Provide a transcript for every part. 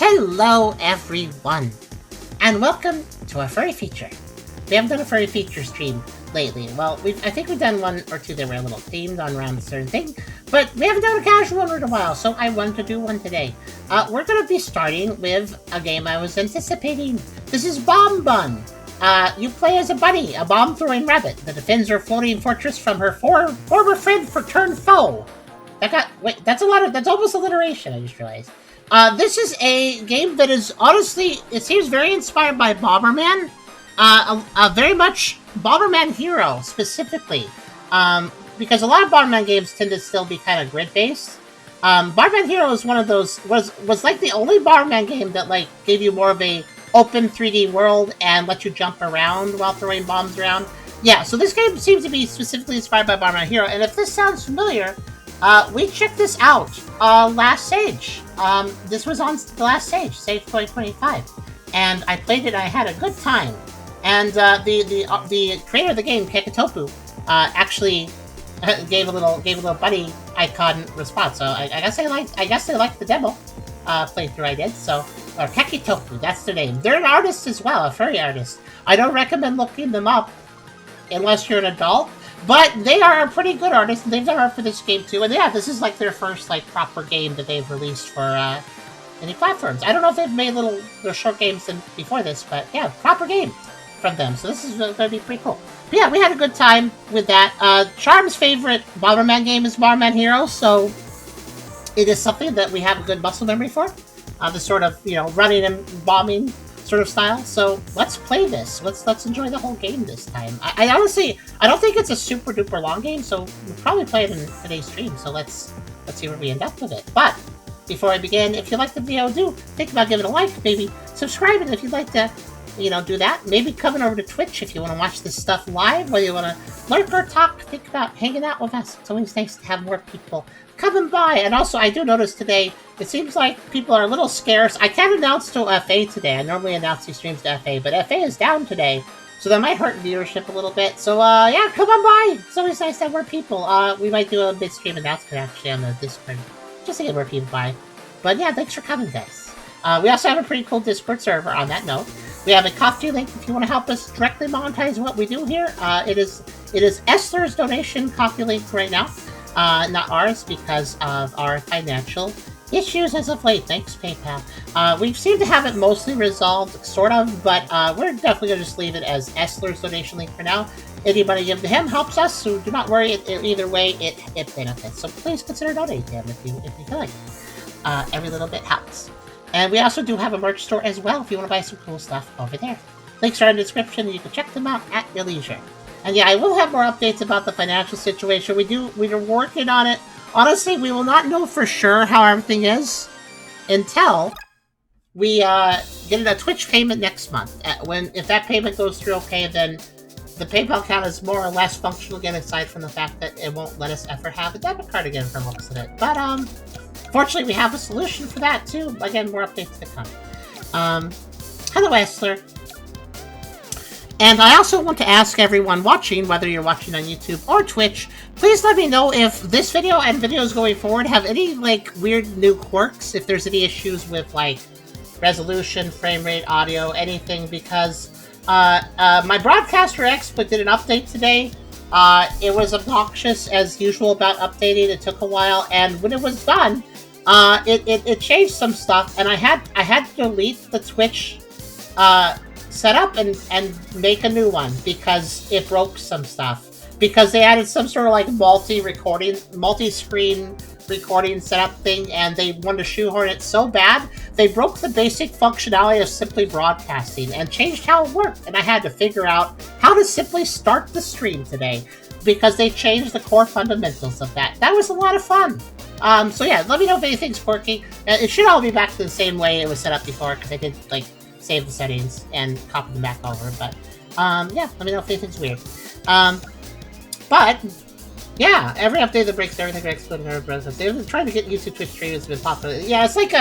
Hello everyone, and welcome to our Furry Feature. We haven't done a Furry Feature stream lately. Well, I think we've done one or two that were a little themed on around a certain thing, but we haven't done a casual one in a while, so I wanted to do one today. We're going to be starting with a game I was anticipating. This is Bombun. You play as a bunny, a bomb-throwing rabbit that defends her floating fortress from her former friend for turned foe. That's almost alliteration, I just realized. This is a game that is, honestly, it seems very inspired by Bomberman. Very much Bomberman Hero, specifically. Because a lot of Bomberman games tend to still be kind of grid-based. Bomberman Hero is one of those, was like the only Bomberman game that, like, gave you more of a open 3D world and let you jump around while throwing bombs around. Yeah, so this game seems to be specifically inspired by Bomberman Hero, and if this sounds familiar, we checked this out last Sage. This was on the last Sage 2025, and I played it and I had a good time. And the creator of the game, Kekitopu, actually gave a little bunny icon response. So I guess they liked the demo playthrough I did. So, or Kekitopu, that's their name. They're an artist as well, a furry artist. I don't recommend looking them up unless you're an adult. But they are a pretty good artist, and they've done art for this game too. And yeah, this is like their first like proper game that they've released for any platforms. I don't know if they've made little short games before this, but yeah, proper game from them. So this is going to be pretty cool. But yeah, we had a good time with that. Charm's favorite Bomberman game is Bomberman Hero, so it is something that we have a good muscle memory for. The sort of, running and bombing sort of style. So let's play this. Let's enjoy the whole game this time. I honestly, I don't think it's a super duper long game, so we'll probably play it in today's stream. So let's see where we end up with it. But before I begin, if you like the video, do think about giving it a like, maybe subscribing if you'd like to, do that. Maybe coming over to Twitch if you want to watch this stuff live, whether you want to lurk or talk, think about hanging out with us. It's always nice to have more people coming by. And also, I do notice today, it seems like people are a little scarce. I can't announce to FA today. I normally announce these streams to FA, but FA is down today, so that might hurt viewership a little bit. So, yeah, come on by. It's always nice to have more people. We might do a mid-stream announcement, actually, on the Discord, just to get more people by. But, yeah, thanks for coming, guys. We also have a pretty cool Discord server on that note. We have a Ko-fi link if you want to help us directly monetize what we do here. It is Esther's donation Ko-fi link right now. Not ours, because of our financial issues as of late. Thanks, PayPal. We seem to have it mostly resolved, sort of, but we're definitely going to just leave it as Esther's donation link for now. Any money given to him helps us, so do not worry. Either way, it benefits. So please consider donating to him if you feel like it. Every little bit helps. And we also do have a merch store as well if you want to buy some cool stuff over there. Links are in the description, and you can check them out at your leisure. And yeah, I will have more updates about the financial situation. We're working on it. Honestly, we will not know for sure how everything is until we get a Twitch payment next month. If that payment goes through okay, then the PayPal account is more or less functional again, aside from the fact that it won't let us ever have a debit card again from the looks of it. But fortunately, we have a solution for that too. Again, more updates to come. Hello, Esther. And I also want to ask everyone watching, whether you're watching on YouTube or Twitch, please let me know if this video and videos going forward have any, like, weird new quirks, if there's any issues with, like, resolution, frame rate, audio, anything, because my Broadcaster XSplit did an update today. It was obnoxious as usual about updating. It took a while, and when it was done, it changed some stuff, and I had to delete the Twitch setup and make a new one because it broke some stuff. Because they added some sort of like multi-screen recording setup thing, and they wanted to shoehorn it so bad, they broke the basic functionality of simply broadcasting and changed how it worked. And I had to figure out how to simply start the stream today because they changed the core fundamentals of that. That was a lot of fun. So yeah, let me know if anything's quirky. It should all be back to the same way it was set up before, because I did like save the settings and copy them back over. But yeah, let me know if anything's weird. But yeah, every update that breaks everything breaks. They've been trying to get YouTube Twitch streams been popular. Yeah, it's like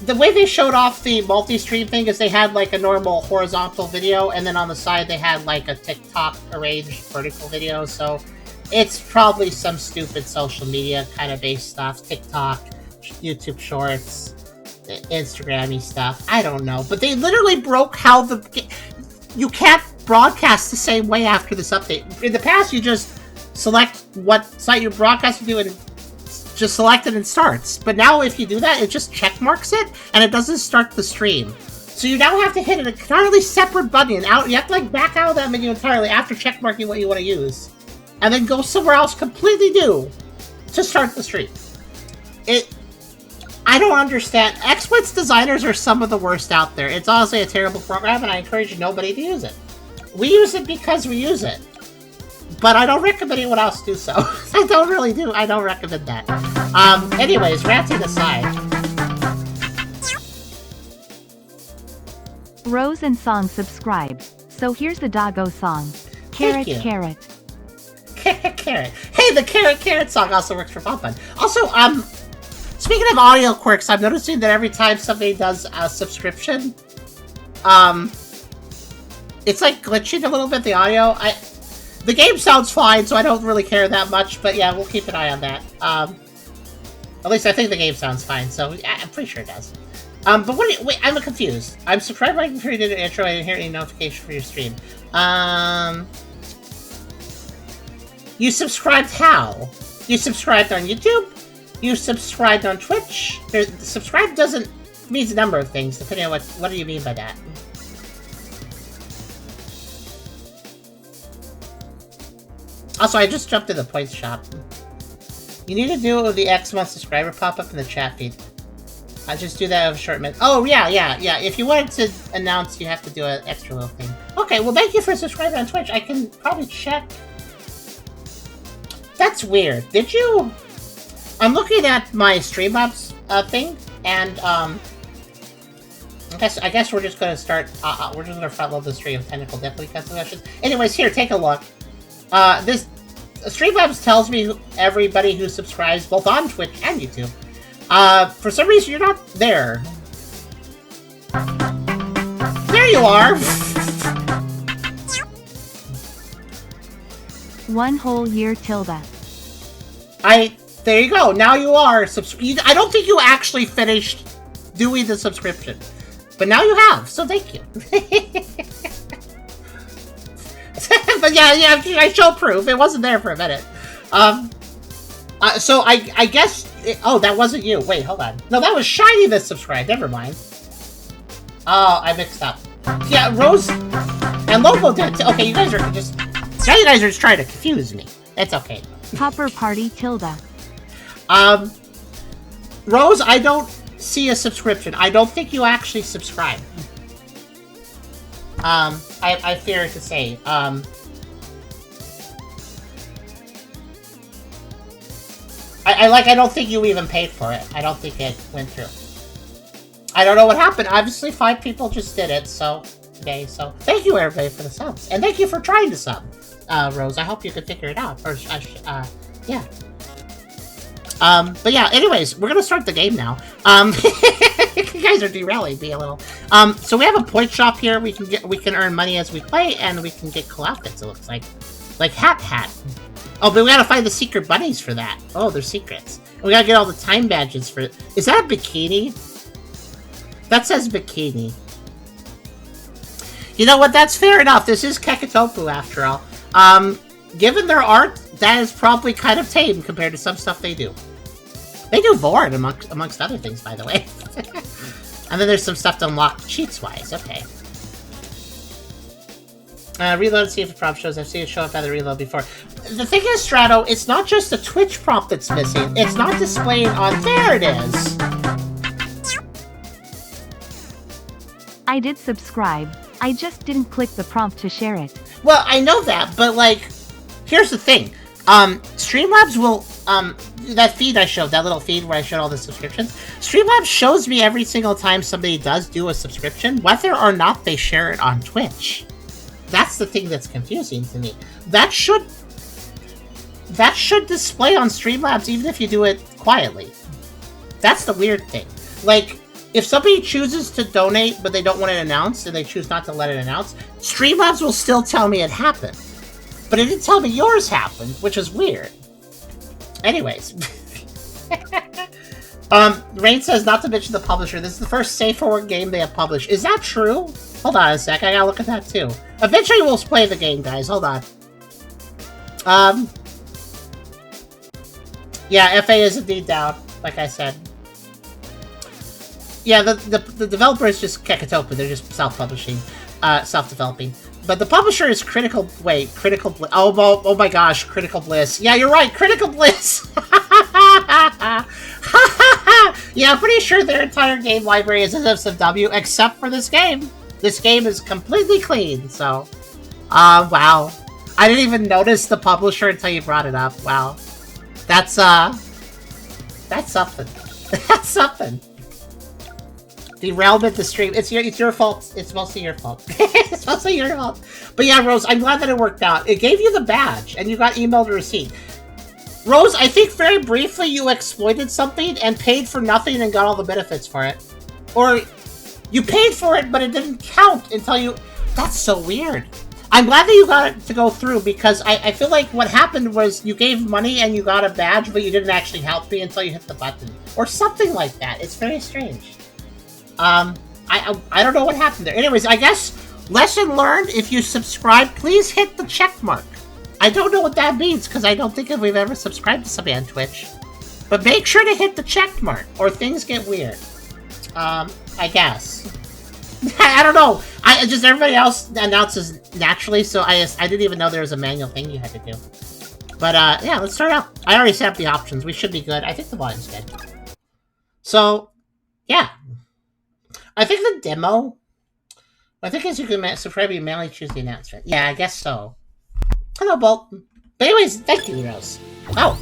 the way they showed off the multi-stream thing is they had like a normal horizontal video, and then on the side they had like a TikTok arranged vertical video. So it's probably some stupid social media kind of based stuff. TikTok, YouTube Shorts, Instagram-y stuff. I don't know. But they literally broke how you can't broadcast the same way after this update. In the past, you just select what site you're broadcasting to and just select it and starts. But now if you do that, it just check marks it and it doesn't start the stream. So you now have to hit an entirely separate button. You have to like back out of that menu entirely after check marking what you want to use. And then go somewhere else completely new to start the stream. I don't understand. XSplit's designers are some of the worst out there. It's honestly a terrible program and I encourage nobody to use it. We use it because we use it. But I don't recommend anyone else do so. I don't recommend that. Anyways, ranting aside. Rose and Song subscribe. So here's the doggo song. Carrot, carrot. Carrot, carrot. Hey, the carrot, carrot song also works for Bombun. Also, speaking of audio quirks, I'm noticing that every time somebody does a subscription, it's like glitching a little bit, the audio. The game sounds fine, so I don't really care that much, but yeah, we'll keep an eye on that. At least I think the game sounds fine, so I'm pretty sure it does. But wait, I'm confused. I'm subscribed right before you did an intro. I didn't hear any notification for your stream. You subscribed how? You subscribed on YouTube? You subscribed on Twitch? Subscribe means a number of things, depending on what do you mean by that? Also, I just jumped to the points shop. You need to do it with the X month subscriber pop-up in the chat feed. I just do that of a short minute. Oh, yeah. If you wanted to announce, you have to do an extra little thing. Okay, well, thank you for subscribing on Twitch. I can probably check. That's weird. Did you? I'm looking at my Streamlabs thing, and I guess we're just gonna start. We're just gonna front load the stream of technical difficulty questions. Anyways, here, take a look. This Streamlabs tells me everybody who subscribes both on Twitch and YouTube. For some reason you're not there. There you are! One whole year tilde. There you go, now you are. I don't think you actually finished doing the subscription. But now you have, so thank you. But yeah, I show proof. It wasn't there for a minute. So I guess... oh, that wasn't you. Wait, hold on. No, that was Shiny that subscribed. Never mind. Oh, I mixed up. Yeah, Rose and Lobo did. Okay, you guys are just trying to confuse me. It's okay. Hopper Party tilde. Rose, I don't see a subscription. I don't think you actually subscribe. I fear to say. I don't think you even paid for it. I don't think it went through. I don't know what happened. Obviously, 5 people just did it, so today. So thank you everybody for the subs, and thank you for trying to sub, Rose. I hope you can figure it out. Or yeah. But yeah. Anyways, we're gonna start the game now. You guys are derailing me a little. So we have a point shop here. We can earn money as we play, and we can get cool outfits. It looks like hat. Oh, but we gotta find the secret bunnies for that. Oh, they're secrets. And we gotta get all the time badges for... Is that a bikini? That says bikini. You know what? That's fair enough. This is Kekatopu, after all. Given their art, that is probably kind of tame compared to some stuff they do. They do Vord, amongst other things, by the way. And then there's some stuff to unlock cheats-wise. Okay. Reload and see if the prompt shows. I've seen it show up at the reload before. The thing is, Strato, it's not just the Twitch prompt that's missing. It's not displaying on... There it is! I did subscribe. I just didn't click the prompt to share it. Well, I know that, but, like, here's the thing. Streamlabs will... that feed I showed, that little feed where I showed all the subscriptions, Streamlabs shows me every single time somebody does do a subscription, whether or not they share it on Twitch. That's the thing that's confusing to me. That should display on Streamlabs even if you do it quietly. That's the weird thing. Like, if somebody chooses to donate but they don't want it announced and they choose not to let it announce, Streamlabs will still tell me it happened. But it didn't tell me yours happened, which is weird. Anyways. Rain says not to mention the publisher. This is the first safe for work game they have published. Is that true? Hold on a sec. I gotta look at that too. Eventually we'll play the game, guys. Hold on. Yeah, FA is indeed down, like I said. Yeah, the developer is just Kekatopa. They're just self-publishing, self-developing. But the publisher is Critical... Wait, Critical Bliss. Oh my gosh, Critical Bliss. Yeah, you're right, Critical Bliss! Yeah, I'm pretty sure their entire game library is SFW, except for this game. This game is completely clean, so... wow. I didn't even notice the publisher until you brought it up. Wow. That's something. That's something. Derailment the stream. It's your fault. It's mostly your fault. It's mostly your fault. But yeah, Rose, I'm glad that it worked out. It gave you the badge, and you got emailed a receipt. Rose, I think very briefly you exploited something and paid for nothing and got all the benefits for it. Or you paid for it, but it didn't count until you... That's so weird. I'm glad that you got it to go through, because I feel like what happened was you gave money and you got a badge, but you didn't actually help me until you hit the button. Or something like that. It's very strange. I don't know what happened there. Anyways, I guess, lesson learned, if you subscribe, please hit the check mark. I don't know what that means, because I don't think we've ever subscribed to somebody on Twitch. But make sure to hit the check mark, or things get weird. I guess. I don't know. Just everybody else announces naturally, so I didn't even know there was a manual thing you had to do. But, yeah, let's start out. I already set up the options. We should be good. I think the volume's good. So, yeah. I think the demo... I think as you can subscribe, you manually choose the announcement. Yeah, I guess so. Hello, Bolt. But anyways, thank you, Rose. Oh.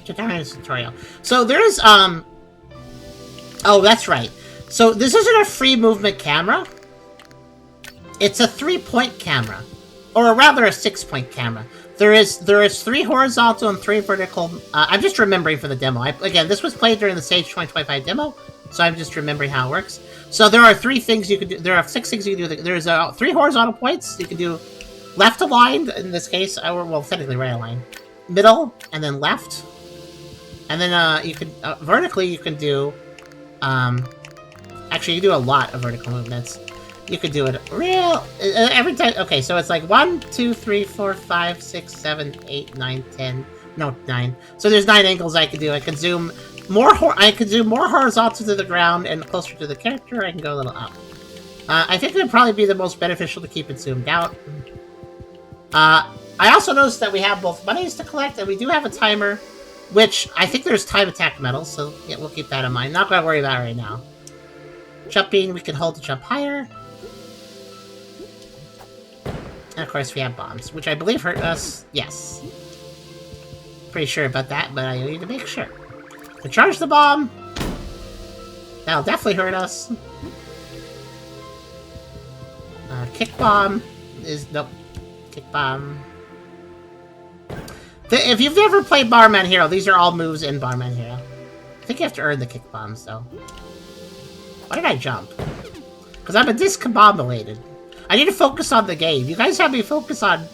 Tutorial. So there is, oh, that's right. So this isn't a free movement camera. It's a 3-point camera. Or rather a 6-point camera. There is 3 horizontal and 3 vertical. I'm just remembering for the demo. Again, this was played during the Sage 2025 demo, so I'm just remembering how it works. So there are 3 things you can do. There are 6 things you can do. There's 3 horizontal points. You can do left aligned, in this case, well, technically right aligned. Middle, and then left. And then you can, vertically you can do, actually you can do a lot of vertical movements. You could do it every time. Okay, so it's like 1, 2, 3, 4, 5, 6, 7, 8, 9, 10. No, 9. So there's 9 angles I could do. I could zoom more. I could zoom more horizontal to the ground and closer to the character. I can go a little up. I think it would probably be the most beneficial to keep it zoomed out. I also noticed that we have both monies to collect, and we do have a timer, which I think there's time attack medals. So yeah, we'll keep that in mind. Not gonna worry about it right now. Jumping, we can hold to jump higher. And of course we have bombs, which I believe hurt us. Yes. Pretty sure about that, but I need to make sure. To charge the bomb. That'll definitely hurt us. Kick bomb is... Nope. Kick bomb. If you've never played Bomberman Hero, these are all moves in Bomberman Hero. I think you have to earn the kick bombs, though. Why did I jump? Because I'm a discombobulated. I need to focus on the game. You guys have me focus on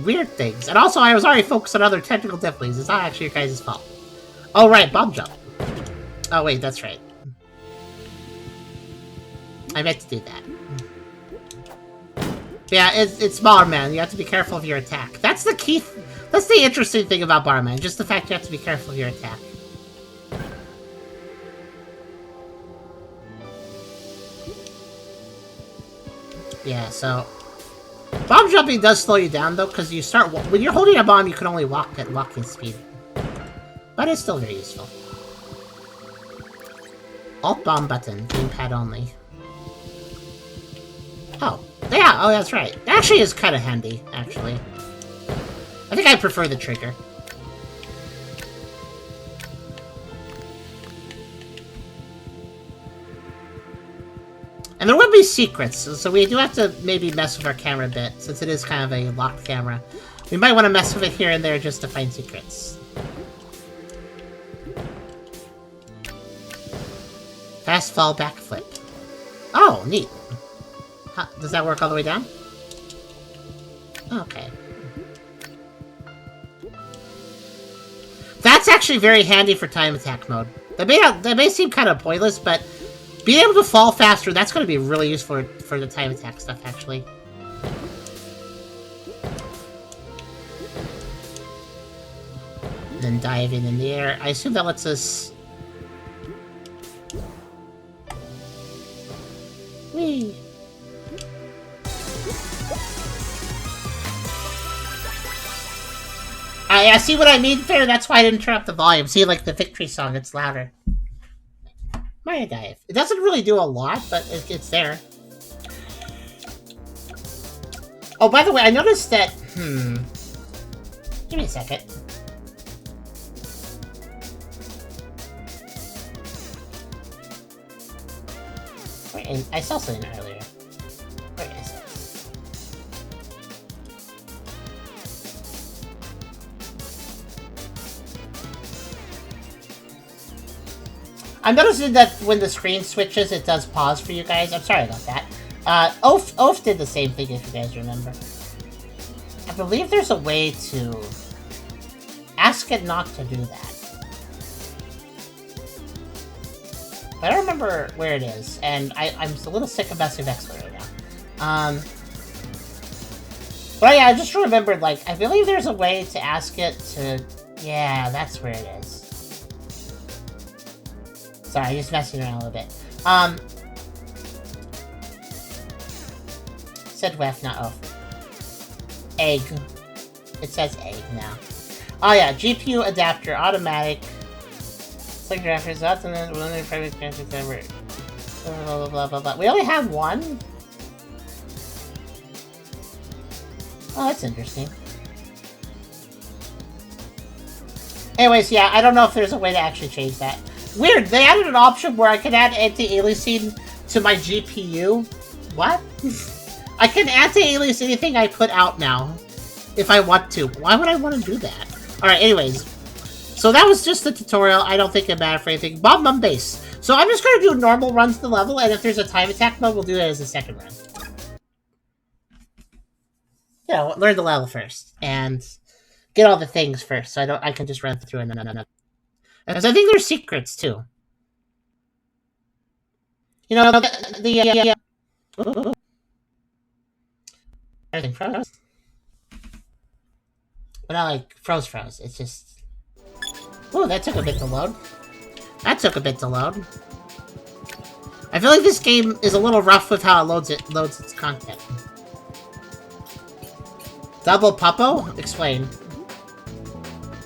weird things. And also, I was already focused on other technical difficulties. It's not actually your guys' fault. Oh, right, bomb jump. Oh, wait, that's right. I meant to do that. Yeah, it's Bomberman. You have to be careful of your attack. That's the key. That's the interesting thing about Bomberman. Just the fact you have to be careful of your attack. Yeah, so bomb jumping does slow you down though, because you start when you're holding a bomb, you can only walk at walking speed, but it's still very useful. Alt bomb button, gamepad only. Oh, yeah, oh that's right. That actually is kind of handy, actually. I think I prefer the trigger. And there would be secrets, so we do have to maybe mess with our camera a bit, since it is kind of a locked camera. We might want to mess with it here and there just to find secrets. Fast fall back flip. Oh, neat. Does that work all the way down? Okay. That's actually very handy for time attack mode. That may seem kind of pointless, but being able to fall faster, that's going to be really useful for the time attack stuff, actually. Then diving in the air. I assume that lets us... Whee! I see what I mean, Fair. That's why I didn't turn up the volume. See, like the victory song, it's louder. Mario dive. It doesn't really do a lot, but it's there. Oh, by the way, I noticed that... Give me a second. I saw something earlier. Where is it? I'm noticing that when the screen switches, it does pause for you guys. I'm sorry about that. Oaf did the same thing, if you guys remember. I believe there's a way to ask it not to do that. But I don't remember where it is, and I'm a little sick of messing with Expert right now. But yeah, I just remembered, like, I believe there's a way to ask it to... Yeah, that's where it is. Sorry, just messing around a little bit. Said WEF, not off. Egg. It says egg now. Oh yeah, GPU adapter, automatic. Select graphics up and then one of the private graphics ever. Blah blah blah blah. We only have one? Oh, that's interesting. Anyways, yeah, I don't know if there's a way to actually change that. Weird, they added an option where I could add anti-aliasing to my GPU. What? I can anti-alias anything I put out now, if I want to. Why would I want to do that? Alright, anyways. So that was just the tutorial. I don't think it mattered for anything. Bombun base. So I'm just going to do normal runs to the level, and if there's a time attack mode, we'll do that as a second run. You know, learn the level first, and get all the things first, so I can just run through and then. Because I think there's secrets too. You know, everything froze. But not like froze. It's just. Oh, that took a bit to load. I feel like this game is a little rough with how it loads its content. Double Puppo? Explain.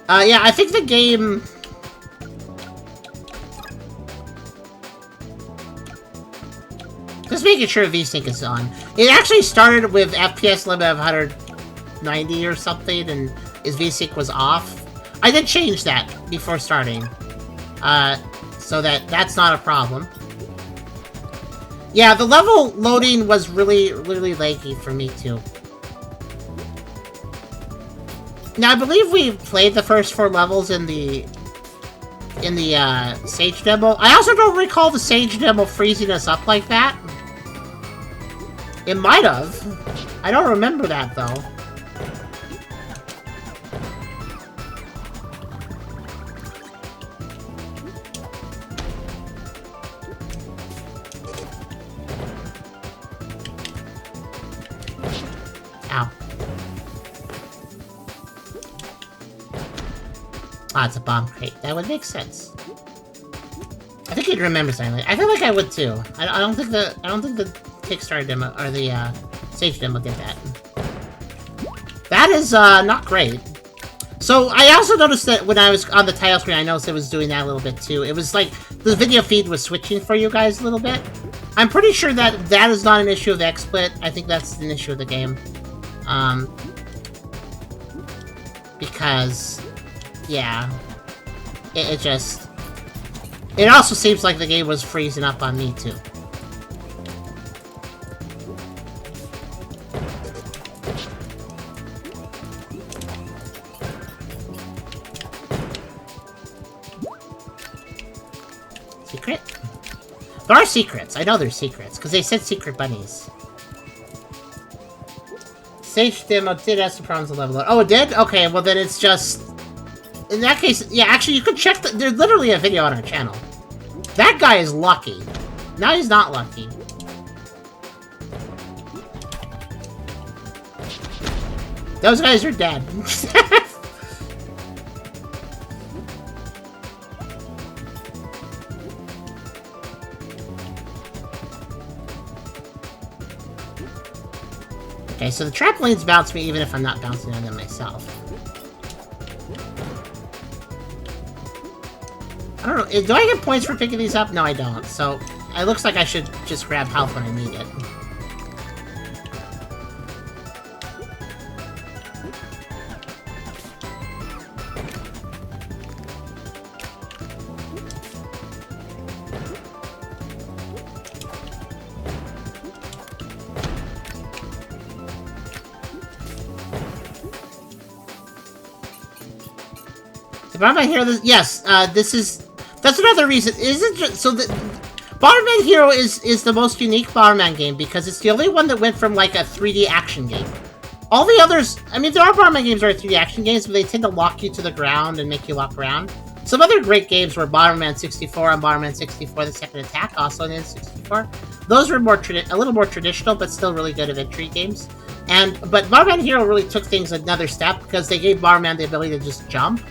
Yeah, I think the game... Just making sure VSync is on. It actually started with FPS limit of 190 or something, and his VSync was off. I did change that before starting, so that's not a problem. Yeah, the level loading was really laggy for me too. Now I believe we played the first 4 levels in the Sage demo. I also don't recall the Sage demo freezing us up like that. It might have. I don't remember that though. Ah, it's a bomb crate. That would make sense. I think you'd remember something. I feel like I would too. I don't think the Kickstarter demo or the Sage demo did that. That is not great. So I also noticed that when I was on the title screen, I noticed it was doing that a little bit too. It was like the video feed was switching for you guys a little bit. I'm pretty sure that is not an issue of the XSplit. I think that's an issue of the game. Because yeah, it also seems like the game was freezing up on me too. Secret? There are secrets. I know there's secrets, because they said secret bunnies. Sage demo did have some problems with level up. Oh, it did? Okay, well then it's just in that case, yeah, actually, you could check. There's literally a video on our channel. That guy is lucky. Now he's not lucky. Those guys are dead. Okay, so the trampolines bounce me even if I'm not bouncing on them myself. I don't know. Do I get points for picking these up? No, I don't. So it looks like I should just grab health when I need it. Bomberman Hero, yes, that's another reason. Isn't just, so the Bomberman Hero is the most unique Bomberman game because it's the only one that went from like a 3D action game. All the others, I mean, there are Bomberman games that are 3D action games, but they tend to lock you to the ground and make you walk around. Some other great games were Bomberman 64 and Bomberman 64: The Second Attack, also in N64. Those were a little more traditional, but still really good adventure games. But Bomberman Hero really took things another step because they gave Bomberman the ability to just jump.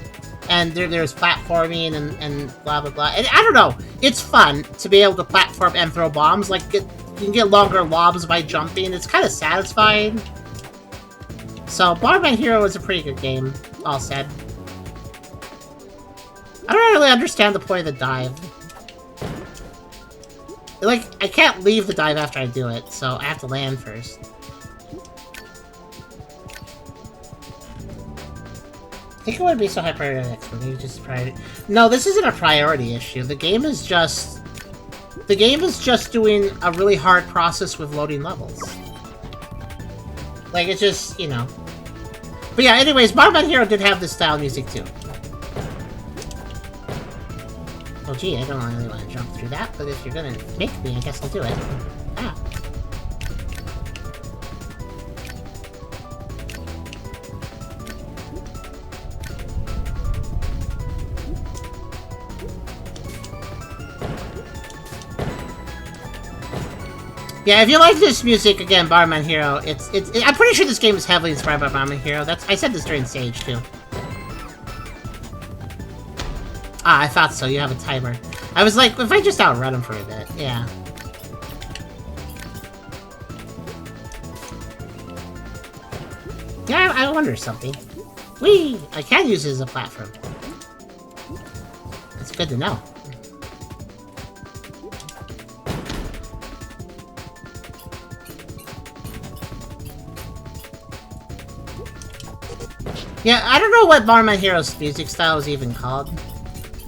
And there's platforming and blah, blah, blah. And I don't know. It's fun to be able to platform and throw bombs. Like, you can get longer lobs by jumping. It's kind of satisfying. So, Bomberman Hero is a pretty good game, all said. I don't really understand the point of the dive. Like, I can't leave the dive after I do it, so I have to land first. I think it wouldn't be so high priority next one. Just priority. No, this isn't a priority issue. The game is just doing a really hard process with loading levels. Like, it's just, you know. But yeah, anyways, Bomberman Hero did have this style music too. Oh gee, I don't really want to jump through that, but if you're gonna make me, I guess I'll do it. Ah. Yeah, if you like this music, again, Bomberman Hero, I'm pretty sure this game is heavily inspired by Bomberman Hero. I said this during stage, too. Ah, I thought so. You have a timer. I was like, if I just outrun him for a bit, yeah. Yeah, I wonder something. Whee! I can use it as a platform. That's good to know. Yeah, I don't know what Bomberman Hero's music style is even called.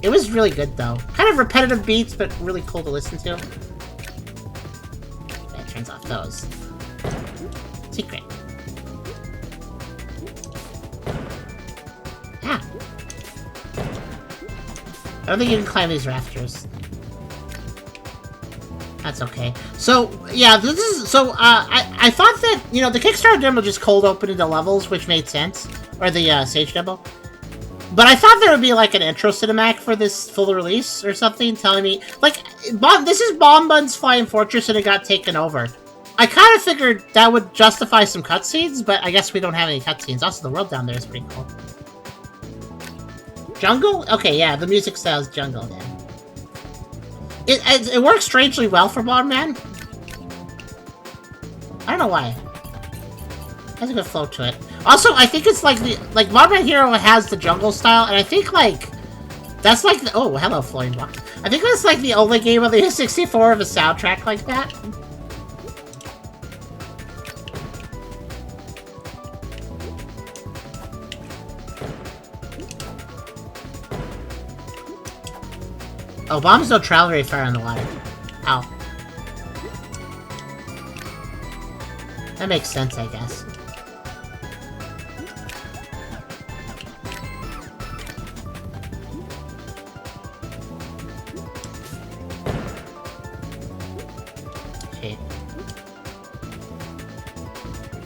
It was really good, though. Kind of repetitive beats, but really cool to listen to. That turns off those. Secret. Ah. I don't think you can climb these rafters. That's okay. So, yeah, this is... So, I thought that, you know, the Kickstarter demo just cold opened into levels, which made sense. Or the Sage demo. But I thought there would be like an intro cinematic for this full release or something, telling me, like, this is Bombun's Flying Fortress and it got taken over. I kind of figured that would justify some cutscenes, but I guess we don't have any cutscenes. Also, the world down there is pretty cool. Jungle? Okay, yeah, the music style is jungle then. It works strangely well for Bomberman. I don't know why. Has a good flow to it. Also, I think it's like Bomberman Hero has the jungle style, and I think like that's like oh hello floating block. I think that's like the only game on the N64 of a soundtrack like that. Oh, bombs don't travel very far on the water. Ow. That makes sense, I guess.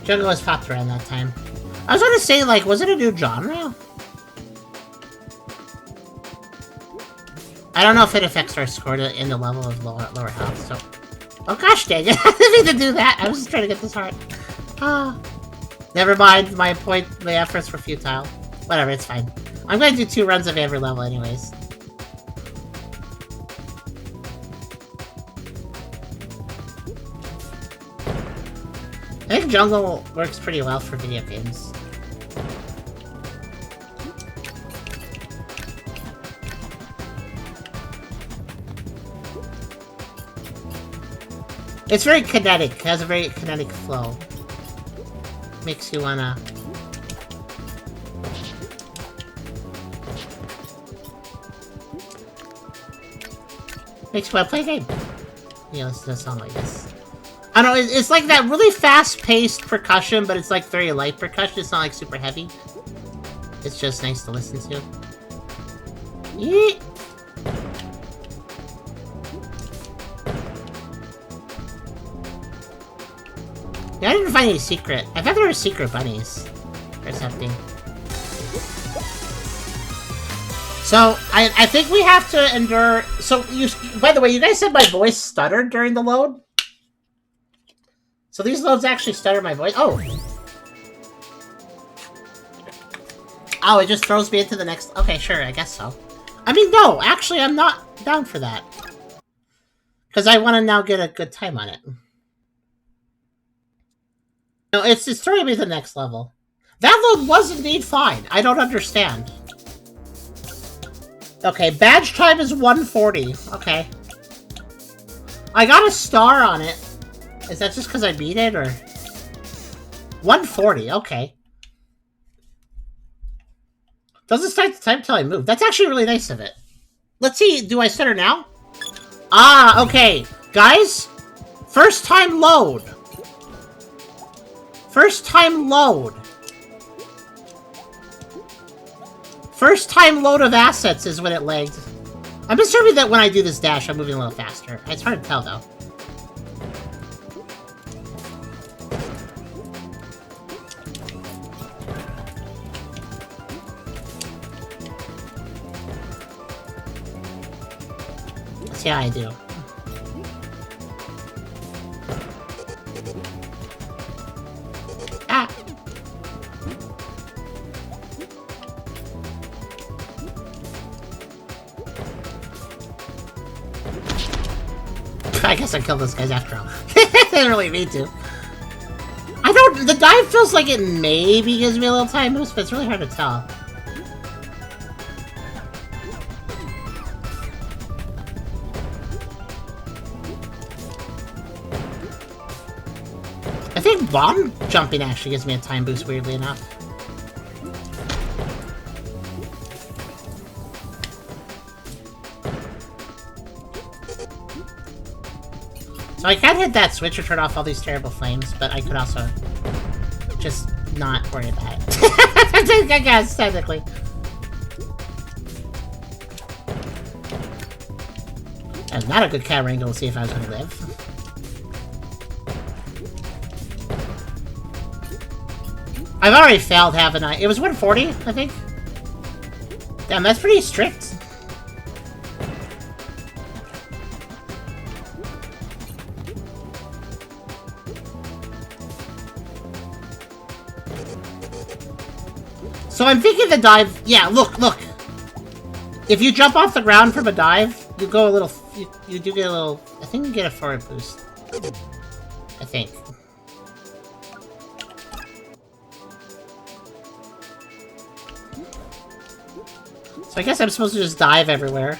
Jungle was popped around that time. I was gonna say, like, was it a new genre? I don't know if it affects our score in the level of lower health, so... Oh gosh dang it, I didn't mean to do that! I was just trying to get this heart. Ah. Never mind, my efforts were futile. Whatever, it's fine. I'm gonna do 2 runs of every level anyways. I think jungle works pretty well for video games. It's very kinetic, it has a very kinetic flow. Makes you wanna... Makes you wanna play a game. Yeah, listen to a song like this. I don't know, it's like that really fast-paced percussion, but it's like very light percussion, it's not like super heavy. It's just nice to listen to. Yeet! Yeah, I didn't find any secret. I thought there were secret bunnies or something. So, I think we have to endure... So, by the way, you guys said my voice stuttered during the load? So these loads actually stutter my voice? Oh! Oh, it just throws me into the next... Okay, sure, I guess so. I mean, no, actually, I'm not down for that. Because I want to now get a good time on it. No, it's throwing me to the next level. That load was indeed fine. I don't understand. Okay, badge time is 140. Okay. I got a star on it. Is that just because I beat it, or... 140, okay. Doesn't start the time until I move. That's actually really nice of it. Let's see, do I stutter now? Ah, okay. Guys, first time load. First time load. First time load of assets is when it lagged. I'm assuming that when I do this dash, I'm moving a little faster. It's hard to tell, though. Let's see how I do. Ah! I guess I killed those guys after all. Didn't really mean to. I don't... The dive feels like it maybe gives me a little time boost, but it's really hard to tell. I think bomb jumping actually gives me a time boost, weirdly enough. So I can hit that switch to turn off all these terrible flames, but I could also just not worry about it. I guess, technically. And not a good camera angle to see if I was going to live. I've already failed, haven't I? It was 140, I think. Damn, that's pretty strict. So I'm thinking the dive... Yeah, look. If you jump off the ground from a dive, you go a little... You do get a little... I think you get a forward boost. I think. So I guess I'm supposed to just dive everywhere.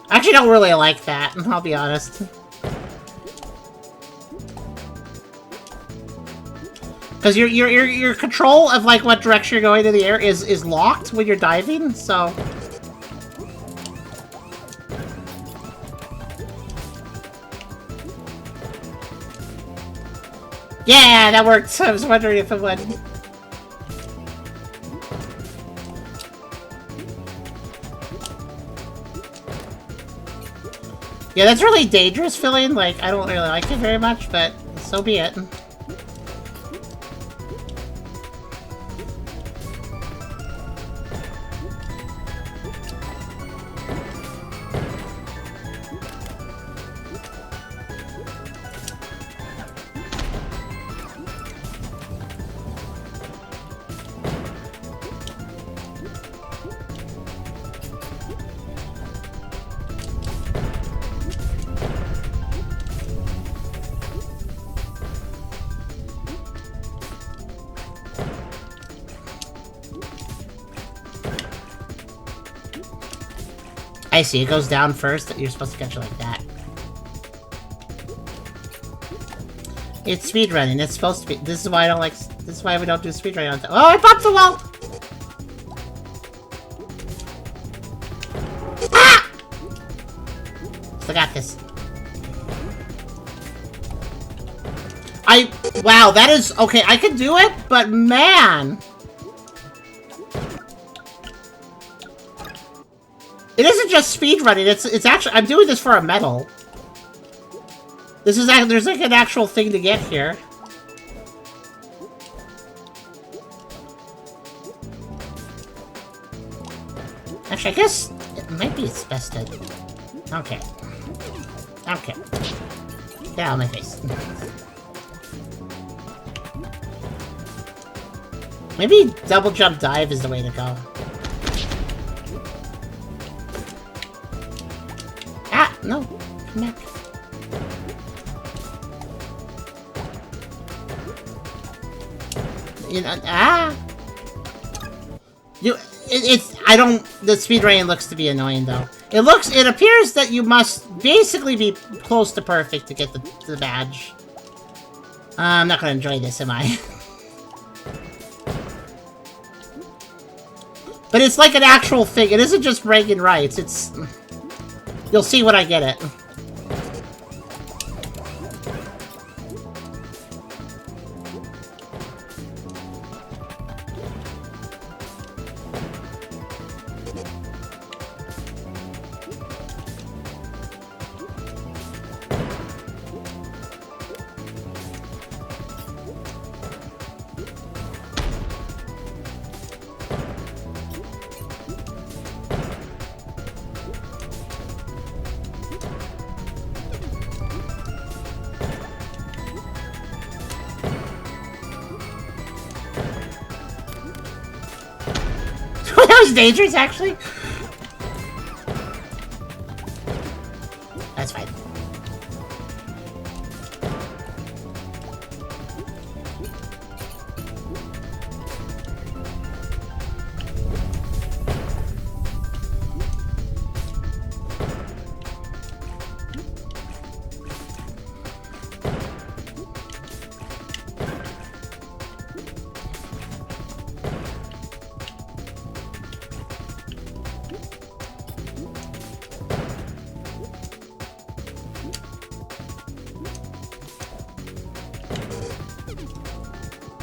I actually don't really like that, I'll be honest. Because your control of like what direction you're going in the air is locked when you're diving, so... Yeah, that worked. I was wondering if it would. Yeah, that's really dangerous feeling. Like, I don't really like it very much, but so be it. I see, it goes down first. You're supposed to catch it like that. It's speedrunning. It's supposed to be. This is why I don't like. This is why we don't do speedrunning on time. Oh, I popped the wall! Ah! Still got this. Wow, that is... Okay, I can do it, but man... It isn't just speedrunning, it's actually... I'm doing this for a medal. This is... There's like an actual thing to get here. Actually, I guess it might be its best to... Okay. Okay. Get out of my face. Maybe double jump dive is the way to go. Ah, no. Come back. You know, ah! I don't... The speedrunning looks to be annoying, though. It appears that you must basically be close to perfect to get the badge. I'm not gonna enjoy this, am I? But it's like an actual thing. It isn't just bragging rights. It's... You'll see when I get it. That was dangerous, actually. That's fine.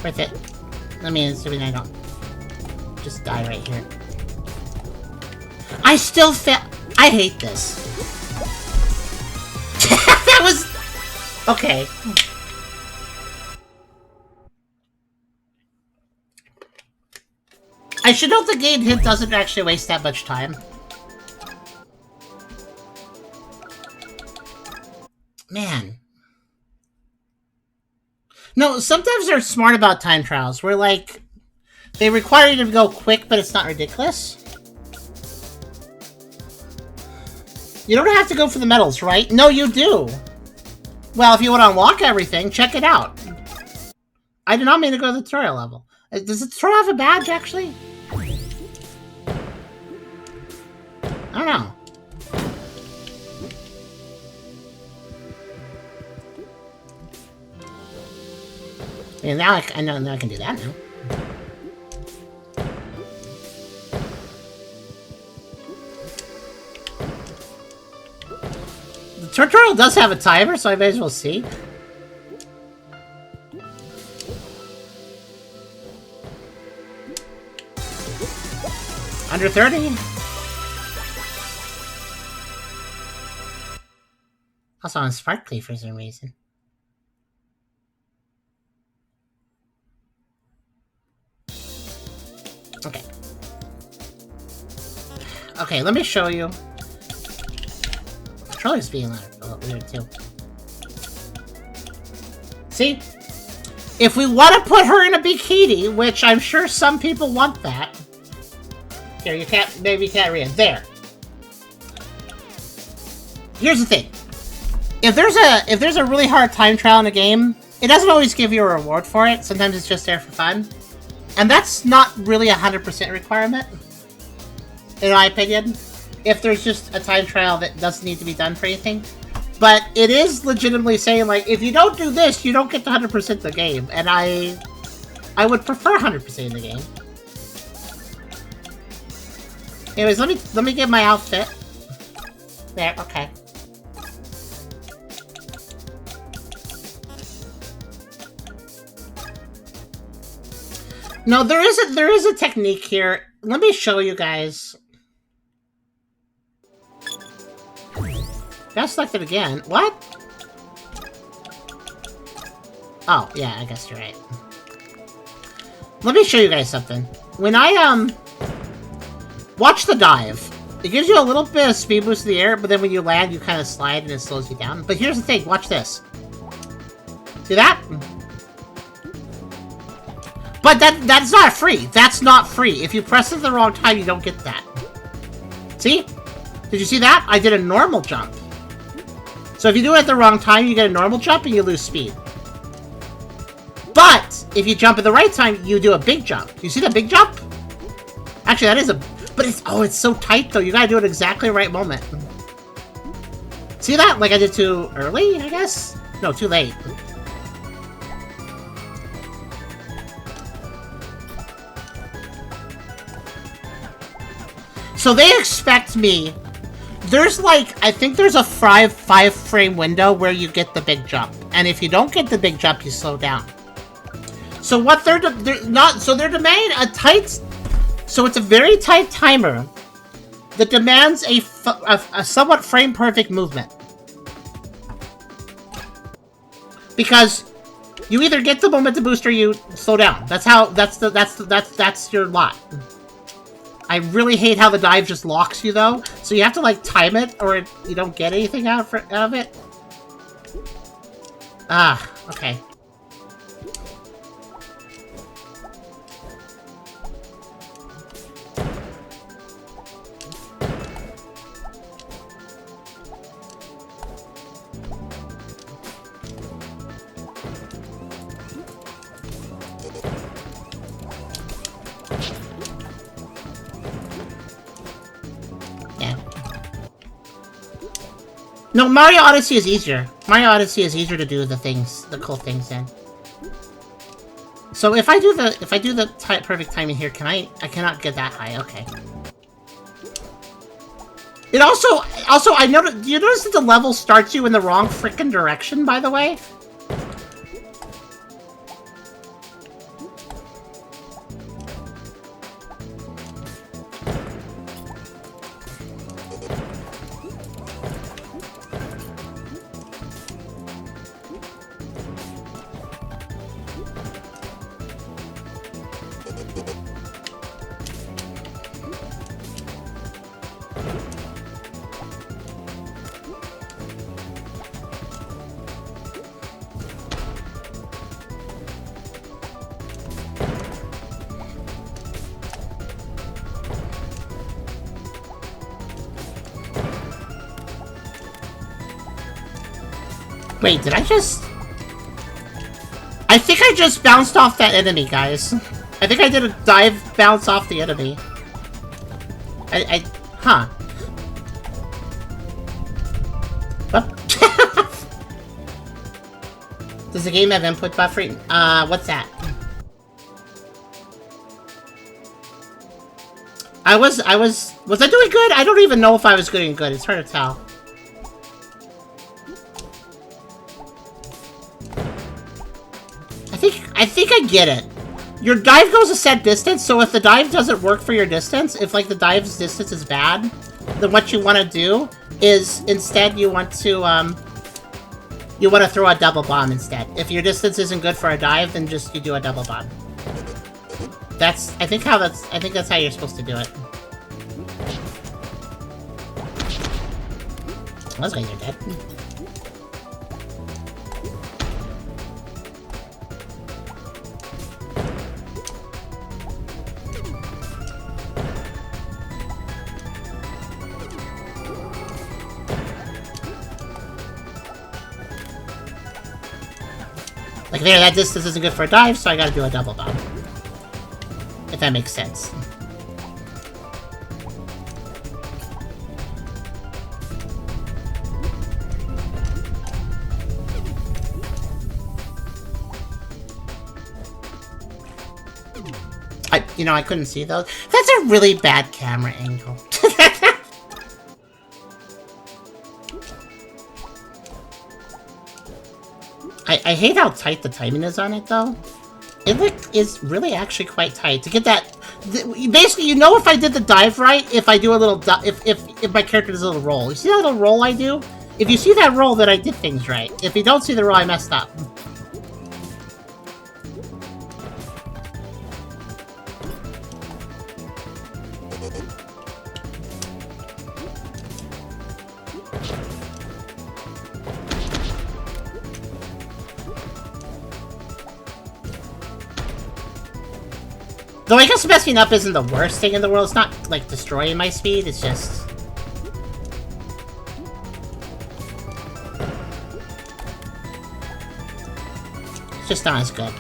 Worth it. I mean, assuming I don't just die right here. I still fail. I hate this. That was... Okay. I should note the game hit doesn't actually waste that much time. Man. No, sometimes they're smart about time trials, where, like, they require you to go quick, but it's not ridiculous. You don't have to go for the medals, right? No, you do. Well, if you want to unlock everything, check it out. I did not mean to go to the tutorial level. Does the tutorial have a badge, actually? I don't know. And now I know I can do that now. The tutorial does have a timer, so I may as well see. Under 30? Also on sparkly for some reason. Okay. Okay, let me show you. The controller's being a little weird too. See? If we want to put her in a bikini, which I'm sure some people want that. Here, you can't, maybe you can't read it. There. Here's the thing. If there's a really hard time trial in a game, it doesn't always give you a reward for it. Sometimes it's just there for fun. And that's not really 100% requirement, in my opinion. if there's just a time trial that doesn't need to be done for anything. But it is legitimately saying, like, if you don't do this, you don't get to 100% the game. And I would prefer 100% the game. Anyways, let me get my outfit. There, okay. No, there is a technique here. Let me show you guys. Got selected again. What? Oh, yeah, I guess you're right. Let me show you guys something. When I, watch the dive. It gives you a little bit of speed boost in the air, but then when you land, you kind of slide and it slows you down. But here's the thing. Watch this. See that? But that's not free. That's not free. If you press it at the wrong time, you don't get that. See? Did you see that? I did a normal jump. So if you do it at the wrong time, you get a normal jump and you lose speed. But if you jump at the right time, you do a big jump. You see the big jump? Actually, that is a... But it's so tight, though. You gotta do it exactly the right moment. See that? Like I did too early, I guess? No, too late. So they expect me... There's like... I think there's a 5 frame window where you get the big jump. And if you don't get the big jump, you slow down. So what they're demanding a tight... So it's a very tight timer that demands a somewhat frame-perfect movement. Because you either get the momentum boost or you slow down. That's your lot. I really hate how the dive just locks you, though. So you have to, like, time it, or you don't get anything out of it. Ah, okay. No, Mario Odyssey is easier. Mario Odyssey is easier to do the cool things in. So if I do the perfect timing here, I cannot get that high. Okay. It also I noticed. Do you notice that the level starts you in the wrong frickin' direction? By the way. Wait, did I just... I think I just bounced off that enemy, guys. I think I did a dive bounce off the enemy. Huh. What? Does the game have input buffering? What's that? Was I doing good? I don't even know if I was doing good. It's hard to tell. I think I get it. Your dive goes a set distance, so if the dive doesn't work for your distance, if like the dive's distance is bad, then what you want to do is instead you want to throw a double bomb instead. If your distance isn't good for a dive, then just you do a double bomb. I think that's how you're supposed to do it. Those guys are dead. Like there, that distance isn't good for a dive, so I gotta do a double bomb. If that makes sense. You know, I couldn't see those. That's a really bad camera angle. I hate how tight the timing is on it, though. It is really actually quite tight. To get that... Basically, you know if I did the dive right, if I do a little... If my character does a little roll. You see that little roll I do? If you see that roll, then I did things right. If you don't see the roll, I messed up. Though I guess messing up isn't the worst thing in the world. It's not, like, destroying my speed. It's just... It's just not as good.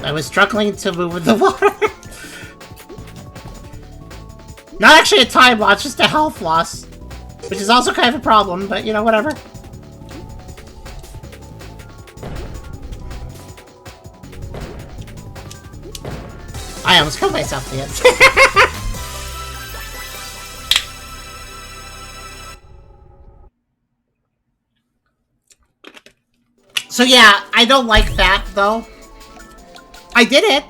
I was struggling to move in the water. Not actually a time loss, just a health loss. Which is also kind of a problem, but you know, whatever. I almost killed myself at the end. So yeah, I don't like that, though. I did it!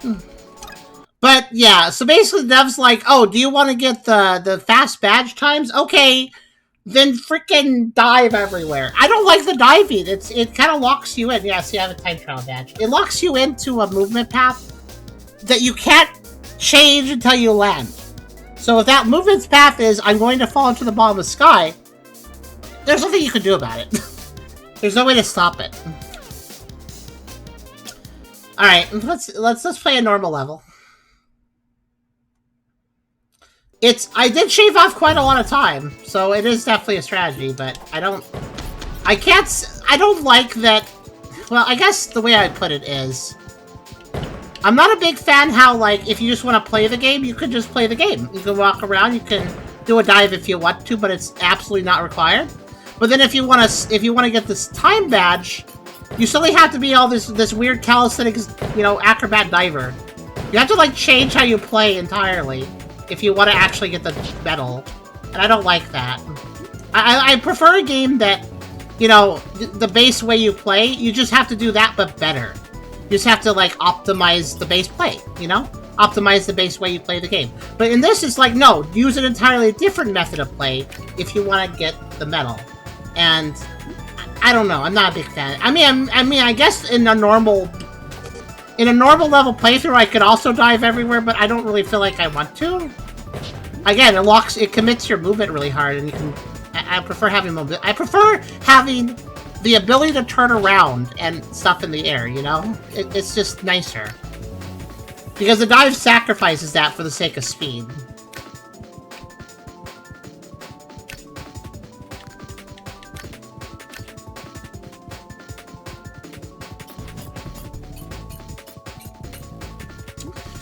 But, yeah, so basically Dev's like, oh, do you want to get the fast badge times? Okay, then freaking dive everywhere. I don't like the diving. It kind of locks you in. Yeah, see, I have a time trial badge. It locks you into a movement path that you can't change until you land. So if that movement path is, I'm going to fall into the bottom of the sky, there's nothing you can do about it. There's no way to stop it. Alright, let's play a normal level. I did shave off quite a lot of time, so it is definitely a strategy, but I don't like that. Well, I guess the way I'd put it is, I'm not a big fan how, like, if you just want to play the game, you can just play the game. You can walk around, you can do a dive if you want to, but it's absolutely not required. But then if you want to get this time badge, you suddenly have to be all this weird calisthenics, you know, acrobat diver. You have to, like, change how you play entirely if you want to actually get the medal. And I don't like that. I prefer a game that, you know, the base way you play, you just have to do that, but better. You just have to, like, optimize the base play, you know? Optimize the base way you play the game. But in this, it's like, no, use an entirely different method of play if you want to get the medal. And I don't know. I'm not a big fan. I mean, I guess in a normal level playthrough, I could also dive everywhere, but I don't really feel like I want to. Again, it commits your movement really hard, and you can. I prefer having movement. I prefer having the ability to turn around and stuff in the air. You know, it's just nicer because the dive sacrifices that for the sake of speed.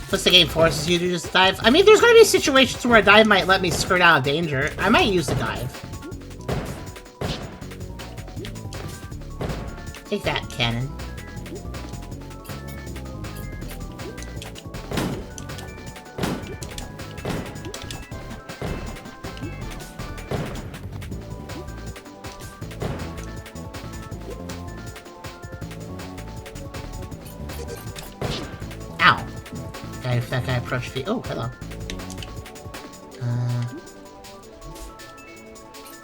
Plus the game forces you to just dive. I mean, there's going to be situations where a dive might let me skirt out of danger. I might use the dive. Take that, cannon. That guy approached me. Oh, hello.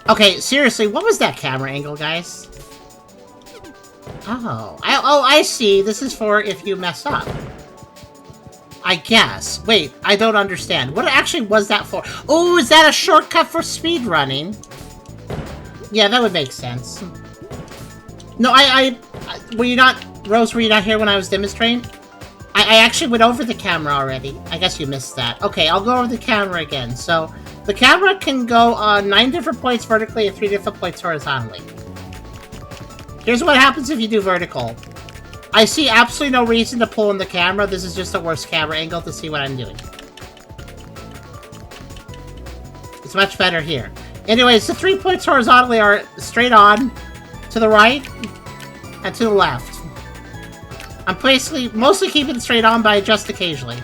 Okay, seriously, what was that camera angle, guys? Oh, I see. This is for if you mess up. I guess. Wait, I don't understand. What actually was that for? Oh, is that a shortcut for speedrunning? Yeah, that would make sense. No, were you not, Rose, were you not here when I was demonstrating? I actually went over the camera already. I guess you missed that. Okay, I'll go over the camera again. So, The camera can go 9 different points vertically and 3 different points horizontally. Here's what happens if you do vertical. I see absolutely no reason to pull in the camera. This is just a worse camera angle to see what I'm doing. It's much better here. Anyways, the 3 points horizontally are straight on, to the right, and to the left. I'm basically mostly keeping it straight on, but I adjust occasionally.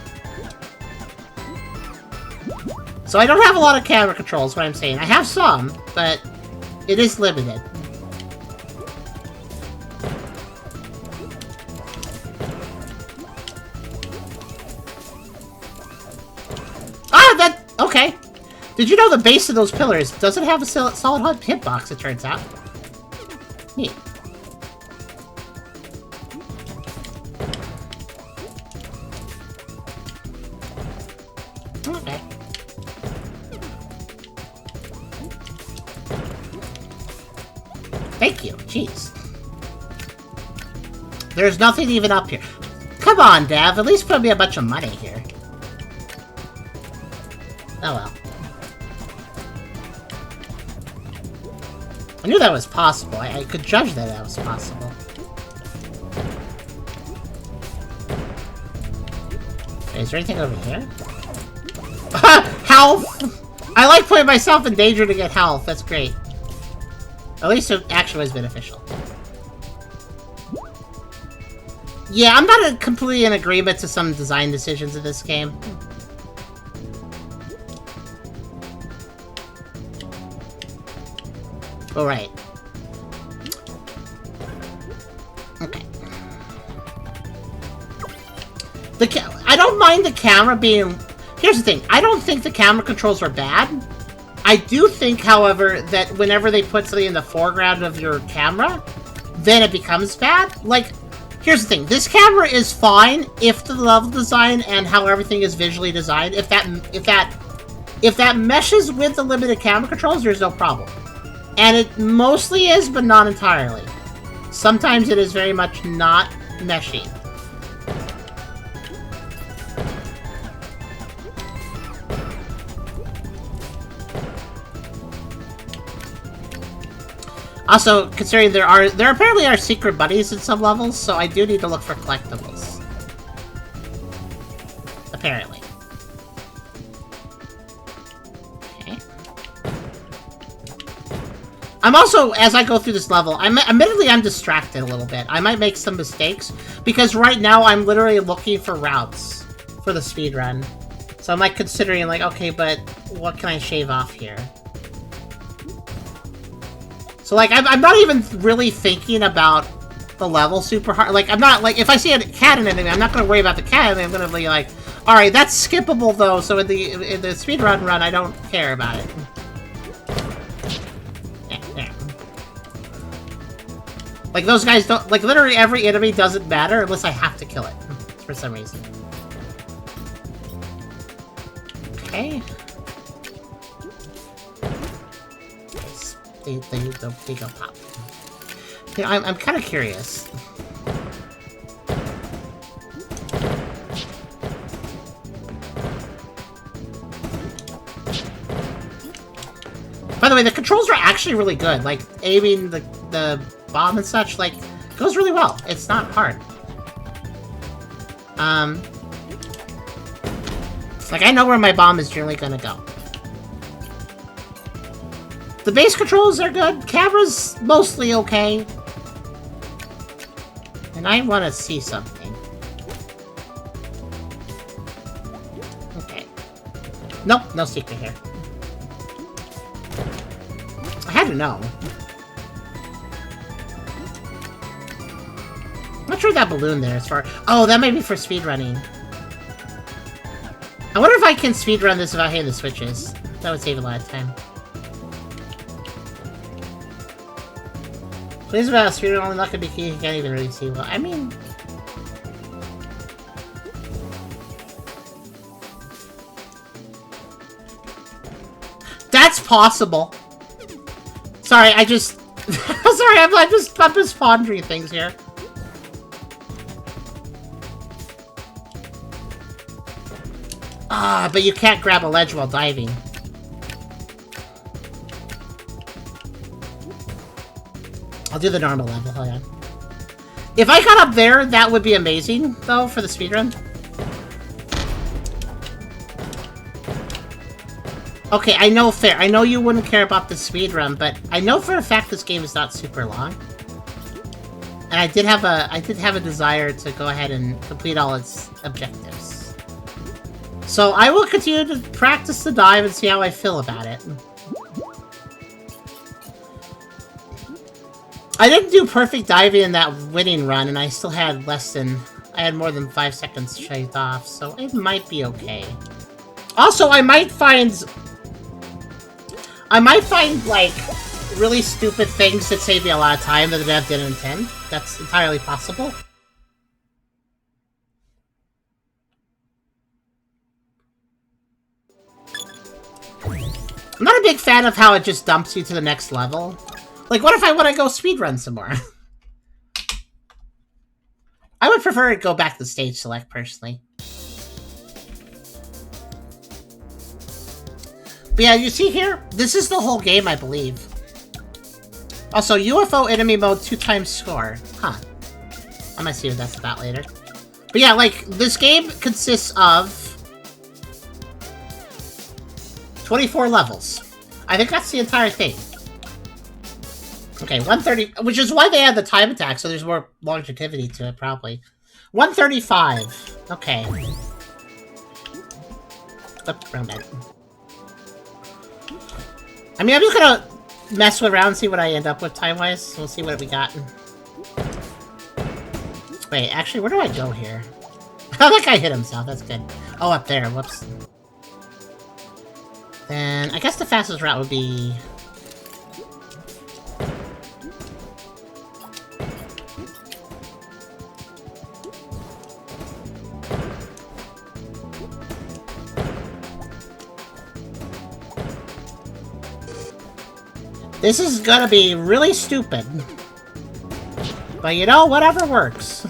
So I don't have a lot of camera controls, what I'm saying. I have some, but it is limited. Okay. Did you know the base of those pillars doesn't have a solid hitbox, it turns out? Neat. Okay. Thank you. Jeez. There's nothing even up here. Come on, Dev. At least put me a bunch of money here. Oh well. I knew that was possible. I could judge that that was possible. Okay, is there anything over here? Health! I like putting myself in danger to get health. That's great. At least it actually was beneficial. Yeah, I'm not completely in agreement to some design decisions in this game. Alright. Okay. I don't mind the camera being... Here's the thing. I don't think the camera controls are bad. I do think, however, that whenever they put something in the foreground of your camera, then it becomes bad. Like, here's the thing. This camera is fine if the level design and how everything is visually designed. If that meshes with the limited camera controls, there's no problem. And it mostly is, but not entirely. Sometimes it is very much not meshing. Also, considering there apparently are secret buddies in some levels, so I do need to look for collectibles. Apparently. I'm also, as I go through this level, admittedly I'm distracted a little bit. I might make some mistakes, because right now I'm literally looking for routes for the speedrun. So I'm like considering like, okay, but what can I shave off here? So like, I'm not even really thinking about the level super hard. Like, I'm not, like, if I see a cat in anything, I'm not going to worry about the cat, I'm going to be like, alright, that's skippable though, so in the speedrun run, I don't care about it. Like, those guys don't... Like, literally every enemy doesn't matter unless I have to kill it. For some reason. Okay. They go pop. You know, I'm kind of curious. By the way, the controls are actually really good. Like, aiming the bomb and such, like, goes really well. It's not hard. Like, I know where my bomb is generally gonna go. The base controls are good. Camera's mostly okay. And I want to see something. Okay. Nope, no secret here. I had to know. I'm not sure that balloon there is for... Oh, that might be for speedrunning. I wonder if I can speedrun this without hitting the switches. That would save a lot of time. Please about speedrun only luck could be key, you can't even really see well. I mean... That's possible! Sorry, I just... Sorry, I'm just pondering things here. Ah, but you can't grab a ledge while diving. I'll do the normal level, hold on. If I got up there, that would be amazing, though, for the speedrun. Okay, I know fair. I know you wouldn't care about the speedrun, but I know for a fact this game is not super long. And I did have a desire to go ahead and complete all its objectives. So I will continue to practice the dive and see how I feel about it. I didn't do perfect diving in that winning run, and I still had I had more than 5 seconds shaved off, so it might be okay. Also, I might find, like, really stupid things that save me a lot of time that the dev didn't intend. That's entirely possible. I'm not a big fan of how it just dumps you to the next level. Like, what if I want to go speedrun some more? I would prefer to go back to stage select, personally. But yeah, you see here? This is the whole game, I believe. Also, UFO enemy mode 2x score. Huh. I might see what that's about later. But yeah, like, this game consists of 24 levels. I think that's the entire thing. Okay, 130, which is why they had the time attack, so there's more longevity to it, probably. 135. Okay. Oop, wrong bed. I mean, I'm just gonna mess around and see what I end up with time-wise. We'll see what we got. Wait, actually, where do I go here? Oh, that guy hit himself. That's good. Oh, up there. Whoops. Then, I guess the fastest route would be... This is gonna be really stupid. But you know, whatever works.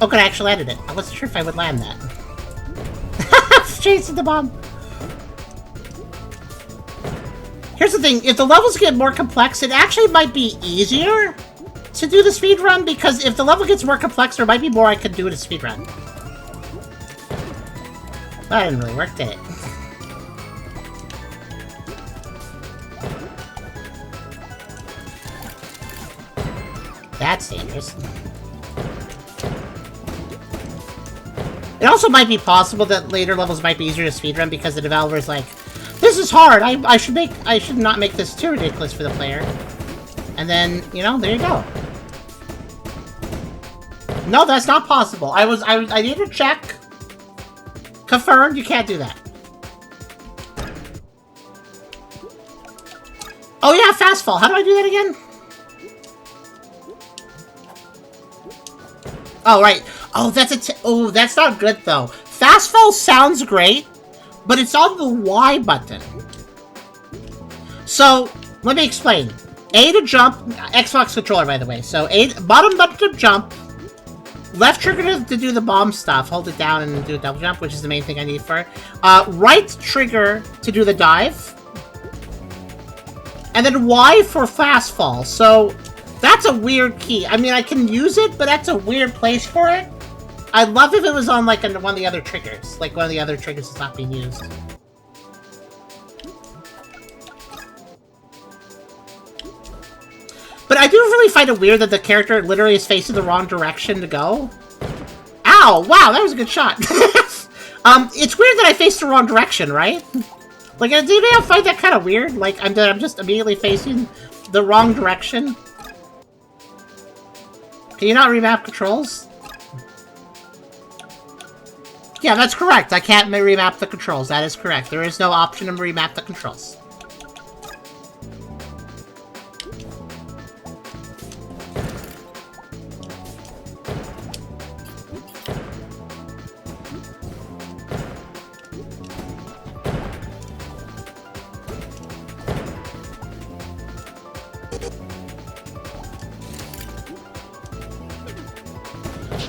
Oh, could I actually edit it? I wasn't sure if I would land that. Chasing the bomb. Here's the thing, if the levels get more complex, it actually might be easier to do the speedrun, because if the level gets more complex, there might be more I could do in a speedrun. That didn't really work, did it? That's dangerous. It also might be possible that later levels might be easier to speedrun because the developer's like, this is hard, I should not make this too ridiculous for the player. And then, you know, there you go. No, that's not possible. I need to check. Confirmed, you can't do that. Oh yeah, fast fall. How do I do that again? Oh, right. Oh, oh, that's not good, though. Fast fall sounds great, but it's on the Y button. So, let me explain. A to jump, Xbox controller, by the way. So, bottom button to jump, left trigger to do the bomb stuff, hold it down and do a double jump, which is the main thing I need for it. Right trigger to do the dive. And then Y for fast fall. So, that's a weird key. I mean, I can use it, but that's a weird place for it. I'd love if it was on, like, one of the other triggers. Like, one of the other triggers is not being used. But I do really find it weird that the character literally is facing the wrong direction to go. Ow! Wow, that was a good shot. It's weird that I faced the wrong direction, right? Like, do you find that kind of weird? Like, I'm just immediately facing the wrong direction? Can you not remap controls? Yeah, that's correct. I can't remap the controls. That is correct. There is no option to remap the controls.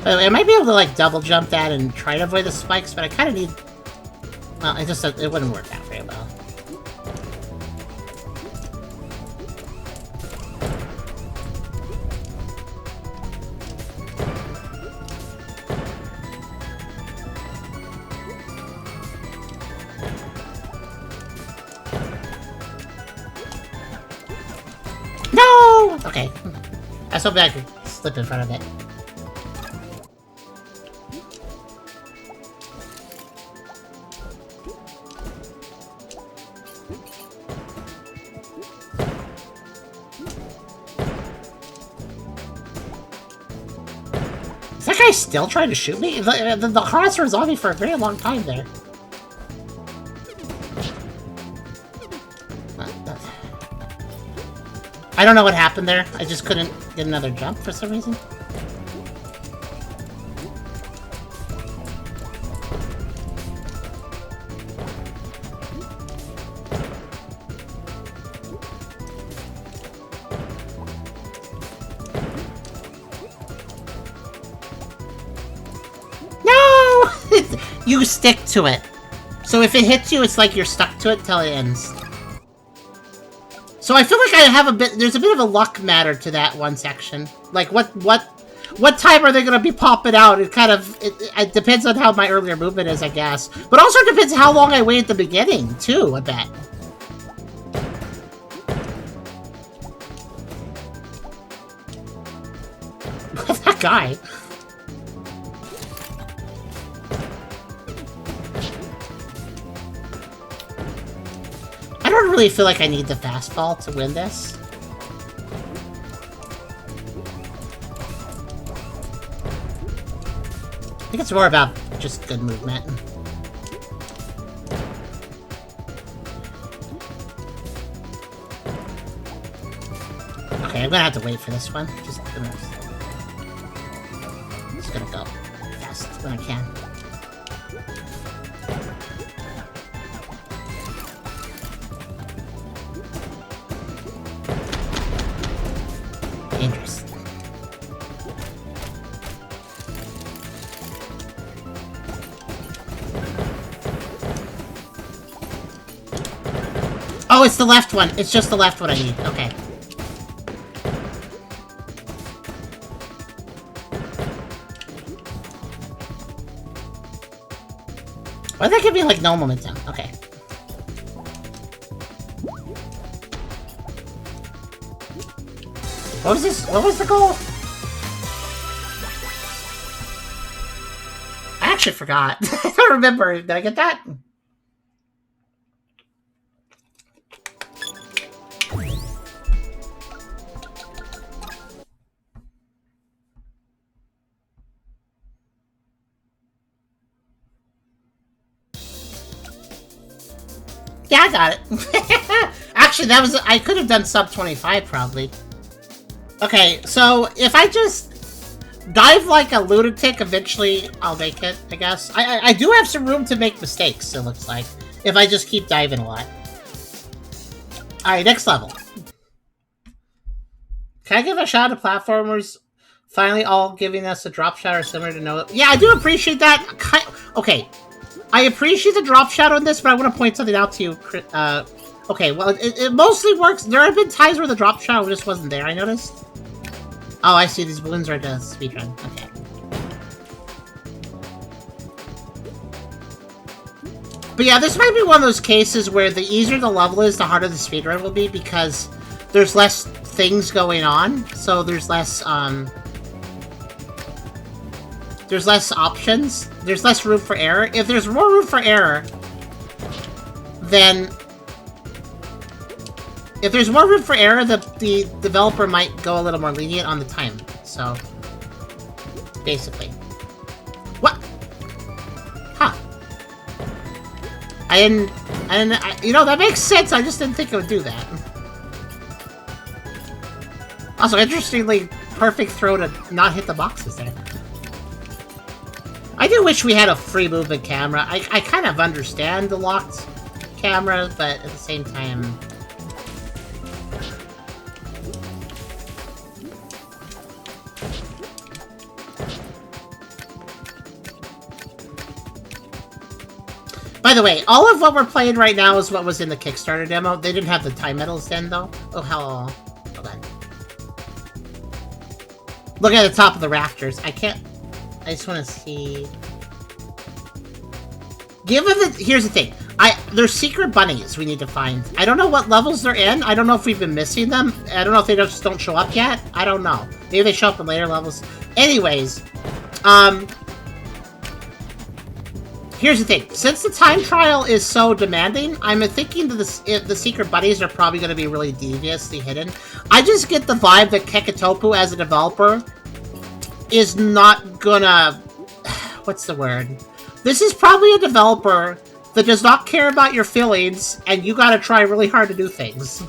I might be able to, like, double jump that and try to avoid the spikes, but I kind of need... Well, it wouldn't work out very Okay. I was hoping I could slip in front of it. Is that guy still trying to shoot me? The crosshair was on me for a very long time there. I don't know what happened there. I just couldn't get another jump for some reason. No! You stick to it. So if it hits you, it's like you're stuck to it till it ends. So I feel like I have there's a bit of a luck matter to that one section. Like, what time are they going to be popping out? It kind of, it depends on how my earlier movement is, I guess. But also depends how long I wait at the beginning, too, I bet. That guy. I don't really feel like I need the fastball to win this. I think it's more about just good movement. Okay, I'm gonna have to wait for this one. Just gonna go fast when I can. Dangerous. Oh, it's the left one. It's just the left one I need. Okay. Why did that give me, like, no momentum? Okay. What was this? What was the goal? I actually forgot. I don't remember. Did I get that? Yeah, I got it. Actually, that was... I could have done sub 25, probably. Okay, so if I just dive like a lunatic, eventually I'll make it, I guess. I do have some room to make mistakes, it looks like, if I just keep diving a lot. Alright, next level. Can I give a shout out to platformers finally all giving us a drop shadow similar to Noah? Yeah, I do appreciate that. Okay, I appreciate the drop shadow in this, but I want to point something out to you. Okay, well, it mostly works. There have been times where the drop shadow just wasn't there, I noticed. Oh, I see. These balloons are the speedrun. Okay. But yeah, this might be one of those cases where the easier the level is, the harder the speedrun will be, because there's less things going on, so there's less options. There's less room for error. If there's more room for error, then... If there's more room for error, the developer might go a little more lenient on the time. So, basically. What? Huh. You know, that makes sense. I just didn't think it would do that. Also, interestingly, perfect throw to not hit the boxes there. I do wish we had a free movement camera. I kind of understand the locked camera, but at the same time... By the way, all of what we're playing right now is what was in the Kickstarter demo. They didn't have the time medals then, though. Oh, hell. Hold on. Look at the top of the rafters. I can't... I just want to see... Here's the thing. There's secret bunnies we need to find. I don't know what levels they're in. I don't know if we've been missing them. I don't know if they just don't show up yet. I don't know. Maybe they show up in later levels. Anyways, here's the thing. Since the time trial is so demanding, I'm thinking that the secret bunnies are probably going to be really deviously hidden. I just get the vibe that Kekitopu, as a developer, is not gonna... What's the word? This is probably a developer that does not care about your feelings, and you gotta try really hard to do things.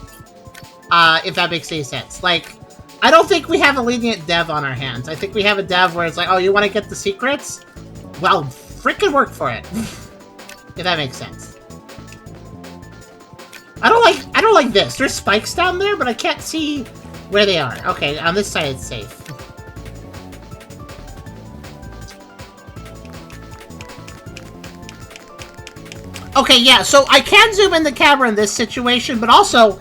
If that makes any sense. Like, I don't think we have a lenient dev on our hands. I think we have a dev where it's like, oh, you want to get the secrets? Well, frickin' work for it. If that makes sense. I don't like this. There's spikes down there, but I can't see where they are. Okay, on this side it's safe. Okay, yeah, so I can zoom in the camera in this situation, but also...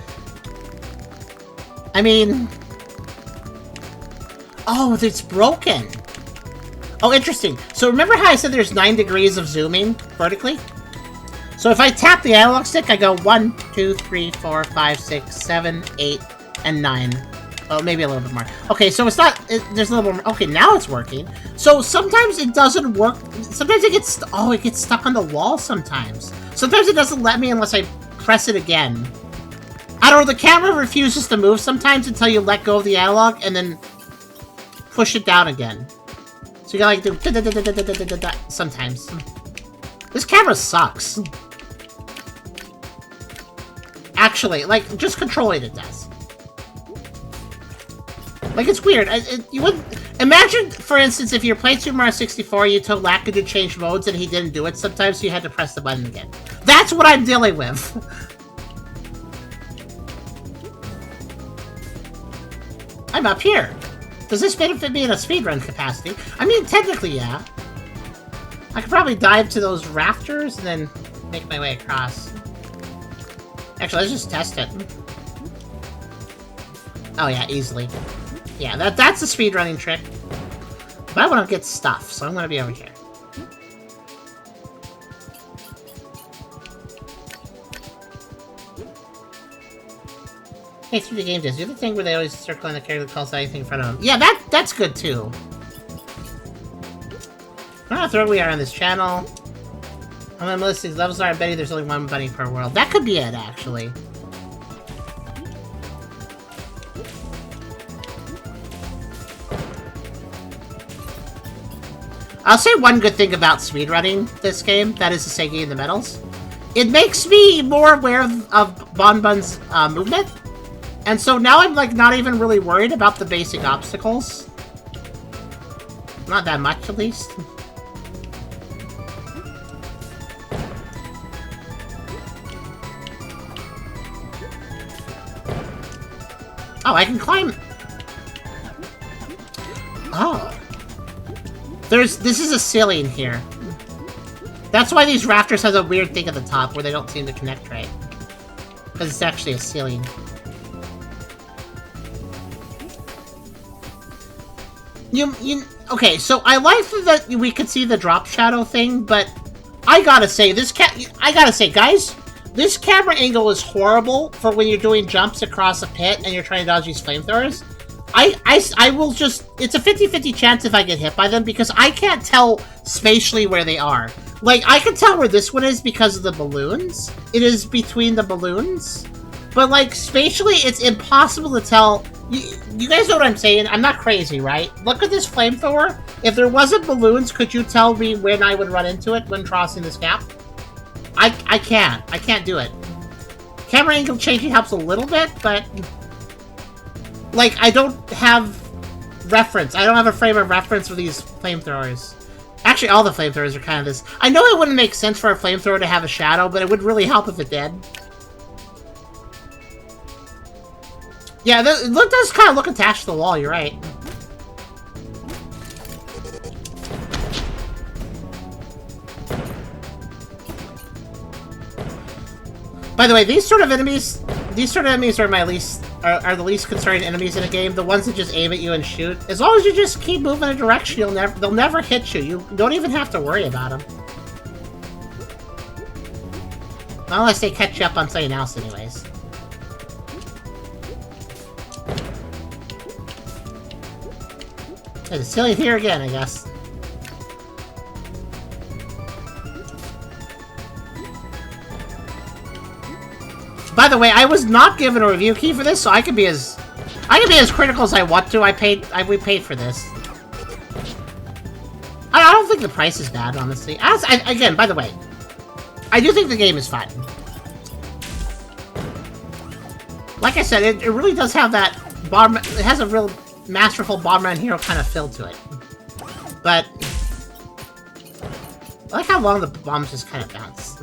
I mean... Oh, it's broken. Oh, interesting. So remember how I said there's 9 degrees of zooming vertically? So if I tap the analog stick, I go 1, 2, 3, 4, 5, 6, 7, 8, and 9. Oh, maybe a little bit more. Okay, so it's not... there's a little more... Okay, now it's working. So sometimes it doesn't work. Sometimes it gets... Oh, it gets stuck on the wall sometimes. Sometimes it doesn't let me unless I press it again. I don't know, the camera refuses to move sometimes until you let go of the analog and then push it down again. So you gotta like do da-da-da-da-da-da-da-da sometimes. This camera sucks. Actually, like, just controlling it does. Like, it's weird. You wouldn't... Imagine, for instance, if you're playing Super Mario 64, you told Lacka to change modes and he didn't do it sometimes, so you had to press the button again. That's what I'm dealing with. I'm up here. Does this benefit me in a speedrun capacity? I mean, technically, yeah. I could probably dive to those rafters and then make my way across. Actually, let's just test it. Oh yeah, easily. Yeah, that's a speedrunning trick. But I want to get stuff, so I'm going to be over here. Hey, through the game does. Do the thing where they always circle on the character that calls out anything in front of them. Yeah, that's good too. I don't know how thrilled we are on this channel. I'm gonna list these levels are. I bet you there's only one bunny per world. That could be it, actually. I'll say one good thing about speedrunning this game, that is to say getting the medals. It makes me more aware of Bombun's movement. And so now I'm like not even really worried about the basic obstacles. Not that much, at least. Oh, I can climb... Oh. This is a ceiling here. That's why these rafters have a weird thing at the top where they don't seem to connect right. Because it's actually a ceiling. Okay, so I like that we could see the drop shadow thing, but I gotta say, guys, this camera angle is horrible for when you're doing jumps across a pit and you're trying to dodge these flamethrowers. I will just... It's a 50-50 chance if I get hit by them, because I can't tell spatially where they are. Like, I can tell where this one is because of the balloons. It is between the balloons. But, like, spatially, it's impossible to tell... You guys know what I'm saying? I'm not crazy, right? Look at this flamethrower. If there wasn't balloons, could you tell me when I would run into it when crossing this gap? I can't. I can't do it. Camera angle changing helps a little bit, but... Like, I don't have reference. I don't have a frame of reference for these flamethrowers. Actually, all the flamethrowers are kind of this. I know it wouldn't make sense for a flamethrower to have a shadow, but it would really help if it did. Yeah, it does kind of look attached to the wall, you're right. By the way, these sort of enemies are my least... Are the least concerning enemies in a game. The ones that just aim at you and shoot. As long as you just keep moving in a direction, they'll never hit you. You don't even have to worry about them. Unless they catch you up on something else anyways. It's silly here again, I guess. By the way, I was not given a review key for this, so I can be as critical as I want to. We paid for this. I don't think the price is bad, honestly. Again, by the way, I do think the game is fine. Like I said, it really does have that it has a real masterful Bomberman hero kind of feel to it. But I like how long the bombs just kind of bounce.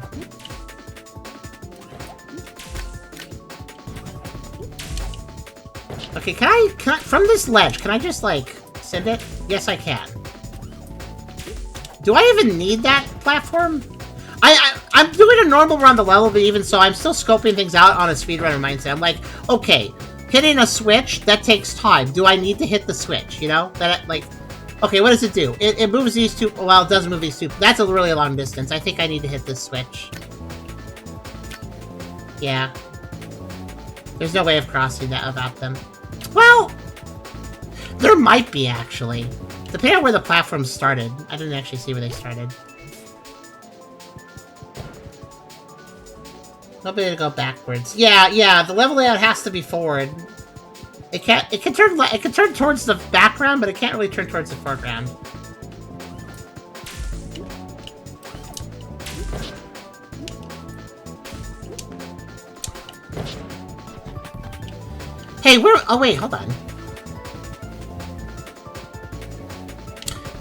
Okay, can I from this ledge, can I just, like, send it? Yes, I can. Do I even need that platform? I'm doing a normal run the level, but even so, I'm still scoping things out on a speedrunner mindset. I'm like, okay, hitting a switch, that takes time. Do I need to hit the switch, you know? Okay, what does it do? It moves these two, well, it doesn't move these two. That's a really long distance. I think I need to hit this switch. Yeah. There's no way of crossing that without them. Well, there might be, actually. Depending on where the platform started. I didn't actually see where they started. Nobody to go backwards. Yeah, the level layout has to be forward. It can turn towards the background, but it can't really turn towards the foreground. Hey, oh wait, hold on.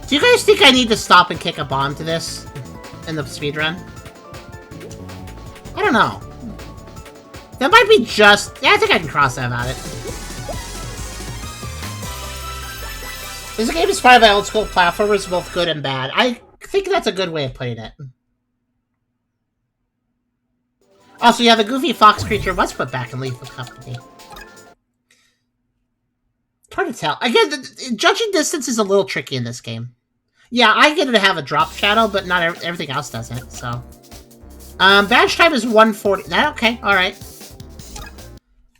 Do you guys think I need to stop and kick a bomb to this in the speedrun? I don't know. That might be just... Yeah, I think I can cross that about it. This game is inspired by old school platformers, both good and bad. I think that's a good way of putting it. Also, yeah, the goofy fox creature was put back in Lethal Company. Hard to tell. Again, judging distance is a little tricky in this game. Yeah, I get it to have a drop shadow, but not everything else doesn't, so... badge time is 140. Okay, alright.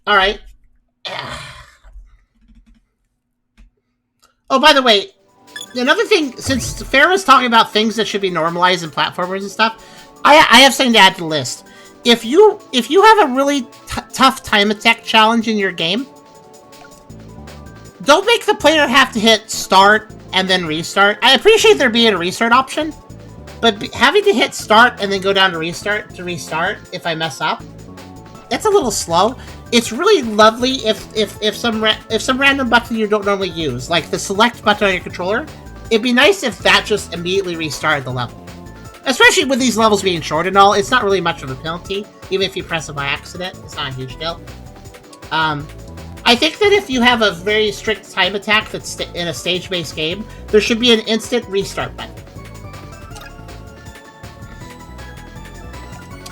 Alright. Oh, by the way, another thing, since Fair was talking about things that should be normalized in platformers and stuff, I have something to add to the list. If you have a really tough time attack challenge in your game, don't make the player have to hit start and then restart. I appreciate there being a restart option, but having to hit start and then go down to restart if I mess up, that's a little slow. It's really lovely if some random button you don't normally use, like the select button on your controller, it'd be nice if that just immediately restarted the level. Especially with these levels being short and all, it's not really much of a penalty. Even if you press it by accident, it's not a huge deal. I think that if you have a very strict time attack that's in a stage-based game, there should be an instant restart button.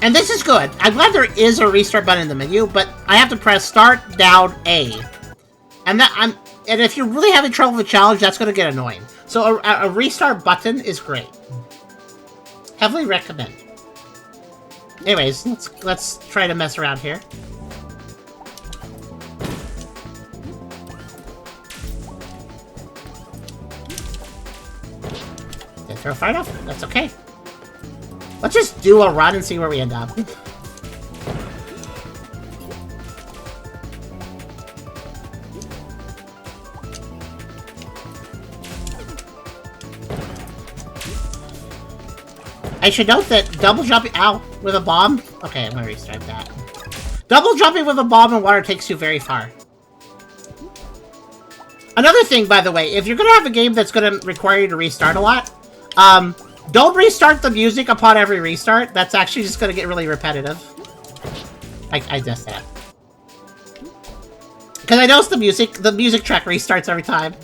And this is good. I'm glad there is a restart button in the menu, but I have to press start, down, A. And if you're really having trouble with the challenge, that's going to get annoying. So a restart button is great. Heavily recommend. Anyways, let's try to mess around here. Didn't throw far enough? That's okay. Let's just do a run and see where we end up. I should note that double jumping with a bomb. Okay, I'm gonna restart that. Double jumping with a bomb in water takes you very far. Another thing, by the way, if you're gonna have a game that's gonna require you to restart a lot, don't restart the music upon every restart. That's actually just gonna get really repetitive. I guess that. Because I noticed the music track restarts every time.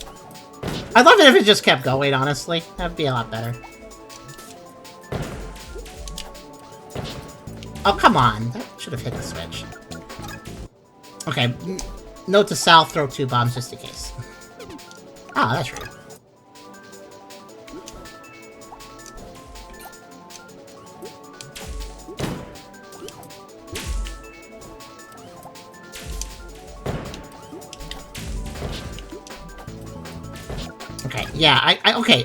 I'd love it if it just kept going, honestly. That'd be a lot better. Oh, come on. That should have hit the switch. Okay. Note to self, throw 2 bombs just in case. Oh, that's right. Okay, yeah, okay.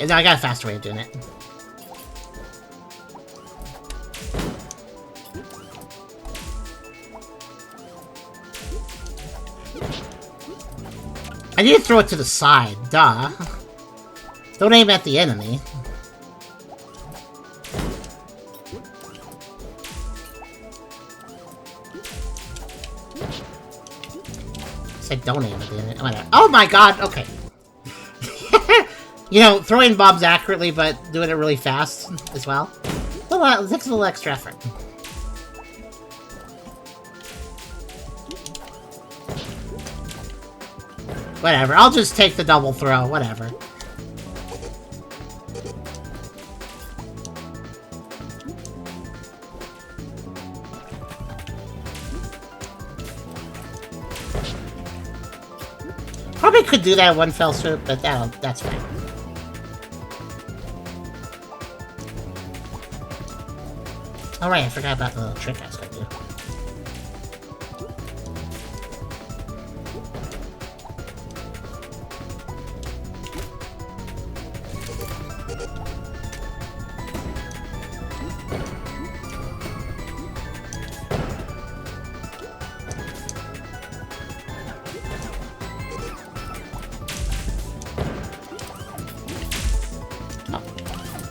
Now I got a faster way of doing it. I need to throw it to the side, duh. Don't aim at the enemy. I said don't aim at the enemy. Whatever. Oh my god, okay. You know, throwing bombs accurately, but doing it really fast as well. It takes a little extra effort. Whatever, I'll just take the double throw, whatever. Probably could do that in one fell swoop, but that's fine. Alright, I forgot about the little trick I was gonna do.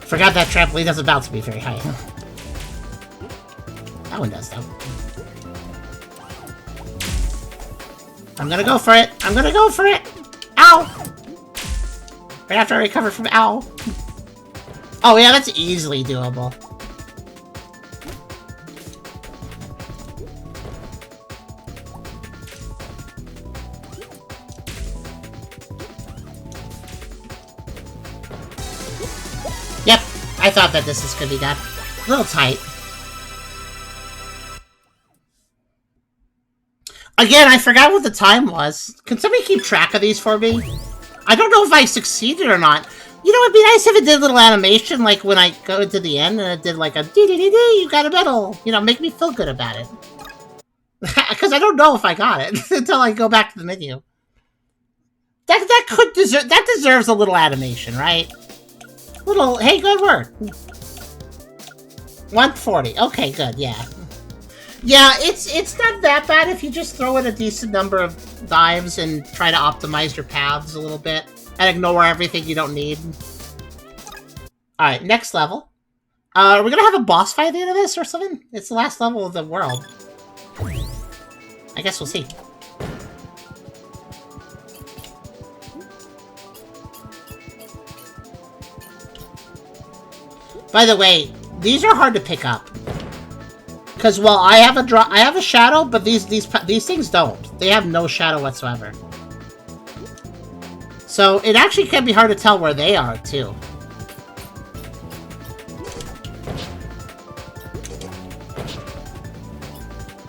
Forgot that trampoline doesn't bounce to be very high. That one does, though. I'm gonna go for it! I'm gonna go for it! Ow! Right after I recover from ow. Oh yeah, that's easily doable. Yep, I thought that this could be done. A little tight. Again, I forgot what the time was. Can somebody keep track of these for me? I don't know if I succeeded or not. You know, it'd be nice if it did a little animation, like when I go to the end and it did like a dee-dee-dee-dee, you got a medal. You know, make me feel good about it. Because I don't know if I got it until I go back to the menu. That deserves a little animation, right? Little, hey, good work. 140. Okay, good, yeah. Yeah, it's not that bad if you just throw in a decent number of dives and try to optimize your paths a little bit and ignore everything you don't need. Alright, next level. We're gonna have a boss fight at the end of this or something? It's the last level of the world. I guess we'll see. By the way, these are hard to pick up. Because, well, I have a shadow, but these things don't. They have no shadow whatsoever. So, it actually can be hard to tell where they are, too.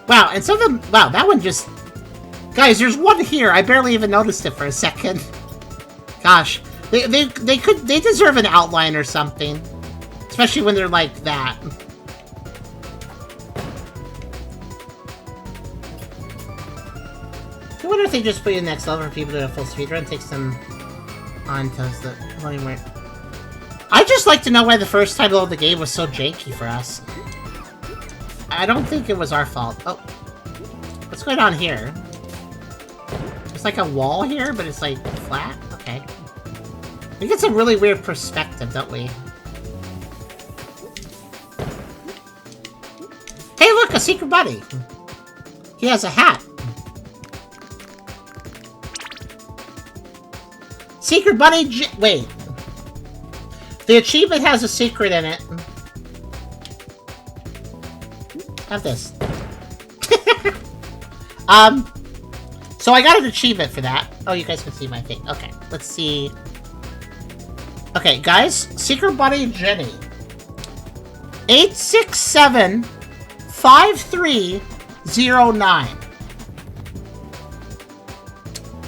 Wow, and some of them... Wow, that one just... Guys, there's one here. I barely even noticed it for a second. Gosh. They deserve an outline or something. Especially when they're like that. I wonder if they just put in the next level for people to do a full speedrun, takes them on to the loading where... I'd just like to know why the first time load of the game was so janky for us. I don't think it was our fault. Oh. What's going on here? There's like a wall here, but it's like flat? Okay. We get some really weird perspective, don't we? Hey look, a secret buddy! He has a hat. Secret Bunny wait. The achievement has a secret in it. Have this. So I got an achievement for that. Oh, you guys can see my thing. Okay, let's see. Okay, guys. Secret Bunny Jenny. 867-5309.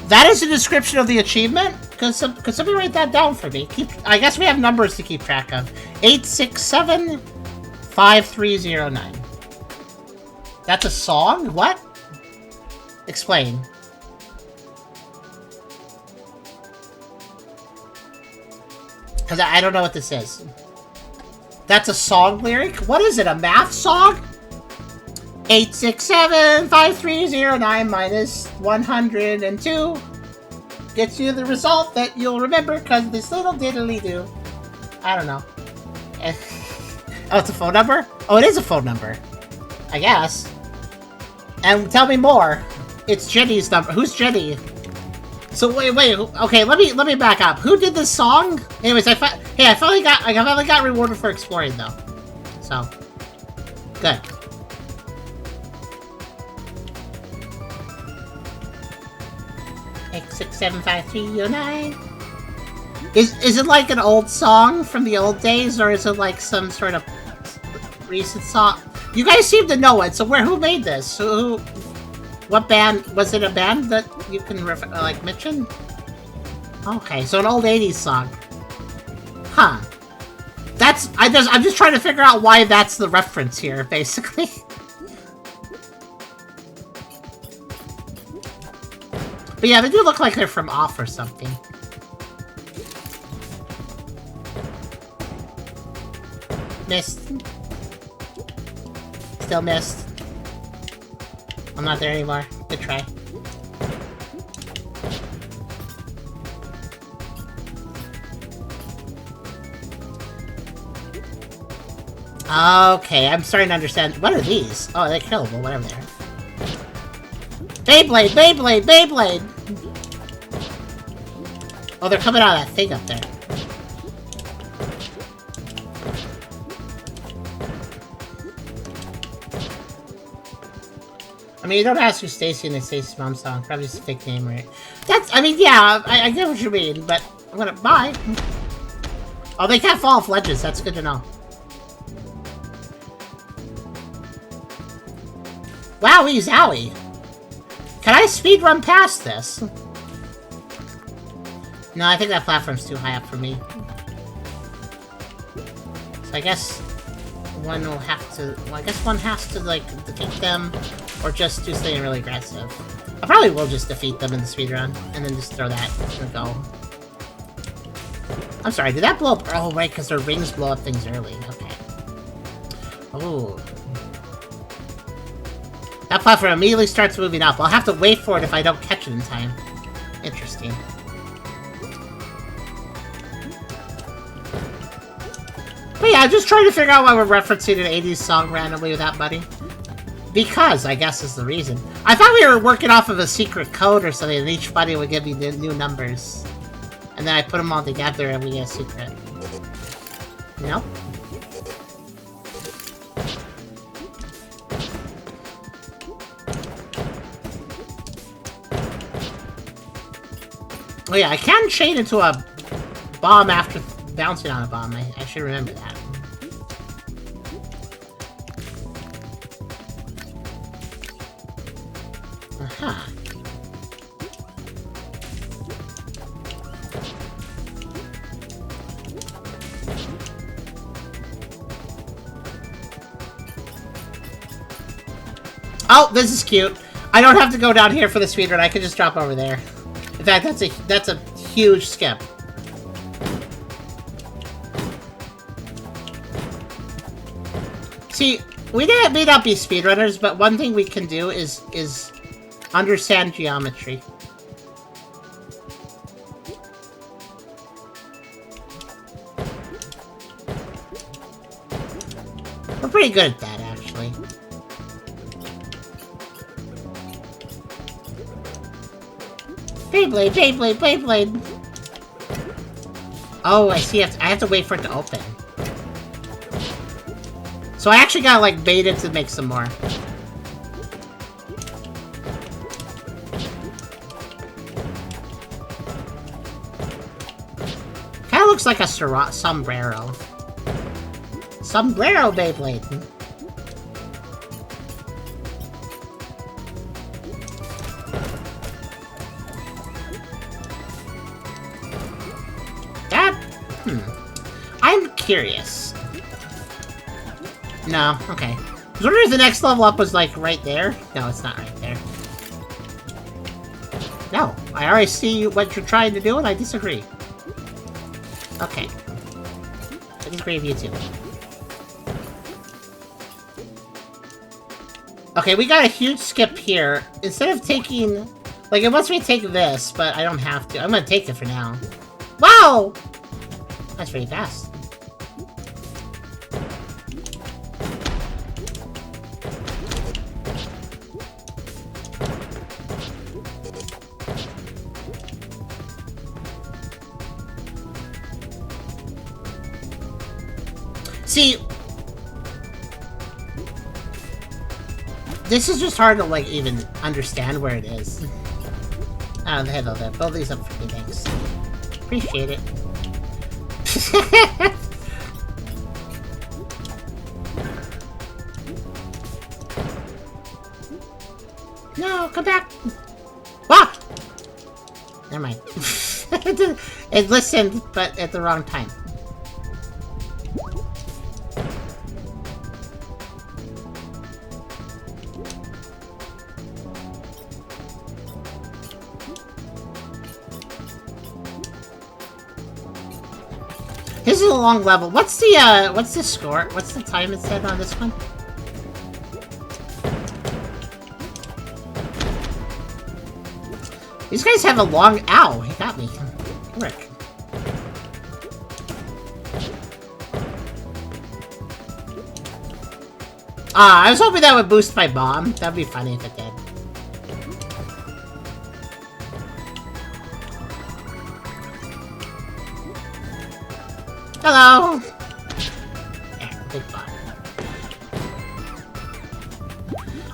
That is the description of the achievement? Could somebody write that down for me? I guess we have numbers to keep track of. 867-5309. That's a song? What? Explain. Because I don't know what this is. That's a song lyric? What is it, a math song? 8675309 minus 102 gets you the result that you'll remember because this little diddly-do. I don't know. Oh, it's a phone number? Oh, it is a phone number. I guess. And tell me more. It's Jenny's number. Who's Jenny? So wait. Okay, let me back up. Who did this song? Anyways, I finally got rewarded for exploring though. So good. X675309. Is it like an old song from the old days, or is it like some sort of recent song? You guys seem to know it. So who made this? What band? Was it a band that you can like mention? Okay, so an old 80s song. Huh. I'm just trying to figure out why that's the reference here, basically. But yeah, they do look like they're from Off or something. Missed. Still missed. I'm not there anymore. Good try. Okay, I'm starting to understand. What are these? Oh, they're killable, whatever they are. Beyblade! Oh, they're coming out of that thing up there. I mean, you don't ask who Stacy in the Stacy's Mom song. Probably just a fake name, right? I mean, yeah, I get what you mean, but I'm gonna... Bye! Oh, they can't fall off ledges. That's good to know. Wowie zowie! Can I speedrun past this? No, I think that platform's too high up for me. So I guess one will have to... Well, I guess one has to, like, defeat them, or just do something really aggressive. I probably will just defeat them in the speedrun, and then just throw that and go. I'm sorry, did that blow up? Oh, right, because their rings blow up things early. Okay. Oh. That platform immediately starts moving up. I'll have to wait for it if I don't catch it in time. Interesting. But yeah, I'm just trying to figure out why we're referencing an 80s song randomly with that buddy. Because, I guess, is the reason. I thought we were working off of a secret code or something, and each buddy would give me the new numbers. And then I put them all together and we get a secret. Nope. Oh yeah, I can chain into a bomb after bouncing on a bomb. I should remember that. Aha. Oh, this is cute. I don't have to go down here for the speedrun. I can just drop over there. In fact, that's a huge skip. See, we may not be speedrunners, but one thing we can do is understand geometry. We're pretty good at that, actually. Beyblade! Oh, I see. I have to wait for it to open. So I actually gotta, like, bait it to make some more. Kinda looks like a sombrero. Sombrero Beyblade! I'm curious. No, okay. I was wondering if the next level up was, like, right there. No, it's not right there. No, I already see what you're trying to do, and I disagree. Okay. Let's grave you too. Okay, we got a huge skip here. Instead of taking... Like, it wants me to take this, but I don't have to. I'm gonna take it for now. Wow! That's pretty fast. See, this is just hard to, like, even understand where it is. Oh, hello there. Build these up for me, thanks. Appreciate it. No, come back! Ah! Never mind. It listened, but at the wrong time. This is a long level. What's the score? What's the time it said on this one? These guys have a long... Ow! He got me. Frick. I was hoping that would boost my bomb. That'd be funny if it did. Hello! Yeah, big bomb.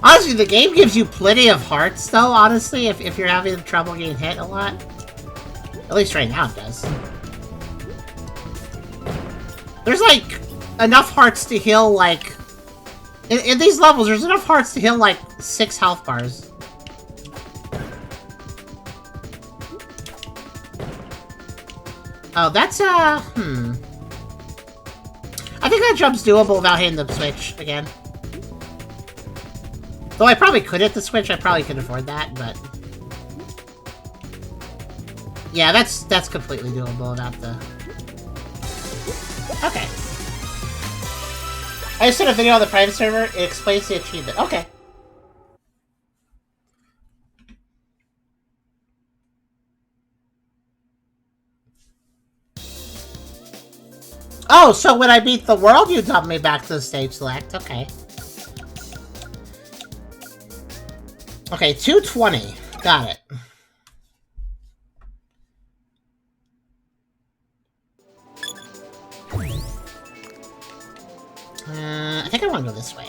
Honestly, the game gives you plenty of hearts, though, honestly, if you're having trouble getting hit a lot. At least right now it does. There's, like, enough hearts to heal, like... In these levels, there's enough hearts to heal, like, 6 health bars. Oh, that's, I think that jump's doable without hitting the switch again. Though I probably could hit the switch, I probably could afford that, but... Yeah, that's completely doable without the... Okay. I just did a video on the private server, it explains the achievement. Okay. Oh, so when I beat the world, you dump me back to the stage select. Okay. Okay, 220. Got it. I think I want to go this way.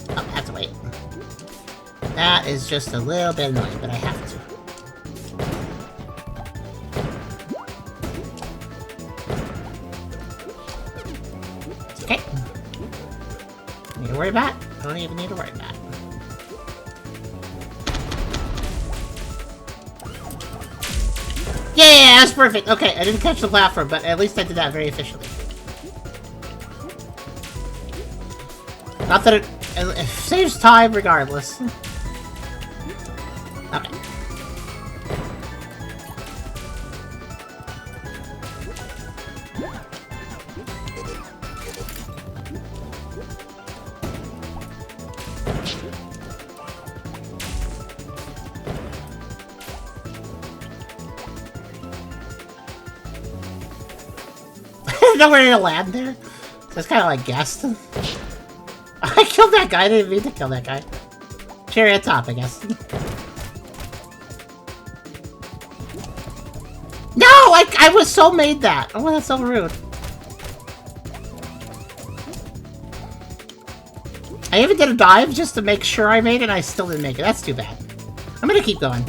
Oh, I have to wait. That is just a little bit annoying, but I have to. It's okay. Need to worry about it. I don't even need to worry about it. Yeah, that's perfect. Okay, I didn't catch the platform, but at least I did that very efficiently. Not that it saves time regardless. Okay. Nowhere to land there. So it's kind of like guessed. I killed that guy. I didn't mean to kill that guy. Cherry on top, I guess. No! I was so made that. Oh, that's so rude. I even did a dive just to make sure I made it, and I still didn't make it. That's too bad. I'm gonna keep going.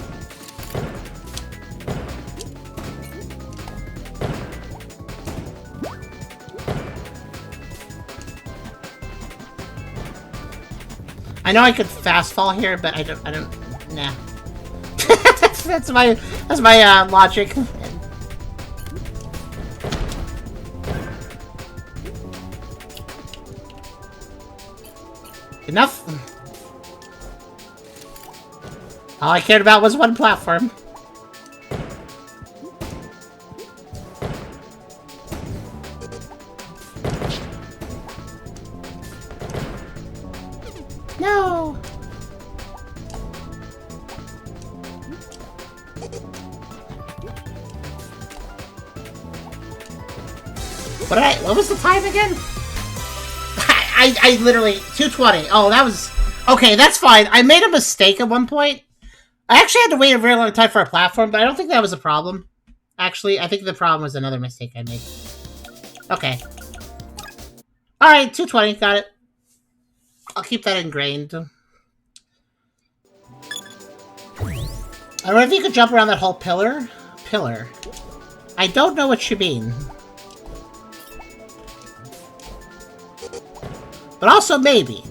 I know I could fast fall here, but I don't, nah. that's my logic. Enough! All I cared about was one platform. No! What was the time again? I literally 2:20. Oh, that was okay. That's fine. I made a mistake at one point. I actually had to wait a very long time for a platform, but I don't think that was a problem. Actually, I think the problem was another mistake I made. Okay. All right, 2:20. Got it. I'll keep that ingrained. I wonder if you could jump around that whole pillar. Pillar. I don't know what you mean. But also, maybe.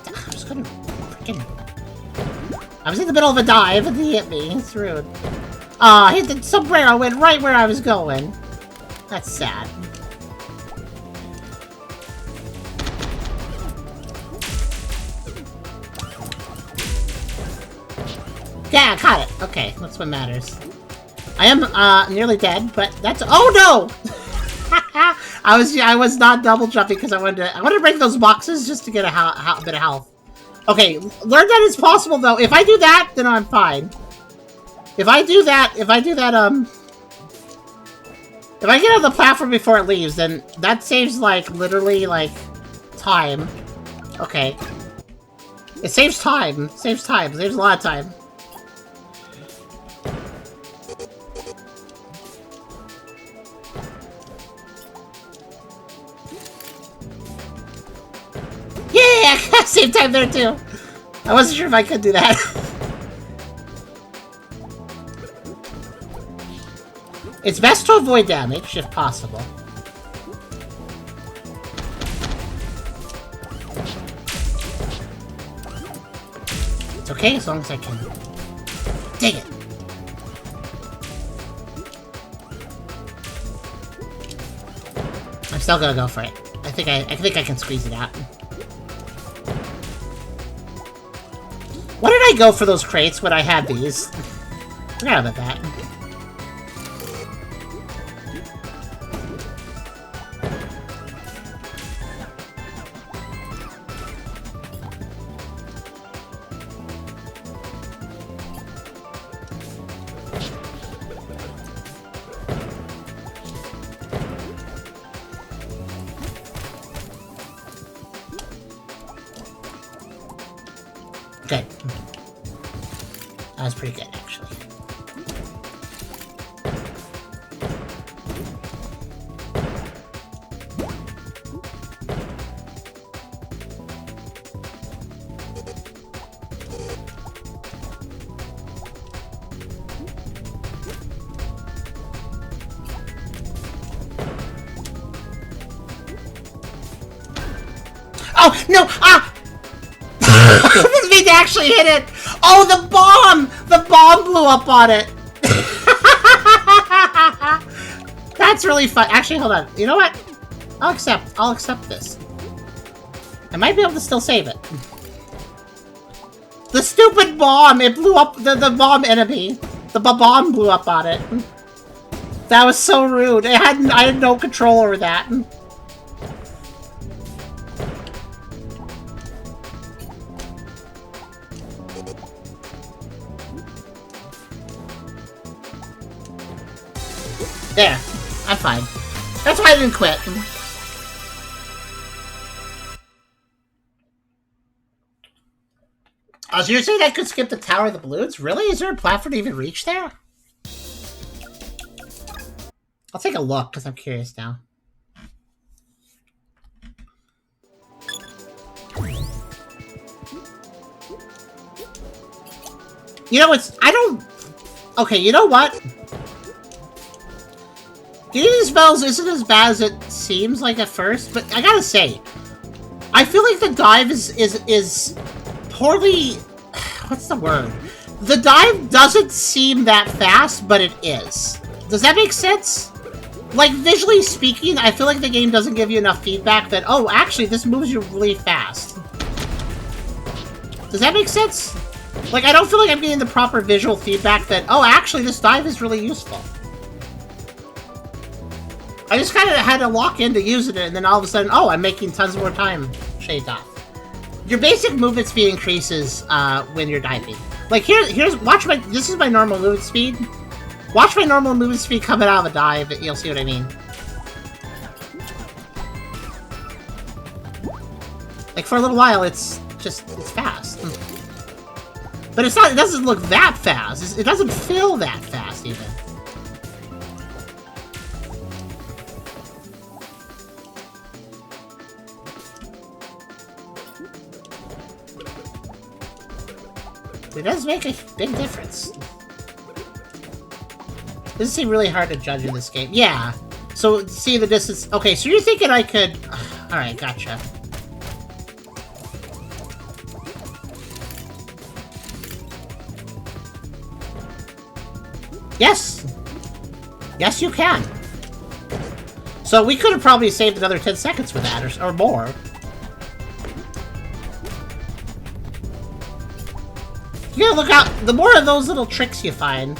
I'm just gonna freaking... I was in the middle of a dive and he hit me. It's rude. Aw, hit the sombrero went right where I was going. That's sad. Yeah, I caught it. Okay, that's what matters. I am nearly dead, but that's oh no! I was not double jumping because I wanted to break those boxes just to get a bit of health. Okay, learn that it's possible though. If I do that, then I'm fine. If I get on the platform before it leaves, then that saves like literally like time. Okay. It saves time. Saves time. Saves a lot of time. Yeah! Same time there too! I wasn't sure if I could do that. It's best to avoid damage, if possible. It's okay as long as I can dig it. I'm still gonna go for it. I think I can squeeze it out. Why did I go for those crates when I had these? Forgot about that. Good. That was pretty good, actually. Oh, no! Ah! I didn't mean to actually hit it! Oh, the bomb! The bomb blew up on it! That's really fun. Actually, hold on. You know what? I'll accept this. I might be able to still save it. The stupid bomb! It blew up the bomb enemy. The bomb blew up on it. That was so rude. I had no control over that. There. I'm fine. That's why I didn't quit. Oh, so you're saying I could skip the Tower of the Balloons? Really? Is there a platform to even reach there? I'll take a look, because I'm curious now. You know, okay, you know what? Getting these bells isn't as bad as it seems like at first, but I gotta say, I feel like the dive is poorly... What's the word? The dive doesn't seem that fast, but it is. Does that make sense? Like, visually speaking, I feel like the game doesn't give you enough feedback that, oh, actually, this moves you really fast. Does that make sense? Like, I don't feel like I'm getting the proper visual feedback that, oh, actually, this dive is really useful. I just kind of had to lock into using it, and then all of a sudden, oh, I'm making tons more time shaved off. Your basic movement speed increases when you're diving. Like, here's, watch my, this is my normal movement speed. Watch my normal movement speed coming out of a dive, you'll see what I mean. Like, for a little while, it's fast. But it's not, it doesn't look that fast. It doesn't feel that fast, even. It does make a big difference. This seems really hard to judge in this game. Yeah. So, see the distance. Okay, so you're thinking I could... Alright, gotcha. Yes! Yes, you can. So we could have probably saved another 10 seconds with that, or more. You gotta look out. The more of those little tricks you find...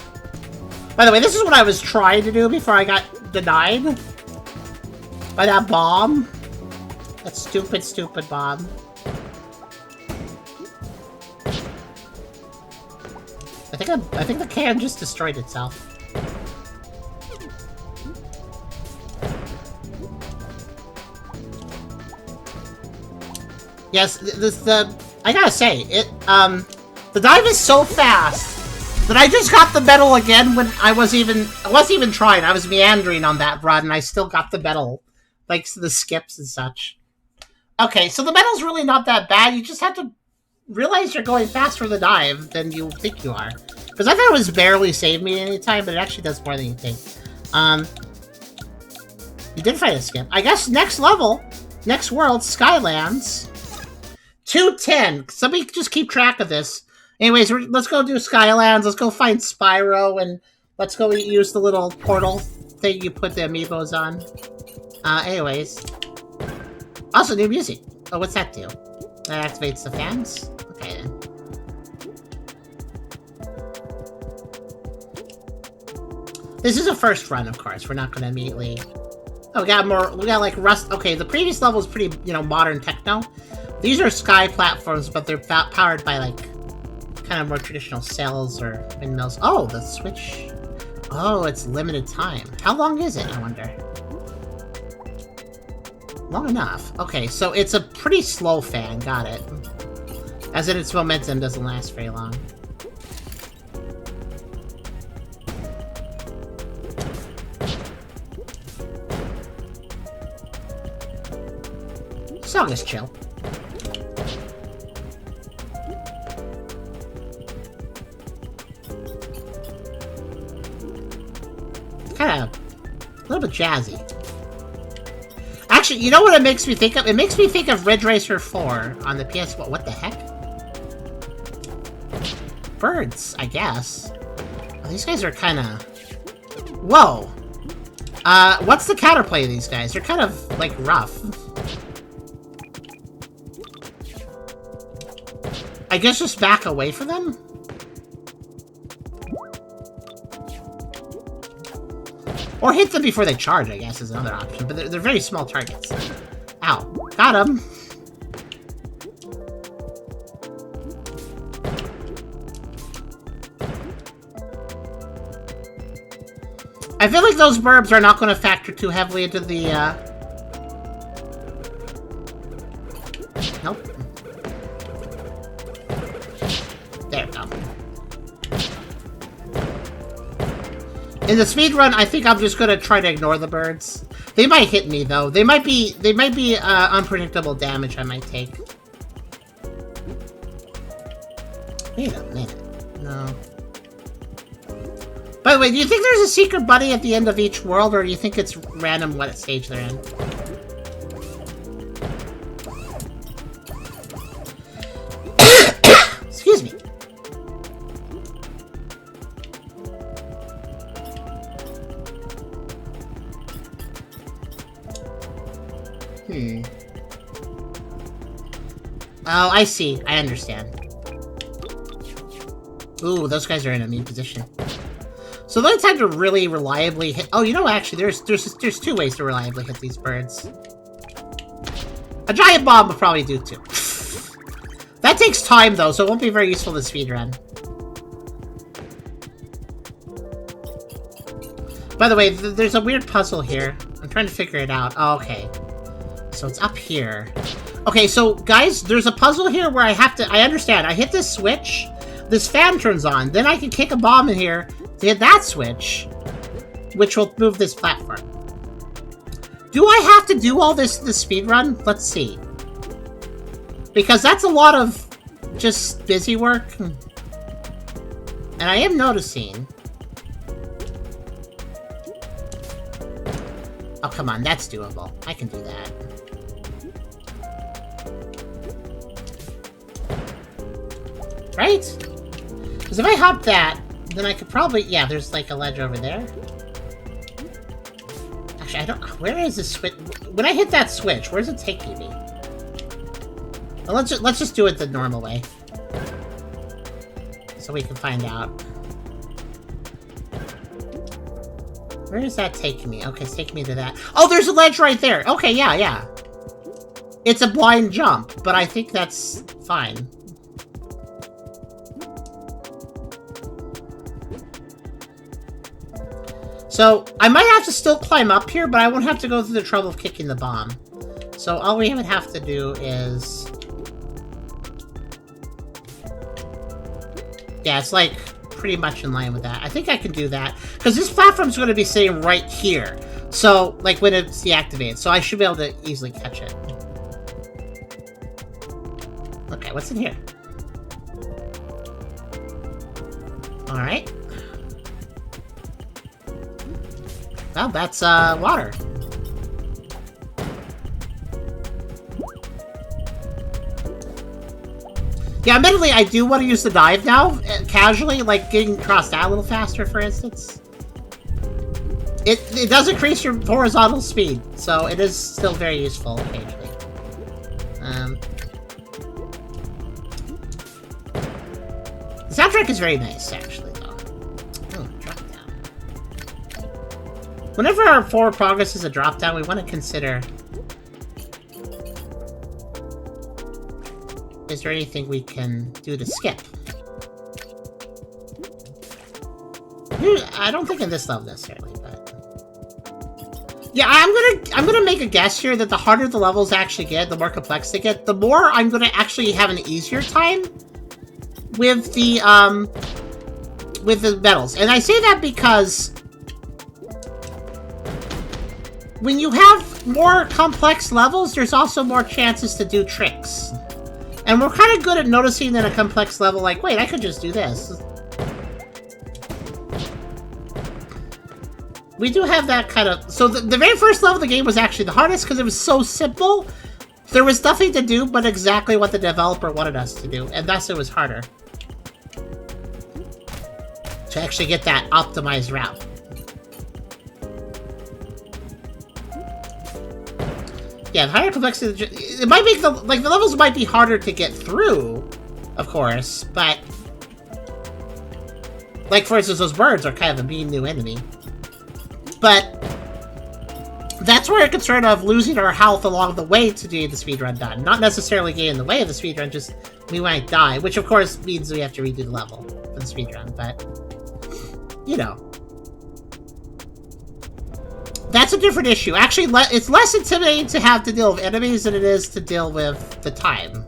By the way, this is what I was trying to do before I got denied by that bomb. That stupid, stupid bomb. I think the can just destroyed itself. Yes, I gotta say, the dive is so fast that I just got the medal again when I wasn't even trying. I was meandering on that run, and I still got the medal, like the skips and such. Okay, so the medal's really not that bad. You just have to realize you're going faster the dive than you think you are. Because I thought it was barely saved me any time, but it actually does more than you think. You did find a skip. I guess next level, next world, Skylands. 210. Somebody just keep track of this. Anyways, let's go do Skylands. Let's go find Spyro, and let's go use the little portal thing you put the amiibos on. Anyways. Also, new music. Oh, what's that do? That activates the fans? Okay, then. This is a first run, of course. We're not going to immediately... Oh, we got like Rust... Okay, the previous level is pretty, modern techno. These are sky platforms, but they're powered by, like, kind of more traditional cells or windmills. Oh, the switch. Oh, it's limited time. How long is it, I wonder? Long enough. Okay, so it's a pretty slow fan. Got it. As in, its momentum doesn't last very long. Song is chill. Kind of a little bit jazzy. Actually, you know what it makes me think of? It makes me think of Ridge Racer 4 on the PS4. What the heck? Birds, I guess. Oh, these guys are kind of... Whoa! What's the counterplay of these guys? They're kind of, like, rough. I guess just back away from them? Or hit them before they charge, I guess, is another option. But they're very small targets. Ow. Got him! I feel like those burbs are not going to factor too heavily into the, Nope. There we go. In the speedrun, I think I'm just gonna try to ignore the birds. They might hit me though. They might be unpredictable damage I might take. Wait a minute. No. By the way, do you think there's a secret buddy at the end of each world, or do you think it's random what stage they're in? Excuse me. Oh, I see. I understand. Ooh, those guys are in a mean position. So the only time to really reliably hit... Oh, you know, actually, there's two ways to reliably hit these birds. A giant bomb would probably do too. That takes time, though, so it won't be very useful to speedrun. By the way, there's a weird puzzle here. I'm trying to figure it out. Oh, okay. So it's up here. Okay, so, guys, there's a puzzle here where I have to... I understand. I hit this switch, this fan turns on, then I can kick a bomb in here to hit that switch, which will move this platform. Do I have to do all this speedrun? Let's see. Because that's a lot of just busy work. And I am noticing... Oh, come on, that's doable. I can do that. Right? Because if I hop that, then I could probably... Yeah, there's like a ledge over there. Actually, I don't... Where is this switch? When I hit that switch, where does it take me? Well, let's just do it the normal way. So we can find out. Where does that take me? Okay, it's taking me to that. Oh, there's a ledge right there! Okay, yeah. It's a blind jump, but I think that's fine. So, I might have to still climb up here, but I won't have to go through the trouble of kicking the bomb. So, all we would have to do is... Yeah, it's like pretty much in line with that. I think I can do that. Because this platform's going to be sitting right here. So, like when it's deactivated. So, I should be able to easily catch it. Okay, what's in here? Alright. Well, that's, water. Yeah, admittedly, I do want to use the dive now, casually, like getting across that a little faster, for instance. It does increase your horizontal speed, so it is still very useful occasionally. The soundtrack is very nice, actually, though. Oh, drop down. Whenever our forward progress is a drop down, we want to consider... Is there anything we can do to skip? I don't think in this level necessarily, but... Yeah, I'm gonna make a guess here that the harder the levels actually get, the more complex they get, the more I'm gonna actually have an easier time with the medals. And I say that because when you have more complex levels, there's also more chances to do tricks. And we're kind of good at noticing in a complex level, like, wait, I could just do this. We do have that kind of... So the very first level of the game was actually the hardest because it was so simple. There was nothing to do but exactly what the developer wanted us to do, and thus it was harder to actually get that optimized route. Yeah, the higher complexity, it might make the levels might be harder to get through, of course, but like for instance, those birds are kind of a mean new enemy. But that's where a concern of losing our health along the way to getting the speedrun done. Not necessarily getting in the way of the speedrun, just we might die, which of course means we have to redo the level for the speedrun, but you know. That's a different issue. Actually, it's less intimidating to have to deal with enemies than it is to deal with the time.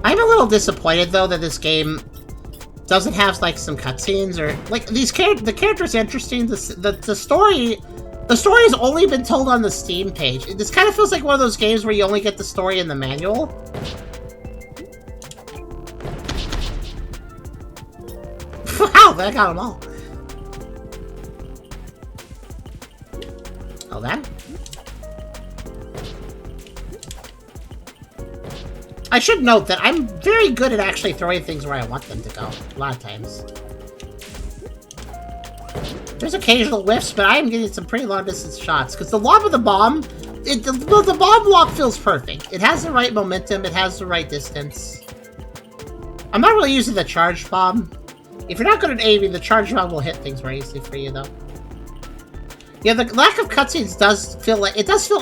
I'm a little disappointed, though, that this game doesn't have, like, some cutscenes or... Like, the character's interesting. The story... The story has only been told on the Steam page. This kind of feels like one of those games where you only get the story in the manual. Wow, that got them all. Oh, that? I should note that I'm very good at actually throwing things where I want them to go, a lot of times. There's occasional whiffs, but I am getting some pretty long-distance shots, because the lob of the bomb, the bomb lob feels perfect. It has the right momentum, it has the right distance. I'm not really using the charged bomb. If you're not good at aiming, the charged bomb will hit things very easily for you, though. Yeah, the lack of cutscenes does feel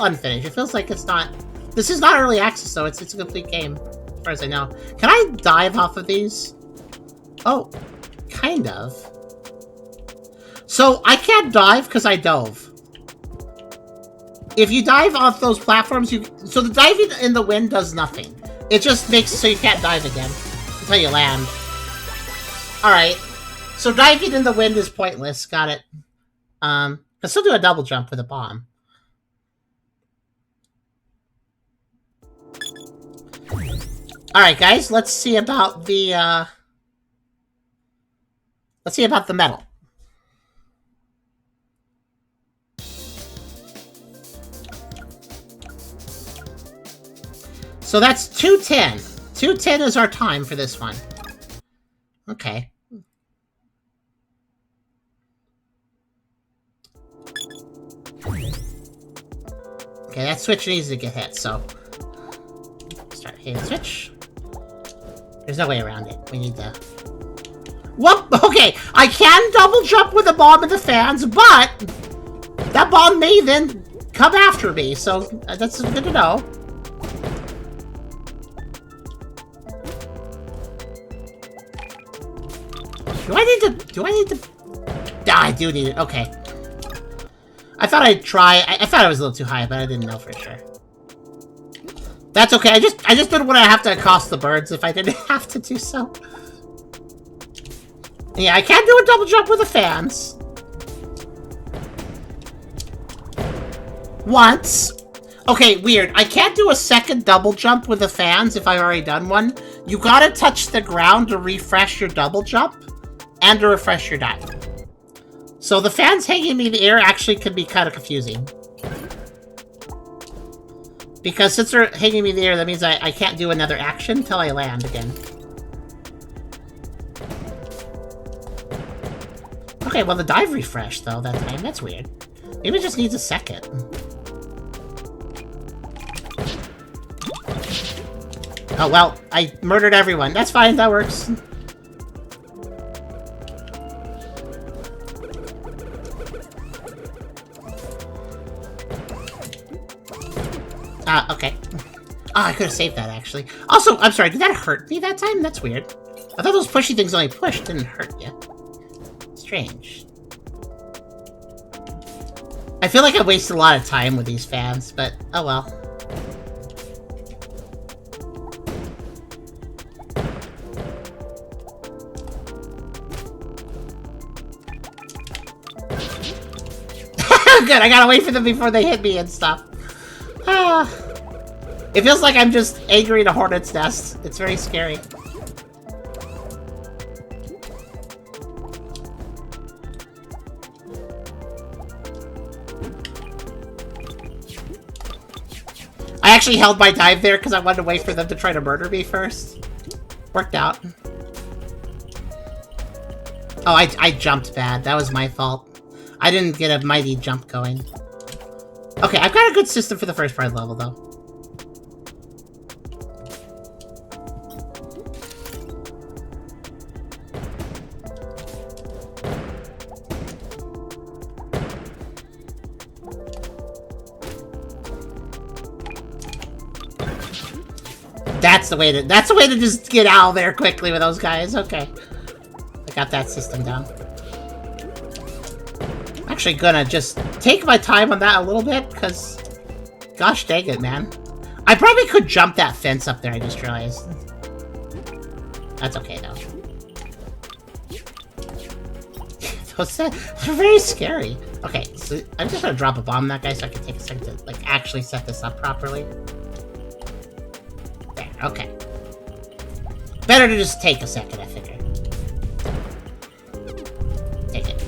unfinished. It feels like it's not... This is not early access, though. It's a complete game, as far as I know. Can I dive off of these? Oh, kind of. So, I can't dive because I dove. If you dive off those platforms, so the diving in the wind does nothing. It just makes so you can't dive again until you land. Alright. So diving in the wind is pointless. Got it. I'll still do a double jump with a bomb. Alright, guys, let's see about the metal. So that's 210. 210 is our time for this one. Okay. Okay, that switch needs to get hit, so... Start hitting the switch. There's no way around it. We need to... Whoop! Okay, I can double jump with the bomb and the fans, but... That bomb may then come after me, so that's good to know. Do I need to... Ah, I do need it. Okay. I thought I'd try. I thought I was a little too high, but I didn't know for sure. That's okay. I just didn't want to have to accost the birds if I didn't have to do so. Yeah, I can do a double jump with the fans. Once. Okay, weird. I can't do a second double jump with the fans if I've already done one. You gotta touch the ground to refresh your double jump and to refresh your dive. So the fans hanging me in the air actually could be kind of confusing. Because since they're hanging me in the air, that means I can't do another action until I land again. Okay, well the dive refreshed though that time. That's weird. Maybe it just needs a second. Oh well, I murdered everyone. That's fine, that works. Okay. Oh, I could have saved that, actually. Also, I'm sorry, did that hurt me that time? That's weird. I thought those pushy things only pushed, didn't hurt you. Strange. I feel like I wasted a lot of time with these fans, but oh well. Good, I gotta wait for them before they hit me and stuff. It feels like I'm just angry in a hornet's nest. It's very scary. I actually held my dive there because I wanted to wait for them to try to murder me first. Worked out. Oh, I jumped bad. That was my fault. I didn't get a mighty jump going. Okay, I've got a good system for the first part of the level, though. That's the way to just get out of there quickly with those guys. Okay. I got that system down. I'm actually gonna just take my time on that a little bit, because gosh dang it, man. I probably could jump that fence up there, I just realized. That's okay though. They're very scary. Okay, so I'm just gonna drop a bomb on that guy so I can take a second to like actually set this up properly. Okay. Better to just take a second, I figure. Take it.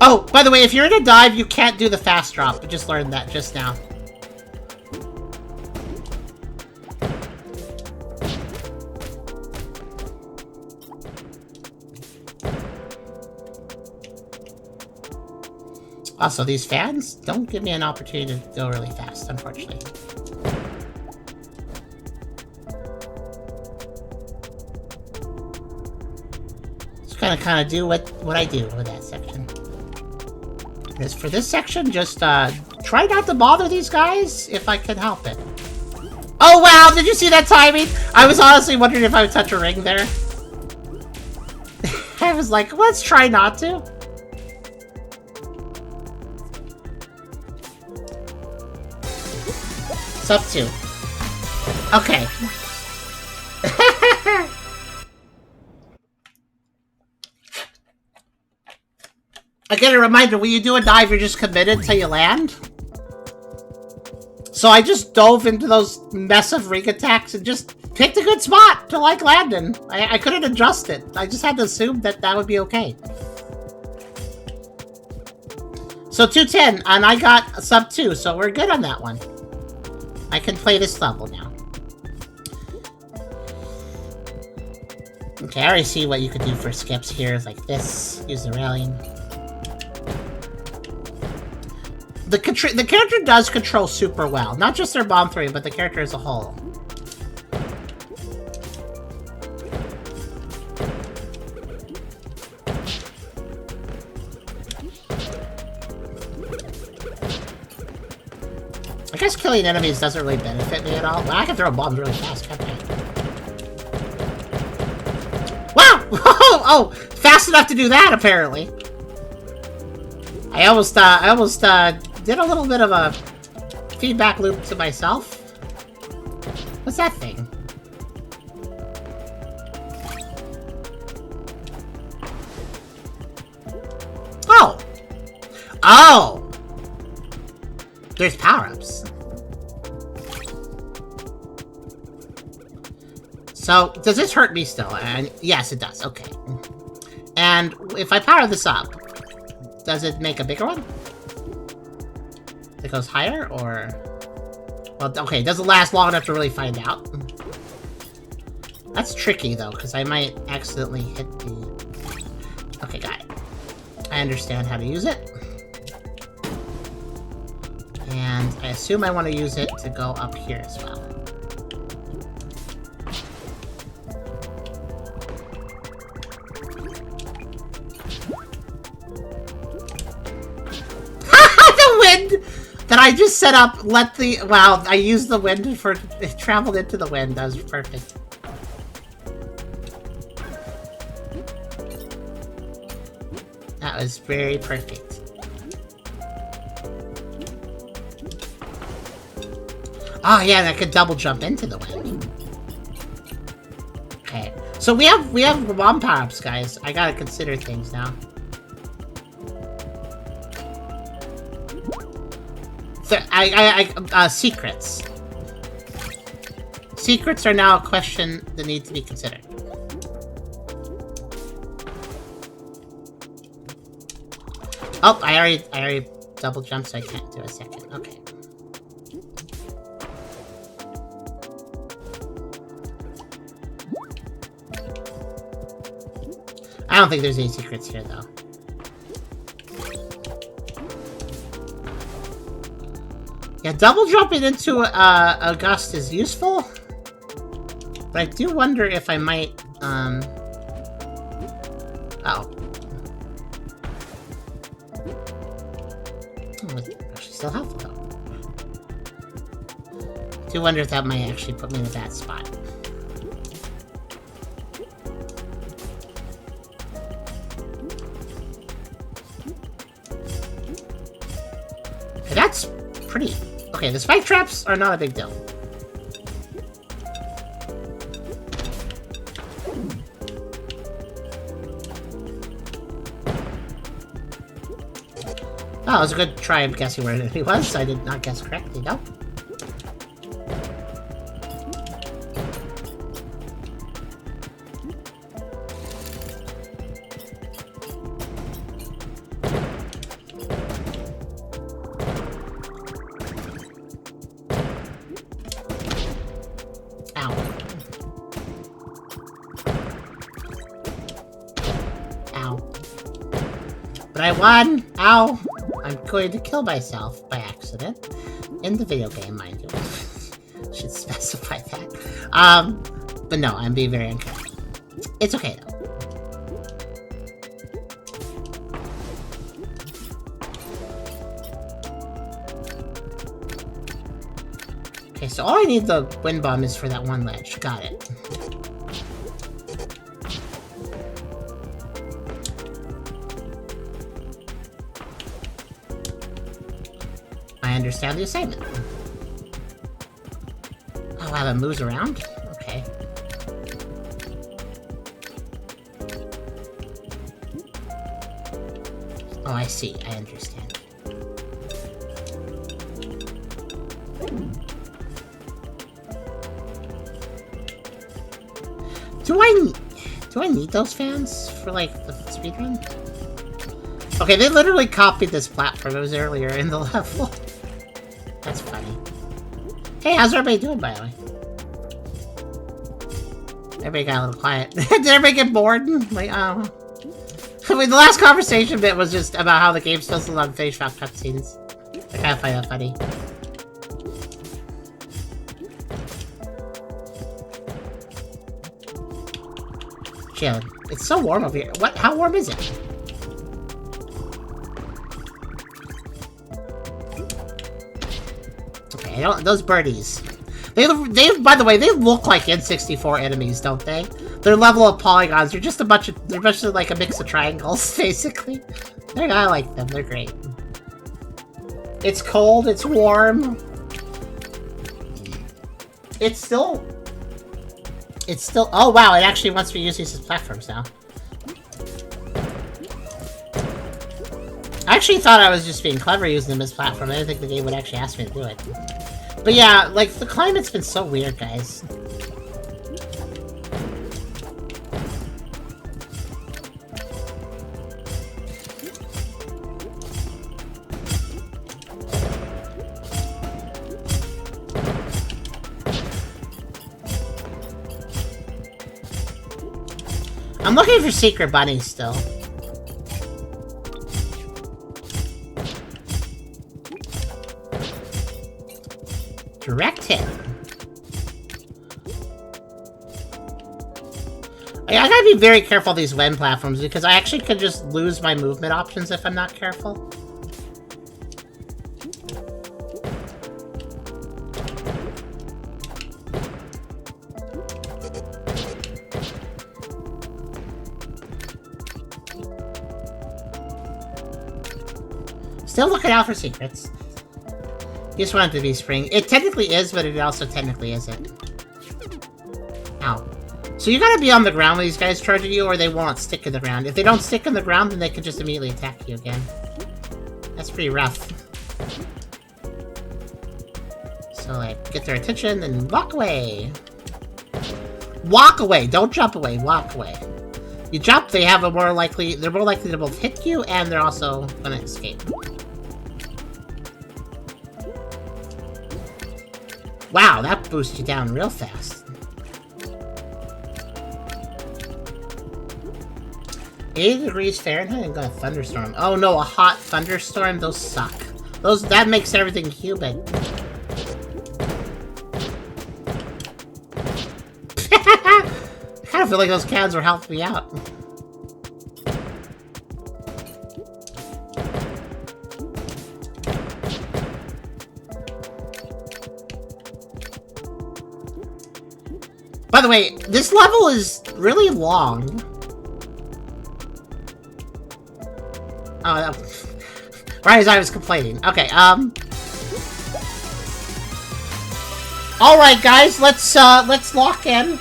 Oh, by the way, if you're in a dive, you can't do the fast drop. I just learned that just now. Also, these fans don't give me an opportunity to go really fast, unfortunately. Just kind of do what I do with that section. As for this section, just try not to bother these guys if I can help it. Oh wow! Did you see that timing? I was honestly wondering if I would touch a ring there. I was like, let's try not to. Up to. Okay. Again, a reminder, when you do a dive, you're just committed till you land. So I just dove into those mess of ring attacks and just picked a good spot to like land in. I couldn't adjust it. I just had to assume that that would be okay. So 210, and I got sub 2, so we're good on that one. I can play this level now. Okay, I already see what you could do for skips here, like this. Use the railing. The character does control super well. Not just their bomb throwing, but the character as a whole. I guess killing enemies doesn't really benefit me at all. Well, I can throw bombs really fast, can't I? Wow! Oh, fast enough to do that, apparently. I almost did a little bit of a feedback loop to myself. What's that thing? Oh! Oh! There's power-ups. So, does this hurt me still? And yes, it does. Okay. And if I power this up, does it make a bigger one? It goes higher, or... Well, okay, it doesn't last long enough to really find out. That's tricky, though, because I might accidentally hit the... Okay, got it. I understand how to use it. And I assume I want to use it to go up here as well. The wind that I just set up let the... Wow, I used the wind for... It traveled into the wind. That was perfect. That was very perfect. Oh yeah, and I could double jump into the wind. Okay, so we have bomb power-ups, guys. I gotta consider things now. Secrets. Secrets are now a question that need to be considered. Oh, I already double jumped, so I can't do a second. Okay. I don't think there's any secrets here, though. Yeah, double jumping into a gust is useful, but I do wonder if I might, Oh, she's still helpful, though. I do wonder if that might actually put me in a bad spot. Okay, that's pretty... Okay, the spike traps are not a big deal. Oh, it was a good try of guessing where he was. I did not guess correctly, though. I won! Ow! I'm going to kill myself by accident. In the video game, mind you. Should specify that. But no, I'm being very uncareful. It's okay, though. Okay, so all I need the wind bomb is for that one ledge. Got it. I understand the assignment. Oh wow, that moves around? Okay. Oh, I see. I understand. Do I need those fans for, like, the speedrun? Okay, they literally copied this platform. It was earlier in the level. That's funny. Hey, how's everybody doing, by the way? Everybody got a little quiet. Did everybody get bored? Like, oh. I mean, the last conversation bit was just about how the game's supposed to love face shop cutscenes. I kind of find that funny. Chilling. It's so warm over here. What? How warm is it? Okay, I don't. Those birdies. They. By the way, they look like N64 enemies, don't they? Their level of polygons. They're just a bunch of. They're just like a mix of triangles, basically. I like them. They're great. It's cold. It's warm. It's still. Oh wow, it actually wants me to use these as platforms now. I actually thought I was just being clever using them as platforms. I didn't think the game would actually ask me to do it. But yeah, like, the climate's been so weird, guys. I'm looking for secret bunnies still. Direct hit. I gotta be very careful of these WEN platforms because I actually could just lose my movement options if I'm not careful. Still looking out for secrets. You just want it to be spring. It technically is, but it also technically isn't. Ow. So you gotta be on the ground when these guys charge at you, or they won't stick in the ground. If they don't stick in the ground, then they can just immediately attack you again. That's pretty rough. So, like, get their attention and walk away. Walk away! Don't jump away, walk away. You jump, they're more likely to both hit you, and they're also gonna escape. Wow, that boosts you down real fast. 80 degrees Fahrenheit and got a thunderstorm. Oh no, a hot thunderstorm? Those suck. That makes everything humid. I kind of feel like those cans were helping me out. By the way, this level is really long. Oh, right as I was complaining. Okay, alright guys, let's lock in.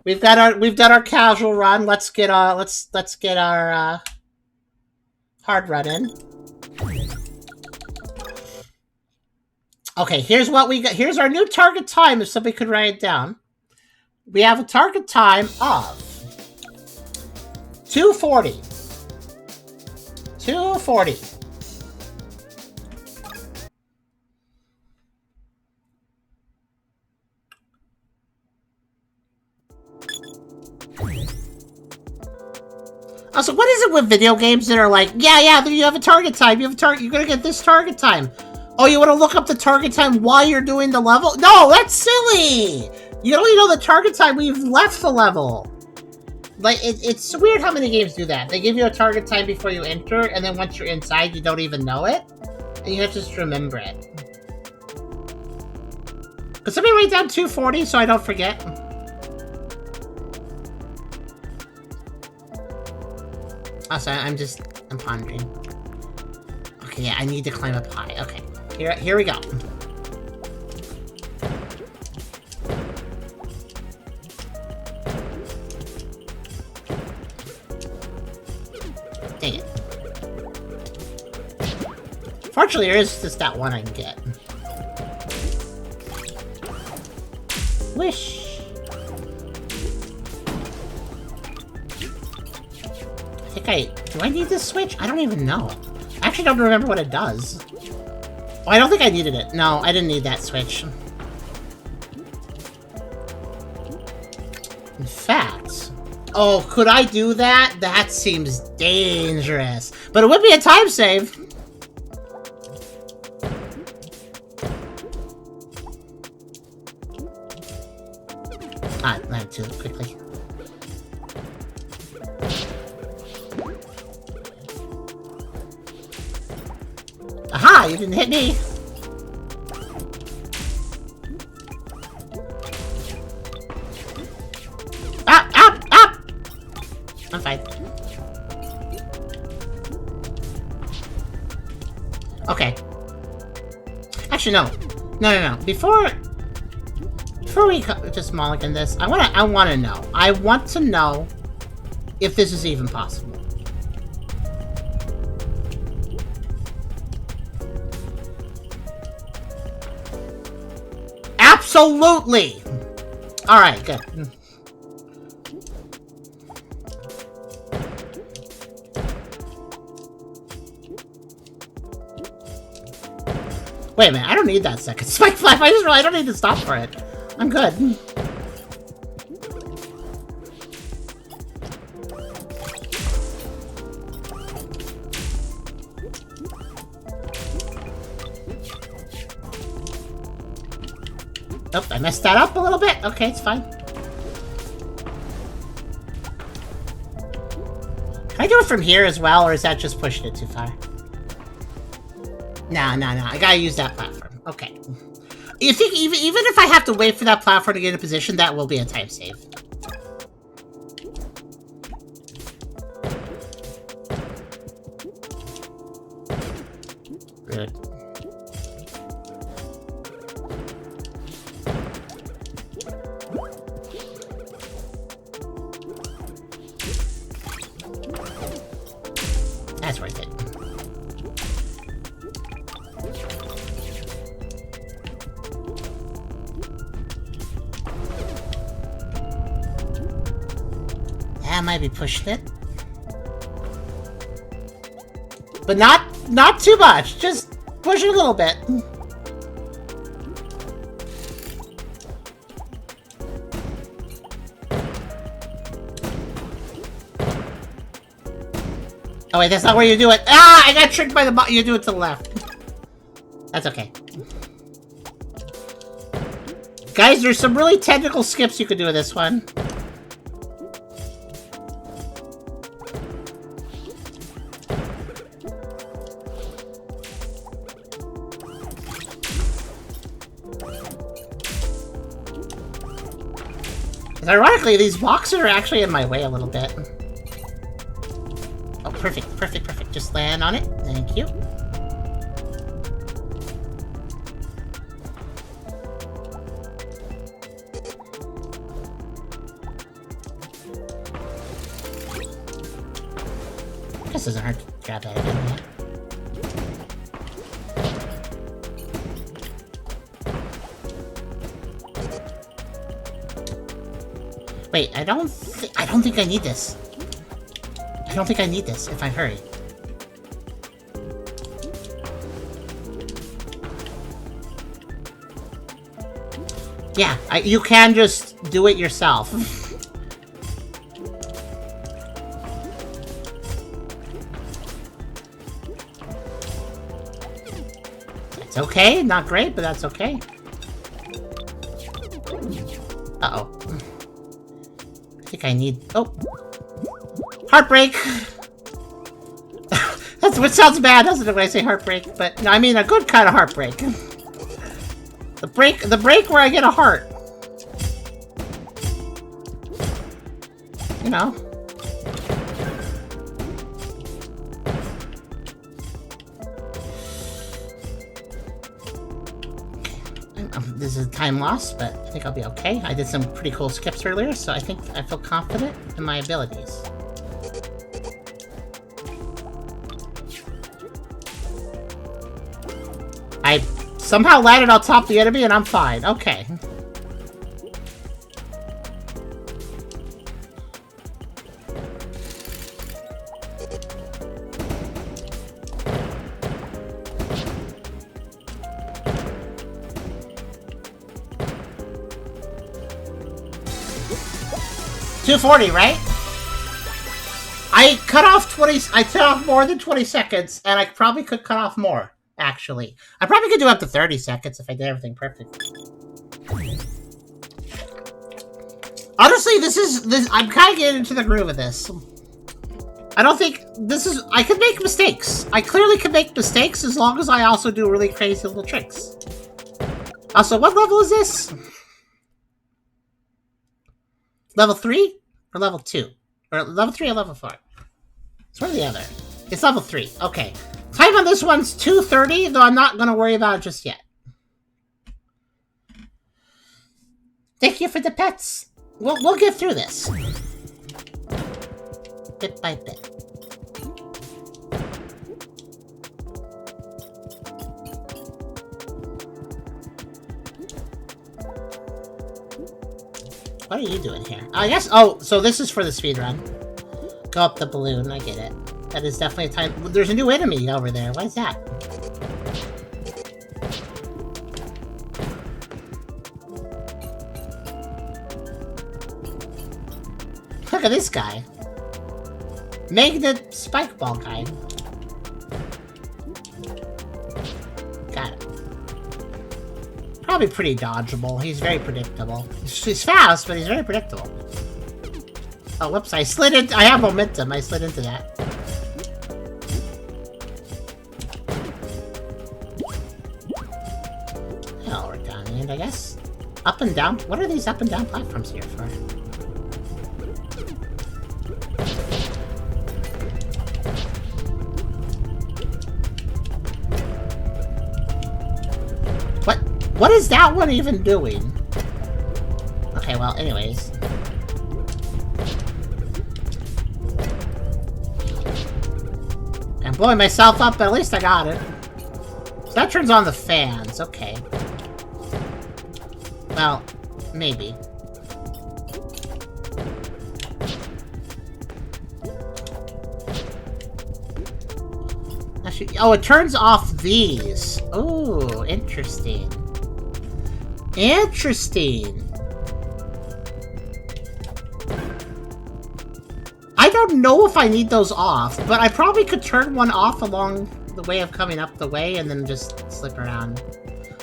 We've done our casual run. Let's get our hard run in. Okay, here's what we got. Here's our new target time if somebody could write it down. We have a target time of 2:40. 2:40. Also, what is it with video games that are like, yeah, you have a target time. You have a target. You're gonna get this target time. Oh, you want to look up the target time while you're doing the level? No, that's silly. You only know the target time when you've left the level. Like, it's weird how many games do that. They give you a target time before you enter, and then once you're inside, you don't even know it. And you have to just remember it. Could somebody write down 240 so I don't forget? Oh, sorry, I'm pondering. Okay, yeah, I need to climb up high. Okay, here we go. Dang it. Fortunately, there is just that one I can get. Wish. Do I need this switch? I don't even know. I actually don't remember what it does. Oh, I don't think I needed it. No, I didn't need that switch. In fact... Oh, could I do that? That seems dangerous. But it would be a time save. Ah, not too quickly. Aha! You didn't hit me! Up! I'm fine. Okay. Actually, no. No. Before we just mulligan this, I wanna know. I want to know if this is even possible. Absolutely! Alright, good. Wait a minute, I don't need that second spike flap. I just realized I don't need to stop for it. I'm good. Oh, I messed that up a little bit. Okay, it's fine. Can I do it from here as well, or is that just pushing it too far? No. I gotta use that platform. Okay. You think even if I have to wait for that platform to get in position, that will be a time save. Good. That's worth it. That might be pushing it. But not too much. Just push it a little bit. Oh wait, that's not where you do it. Ah, I got tricked by the button. You do it to the left. That's okay. Guys, there's some really technical skips you could do with this one. Ironically, these blocks are actually in my way a little bit. Oh, perfect. Just land on it. Thank you. This isn't hard to grab that again yet. Wait, I don't think I need this. I don't think I need this if I hurry. Yeah, you can just do it yourself. It's okay, not great, but that's okay. Uh-oh. I think I need... Oh! Heartbreak! That's what sounds bad, doesn't it, when I say heartbreak? But, no, I mean a good kind of heartbreak. The break where I get a heart. You know. This is time lost, but I think I'll be okay. I did some pretty cool skips earlier, so I think I feel confident in my abilities. I somehow landed on top of the enemy and I'm fine. Okay. $240, right? I cut off more than 20 seconds, and I probably could cut off more, actually. I probably could do up to 30 seconds if I did everything perfect. Honestly, I'm kind of getting into the groove of this. I don't think I could make mistakes. I clearly can make mistakes as long as I also do really crazy little tricks. Also, what level is this? Level 3? Or level 2? Or level 3 or level 4? It's one or the other. It's level 3. Okay. Time on this one's 2:30, though I'm not going to worry about it just yet. Thank you for the pets. We'll get through this. Bit by bit. What are you doing here? I guess... Oh, so this is for the speedrun. Go up the balloon. I get it. That is definitely a time... There's a new enemy over there. What is that? Look at this guy. Magnet spike ball guy. Got it. Probably pretty dodgeable. He's very predictable. He's fast, but he's very predictable. Oh, whoops, I slid into... I have momentum. I slid into that. Oh, we're down the end, I guess. Up and down? What are these up and down platforms here for? What is that one even doing? Okay, well, anyways. I'm blowing myself up, but at least I got it. So that turns on the fans, okay. Well, maybe. Actually, oh, it turns off these. Ooh, interesting. Interesting. I don't know if I need those off, but I probably could turn one off along the way of coming up the way and then just slip around.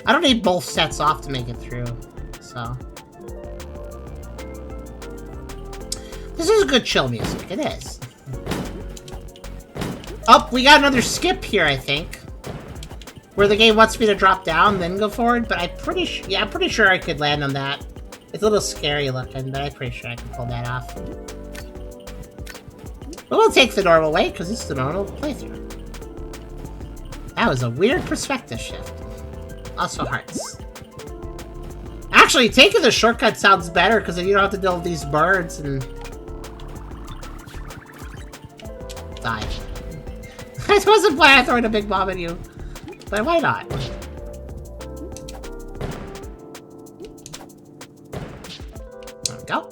I don't need both sets off to make it through, so. This is good chill music, it is. Oh, we got another skip here, I think. Where the game wants me to drop down, then go forward, but I'm pretty sure I could land on that. It's a little scary looking, but I'm pretty sure I can pull that off. But we'll take the normal way, because it's the normal playthrough. That was a weird perspective shift. Also hearts. Actually, taking the shortcut sounds better, because then you don't have to deal with these birds and... Die. I wasn't planning on throwing a big bomb at you. But why not? There we go.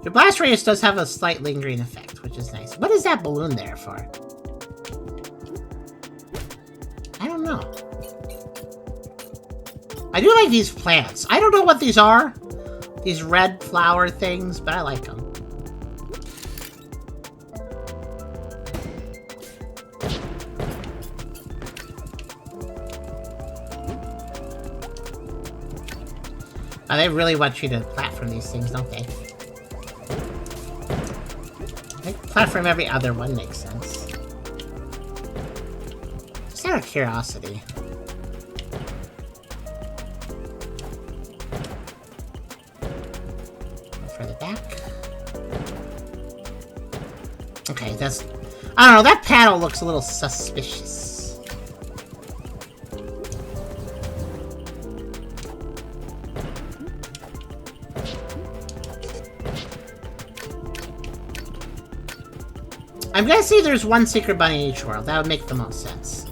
Your blast radius does have a slight lingering effect, which is nice. What is that balloon there for? I don't know. I do like these plants. I don't know what these are. These red flower things, but I like them. They really want you to platform these things, don't they? I think platform every other one makes sense. Just out of curiosity. Go further back. Okay, that's... I don't know, that panel looks a little suspicious. I'm gonna say there's one secret bunny in each world. That would make the most sense.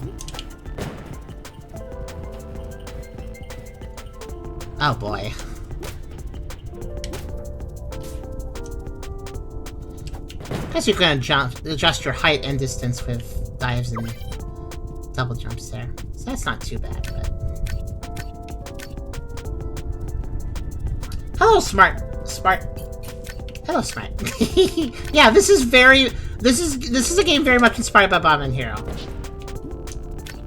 Oh boy. Guess you can adjust your height and distance with dives and double jumps there. So that's not too bad, but... Hello, Smart. Hello, Smart. Yeah, this is very... This is a game very much inspired by Bomberman Hero.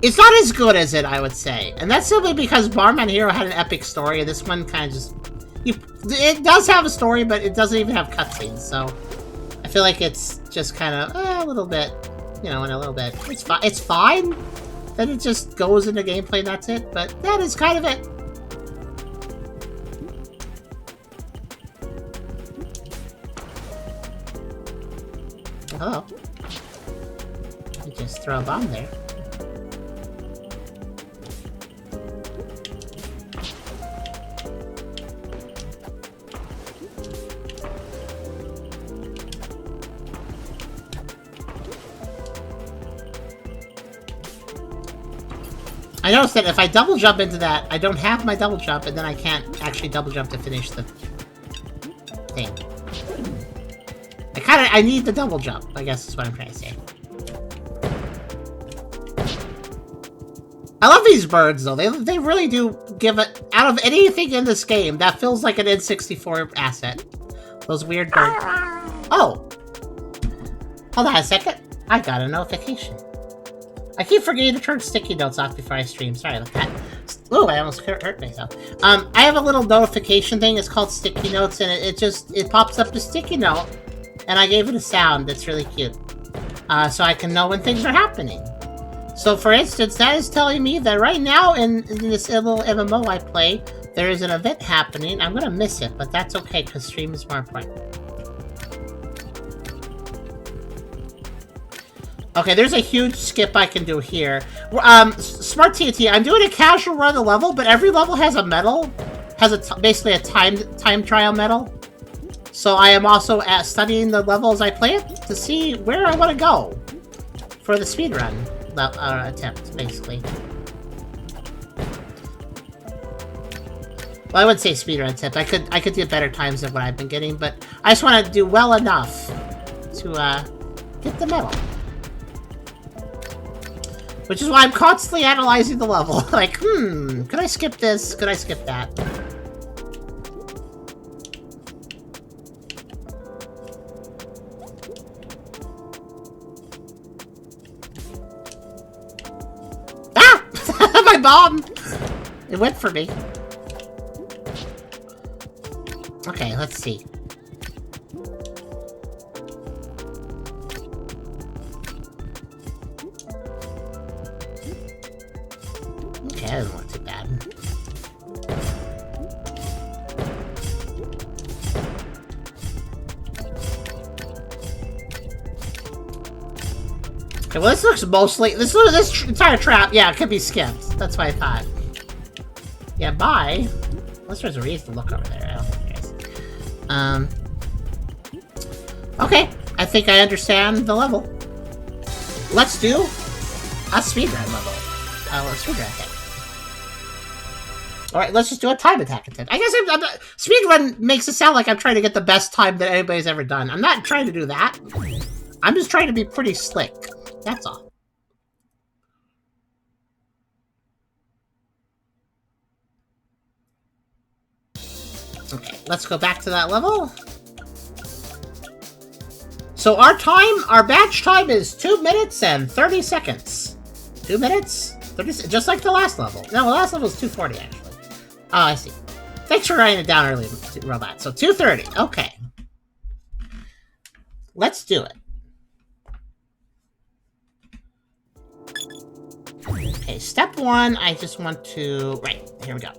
It's not as good as it, I would say. And that's simply because Bomberman Hero had an epic story, and this one kind of just... it does have a story, but it doesn't even have cutscenes, so... I feel like it's just kind of a little bit, you know, in a little bit. It's fine that it just goes into gameplay and that's it, but that is kind of it. Oh. You just throw a bomb there. I noticed that if I double jump into that, I don't have my double jump, and then I can't actually double jump to finish the thing. I need the double jump, I guess is what I'm trying to say. I love these birds, though. They really do give it... Out of anything in this game, that feels like an N64 asset. Those weird birds. Oh! Hold on a second. I got a notification. I keep forgetting to turn sticky notes off before I stream. Sorry about that. Ooh, I almost hurt myself. I have a little notification thing. It's called sticky notes, and it pops up a sticky note. And I gave it a sound that's really cute. So I can know when things are happening. So for instance, that is telling me that right now in this little MMO I play, there is an event happening. I'm gonna miss it, but that's okay, because stream is more important. Okay, there's a huge skip I can do here. Smart TNT, I'm doing a casual run of the level, but every level has a medal. Basically a time trial medal. So I am also studying the level as I play it to see where I want to go for the speedrun attempt, basically. Well, I wouldn't say speedrun attempt. I could get better times than what I've been getting, but I just want to do well enough to get the medal. Which is why I'm constantly analyzing the level. Like, could I skip this? Could I skip that? My bomb! It went for me. Okay, let's see. Okay, that doesn't look too bad. Okay, well this looks mostly... This entire trap, yeah, it could be skipped. That's what I thought. Yeah, bye. Unless there's a reason to look over there. I don't think there is. Okay, I think I understand the level. Let's do a speedrun level. A speedrun attack. Alright, let's just do a time attack attempt. I guess speedrun makes it sound like I'm trying to get the best time that anybody's ever done. I'm not trying to do that. I'm just trying to be pretty slick. That's all. Okay, let's go back to that level. So our badge time is 2 minutes and 30 seconds. 2 minutes? 30, just like the last level. No, the last level was 2:40 actually. Oh, I see. Thanks for writing it down early, Robot. So 2:30. Okay. Let's do it. Okay, step 1, I just want to... Right, here we go.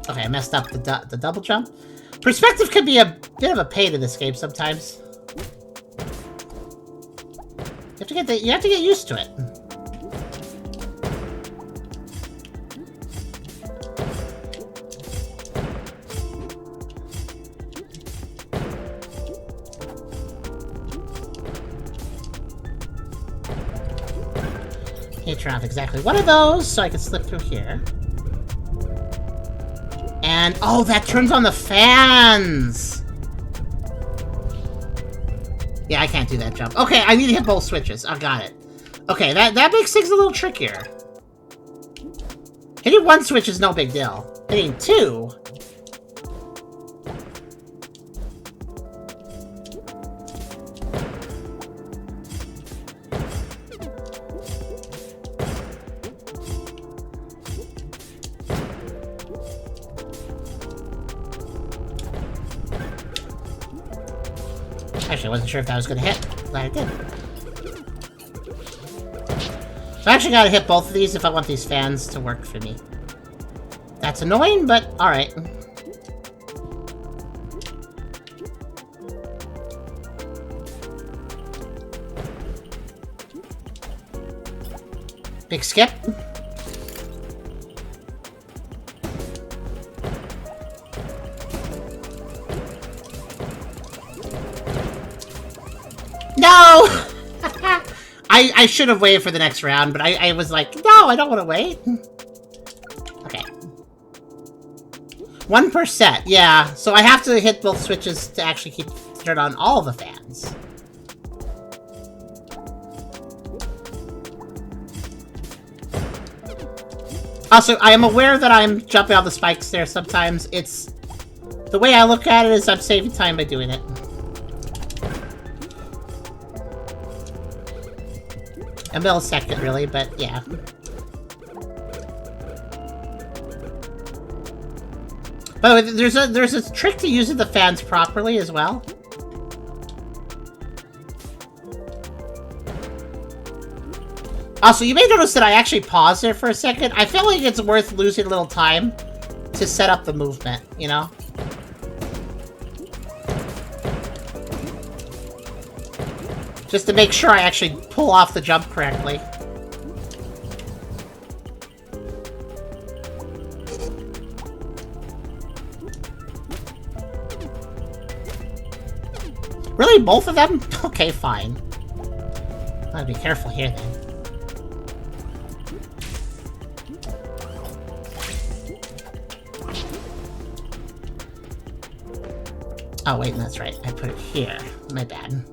Okay, I messed up the double jump. Perspective can be a bit of a pain in this game sometimes. You have to get used to it. Okay, turn off exactly one of those so I can slip through here. And oh, that turns on the fans. Yeah, I can't do that jump. Okay, I need to hit both switches. I got it. Okay, that makes things a little trickier. Hitting one switch is no big deal. Hitting two... Actually, I wasn't sure if that was going to hit. Glad it did. So I actually got to hit both of these if I want these fans to work for me. That's annoying, but alright. Big skip. No! I should have waited for the next round, but I was like, no, I don't want to wait. Okay. 1%, yeah. So I have to hit both switches to actually turn on all the fans. Also, I am aware that I'm jumping on the spikes there sometimes. It's... The way I look at it is I'm saving time by doing it. A millisecond, really, but yeah. By the way, there's a trick to using the fans properly as well. Also, you may notice that I actually paused there for a second. I feel like it's worth losing a little time to set up the movement, you know? Just to make sure I actually pull off the jump correctly. Really? Both of them? Okay, fine. I'll be careful here then. Oh wait, that's right. I put it here. My bad.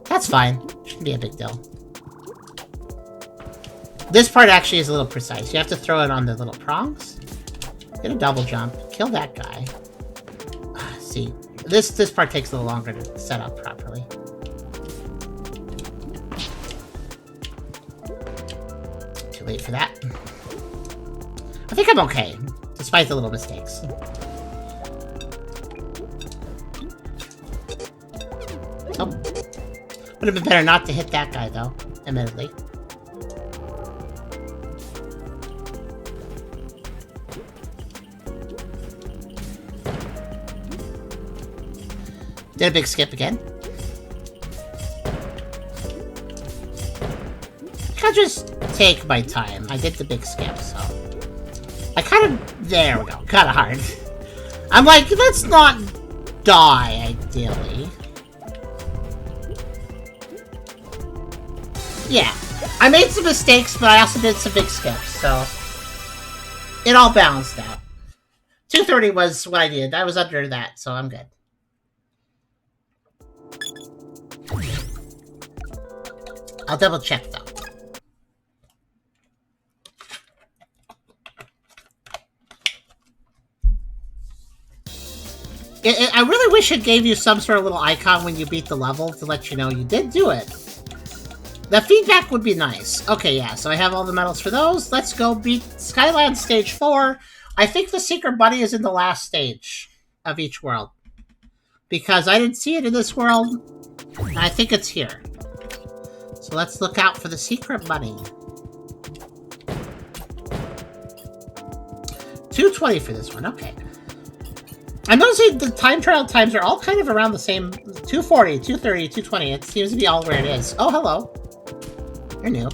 That's fine. Shouldn't be a big deal. This part actually is a little precise. You have to throw it on the little prongs. Get a double jump. Kill that guy. See, this part takes a little longer to set up properly. Too late for that. I think I'm okay, despite the little mistakes. Oh. Would have been better not to hit that guy, though, admittedly. Did a big skip again. I'll just take my time. I did the big skip, so... I kind of... There we go. Kind of hard. I'm like, let's not die, ideally. Yeah, I made some mistakes, but I also did some big skips, so it all balanced out. 230 was what I did. I was under that, so I'm good. I'll double check, though. I really wish it gave you some sort of little icon when you beat the level to let you know you did do it. The feedback would be nice. Okay, yeah, so I have all the medals for those. Let's go beat Skylands Stage 4. I think the secret bunny is in the last stage of each world. Because I didn't see it in this world, and I think it's here. So let's look out for the secret bunny. 2:20 for this one, okay. I'm noticing the time trial times are all kind of around the same. 2:40, 2:30, 2:20. It seems to be all where it is. Oh, hello. You're new.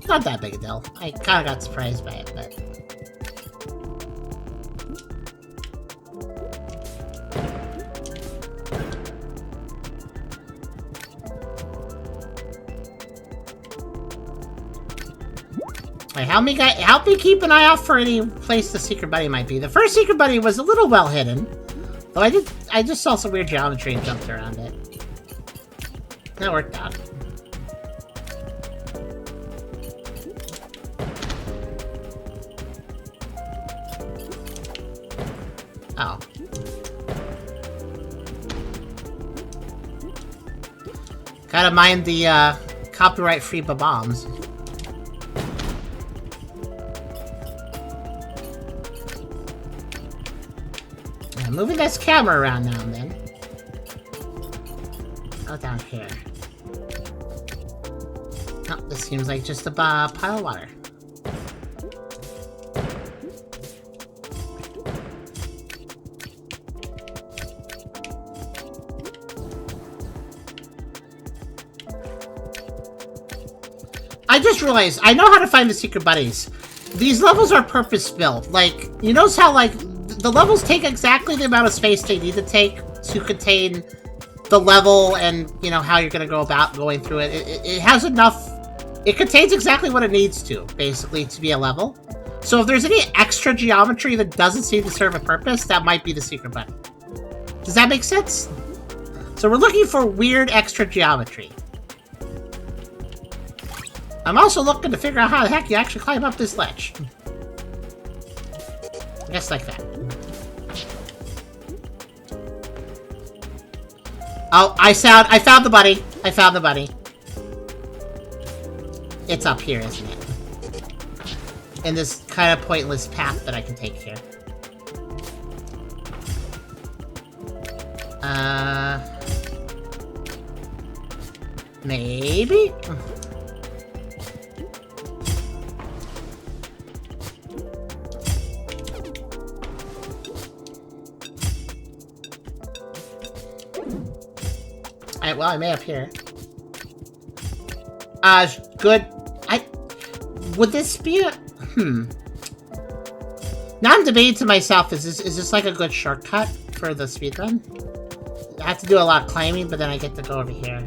Not that big a deal. I kind of got surprised by it, but... Wait, help me keep an eye out for any place the secret bunny might be. The first secret bunny was a little well hidden. Though I just saw some weird geometry and jumped around it. That worked out. Oh. Gotta mind the copyright-free bombs. I'm moving this camera around now and then. Oh, down here. Oh, this seems like just a pile of water. I just realized, I know how to find the secret bunnies. These levels are purpose-built. Like, you notice how, like, the levels take exactly the amount of space they need to take to contain the level and, you know, how you're going to go about going through it. It has enough... It contains exactly what it needs to, basically, to be a level. So if there's any extra geometry that doesn't seem to serve a purpose, that might be the secret bunny. Does that make sense? So we're looking for weird extra geometry. I'm also looking to figure out how the heck you actually climb up this ledge. Just like that. Oh, I found the bunny. I found the bunny. It's up here, isn't it? In this kind of pointless path that I can take here. Maybe? Well, I may up here. Good. Would this be a... Now I'm debating to myself, is this like a good shortcut for the speedrun? I have to do a lot of climbing, but then I get to go over here.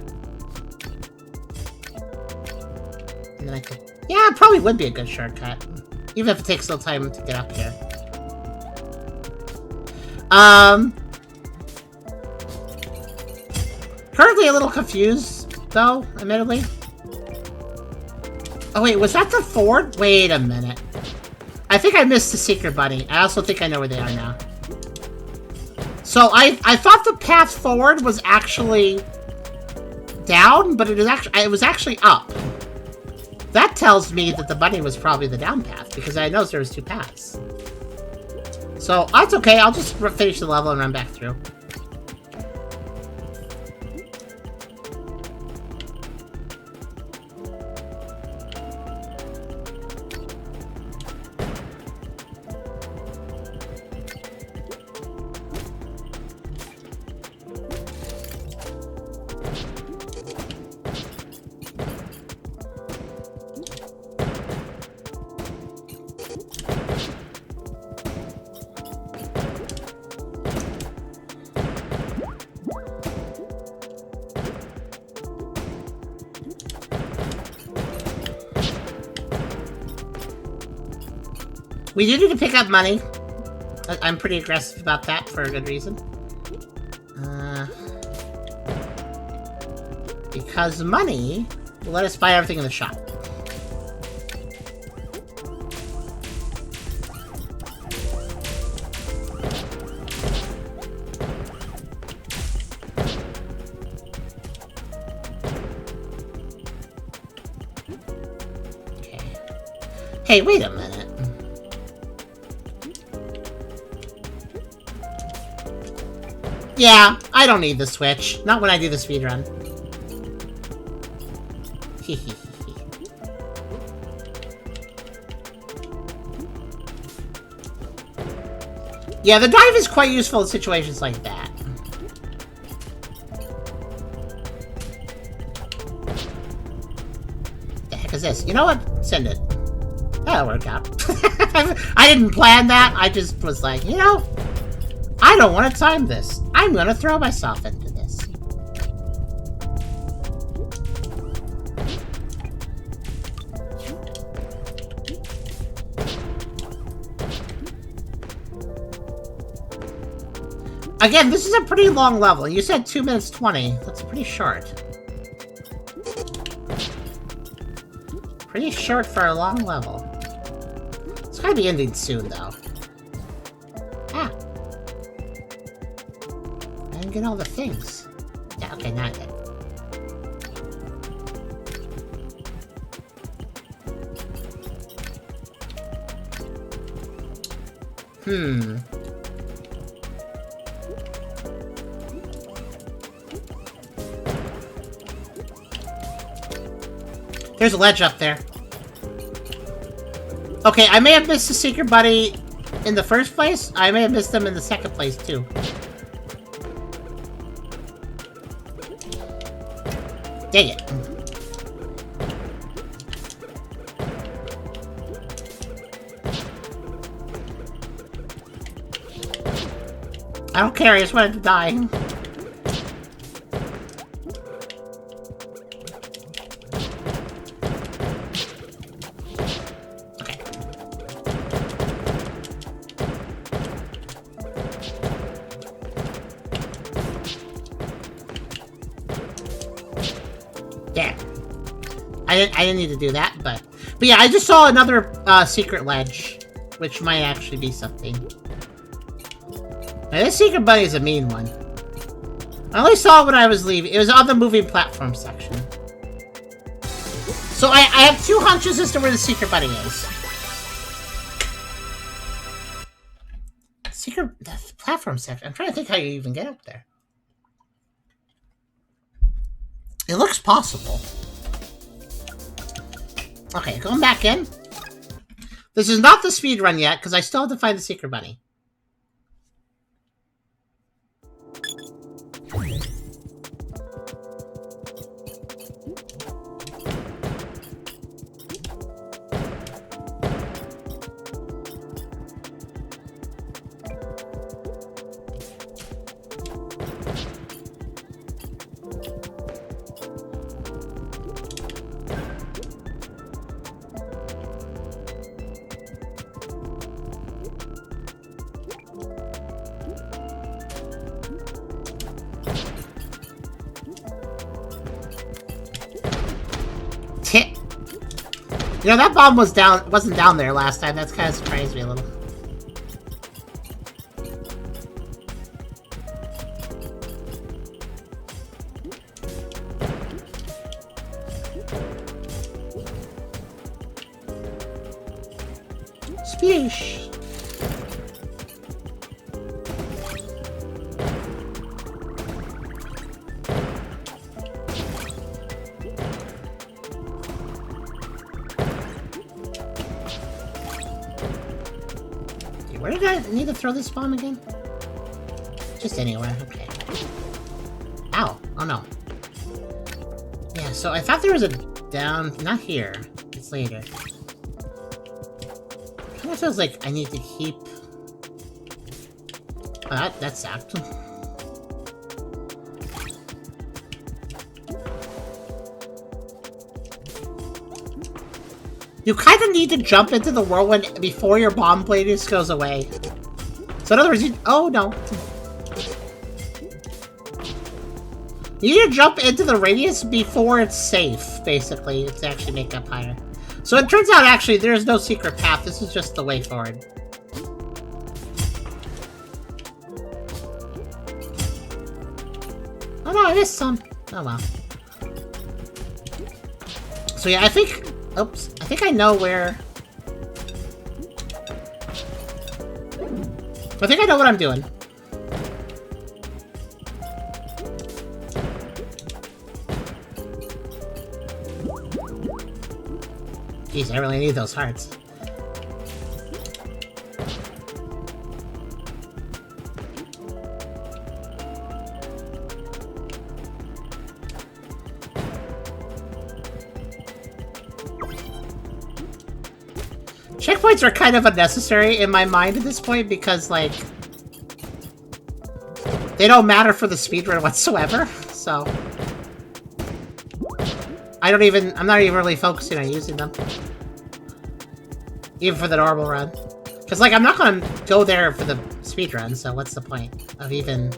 And then I could... Yeah, it probably would be a good shortcut. Even if it takes a little time to get up here. Currently a little confused, though, admittedly. Oh wait, was that the Ford? Wait a minute. I think I missed the secret bunny. I also think I know where they are now. So I thought the path forward was actually down, but it was actually up. That tells me that the bunny was probably the down path, because I know there was two paths. So that's okay, I'll just finish the level and run back through. We do need to pick up money. I'm pretty aggressive about that for a good reason. Because money will let us buy everything in the shop. Okay, wait a minute. Yeah, I don't need the switch. Not when I do the speedrun. Yeah, the dive is quite useful in situations like that. The heck is this? You know what? Send it. That'll work out. I didn't plan that. I just was like, you know, I don't want to time this. I'm going to throw myself into this. Again, this is a pretty long level. You said 2 minutes 20. That's pretty short. Pretty short for a long level. It's gotta be ending soon, though. Ah. I didn't get all the things. Yeah, okay, now I did. There's a ledge up there. Okay, I may have missed the secret buddy in the first place. I may have missed them in the second place, too. Dang it. I don't care, I just wanted to die. I didn't need to do that, but yeah, I just saw another secret ledge, which might actually be something. Now, this secret buddy is a mean one. I only saw it when I was leaving. It was on the moving platform section. So I have two hunches as to where the secret buddy is. The platform section. I'm trying to think how you even get up there. It looks possible. Okay, going back in. This is not the speed run yet, because I still have to find the secret bunny. You know, that bomb wasn't down there last time. That's kind of surprised me a little. Sploosh. Where did I need to throw this bomb again? Just anywhere, okay. Ow! Oh no. Yeah, so I thought there was a down... Not here. It's later. Kind of feels like I need to keep... Oh, that sucked. You kind of need to jump into the whirlwind before your bomb blades goes away. So in other words, you... Oh, no. You need to jump into the radius before it's safe, basically, to actually make up higher. So it turns out, actually, there is no secret path. This is just the way forward. Oh, no, I missed some. Oh, well. So yeah, I think... Oops. I think I know where I think I know what I'm doing. Jeez, I really need those hearts. Checkpoints are kind of unnecessary in my mind at this point because, like, they don't matter for the speedrun whatsoever, so... I'm not even really focusing on using them. Even for the normal run. Because, like, I'm not gonna go there for the speedrun, so what's the point of even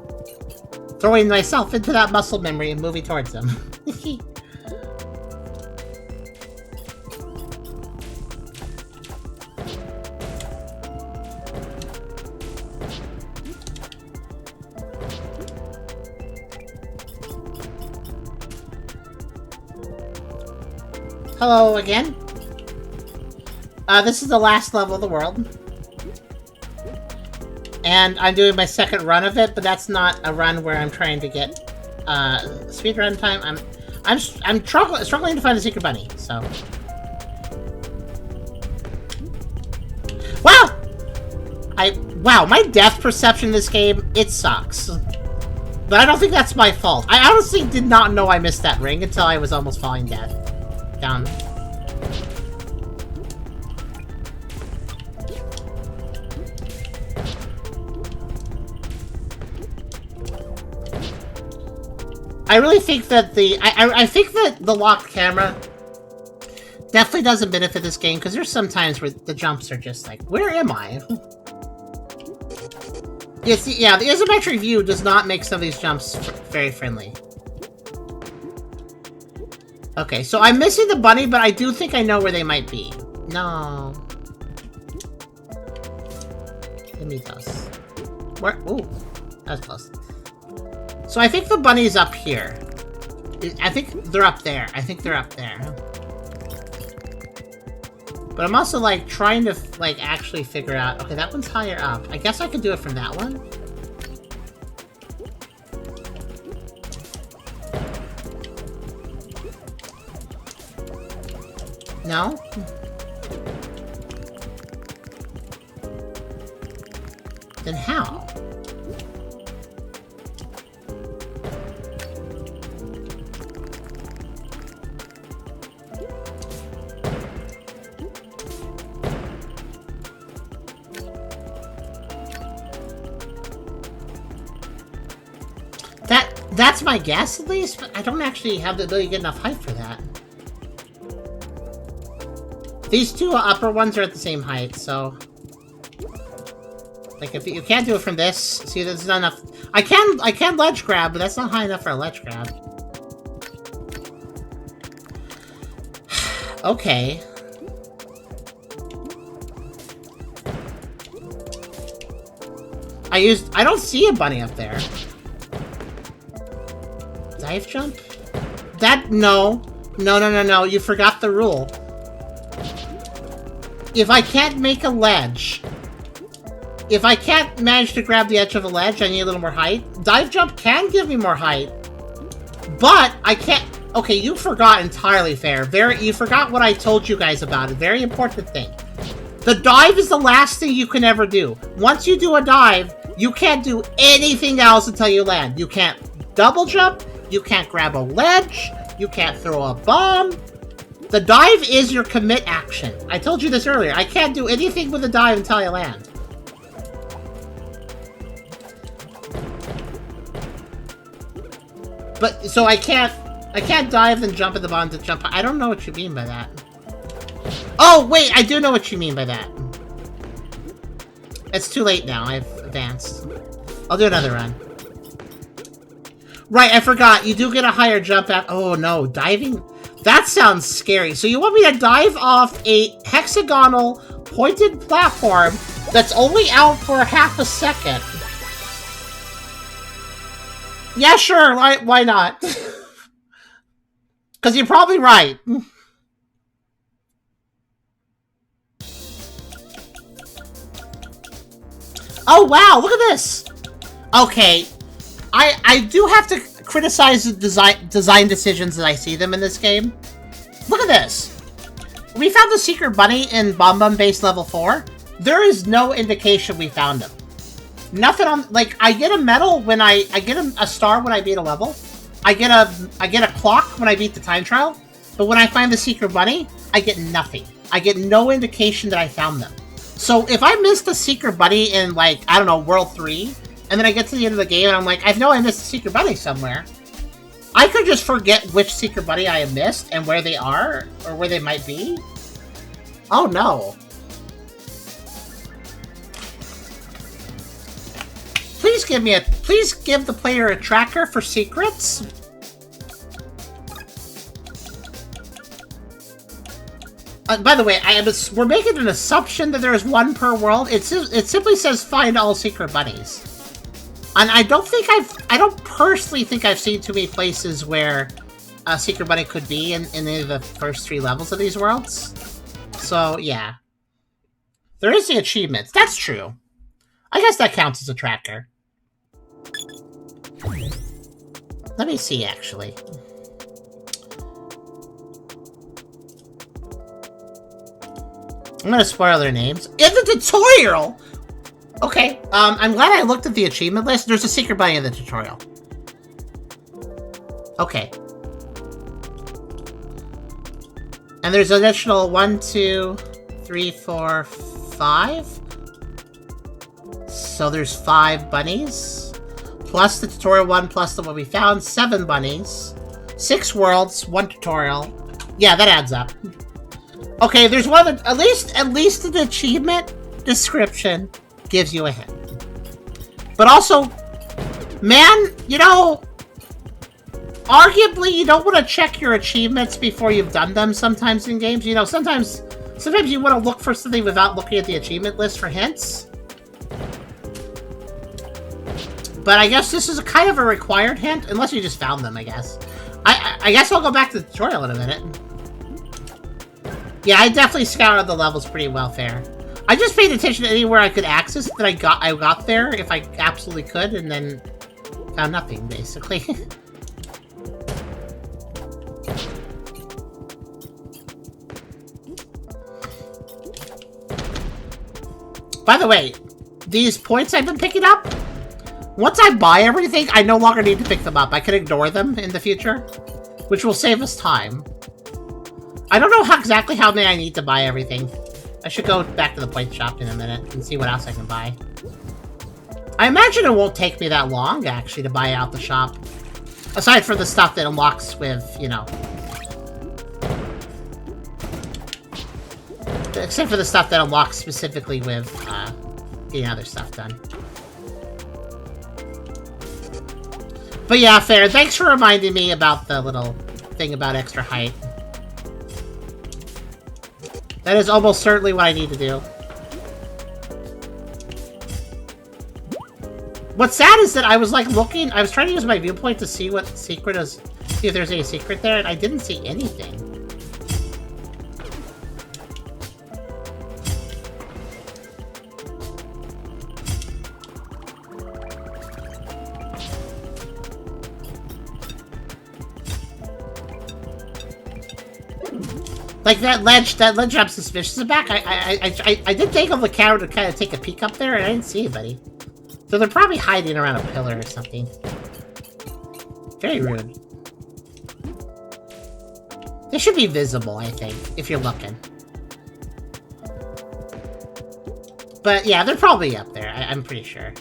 throwing myself into that muscle memory and moving towards them? Hello again. This is the last level of the world. And I'm doing my second run of it, but that's not a run where I'm trying to get speedrun time. I'm struggling to find the secret bunny, so. Wow! Wow, my depth perception in this game, it sucks. But I don't think that's my fault. I honestly did not know I missed that ring until I was almost falling down. I really think that I think that the locked camera definitely doesn't benefit this game, because there's some times where the jumps are just like, where am I? Yeah, the isometric view does not make some of these jumps very friendly. Okay, so I'm missing the bunny, but I do think I know where they might be. No. Give me those. Where? Ooh, that was close. So I think the bunny's up here. I think they're up there. I think they're up there. But I'm also, like, trying to, like, actually figure out... Okay, that one's higher up. I guess I could do it from that one. No? Then how? That's my guess, at least, but I don't actually have the ability to get enough height for that. These two upper ones are at the same height, so... Like, if you can't do it from this, see, there's not enough... I can ledge grab, but that's not high enough for a ledge grab. Okay. I don't see a bunny up there. Dive jump? No, you forgot the rule. If I can't make a ledge, if I can't manage to grab the edge of a ledge, I need a little more height. Dive jump can give me more height, but I can't... Okay, you forgot entirely, Fair. You forgot what I told you guys about it. Very important thing. The dive is the last thing you can ever do. Once you do a dive, you can't do anything else until you land. You can't double jump, you can't grab a ledge, you can't throw a bomb. The dive is your commit action. I told you this earlier. I can't do anything with a dive until I land. But, so I can't dive and jump at the bottom to jump. I don't know what you mean by that. Oh, wait, I do know what you mean by that. It's too late now. I've advanced. I'll do another run. Right, I forgot. You do get a higher jump at... Oh, no. Diving? That sounds scary. So you want me to dive off a hexagonal pointed platform that's only out for half a second? Yeah, sure. Why not? Because you're probably right. Oh, wow, look at this! Okay, I do have to criticize the design decisions as I see them in this game. Look at this. We found the secret bunny in Bombun base level 4. There is no indication we found him. Nothing on, like, I get a medal when I get a star when I beat a level. I get a clock when I beat the time trial. But when I find the secret bunny, I get nothing. I get no indication that I found them. So if I missed the secret bunny in, like, I don't know, World 3, and then I get to the end of the game and I'm like, I know I missed the secret bunny somewhere. I could just forget which secret bunny I have missed and where they are, or where they might be. Oh no. Please give the player a tracker for secrets. By the way, we're making an assumption that there is one per world. It simply says find all secret bunnies. And I don't personally think I've seen too many places where a secret bunny could be in any of the first 3 levels of these worlds. So, yeah. There is the achievements. That's true. I guess that counts as a tracker. Let me see, actually. I'm gonna spoil their names. In the tutorial! Okay, I'm glad I looked at the achievement list. There's a secret bunny in the tutorial. Okay. And there's additional 1, 2, 3, 4, 5. So there's 5 bunnies. Plus the tutorial 1, plus the one we found. 7 bunnies. 6 worlds, 1 tutorial. Yeah, that adds up. Okay, there's one of the, at least an achievement description gives you a hint. But also, man, you know, arguably you don't want to check your achievements before you've done them sometimes in games. You know, sometimes you want to look for something without looking at the achievement list for hints. But I guess this is a kind of a required hint, unless you just found them, I guess. I guess I'll go back to the tutorial in a minute. Yeah, I definitely scoured the levels pretty well fair. I just paid attention to anywhere I could access that I got there if I absolutely could, and then found nothing, basically. By the way, these points I've been picking up, once I buy everything, I no longer need to pick them up. I can ignore them in the future, which will save us time. I don't know exactly how many I need to buy everything. I should go back to the point shop in a minute and see what else I can buy. I imagine it won't take me that long, actually, to buy out the shop. Aside from the stuff that unlocks with, you know... Except for the stuff that unlocks specifically with, getting other stuff done. But yeah, fair. Thanks for reminding me about the little thing about extra height. That is almost certainly what I need to do. What's sad is that I was like looking, I was trying to use my viewpoint to see what secret is, see if there's any secret there, and I didn't see anything. Like that ledge I'm suspicious of back. I did take off the camera to kind of take a peek up there, and I didn't see anybody. So they're probably hiding around a pillar or something. Very rude. They should be visible, I think, if you're looking. But yeah, they're probably up there. I'm pretty sure.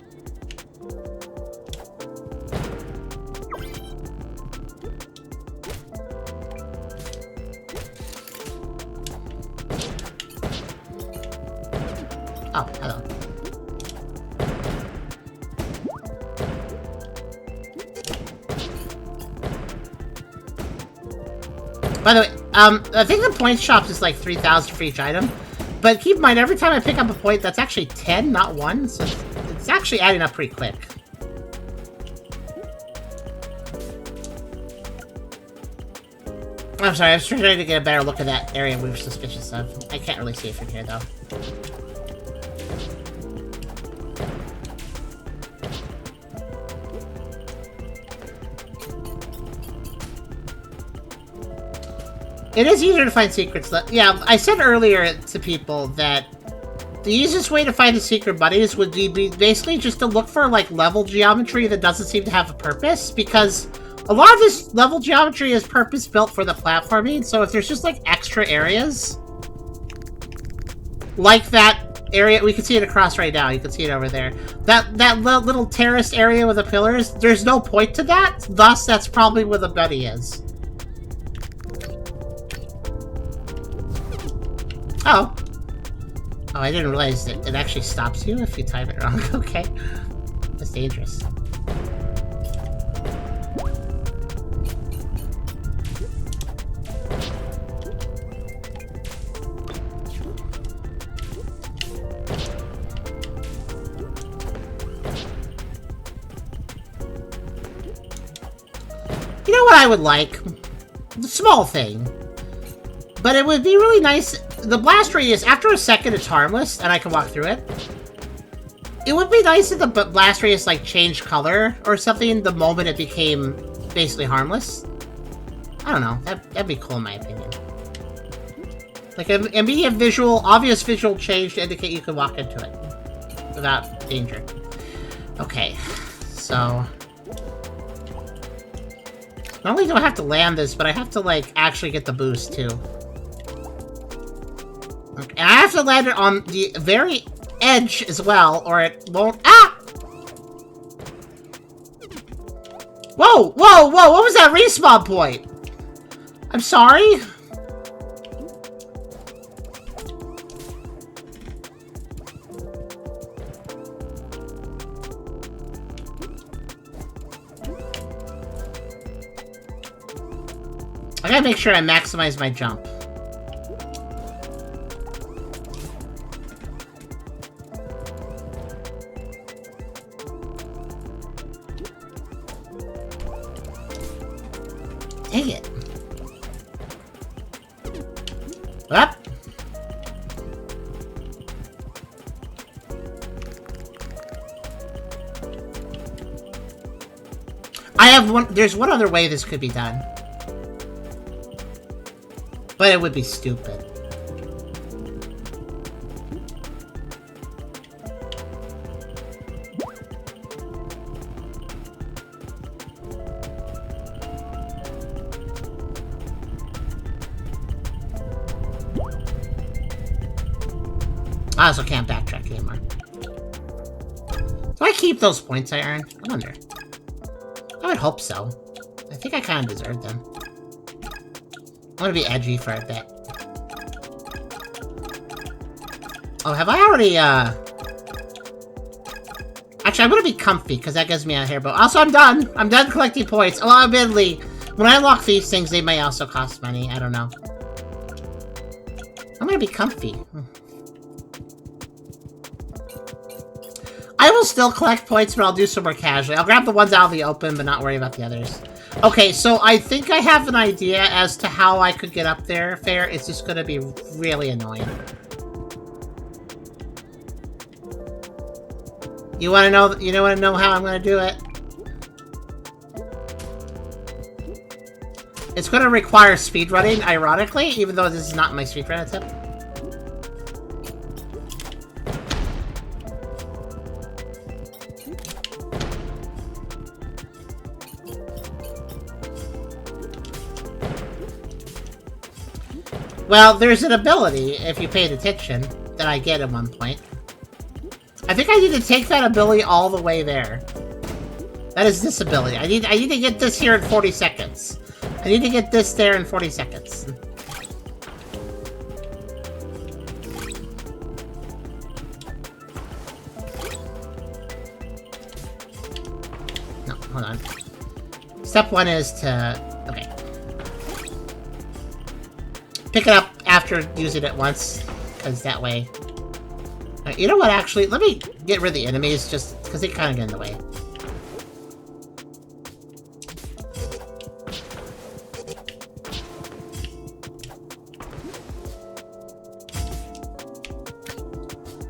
Oh, hello. By the way, I think the point shop is like 3,000 for each item. But keep in mind, every time I pick up a point, that's actually 10, not 1. So it's actually adding up pretty quick. I'm sorry, I was trying to get a better look at that area we were suspicious of. I can't really see it from here, though. It is easier to find secrets. Yeah, I said earlier to people that the easiest way to find the secret buddies would be basically just to look for, like, level geometry that doesn't seem to have a purpose, because a lot of this level geometry is purpose-built for the platforming, so if there's just, like, extra areas, like that area, we can see it across right now, you can see it over there. That little terraced area with the pillars, there's no point to that, thus that's probably where the buddy is. Oh. Oh, I didn't realize that it actually stops you if you time it wrong. Okay. That's dangerous. You know what I would like? The small thing. But it would be really nice. The blast radius, after a second, it's harmless, and I can walk through it. It would be nice if the blast radius, like, changed color or something the moment it became basically harmless. I don't know. That'd be cool in my opinion. Like, an immediate obvious visual change to indicate you can walk into it without danger. Okay, so... Not only do I have to land this, but I have to, like, actually get the boost, too. Okay, and I have to land it on the very edge as well, or it won't... Ah! Whoa! Whoa! Whoa! What was that respawn point? I'm sorry? I gotta make sure I maximize my jump. Dang it. Up. I have one. There's one other way this could be done. But it would be stupid. I also can't backtrack anymore. Do I keep those points I earned? I wonder. I would hope so. I think I kind of deserve them. I want to be edgy for a bit. Oh, have I already, Actually, I'm gonna be comfy, because that gives me a hairbow. Also, I'm done! I'm done collecting points. Well, admittedly, when I unlock these things, they may also cost money. I don't know. I'm gonna be comfy. I will still collect points, but I'll do some more casually. I'll grab the ones out of the open, but not worry about the others. Okay, so I think I have an idea as to how I could get up there. Fair, it's just gonna be really annoying. You wanna know how I'm gonna do it? It's gonna require speedrunning, ironically, even though this is not my speedrun attempt. Well, there's an ability, if you paid attention, that I get at one point. I think I need to take that ability all the way there. That is this ability. I need to get this here in 40 seconds. I need to get this there in 40 seconds. No, hold on. Step one is to... Okay. Pick it up after using it once, because that way... you know what, actually? Let me get rid of the enemies, just because they kind of get in the way.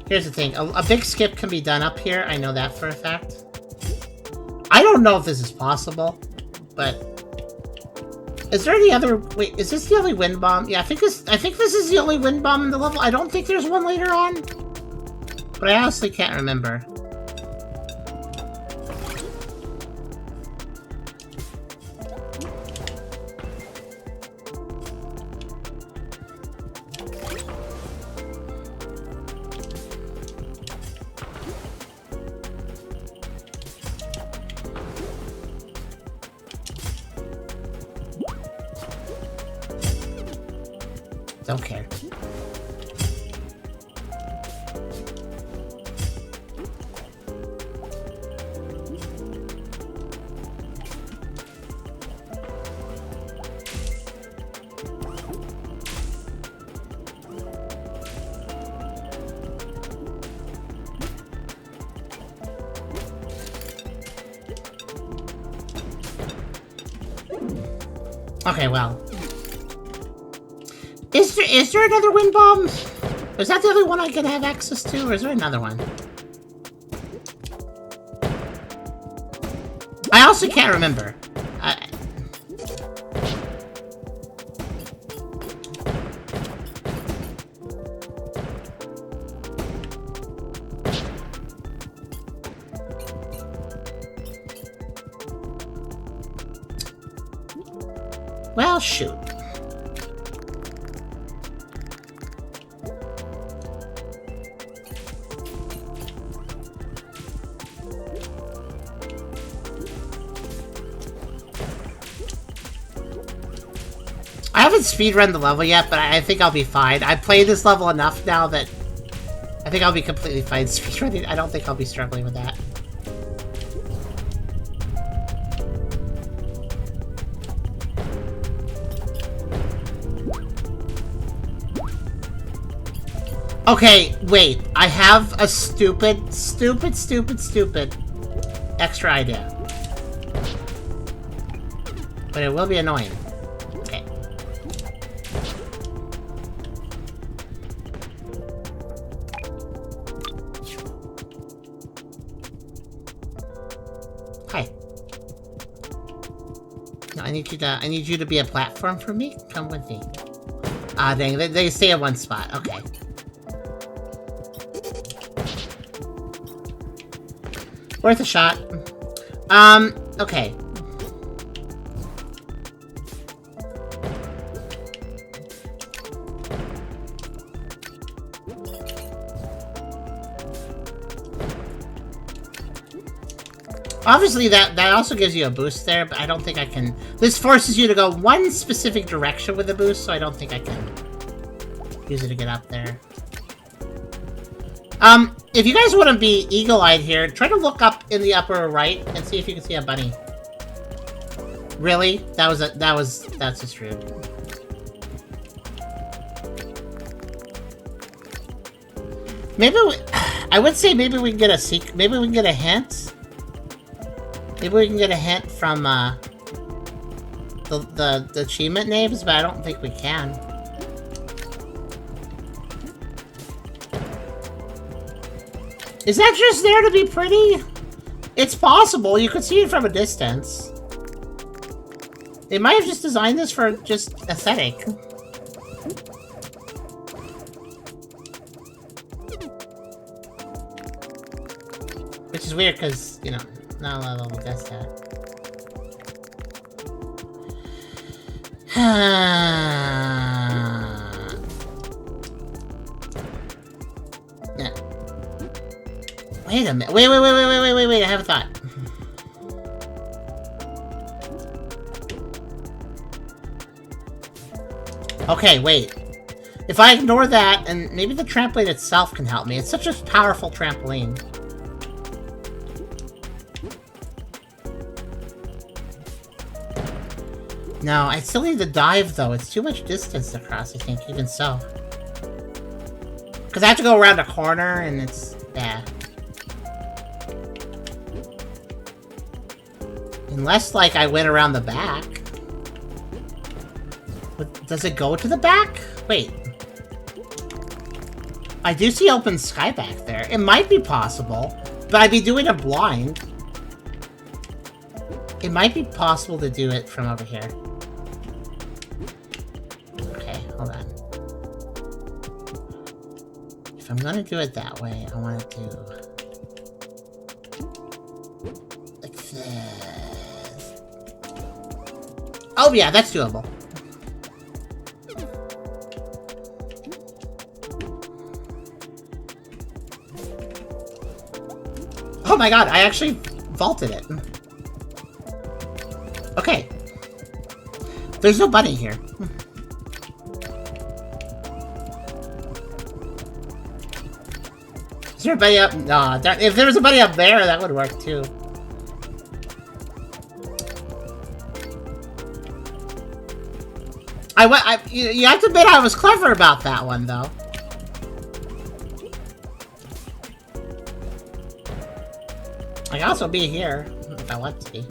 Here's the thing. A big skip can be done up here. I know that for a fact. I don't know if this is possible, but... Is there any other... Wait, is this the only wind bomb? Yeah, I think this is the only wind bomb in the level. I don't think there's one later on. But I honestly can't remember. Don't care. Okay, well. Is there another wind bomb? Is that the only one I can have access to, or is there another one? I also can't remember. Well, shoot. I haven't speedrun the level yet, but I think I'll be fine. I've played this level enough now that I think I'll be completely fine speedrunning. I don't think I'll be struggling with that. Okay, wait. I have a stupid extra idea. But it will be annoying. Okay. Hi. No, I need you to be a platform for me. Come with me. Ah, dang, they stay at one spot. Okay. Worth a shot. Okay. Obviously, that also gives you a boost there, but I don't think I can... This forces you to go one specific direction with the boost, so I don't think I can use it to get up there. If you guys want to be eagle-eyed here, try to look up in the upper right and see if you can see a bunny. Really? That's just rude. Maybe I would say maybe we can get a maybe we can get a hint. Maybe we can get a hint from the achievement names, but I don't think we can. Is that just there to be pretty? It's possible. You could see it from a distance. They might have just designed this for just aesthetic. Which is weird because, you know, not a lot of people does that. Yeah. Wait a minute. Wait, I have a thought. Okay, wait. If I ignore that, and maybe the trampoline itself can help me. It's such a powerful trampoline. No, I still need to dive, though. It's too much distance to cross, I think, even so. Because I have to go around a corner, and it's... yeah. Unless, like, I went around the back. But does it go to the back? Wait. I do see open sky back there. It might be possible, but I'd be doing it blind. It might be possible to do it from over here. If I'm gonna do it that way, I want to do like this. Oh yeah, that's doable. Oh my god, I actually vaulted it. Okay. There's no bunny here. Is there a bunny up? No, if there was a bunny up there, that would work too. You have to admit I was clever about that one, though. I can also be here, if I want to be.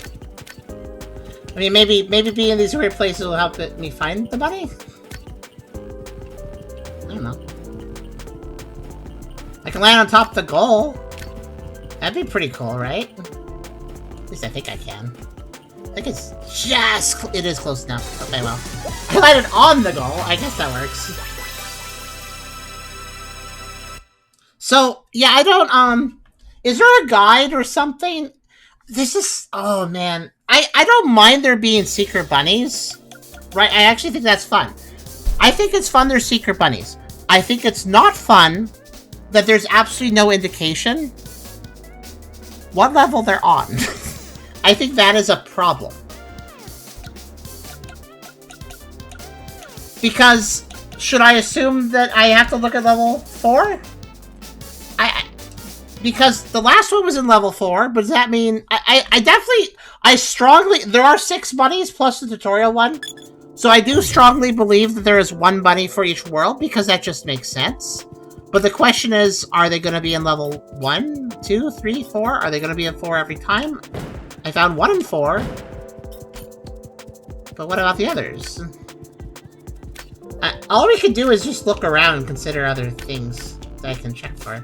I mean, maybe being in these weird places will help me find the bunny? I don't know. I can land on top of the goal. That'd be pretty cool, right? At least I think I can. I think it's just... It is close enough. Okay, well. I landed on the goal. I guess that works. So, yeah, I don't, is there a guide or something? This is... Oh, man. I don't mind there being secret bunnies. Right? I actually think that's fun. I think it's fun there's secret bunnies. I think it's not fun that there's absolutely no indication what level they're on. I think that is a problem. Because, should I assume that I have to look at level 4? Because the last one was in level 4, but does that mean... I strongly... There are 6 bunnies plus the tutorial one. So I do strongly believe that there is 1 bunny for each world, because that just makes sense. But the question is, are they going to be in level 1, 2, 3, 4? Are they going to be in 4 every time? I found 1 in 4. But what about the others? All we can do is just look around and consider other things that I can check for.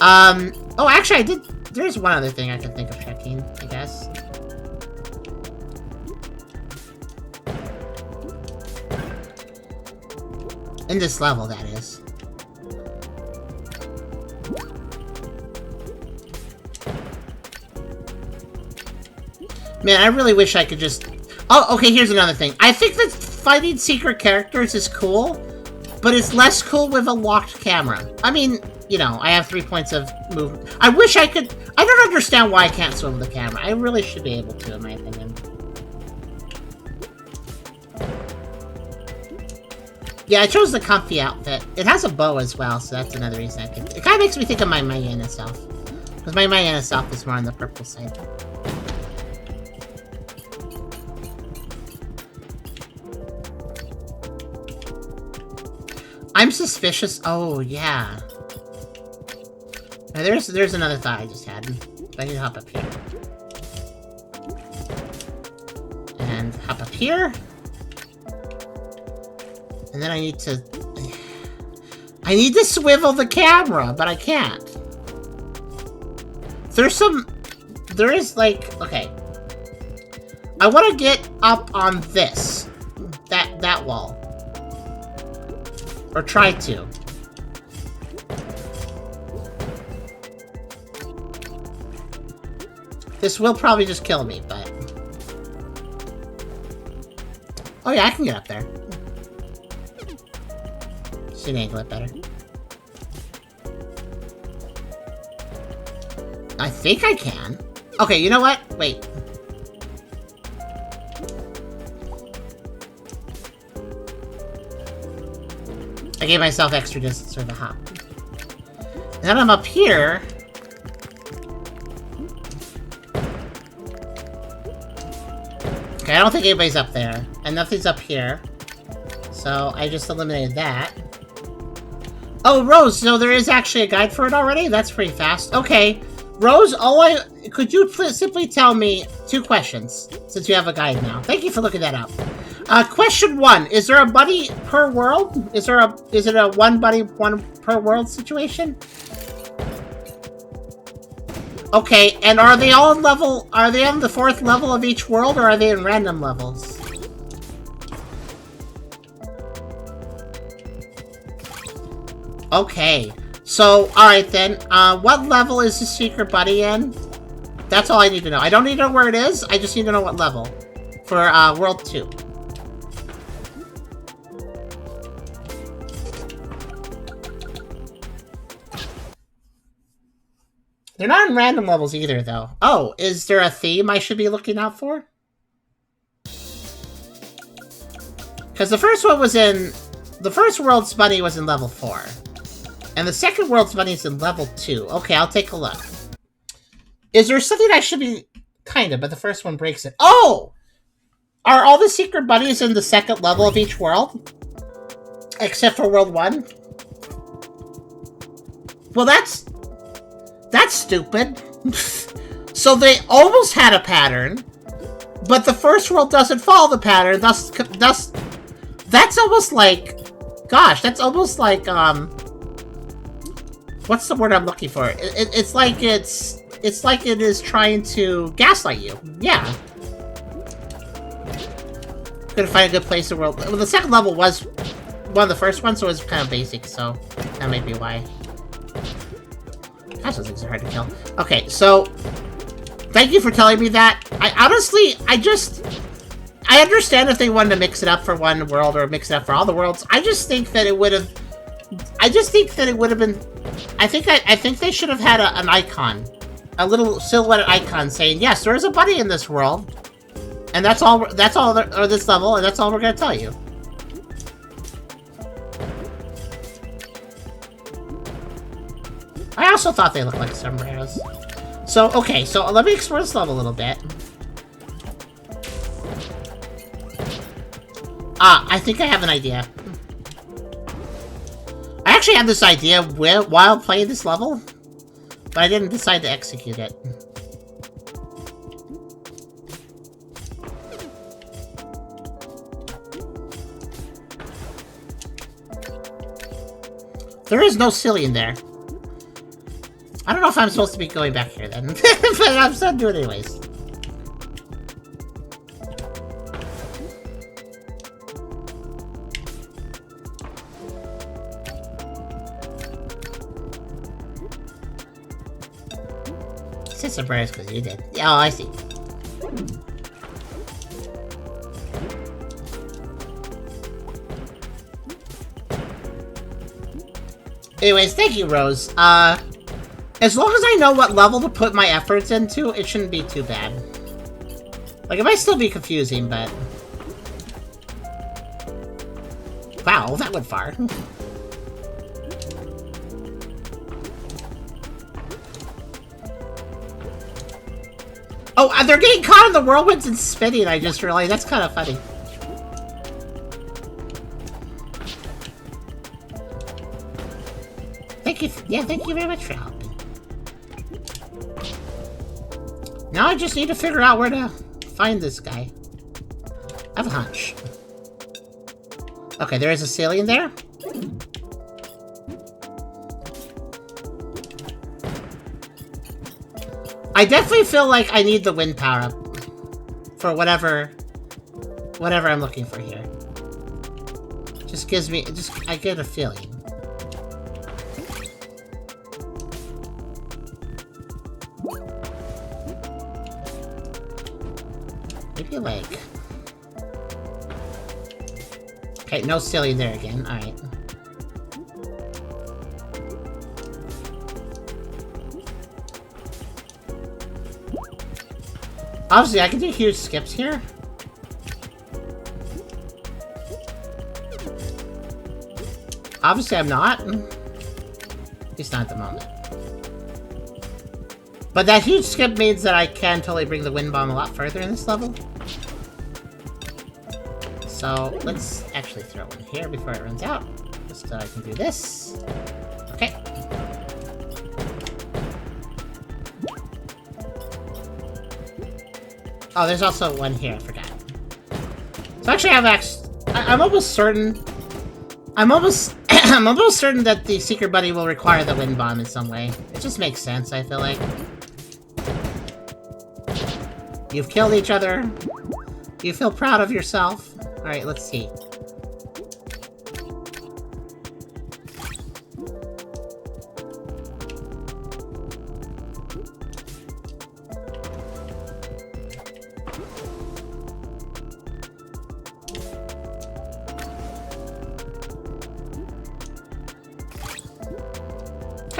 Oh, actually, I did... There's one other thing I can think of checking, I guess. In this level, that is. Man, I really wish I could just... Oh, okay, here's another thing. I think that fighting secret characters is cool, but it's less cool with a locked camera. I mean, you know, I have 3 points of movement. I wish I could... I don't understand why I can't swim with the camera. I really should be able to, in my opinion. Yeah, I chose the comfy outfit. It has a bow as well, so that's another reason I think. It kind of makes me think of my Mayana self. Because my Mayana self is more on the purple side. I'm suspicious. Oh, yeah. Now, there's another thought I just had. I need to hop up here. And hop up here. And then I need to... I need to swivel the camera, but I can't. There's some... There is, like... Okay. I want to get up on this. That wall. Or try to. This will probably just kill me, but... Oh yeah, I can get up there. Should angle it better. I think I can. Okay, you know what? Wait. I gave myself extra distance for the hop. And then I'm up here. Okay, I don't think anybody's up there. And nothing's up here. So I just eliminated that. Oh, Rose, so there is actually a guide for it already? That's pretty fast. Okay. Rose, could you simply tell me 2 questions, since you have a guide now? Thank you for looking that up. Question 1, is there a bunny per world? Is it a 1 bunny, 1 per world situation? Okay, and are they all on the 4th level of each world, or are they in random levels? Okay. So, alright then. What level is the secret buddy in? That's all I need to know. I don't need to know where it is. I just need to know what level. For, World 2. They're not in random levels either, though. Oh, is there a theme I should be looking out for? Because the first one was in... The first World's Bunny was in level 4. And the second World's Bunny is in level 2. Okay, I'll take a look. Is there something I should be... Kind of, but the first one breaks it. Oh! Are all the secret bunnies in the second level of each world? Except for World 1? Well, that's stupid. So they almost had a pattern, but the first world doesn't follow the pattern, thus that's almost like... Gosh, that's almost like, what's the word I'm looking for? It's like it is trying to gaslight you. Yeah. Couldn't find a good place in the world. Well, the second level was one of the first ones, so it was kind of basic, so that may be why. Gosh, those things are hard to kill. Okay, so thank you for telling me that. I understand if they wanted to mix it up for one world or mix it up for all the worlds. I just think that it would have been... I think they should have had an icon. A little silhouetted icon saying, yes, there is a bunny in this world. And that's all, or this level, and that's all we're gonna tell you. I also thought they looked like sombreros. So, okay, so let me explore this level a little bit. I think I have an idea. I actually had this idea while playing this level, but I didn't decide to execute it. There is no silly in there. I don't know if I'm supposed to be going back here then, but I'm still doing it anyways. Said surprise because you did. Oh, I see. Anyways, thank you, Rose. As long as I know what level to put my efforts into, it shouldn't be too bad. Like, it might still be confusing, but... Wow, that went far. Oh, they're getting caught in the whirlwinds and spinning, I just realized. That's kind of funny. Thank you. Yeah, thank you very much for helping. Now I just need to figure out where to find this guy. I have a hunch. Okay, there is a salient there. I definitely feel like I need the wind power up for whatever I'm looking for here. Just gives me, I get a feeling. Maybe like... Okay, no silly there again. Alright. Obviously, I can do huge skips here. Obviously, I'm not. At least not at the moment. But that huge skip means that I can totally bring the wind bomb a lot further in this level. So, let's actually throw one here before it runs out. Just so I can do this. Okay. Oh, there's also one here, I forgot. So actually I'm almost certain... I'm almost certain that the secret buddy will require the wind bomb in some way. It just makes sense, I feel like. You've killed each other. You feel proud of yourself. Alright, let's see.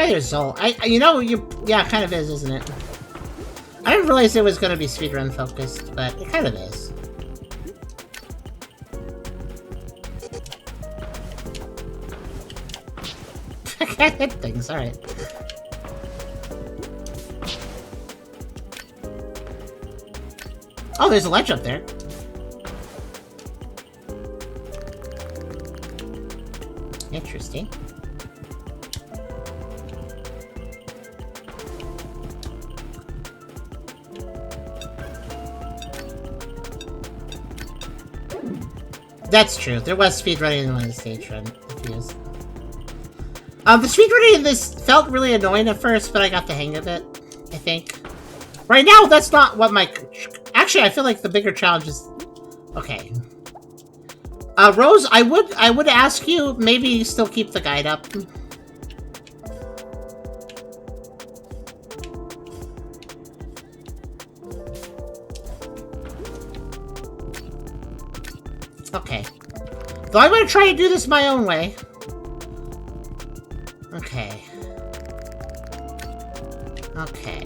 kind of result. Yeah, it kind of is, isn't it? I didn't realize it was going to be speedrun focused, but it kind of is. I can't hit things, alright. Oh, there's a ledge up there. Interesting. That's true. There was speedrunning in one of the stage run reviews. The speedrunning in this felt really annoying at first, but I got the hang of it, I think. Right now, that's not what my... Actually, I feel like the bigger challenge is... Okay. Rose, I would ask you, maybe still keep the guide up. Okay. Though I'm gonna try to do this my own way. Okay. Okay.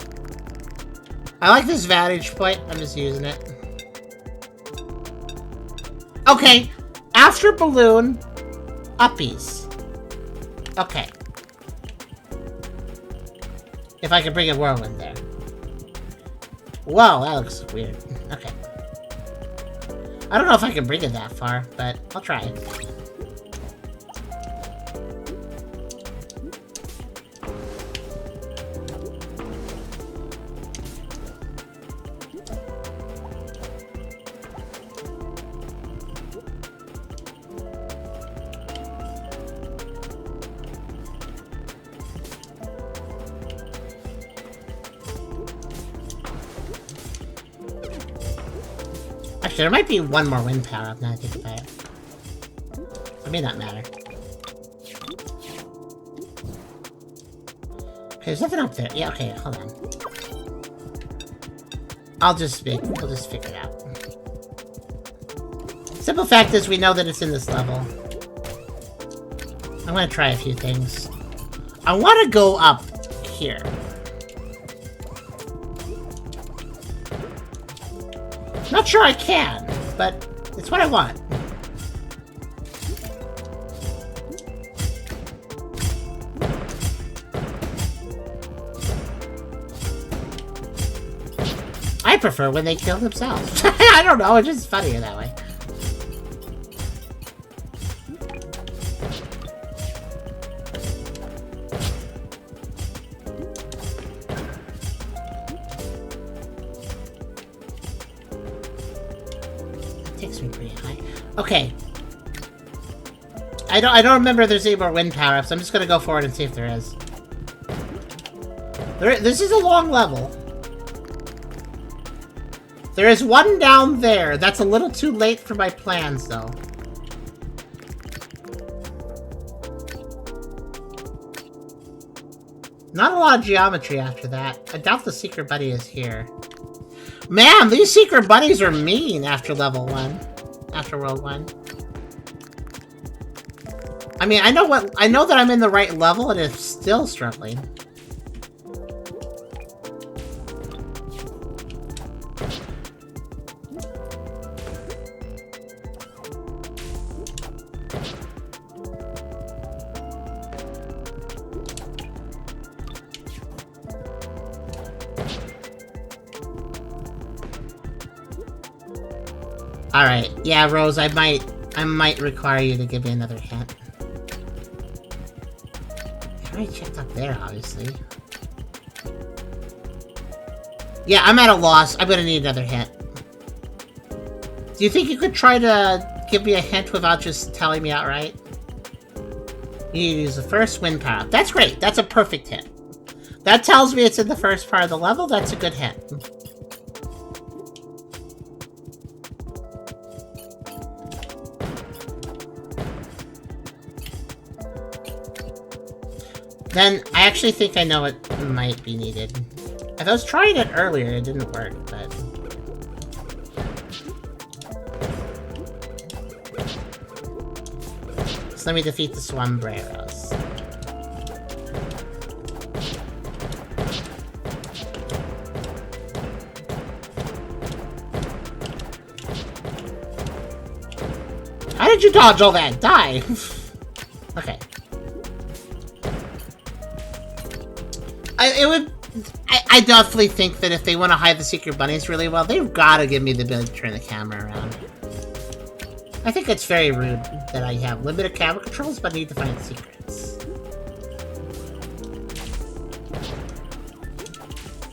I like this vantage point. I'm just using it. Okay. After balloon, uppies. Okay. If I can bring a whirlwind there. Whoa, that looks weird. Okay. I don't know if I can bring it that far, but I'll try it. Actually, there might be one more wind power up now I think about it. It may not matter. Okay, there's nothing up there. Yeah, okay, hold on. We'll just figure it out. Simple fact is we know that it's in this level. I'm gonna try a few things. I wanna go up here. Not sure I can, but it's what I want. I prefer when they kill themselves. I don't know, it's just funnier that way. Okay. I don't remember if there's any more wind power-ups. I'm just gonna go forward and see if there is. This is a long level. There is one down there. That's a little too late for my plans, though. Not a lot of geometry after that. I doubt the secret buddy is here. Man, these secret buddies are mean after level 1. After World 1. I mean, I know that I'm in the right level and it's still struggling. Alright, yeah, Rose, I might require you to give me another hint. I already checked up there, obviously. Yeah, I'm at a loss. I'm gonna need another hint. Do you think you could try to give me a hint without just telling me outright? You need to use the first wind power. That's great. That's a perfect hint. That tells me it's in the first part of the level. That's a good hint. Then, I actually think I know what might be needed. I was trying it earlier, it didn't work, but... So let me defeat the sombreros. did you dodge all that? Die! Okay. I definitely think that if they want to hide the secret bunnies really well, they've got to give me the ability to turn the camera around. I think it's very rude that I have limited camera controls, but I need to find the secrets.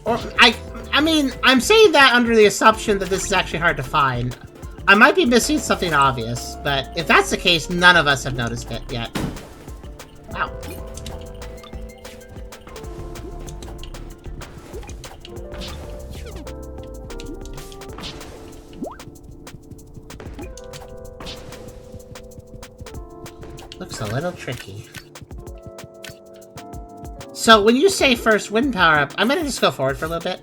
Or, I mean, I'm saying that under the assumption that this is actually hard to find. I might be missing something obvious, but if that's the case, none of us have noticed it yet. Wow. Looks a little tricky. So when you say first wind power up, I'm gonna just go forward for a little bit.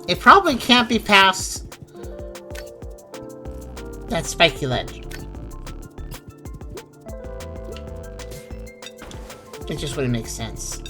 It probably can't be past that spiky ledge. It just wouldn't make sense.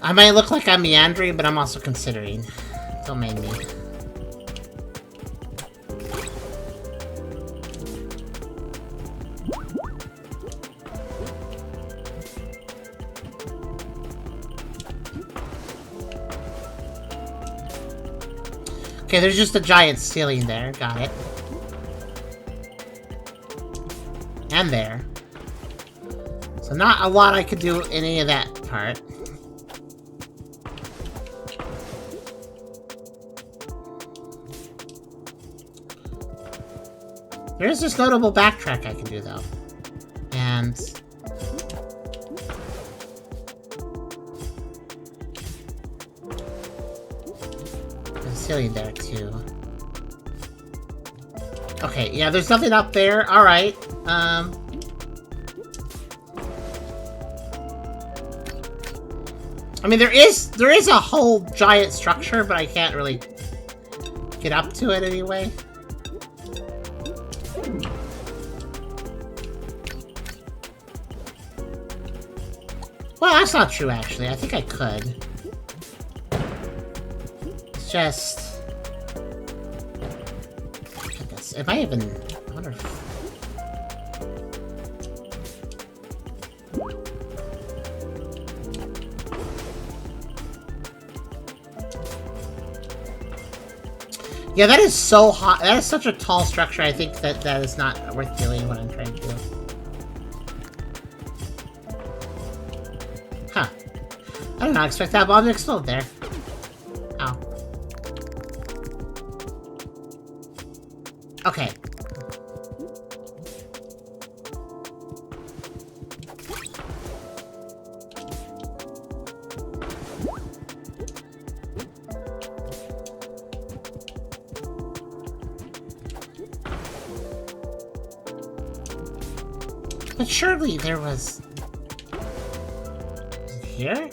I might look like I'm meandering, but I'm also considering. Don't mind me. Okay, there's just a giant ceiling there. Got it. And there. So not a lot I could do in any of that part. There is this notable backtrack I can do, though. And... there's a ceiling there, too. Okay, yeah, there's nothing up there. Alright. I mean, there is a whole giant structure, but I can't really get up to it anyway. Well, that's not true, actually. I think I could. It's just... look at this. Am I even... I wonder if... yeah, that is so hot. That is such a tall structure. I think that is not worth doing what I'm trying to do. Huh. I did not expect that bomb to explode there. Oh. Okay. But surely there was... is it here?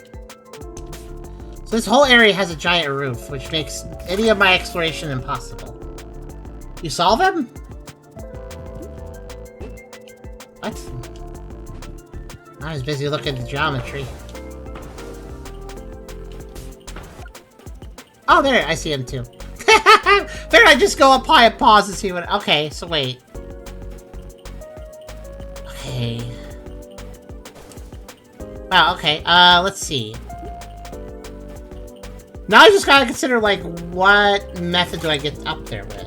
So this whole area has a giant roof, which makes any of my exploration impossible. You saw them? What? I was busy looking at the geometry. Oh, there, I see him too. There, I just go up high and pause and see what... okay, so wait. Okay. Wow, okay, let's see. Now I just gotta consider, like, what method do I get up there with?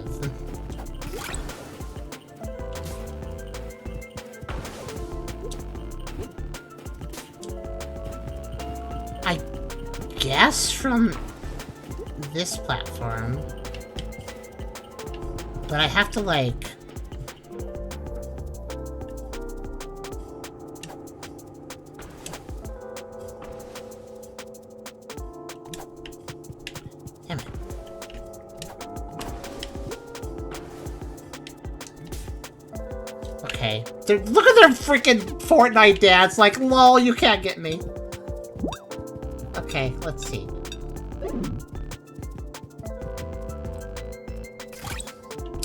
I guess from this platform. But I have to, like... damn it. Okay. Look at their freaking Fortnite dance. Like, lol, you can't get me. Okay, let's see.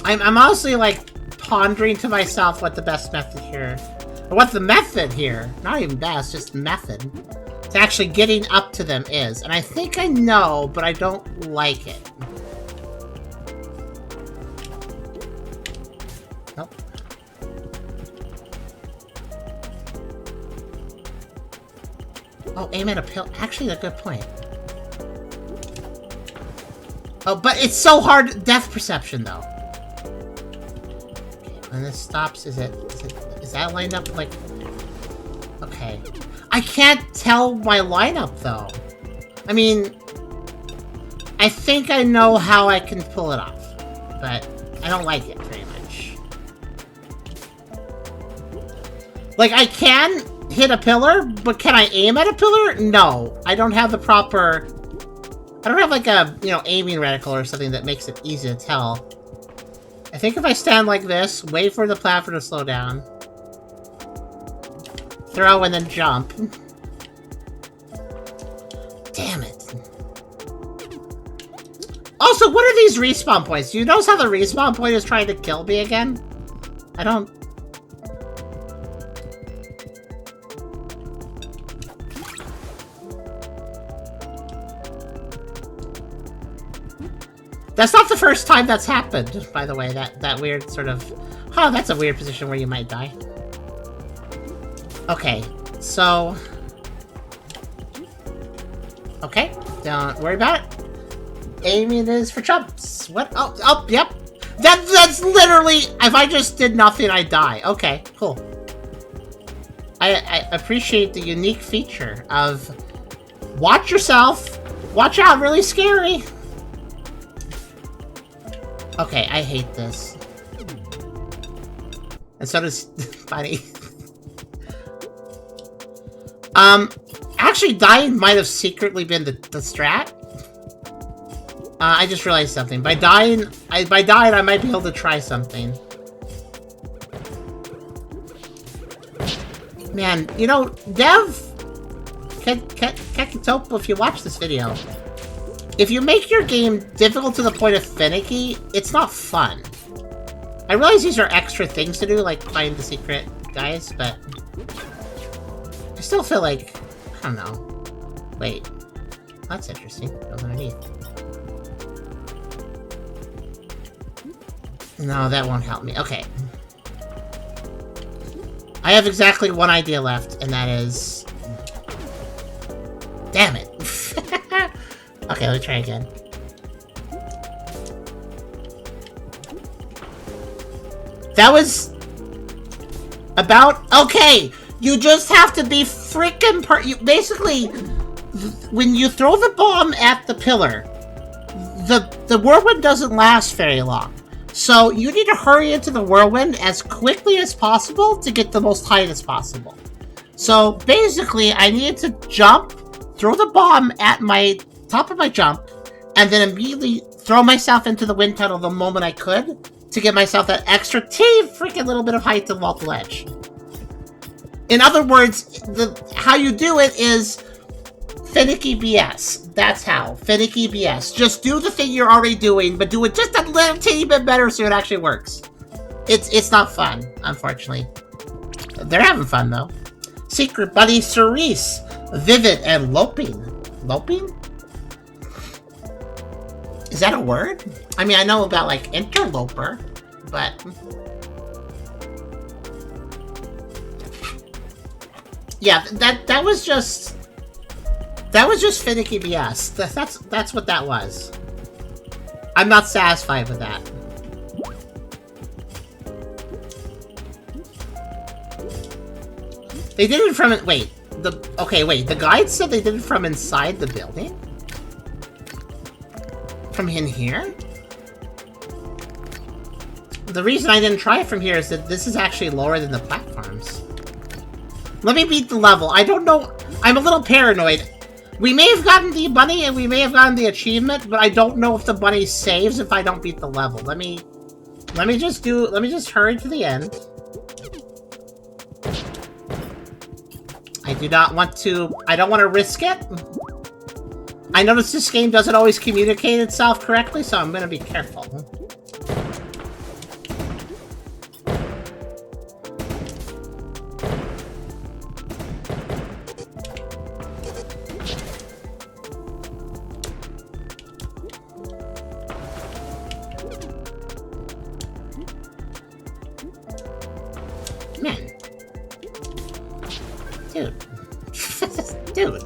I'm honestly, like, pondering to myself what the best method here... Or what the method here, not even best, just method, to actually getting up to them is. And I think I know, but I don't like it. Nope. Oh, aim at a pill. Actually, a good point. Oh, but it's so hard. Depth perception, though. Okay, when this stops, is that lined up like... Okay. I can't tell my lineup, though. I mean... I think I know how I can pull it off. But I don't like it very much. Like, I can hit a pillar, but can I aim at a pillar? No. I don't have the proper... I don't have, like, a, you know, aiming reticle or something that makes it easy to tell. I think if I stand like this, wait for the platform to slow down... Throw and then jump. Damn it. Also, what are these respawn points? Do you notice how the respawn point is trying to kill me again? I don't... That's not the first time that's happened, by the way. That weird sort of... Oh, that's a weird position where you might die. Okay, so... Okay, don't worry about it. Aiming is for jumps. What? Oh, yep. That's literally... If I just did nothing, I'd die. Okay, cool. I appreciate the unique feature of... Watch yourself! Watch out, really scary! Okay, I hate this. And so does Bunny. Actually, dying might have secretly been the strat. I just realized something. By dying, I might be able to try something. Man, you know, Dev, Kekitopo, if you watch this video, if you make your game difficult to the point of finicky, it's not fun. I realize these are extra things to do, like find the secret guys, but I still feel like, I don't know. Wait, that's interesting. Goes underneath. No, that won't help me. Okay. I have exactly one idea left, and that is... Damn it. Okay, let me try again. That was... about... Okay! You just have to be frickin' basically, when you throw the bomb at the pillar, the whirlwind doesn't last very long. So you need to hurry into the whirlwind as quickly as possible to get the most height as possible. So basically, I needed to jump, throw the bomb at my top of my jump, and then immediately throw myself into the wind tunnel the moment I could to get myself that extra freaking little bit of height to vault the ledge. In other words, how you do it is finicky BS. That's how. Finicky BS. Just do the thing you're already doing, but do it just a little teeny bit better so it actually works. It's not fun, unfortunately. They're having fun, though. Secret Buddy Cerise, Vivid, and Loping. Loping? Is that a word? I mean, I know about, like, interloper, but... Yeah, that was just... That was just finicky BS. That's what that was. I'm not satisfied with that. They did it from... Wait. Okay, wait. The guide said they did it from inside the building? From in here? The reason I didn't try it from here is that this is actually lower than the platforms. Let me beat the level. I don't know. I'm a little paranoid. We may have gotten the bunny and we may have gotten the achievement, but I don't know if the bunny saves if I don't beat the level. Let me just hurry to the end. don't want to risk it. I noticed this game doesn't always communicate itself correctly, so I'm gonna be careful. Man. Dude. Dude.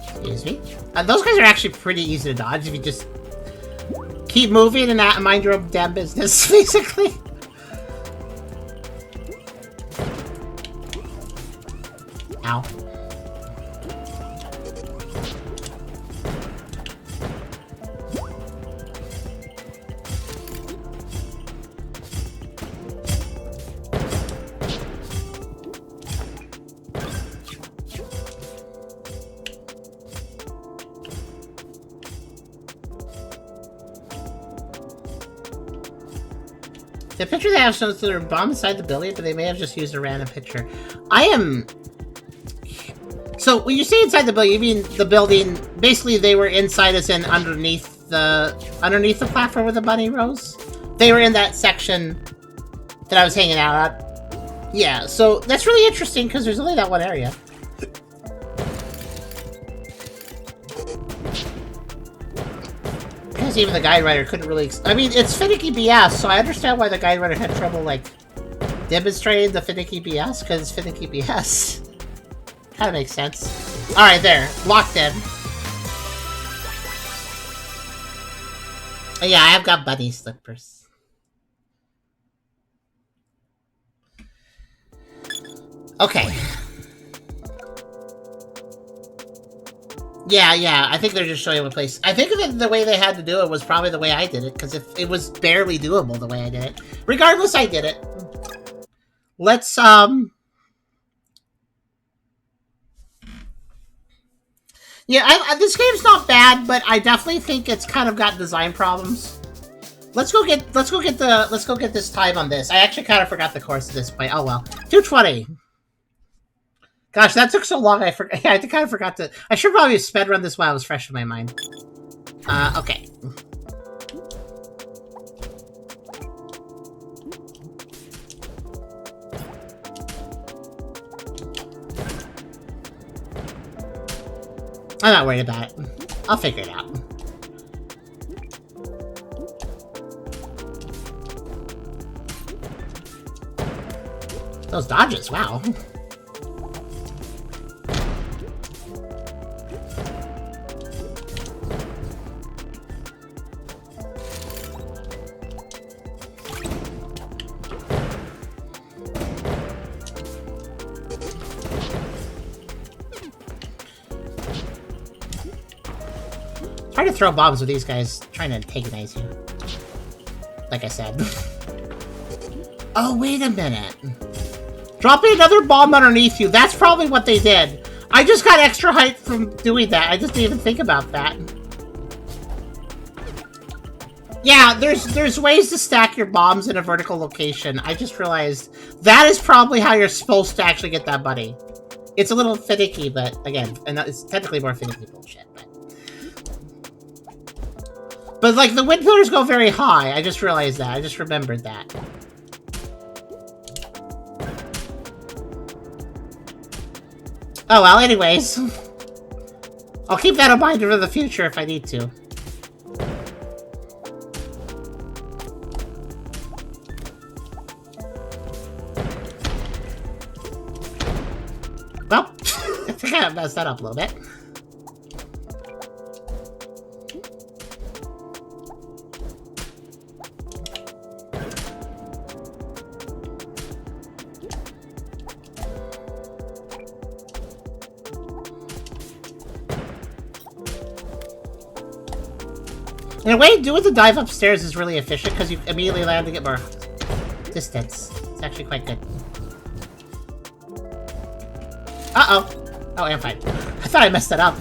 Excuse me? Those guys are actually pretty easy to dodge if you just keep moving and not mind your own damn business, basically. Ow. The picture they have shows that there are bombs inside the building, but they may have just used a random picture. So when you say inside the building, you mean the building? Basically, they were inside, as in underneath the platform where the bunny rose. They were in that section that I was hanging out at. Yeah, so that's really interesting because there's only that one area. Because even the guide writer couldn't really. I mean, it's finicky BS, so I understand why the guide writer had trouble like demonstrating the finicky BS because it's finicky BS. Kind of makes sense. Alright, there. Locked in. Oh, yeah, I have got bunny slippers. Okay. Yeah, I think they're just showing a place. I think that the way they had to do it was probably the way I did it, because if it was barely doable the way I did it. Regardless, I did it. Let's, yeah, this game's not bad, but I definitely think it's kind of got design problems. Let's go get this time on this. I actually kind of forgot the course at this point. Oh well, 220. Gosh, that took so long. I forgot. I kind of forgot to. I should probably sped run this while it was fresh in my mind. Okay. I'm not worried about it. I'll figure it out. Those dodges, wow. Hard to throw bombs with these guys trying to antagonize you. Like I said. Oh, wait a minute. Dropping another bomb underneath you. That's probably what they did. I just got extra height from doing that. I just didn't even think about that. Yeah, there's ways to stack your bombs in a vertical location. I just realized that is probably how you're supposed to actually get that bunny. It's a little finicky, but again, and it's technically more finicky bullshit. But like the wind pillars go very high. I just realized that. I just remembered that. Oh well, anyways. I'll keep that in mind for the future if I need to. Well, I think I messed that up a little bit. In a way, doing the dive upstairs is really efficient because you immediately land to get more distance. It's actually quite good. Uh-oh. Oh, I'm fine. I thought I messed it up.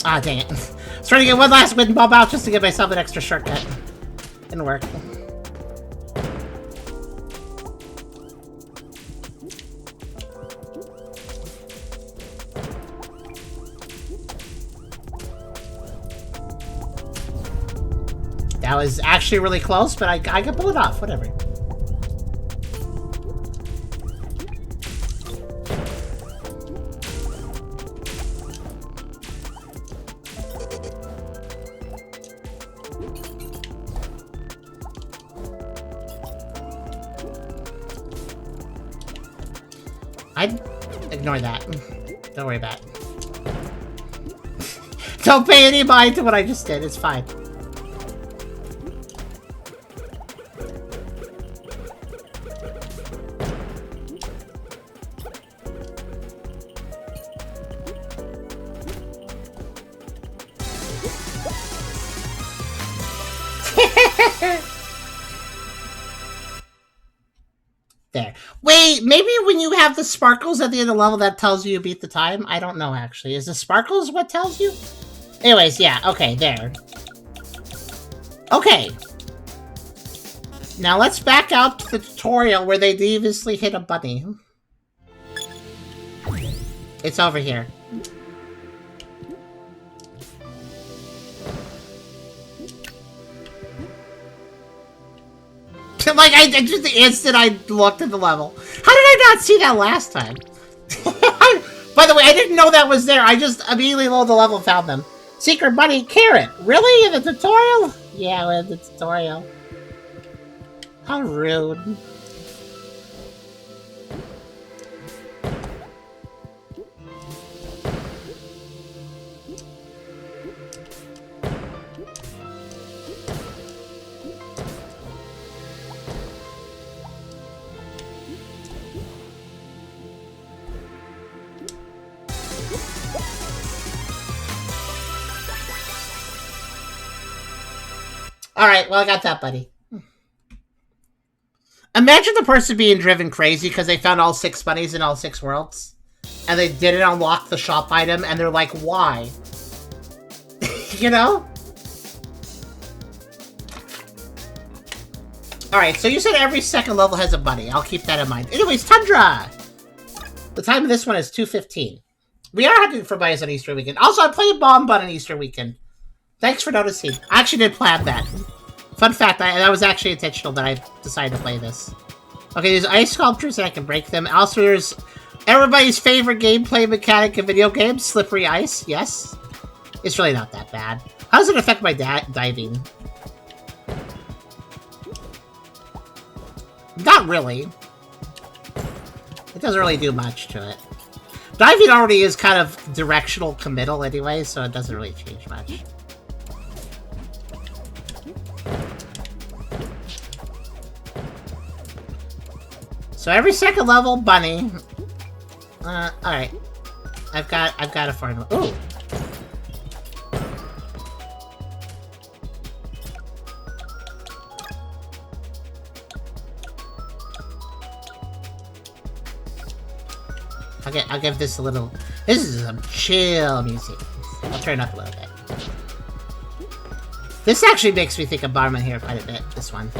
Ah, dang it. I was trying to get one last wind bomb out just to give myself an extra shortcut. Didn't work. That was actually really close, but I could pull it off. Whatever. I'd ignore that. Don't worry about it. Don't pay any mind to what I just did. It's fine. There. Wait, maybe when you have the sparkles at the end of the level, that tells you beat the time? I don't know, actually. Is the sparkles what tells you? Anyways, yeah, okay, there. Okay. Now let's back out to the tutorial where they deviously hit a bunny. It's over here. Like, just the instant I looked at the level. How did I not see that last time? By the way, I didn't know that was there. I just immediately loaded the level and found them. Secret bunny carrot. Really? In the tutorial? Yeah, in the tutorial. How rude. Alright, well, I got that, buddy. Imagine the person being driven crazy because they found all 6 bunnies in all 6 worlds. And they didn't unlock the shop item, and they're like, why? You know? Alright, so you said every second level has a bunny. I'll keep that in mind. Anyways, Tundra! The time of this one is 2:15. We are hunting for bunnies on Easter weekend. Also, I'm playing Bombun on Easter weekend. Thanks for noticing. I actually did plan that. Fun fact, that was actually intentional that I decided to play this. Okay, there's ice sculptures and I can break them. Also, there's everybody's favorite gameplay mechanic in video games, slippery ice. Yes. It's really not that bad. How does it affect my diving? Not really. It doesn't really do much to it. Diving already is kind of directional committal anyway, so it doesn't really change much. So every second level, bunny. Alright. I've got a formula. Ooh! I'll give this a little... This is some chill music. I'll turn it up a little bit. This actually makes me think of Bomberman here quite a bit, this one.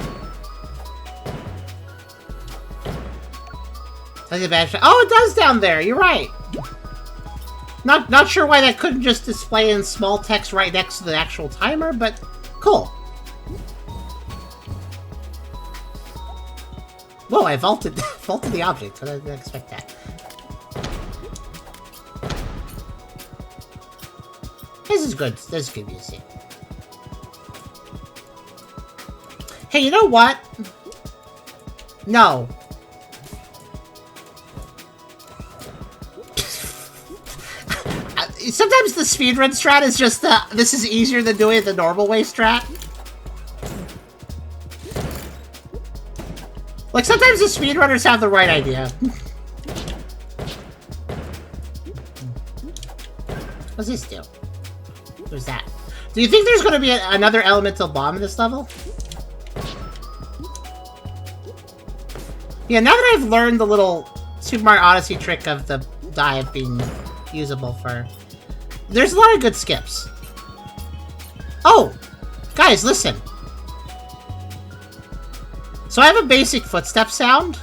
Oh, it does down there. You're right. Not sure why that couldn't just display in small text right next to the actual timer, but cool. Whoa, I vaulted the object. I didn't expect that. This this is good. This is good music. Hey, you know what? No. Sometimes the speedrun strat is just the, this is easier than doing it the normal way strat. Like, sometimes the speedrunners have the right idea. What's this do? What's that? Do you think there's going to be another elemental bomb in this level? Yeah, now that I've learned the little Super Mario Odyssey trick of the dive being usable for... There's a lot of good skips. Oh! Guys, listen. So I have a basic footstep sound.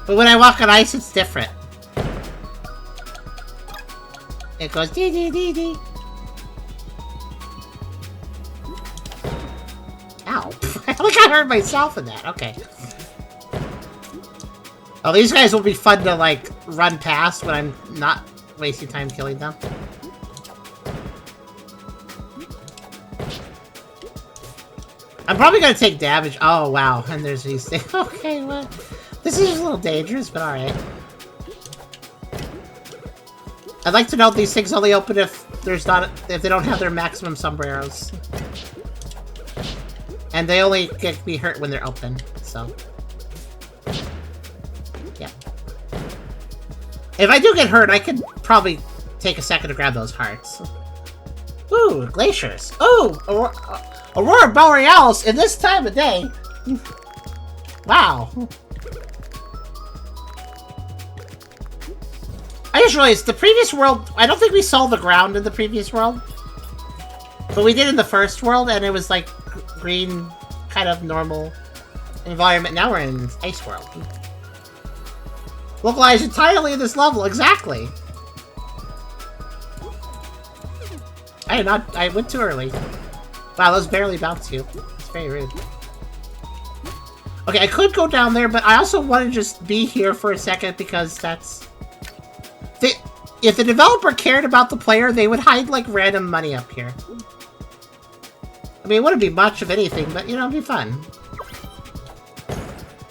But when I walk on ice, it's different. It goes dee dee dee dee. Ow. I think I hurt myself in that. Okay. Oh, these guys will be fun to, like, run past when I'm not wasting time killing them. I'm probably gonna take damage. Oh, wow. And there's these things. Okay, well, this is a little dangerous, but alright. I'd like to know if these things only open if there's not, if they don't have their maximum sombreros. And they only get me hurt when they're open, so. Yeah. If I do get hurt, I could probably take a second to grab those hearts. Ooh, glaciers. Ooh, Aurora Borealis in this time of day. Wow. I just realized the previous world, I don't think we saw the ground in the previous world. But we did in the first world, and it was like green, kind of normal environment. Now we're in Ice World. Localized entirely in this level, exactly. I went too early. Wow, those barely bounce you. It's very rude. Okay, I could go down there, but I also want to just be here for a second because that's... If the developer cared about the player, they would hide, like, random money up here. I mean, it wouldn't be much of anything, but, you know, it'd be fun.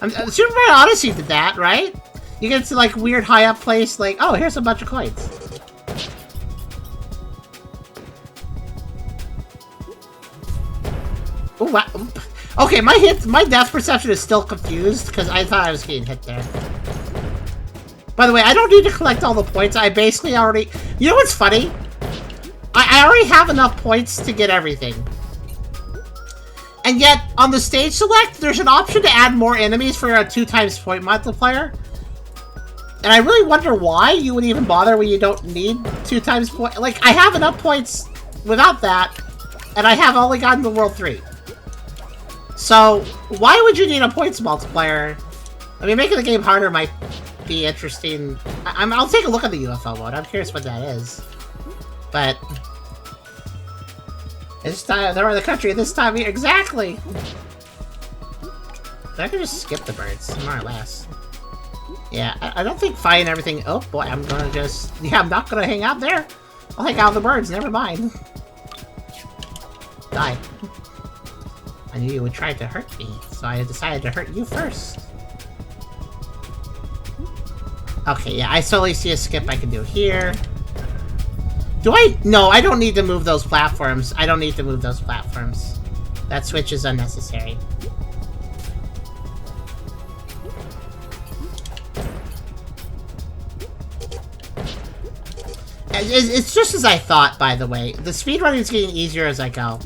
Super Mario Odyssey did that, right? You get to, like, weird high-up place, like, oh, here's a bunch of coins. Oh, wow. Okay, my death perception is still confused, because I thought I was getting hit there. By the way, I don't need to collect all the points. I basically already... You know what's funny? I already have enough points to get everything. And yet, on the stage select, there's an option to add more enemies for a 2x point multiplier. And I really wonder why you would even bother when you don't need 2x point. Like, I have enough points without that, and I have only gotten to World 3. So, why would you need a points multiplier? I mean, making the game harder might be interesting. I'll take a look at the UFO mode. I'm curious what that is. But... This time, they're in the country this time of year. Exactly! I could just skip the birds, more or less. Yeah, I don't think fighting everything... Oh boy, I'm gonna just... Yeah, I'm not gonna hang out there. I'll hang out with the birds, never mind. Die. I knew you would try to hurt me, so I decided to hurt you first. Okay, yeah, I solely see a skip I can do here. Do I? No, I don't need to move those platforms. I don't need to move those platforms. That switch is unnecessary. It's just as I thought, by the way. The speedrunning is getting easier as I go.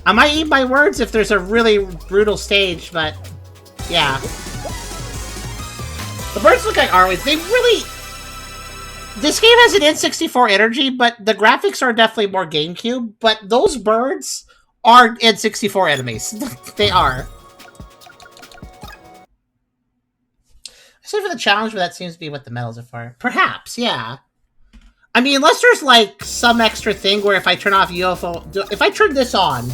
I might eat my words if there's a really brutal stage, but... Yeah. The birds look like Arways. They really... This game has an N64 energy, but the graphics are definitely more GameCube. But those birds are N64 enemies. They are. Except for the challenge, but that seems to be what the medals are for. Perhaps, yeah. I mean, unless there's, like, some extra thing where if I turn off UFO... If I turn this on,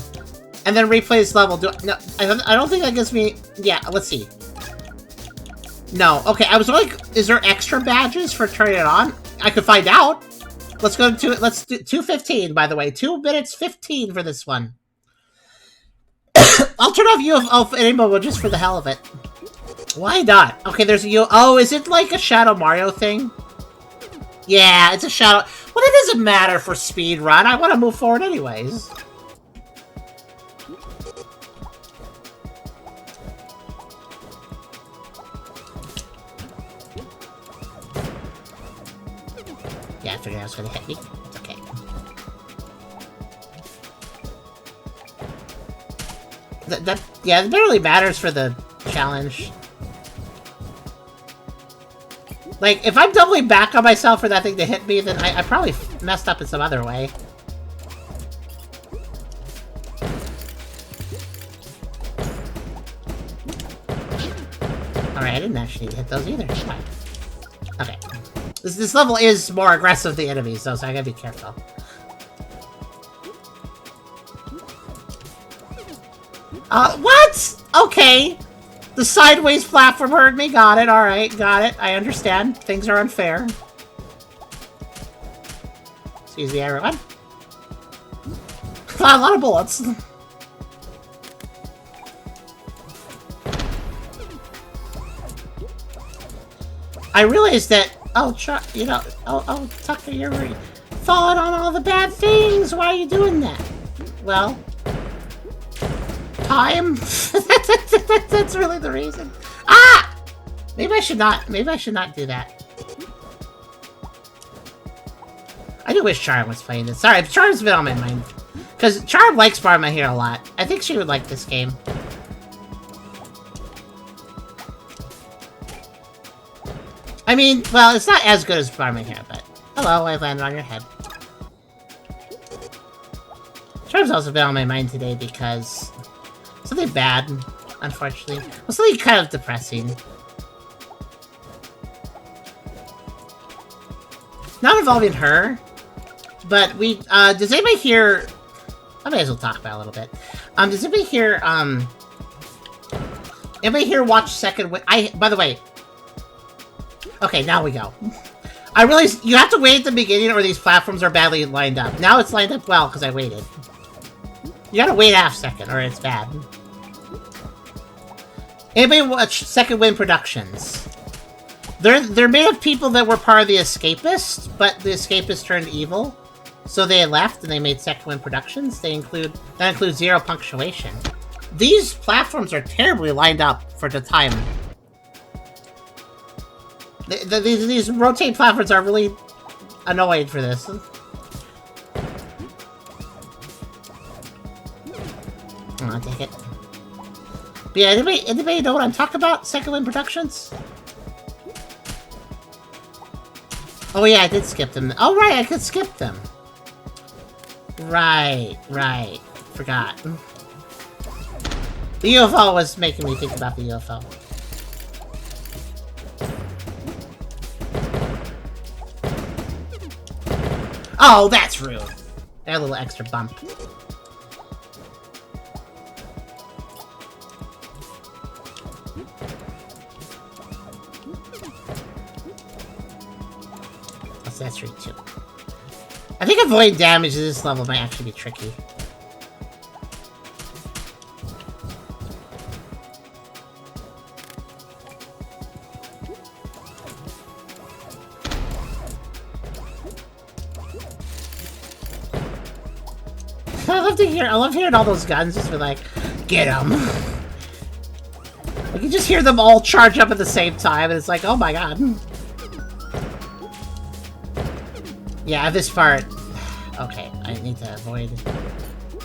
and then replay this level... No, I don't think that gives me... Yeah, let's see. No. Okay, I was like, is there extra badges for turning it on? I could find out. Let's go to let's do 2:15, by the way. 2 minutes 15 for this one. I'll turn off UFO anymore just for the hell of it. Why not? Okay, there's a oh, is it like a Shadow Mario thing? Yeah, it's a Shadow. Well, it doesn't matter for speedrun. I want to move forward anyways. Yeah, I figured I was going to hit me. It's okay. Yeah, it barely matters for the challenge. Like, if I'm doubling back on myself for that thing to hit me, then I probably messed up in some other way. Alright, I didn't actually hit those either. Fine. Okay. This level is more aggressive than enemies, though, so I gotta be careful. What? Okay. The sideways platform heard me. Got it. Alright, got it. I understand. Things are unfair. Excuse me, everyone. A lot of bullets. I realized that, you know, Tucker, you're falling on all the bad things. Why are you doing that? Well, time. That's really the reason. Ah! Maybe I should not do that. I do wish Charm was playing this. Sorry, Charm's been on my mind. Because Charm likes Bomberman here a lot. I think she would like this game. I mean, well, it's not as good as Bomberman here, but... Hello, I landed on your head. Charm's also been on my mind today because... something bad, unfortunately. Well, something kind of depressing. Not involving her, but we, does anybody here... I may as well talk about it a little bit. Does anybody here, anybody here watch Second Wind? By the way... Okay, now we go. I realized you have to wait at the beginning or these platforms are badly lined up. Now it's lined up well, because I waited. You gotta wait half a second, or it's bad. Anybody watch Second Wind Productions? They're made of people that were part of the Escapists, but the Escapists turned evil. So they left and they made Second Wind Productions. That includes Zero Punctuation. These platforms are terribly lined up for the time. These rotate platforms are really annoyed for this. I'll take it. But yeah, anybody know what I'm talking about? Second Wind Productions? Oh yeah, I did skip them. Oh right, I could skip them. Right. Forgot. The UFO was making me think about the UFO. Oh, that's rude. That little extra bump. That's right too. I think avoiding damage at this level might actually be tricky. I love hearing all those guns just be like, get them. You can just hear them all charge up at the same time, and it's like, oh my god. Yeah, this part... Okay, I need to avoid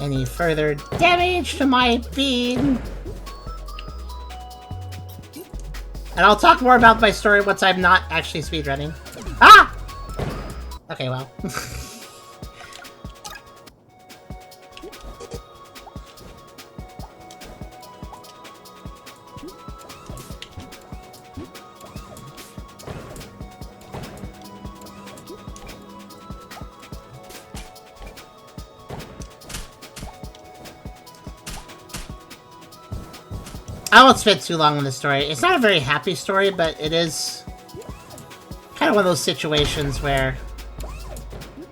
any further damage to my beam. And I'll talk more about my story once I'm not actually speedrunning. Ah! Okay, well. I won't spend too long on the story. It's not a very happy story, but it is kind of one of those situations where,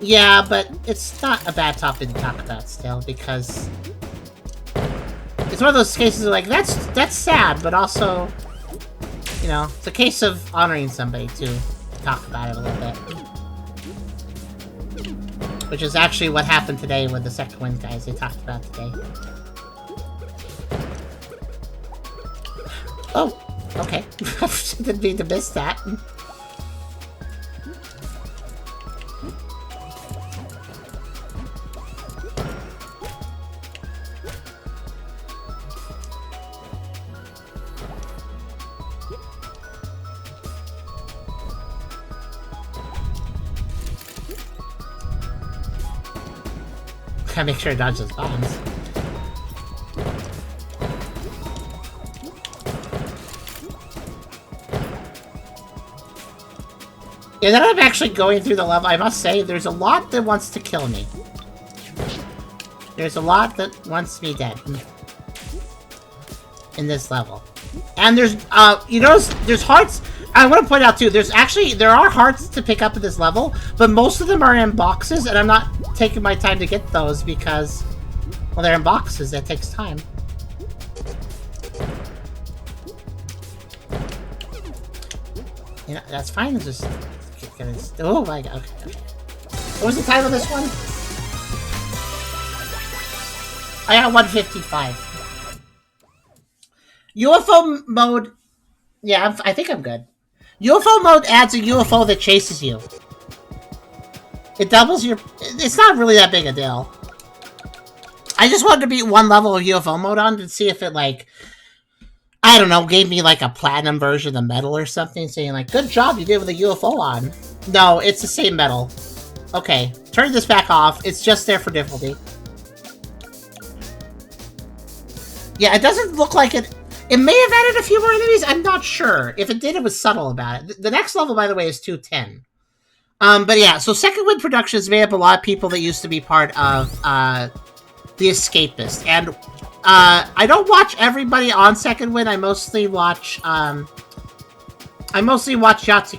yeah, but it's not a bad topic to talk about still, because it's one of those cases of like, that's sad, but also, you know, it's a case of honoring somebody to talk about it a little bit. Which is actually what happened today with the Second Wind guys they talked about today. Oh, okay. Didn't mean to miss that. Gotta make sure it dodges bombs. Yeah, now that I'm actually going through the level, I must say, there's a lot that wants to kill me. There's a lot that wants me dead. In this level. And there's, you notice, there's hearts. I want to point out, too, there are hearts to pick up in this level, but most of them are in boxes, and I'm not taking my time to get those because, well, they're in boxes. That takes time. You know, that's fine. It's just... Oh my god, okay. What was the time of this one? I got 155. UFO mode... Yeah, I think I'm good. UFO mode adds a UFO that chases you. It doubles your... It's not really that big a deal. I just wanted to beat one level of UFO mode on to see if it, like... I don't know, gave me, like, a platinum version of medal or something, saying, like, good job you did with a UFO on. No, it's the same medal. Okay, turn this back off. It's just there for difficulty. Yeah, it doesn't look like it... It may have added a few more enemies, I'm not sure. If it did, it was subtle about it. The next level, by the way, is 210. But yeah, so Second Wind Productions made up a lot of people that used to be part of, The Escapist. And, I don't watch everybody on Second Wind, I mostly watch Yahtzee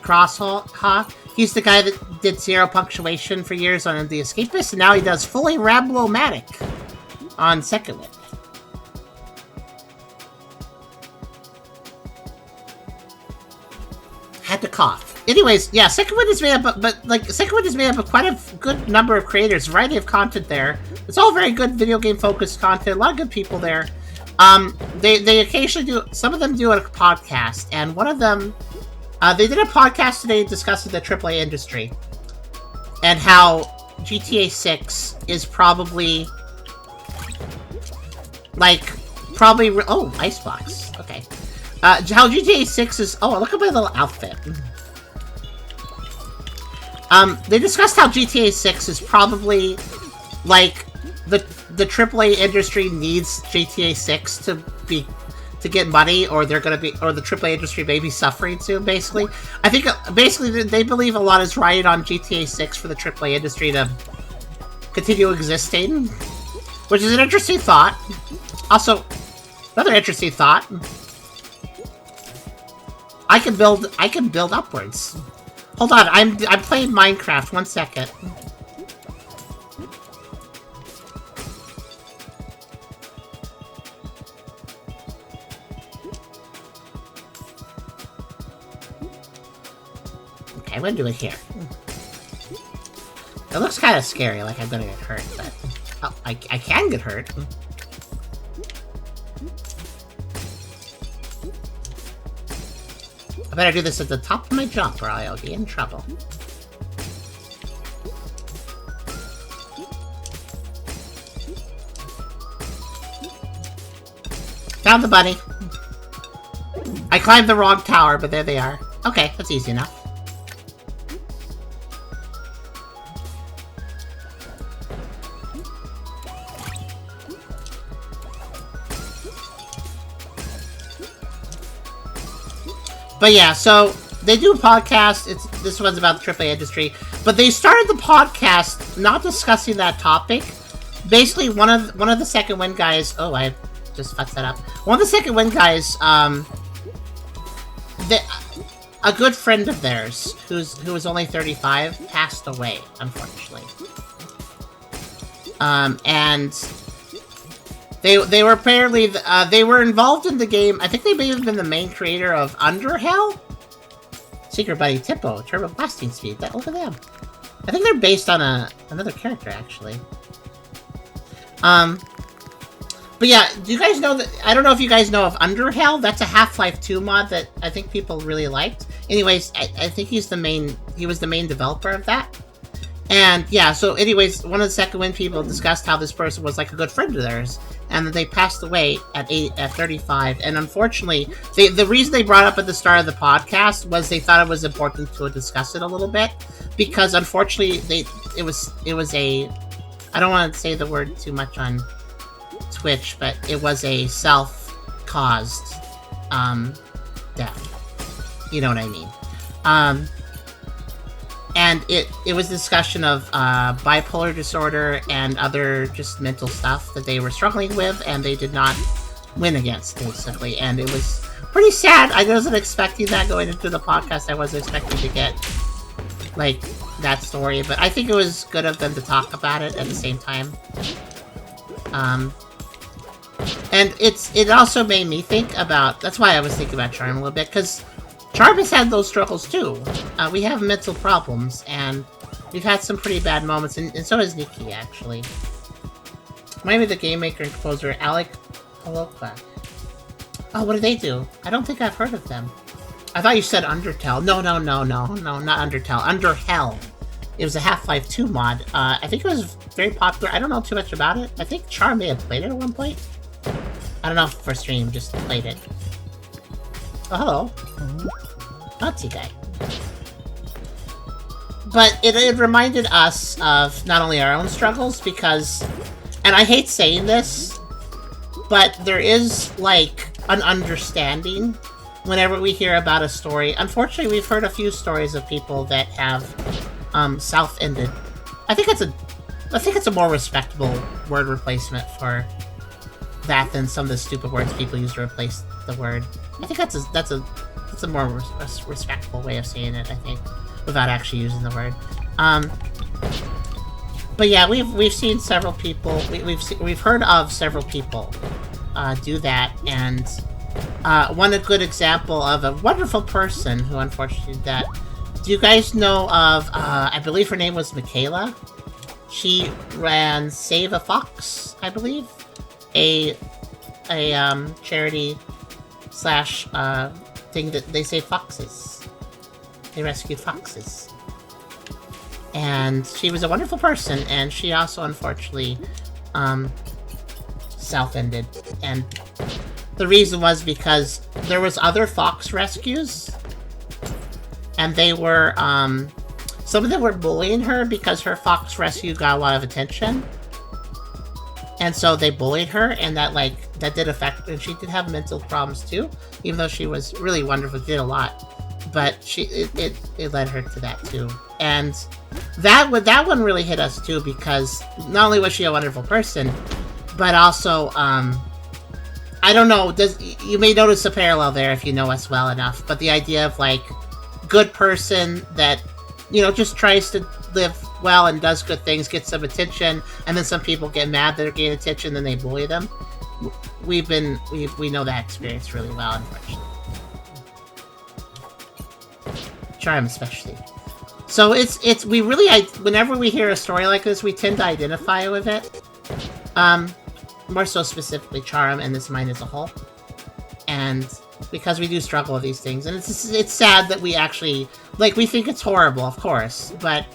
Crosshawk. He's the guy that did Zero Punctuation for years on The Escapist, and now he does fully Ramblo-matic on Second Wind. Had to cough. Anyways, yeah, Second Wind is made up of, Second Wind is made up of quite a good number of creators, variety of content there. It's all very good video game focused content, a lot of good people there. They occasionally do, some of them do a podcast, and one of them, they did a podcast today discussing the AAA industry and how GTA 6 is probably, oh, Icebox, okay. How GTA 6 is... Oh, look at my little outfit. They discussed how GTA 6 is probably, like, the AAA industry needs GTA 6 to get money, or they're gonna be... Or the AAA industry may be suffering soon, basically. I think, basically, they believe a lot is riding on GTA 6 for the AAA industry to continue existing. Which is an interesting thought. Also, another interesting thought... I can build upwards. Hold on, I'm playing Minecraft. 1 second. Okay, I'm gonna do it here. It looks kind of scary, like I'm gonna get hurt, but oh, I can get hurt. I better do this at the top of my jump or I'll be in trouble. Found the bunny. I climbed the wrong tower, but there they are. Okay, that's easy enough. But yeah, so they do a podcast. This one's about the AAA industry, but they started the podcast not discussing that topic. Basically, one of the Second Wind guys. Oh, I just fucks that up. One of the second win guys, a good friend of theirs, who was only 35, passed away, unfortunately. And they were apparently they were involved in the game. I think they may have been the main creator of Underhell. Secret Buddy Tippo, Turbo Blasting Speed. Look at them. I think they're based on another character, actually. But yeah, do you guys know that? I don't know if you guys know of Underhell. That's a Half-Life 2 mod that I think people really liked. Anyways, I think he was the main developer of that. And yeah, so anyways, one of the second win people discussed how this person was like a good friend of theirs, and that they passed away at 35. And unfortunately, the reason they brought up at the start of the podcast was they thought it was important to discuss it a little bit, because unfortunately it was a, I don't want to say the word too much on Twitch, but it was a self-caused death. You know what I mean? And it was a discussion of bipolar disorder and other just mental stuff that they were struggling with, and they did not win against, basically. And it was pretty sad. I wasn't expecting that going into the podcast. I wasn't expecting to get, like, that story. But I think it was good of them to talk about it at the same time. And it also made me think about... That's why I was thinking about Charm a little bit, because Charm has had those struggles too. We have mental problems, and we've had some pretty bad moments, and so has Nikki, actually. Maybe the game maker and composer, Alec Holokva. Oh, what do they do? I don't think I've heard of them. I thought you said Undertale. No, not Undertale. Underhell. It was a Half-Life 2 mod. I think it was very popular. I don't know too much about it. I think Charm may have played it at one point. I don't know if for stream, just played it. Oh, hello. Nazi guy. But it reminded us of not only our own struggles, because... And I hate saying this, but there is, like, an understanding whenever we hear about a story. Unfortunately, we've heard a few stories of people that have self-ended. I think it's a more respectable word replacement for that than some of the stupid words people use to replace the word. I think that's a more respectful way of saying it, I think, without actually using the word. But yeah, we've seen several people. We've heard of several people do that, and one good example of a wonderful person who unfortunately did that. Do you guys know of? I believe her name was Michaela. She ran Save a Fox, I believe, a charity slash thing that they save foxes. They rescued foxes. And she was a wonderful person, and she also unfortunately self-ended. And the reason was because there was other fox rescues, and they were some of them were bullying her because her fox rescue got a lot of attention. And so they bullied her, and that did affect her. And she did have mental problems too, even though she was really wonderful, did a lot. But it led her to that too. And that one really hit us too, because not only was she a wonderful person, but also I don't know, you may notice a parallel there if you know us well enough, but the idea of like good person that, you know, just tries to live well and does good things, gets some attention, and then some people get mad that they're getting attention, then they bully them. We know that experience really well, unfortunately. Charm especially. So we really, whenever we hear a story like this, we tend to identify with it. More so specifically Charm and this mine as a whole. And because we do struggle with these things, and it's sad that we actually, like, we think it's horrible, of course, but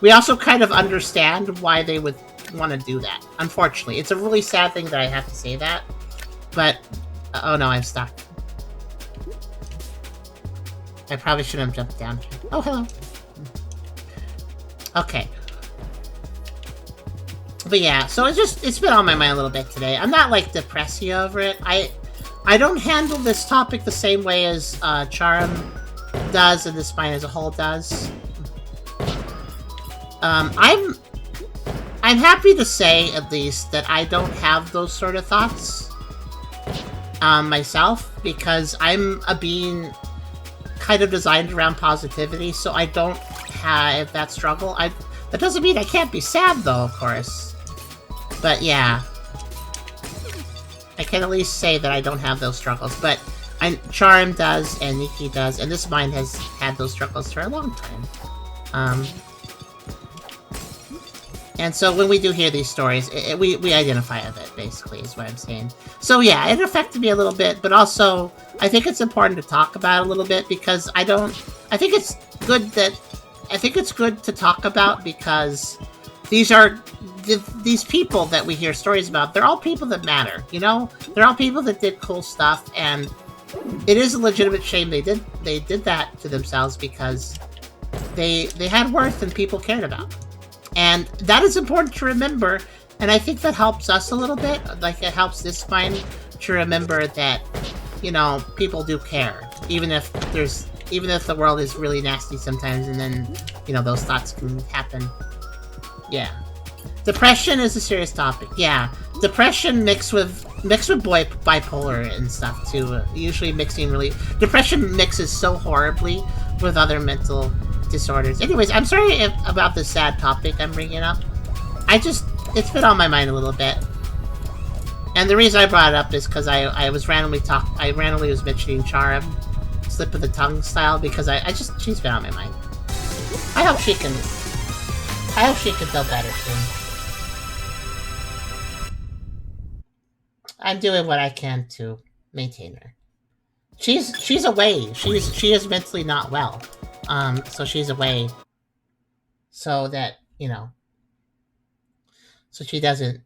we also kind of understand why they would want to do that. Unfortunately, it's a really sad thing that I have to say that, but oh no, I'm stuck. I probably shouldn't have jumped down. Oh, hello. Okay. But yeah, so it's been on my mind a little bit today. I'm not like depressing over it. I don't handle this topic the same way as Charm does and this mine as a whole does. I'm happy to say, at least, that I don't have those sort of thoughts. myself, because I'm a being kind of designed around positivity, so I don't have that struggle. That doesn't mean I can't be sad, though, of course. But yeah, I can at least say that I don't have those struggles. But Charm does, and Nikki does, and this mind has had those struggles for a long time. And so when we do hear these stories, we identify with it, basically, is what I'm saying. So yeah, it affected me a little bit, but also I think it's important to talk about it a little bit, because I think it's good to talk about, because these are these people that we hear stories about. They're all people that matter, you know? They're all people that did cool stuff, and it is a legitimate shame they did that to themselves, because they had worth and people cared about. And that is important to remember, and I think that helps us a little bit. Like, it helps this mind to remember that, you know, people do care, even if the world is really nasty sometimes, and then, you know, those thoughts can happen. Yeah. Depression is a serious topic. Yeah. Depression mixed with bipolar and stuff too. Usually depression mixes so horribly with other mental disorders. Anyways, I'm sorry about the sad topic I'm bringing up. It's been on my mind a little bit. And the reason I brought it up is because I randomly was mentioning Charm, slip of the tongue style, because she's been on my mind. I hope she can feel better soon. I'm doing what I can to maintain her. She's away. She is mentally not well. So she's away, so that, you know, so she doesn't,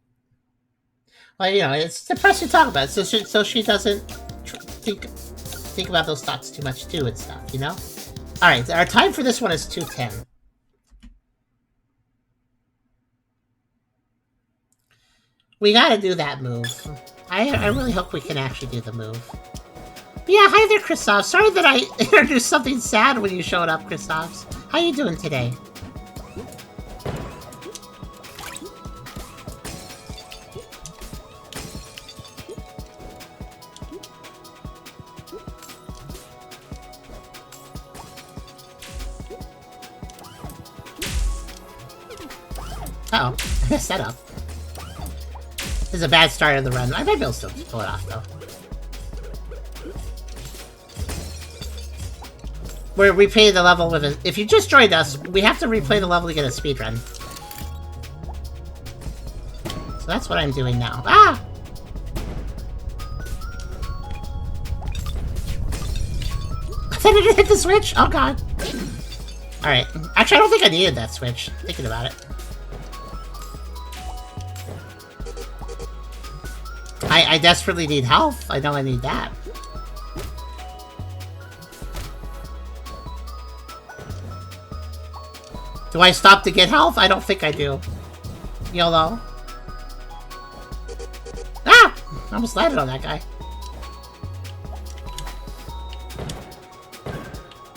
well, you know, it's depressing to talk about, so she doesn't think about those thoughts too much too and stuff, you know? Alright, our time for this one is 2:10. We gotta do that move. I really hope we can actually do the move. But yeah, hi there, Christoph. Sorry that I introduced something sad when you showed up, Christoph. How you doing today? Uh-oh, I messed that up. This is a bad start of the run. I might be able to still pull it off, though. We're replaying the level with if you just joined us, we have to replay the level to get a speedrun. So that's what I'm doing now. Ah! I didn't hit the switch? Oh god. Alright. Actually, I don't think I needed that switch. Thinking about it. I desperately need health. I know I need that. Do I stop to get health? I don't think I do. YOLO. Ah! I almost landed on that guy.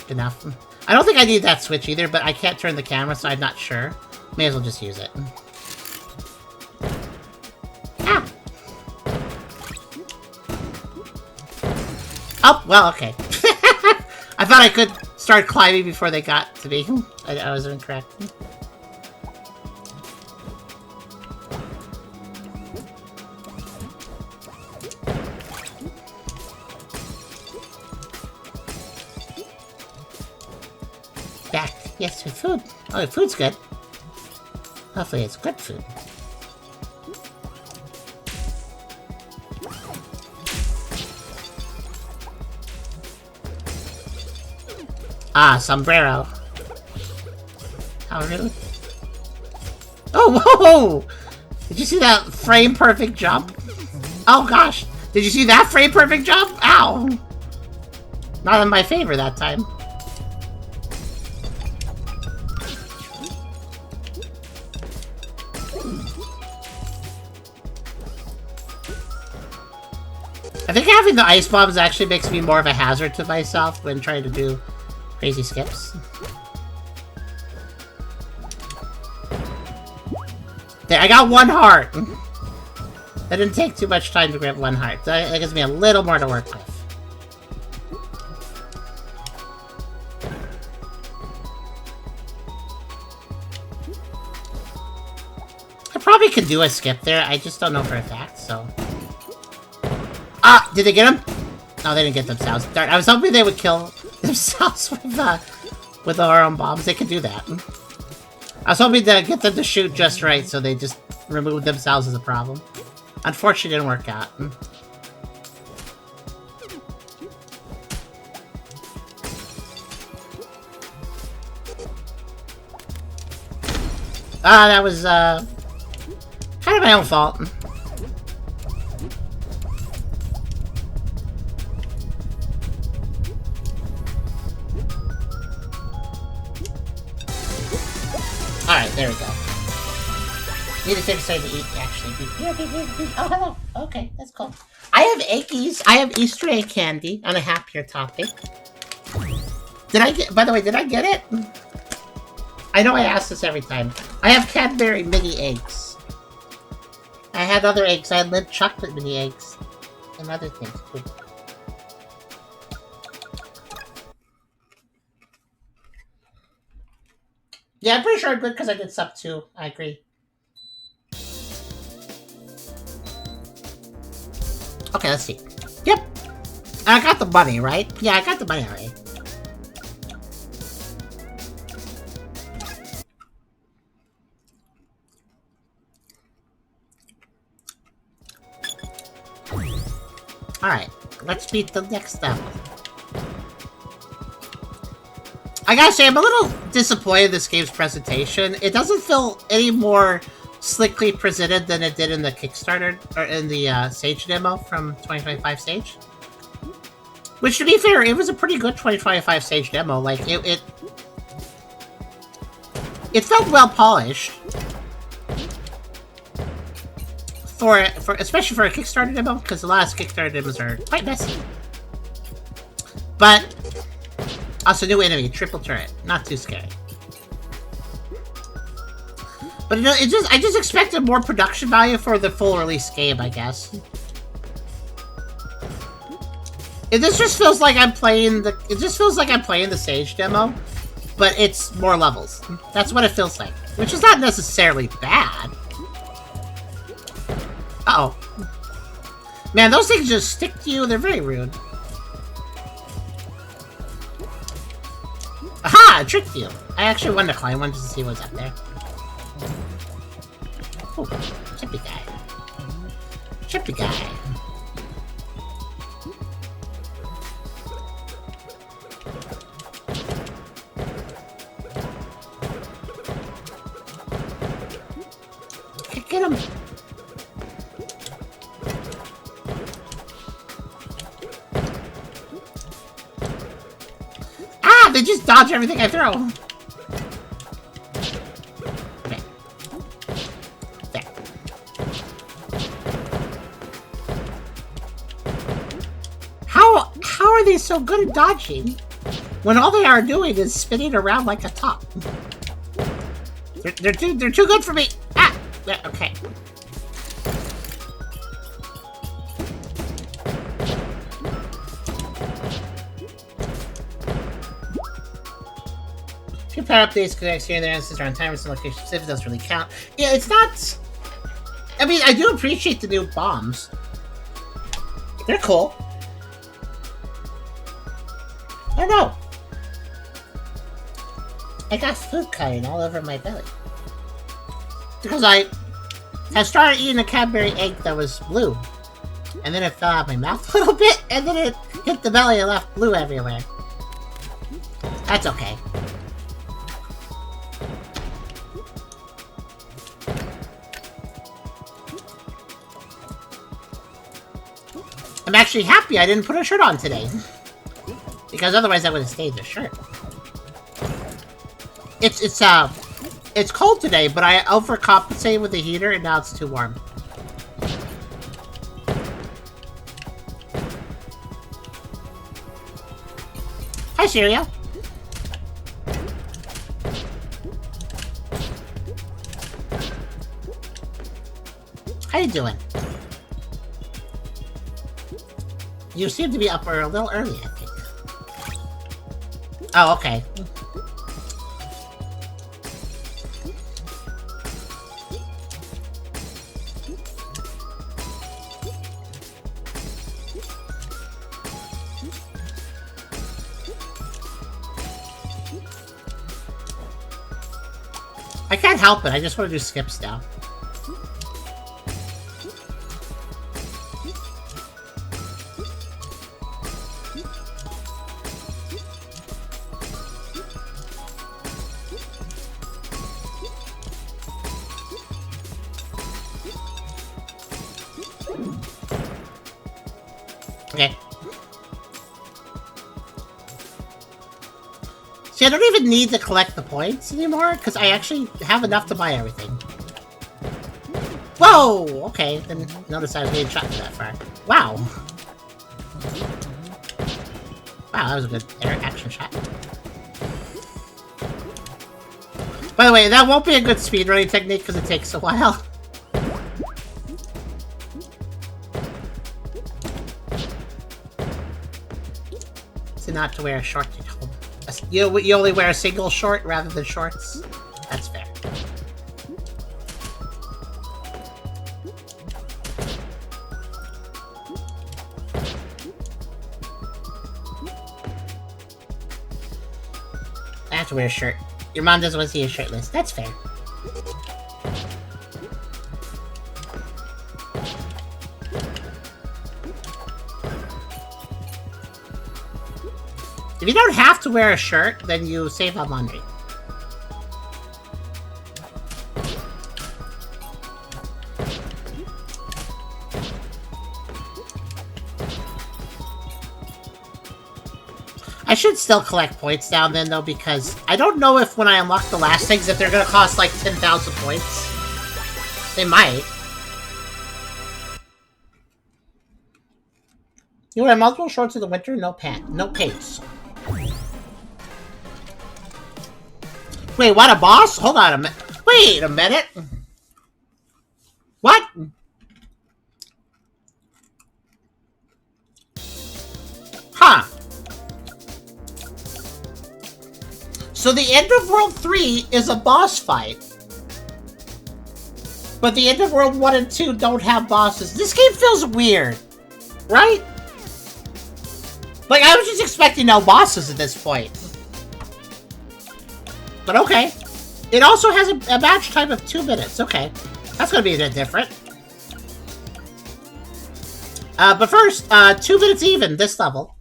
Enough. I don't think I need that switch either, but I can't turn the camera, so I'm not sure. May as well just use it. Ah! Oh, well, okay. I thought I could start climbing before they got to me. I was incorrect. Back. Yes, with food. Oh, the food's good. Hopefully it's good food. Ah, sombrero. How rude. Oh, whoa! Did you see that frame perfect jump? Oh gosh! Did you see that frame perfect jump? Ow! Not in my favor that time. I think having the ice bombs actually makes me more of a hazard to myself when trying to do crazy skips. There, I got one heart! That didn't take too much time to grab 1 heart. That gives me a little more to work with. I probably could do a skip there. I just don't know for a fact, so... Ah! Did they get him? No, they didn't get themselves. Darn, I was hoping they would kill themselves with our own bombs. They could do that. I was hoping to get them to shoot just right, so they just removed themselves as a problem. Unfortunately, it didn't work out. That was, kind of my own fault. Alright, there we go. Need to take something to eat, actually. Oh, hello. Okay, that's cool. I have Ackies. I have Easter egg candy on a happier topic. Did I get... By the way, did I get it? I know I ask this every time. I have Cadbury mini eggs. I had other eggs. I had Lindt chocolate mini eggs. And other things, too. Yeah, I'm pretty sure I'm good because I did sub 2. I agree. Okay, let's see. Yep. I got the money, right? Yeah, I got the money already. Alright, let's beat the next level. I gotta say, I'm a little disappointed in this game's presentation. It doesn't feel any more slickly presented than it did in the Kickstarter, or in the Sage demo from 2025 Sage. Which, to be fair, it was a pretty good 2025 Sage demo. Like, it felt well polished. Especially for a Kickstarter demo, because a lot of Kickstarter demos are quite messy. But also, new enemy, triple turret. Not too scary. But you know, I just expected more production value for the full release game, I guess. This just feels like I'm playing the Sage demo, but it's more levels. That's what it feels like, which is not necessarily bad. Uh-oh. Man, those things just stick to you. They're very rude. Aha! I tricked you. I actually wanted to climb one just to see what's up there. Oh, chippy guy. Chippy guy. Get him! Ah! They just dodge everything I throw! Okay. There. How are they so good at dodging when all they are doing is spinning around like a top? They're too good for me! Ah! Yeah, okay. Few power updates connects here and there, instances are on timers and location specific, doesn't really count. Yeah, it's not... I mean, I do appreciate the new bombs. They're cool. Oh no! I got food cutting all over my belly. Because I started eating a Cadbury egg that was blue. And then it fell out of my mouth a little bit, and then it hit the belly and left blue everywhere. That's okay. I'm actually happy I didn't put a shirt on today. Because otherwise I would have stayed in the shirt. It's cold today, but I overcompensated with the heater and now it's too warm. Hi, Cereal. How you doing? You seem to be up a little early, I think. Oh, okay. I can't help it, I just want to do skips now. Okay. See, I don't even need to collect the points anymore, because I actually have enough to buy everything. Whoa! Okay, didn't notice I was being shot that far. Wow. Wow, that was a good air action shot. By the way, that won't be a good speedrunning technique, because it takes a while. Not to wear a short at home. You only wear a single short rather than shorts? That's fair. I have to wear a shirt. Your mom doesn't want to see you shirtless. That's fair. If you don't have to wear a shirt, then you save on laundry. I should still collect points down then, though, because I don't know if when I unlock the last things if they're gonna cost like 10,000 points. They might. You wear multiple shorts in the winter? No pants. Wait, what, a boss? Hold on a minute. Wait a minute. What? Huh. So the end of World 3 is a boss fight. But the end of World 1 and 2 don't have bosses. This game feels weird. Right? Like, I was just expecting no bosses at this point. But okay. It also has a match time of 2 minutes. Okay. That's gonna be a bit different. But first, 2 minutes even, this level.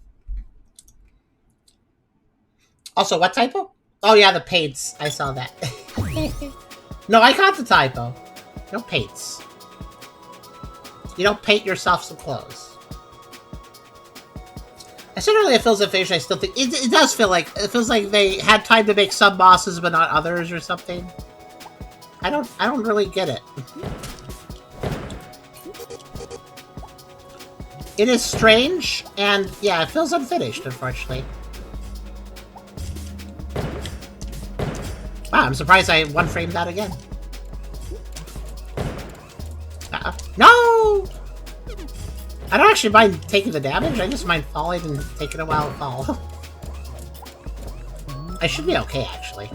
Also, what typo? Oh yeah, the paints. I saw that. No, I got the typo. No paints. You don't paint yourself some clothes. I said earlier it feels efficient. I still think it does feel like it feels like they had time to make some bosses but not others or something. I don't really get it. It is strange, and yeah, it feels unfinished, unfortunately. Wow, I'm surprised I one-framed that again. No! I don't actually mind taking the damage, I just mind falling and taking a while to fall. I should be okay, actually.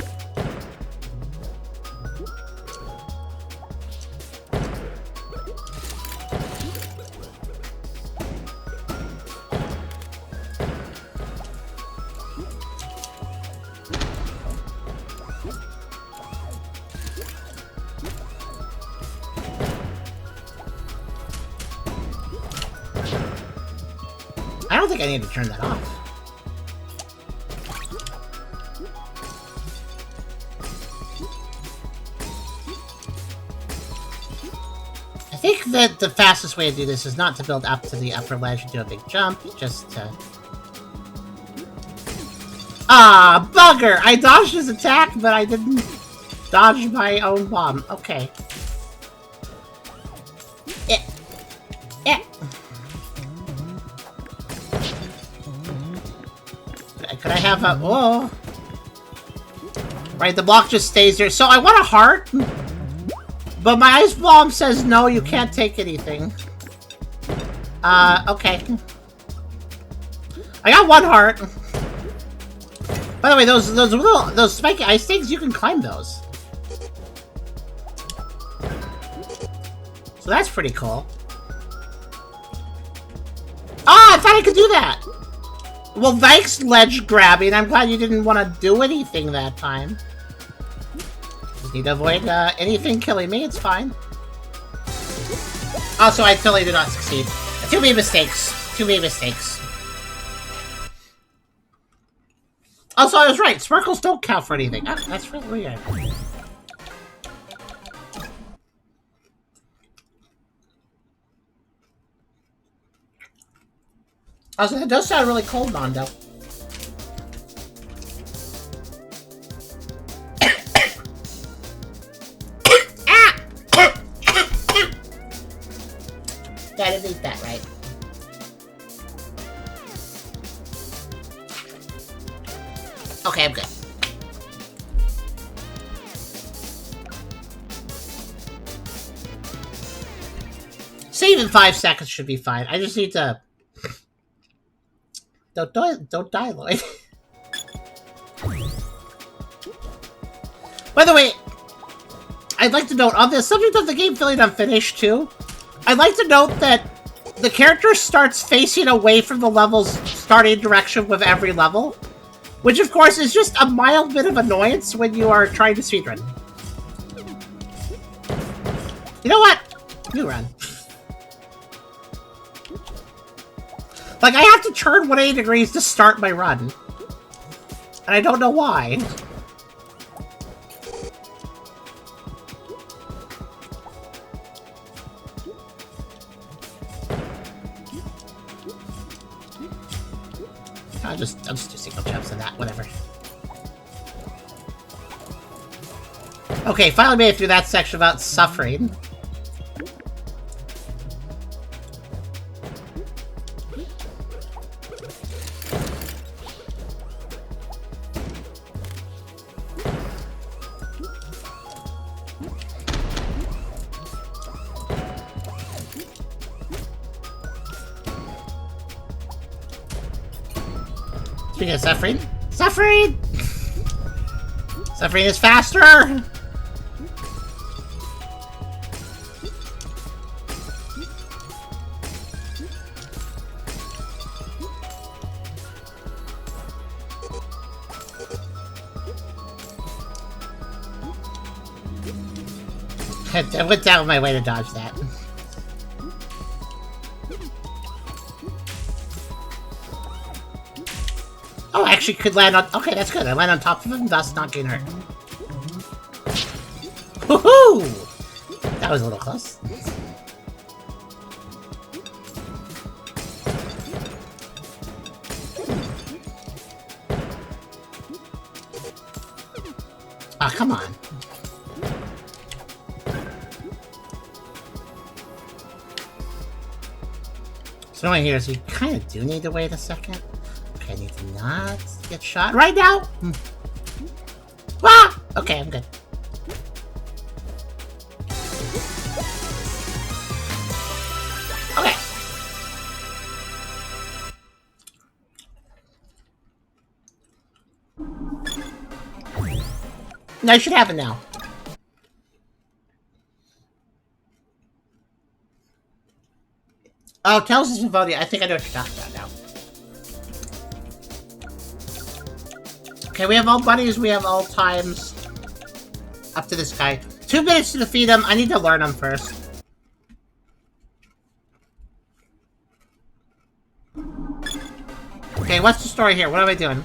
I don't think I need to turn that off. I think that the fastest way to do this is not to build up to the upper ledge and do a big jump, just to... Ah, bugger! I dodged his attack, but I didn't dodge my own bomb. Okay. Could I have a... Whoa. Right, the block just stays there. So I want a heart. But my ice bomb says no, you can't take anything. Okay. I got 1 heart. By the way, those spiky ice things, you can climb those. So that's pretty cool. Ah, I thought I could do that! Well, thanks, ledge grabbing. I'm glad you didn't want to do anything that time. Just need to avoid anything killing me, it's fine. Also, I totally did not succeed. Too many mistakes. Too many mistakes. Also, I was right. Sparkles don't count for anything. Oh, that's really weird. Also, that does sound really cold, Mondo. Ah! Yeah, I didn't eat that right. Okay, I'm good. Save in 5 seconds should be fine. I just need to... Don't die, Lloyd. By the way, I'd like to note, on the subject of the game feeling unfinished, too, I'd like to note that the character starts facing away from the level's starting direction with every level, which, of course, is just a mild bit of annoyance when you are trying to speedrun. You know what? You run. Like, I have to turn 180 degrees to start my run. And I don't know why. I'll just do single jumps on that, whatever. Okay, finally made it through that section about suffering. Speaking of suffering, suffering! Suffering is faster! I went down my way to dodge that. Oh, I actually could land on... Okay, that's good. I land on top of him, thus not getting hurt. Woohoo! That was a little close. Ah, come on. So annoying here is you kind of do need to wait a second. Okay, I need to not get shot right now. Ah! Okay, I'm good. Okay. No, I should have it now. Oh, Tails has been voting. I think I know what you're talking about now. Okay, we have all bunnies, we have all times. Up to this guy. 2 minutes to defeat him. I need to learn him first. Okay, what's the story here? What am I doing?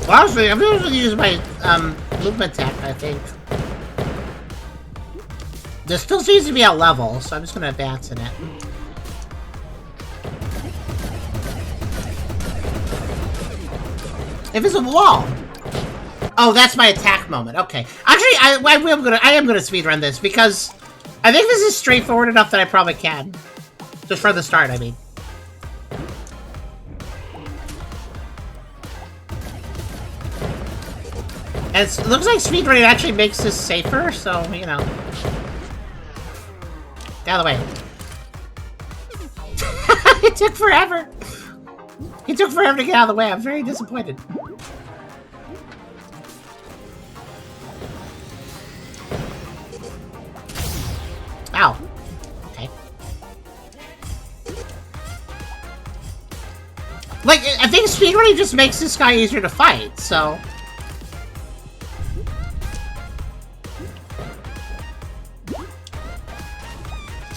Well, honestly, I'm going to use my movement attack, I think. There still seems to be a level, so I'm just going to advance in it. Invisible wall! Oh, that's my attack moment. Okay. Actually, I am gonna speedrun this, because I think this is straightforward enough that I probably can. Just for the start, I mean. And it looks like speedrunning actually makes this safer, so, you know. Get out of the way. It took forever. It took forever to get out of the way. I'm very disappointed. Ow. Okay. Like, I think speedrunning just makes this guy easier to fight, so...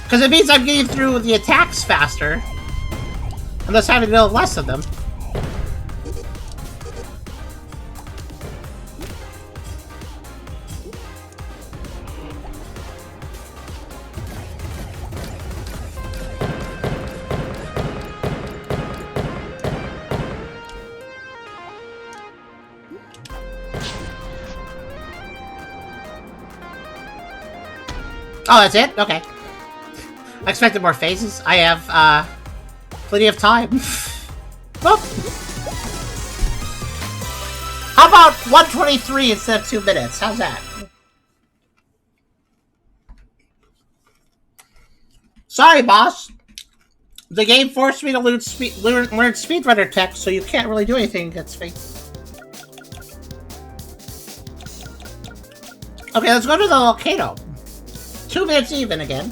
Because it means I'm getting through the attacks faster. And thus having to deal with less of them. Oh, that's it? Okay. I expected more phases. I have, plenty of time. Well, how about 123 instead of 2 minutes? How's that? Sorry, boss. The game forced me to learn speedrunner tech, so you can't really do anything against me. Okay, let's go to the volcano. 2 minutes even again.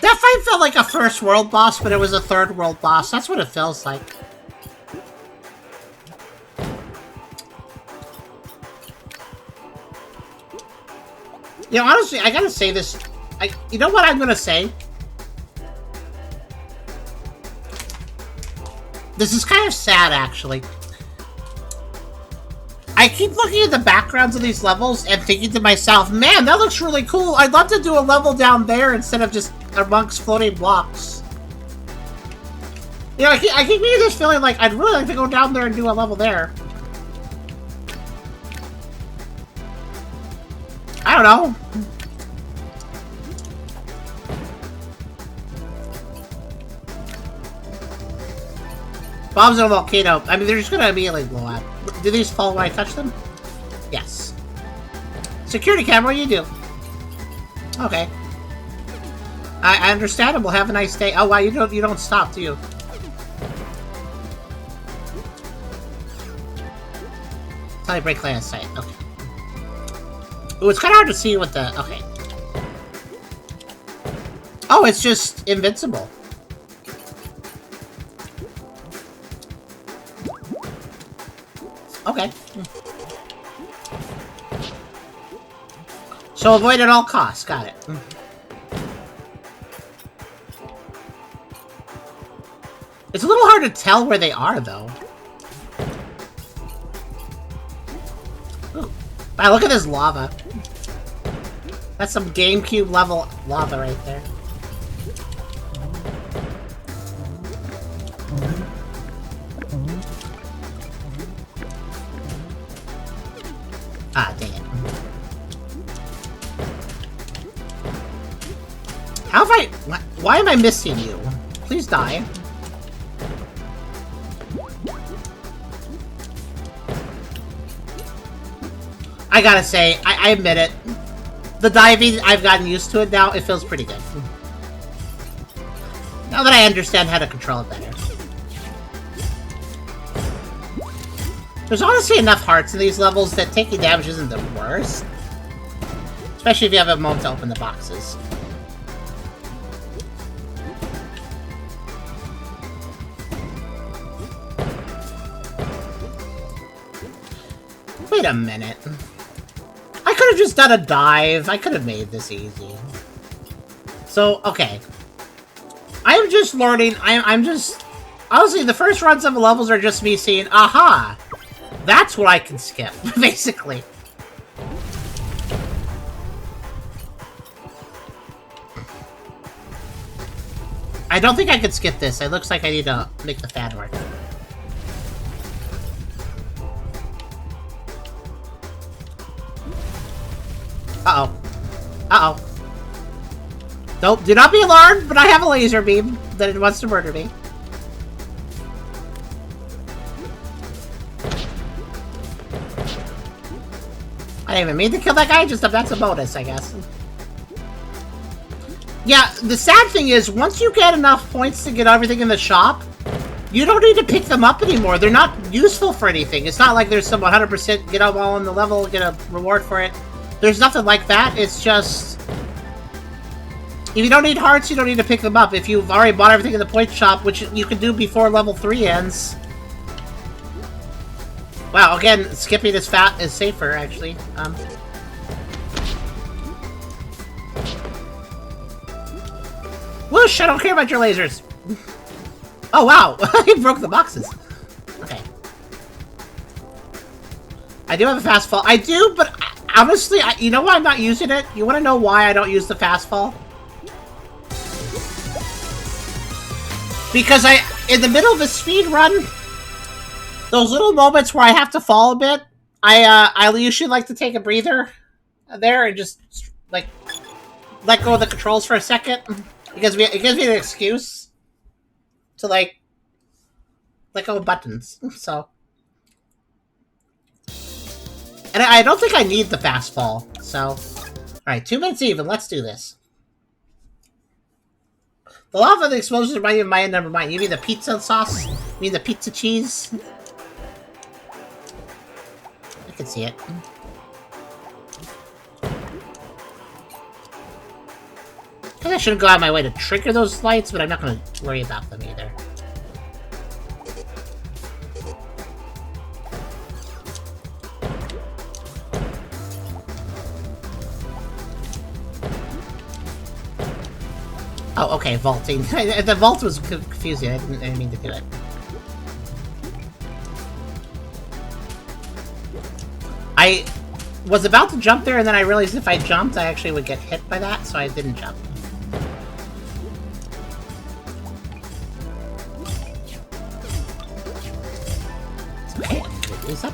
That fight felt like a first world boss, but it was a third world boss. That's what it feels like. You know, honestly, I gotta say this. You know what I'm gonna say? This is kind of sad, actually. I keep looking at the backgrounds of these levels and thinking to myself, man, that looks really cool. I'd love to do a level down there instead of just amongst floating blocks. You know, I keep getting this feeling like I'd really like to go down there and do a level there. I don't know. Bombs in a volcano. I mean, they're just gonna immediately blow up. Do these fall when I touch them? Yes. Security camera, what do you do? Okay. I understand and we'll have a nice day. Oh wow, you don't stop, do you? Tell break line of sight. Okay. Ooh, it's kinda hard to see with the okay. Oh, it's just invincible. Okay. So avoid at all costs. Got it. It's a little hard to tell where they are, though. Ooh. Wow, look at this lava. That's some GameCube level lava right there. Ah, dang it. How have I... Why am I missing you? Please die. I gotta say, I admit it. The diving, I've gotten used to it now. It feels pretty good. Now that I understand how to control it better. There's honestly enough hearts in these levels that taking damage isn't the worst. Especially if you have a moment to open the boxes. Wait a minute. I could have just done a dive. I could have made this easy. So, okay. I'm just learning. I'm just... Honestly, the first runs of the levels are just me seeing, aha! That's what I can skip, basically. I don't think I could skip this. It looks like I need to make the fan work. Uh-oh. Uh-oh. Nope, do not be alarmed, but I have a laser beam that it wants to murder me. I didn't even mean to kill that guy, just that's a bonus, I guess. Yeah, the sad thing is, once you get enough points to get everything in the shop, you don't need to pick them up anymore. They're not useful for anything. It's not like there's some 100% get up all on the level, get a reward for it. There's nothing like that. It's just... if you don't need hearts, you don't need to pick them up. If you've already bought everything in the point shop, which you can do before level 3 ends... wow, again, skipping is safer, actually. Whoosh! I don't care about your lasers! Oh, wow! He broke the boxes. Okay. I do have a fast fall. I do, but honestly, you know why I'm not using it? You want to know why I don't use the fast fall? Because in the middle of a speed run, those little moments where I have to fall a bit, I usually like to take a breather there and just, like, let go of the controls for a second. Because it gives me an excuse to, like, let go of buttons. So. And I don't think I need the fast fall. So. Alright, 2 minutes even. Let's do this. The lava of the explosions remind you of Maya, never mind. You mean the pizza sauce? You mean the pizza cheese? I can see it. I think I shouldn't go out of my way to trigger those lights, but I'm not going to worry about them either. Oh, okay, vaulting. The vault was confusing. I didn't mean to do it. I was about to jump there, and then I realized if I jumped, I actually would get hit by that, so I didn't jump. Okay, get these up.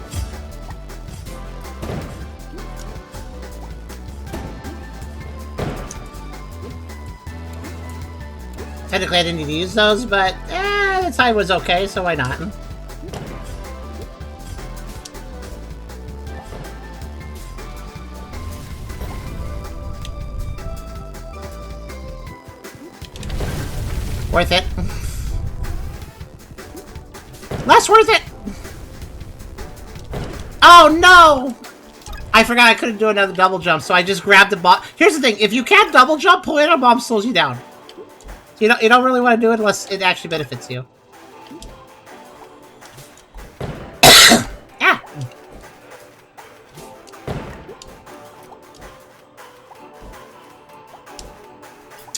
Technically, I didn't need to use those, but the time was okay, so why not? Worth it. Less worth it! Oh no! I forgot I couldn't do another double jump, so I just grabbed the bomb. Here's the thing, if you can't double jump, pulling a bomb slows you down. You don't really want to do it unless it actually benefits you. Ah!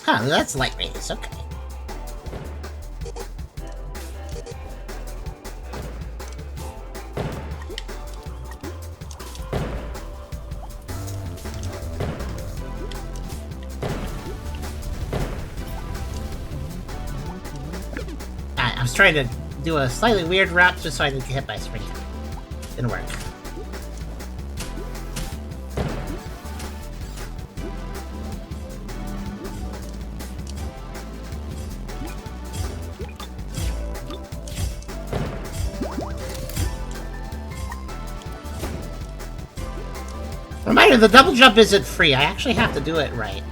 Huh, that's light rays, okay. I was trying to do a slightly weird route just so I didn't get hit by a spring. Didn't work. Reminder, the double jump isn't free. I actually have to do it right.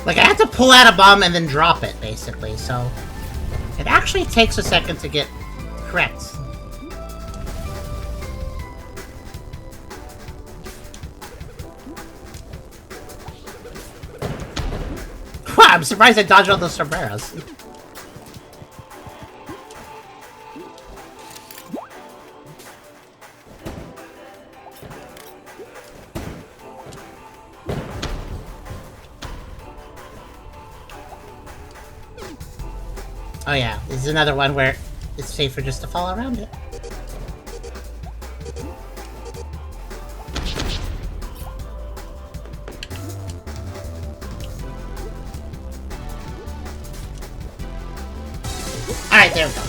Like, I have to pull out a bomb and then drop it, basically, so... it actually takes a second to get correct. Wow, I'm surprised I dodged all those sombreros. Oh yeah, this is another one where it's safer just to fall around it. Alright, there we go.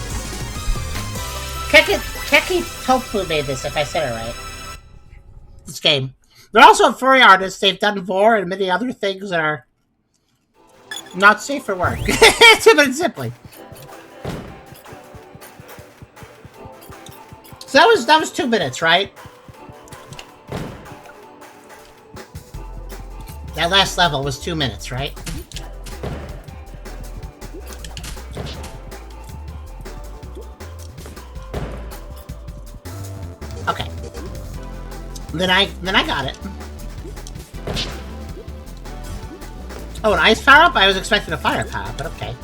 Keki Tofu made this, if I said it right. This game. They're also furry artists. They've done Vor and many other things that are not safe for work. To put it simply. So that was 2 minutes, right? That last level was 2 minutes, right? Okay. Then I got it. Oh, an ice power-up? I was expecting a fire power-up, but okay.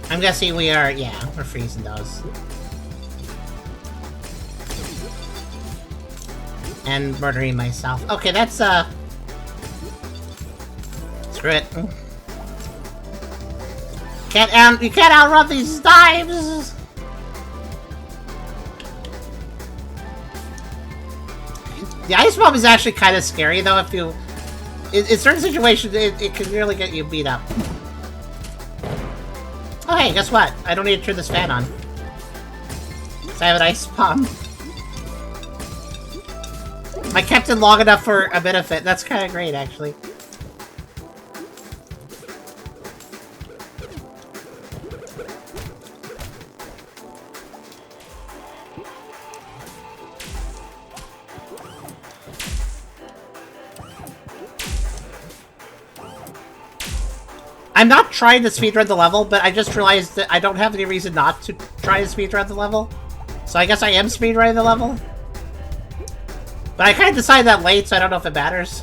I'm guessing we are, yeah, we're freezing those. And murdering myself. Okay, that's, screw it. You can't outrun these dives! The ice bomb is actually kind of scary, though, if you... In certain situations, it can really get you beat up. Oh, hey, guess what? I don't need to turn this fan on. Because I have an ice bomb. I kept it long enough for a benefit. That's kind of great, actually. I'm not trying to speedrun the level, but I just realized that I don't have any reason not to try to speedrun the level. So I guess I am speedrunning the level. But I kind of decided that late, so I don't know if it matters.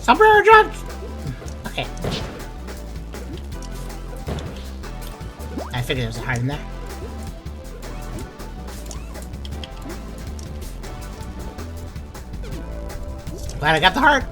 Somewhere jump! Okay. I figured there was a heart in there. Glad I got the heart.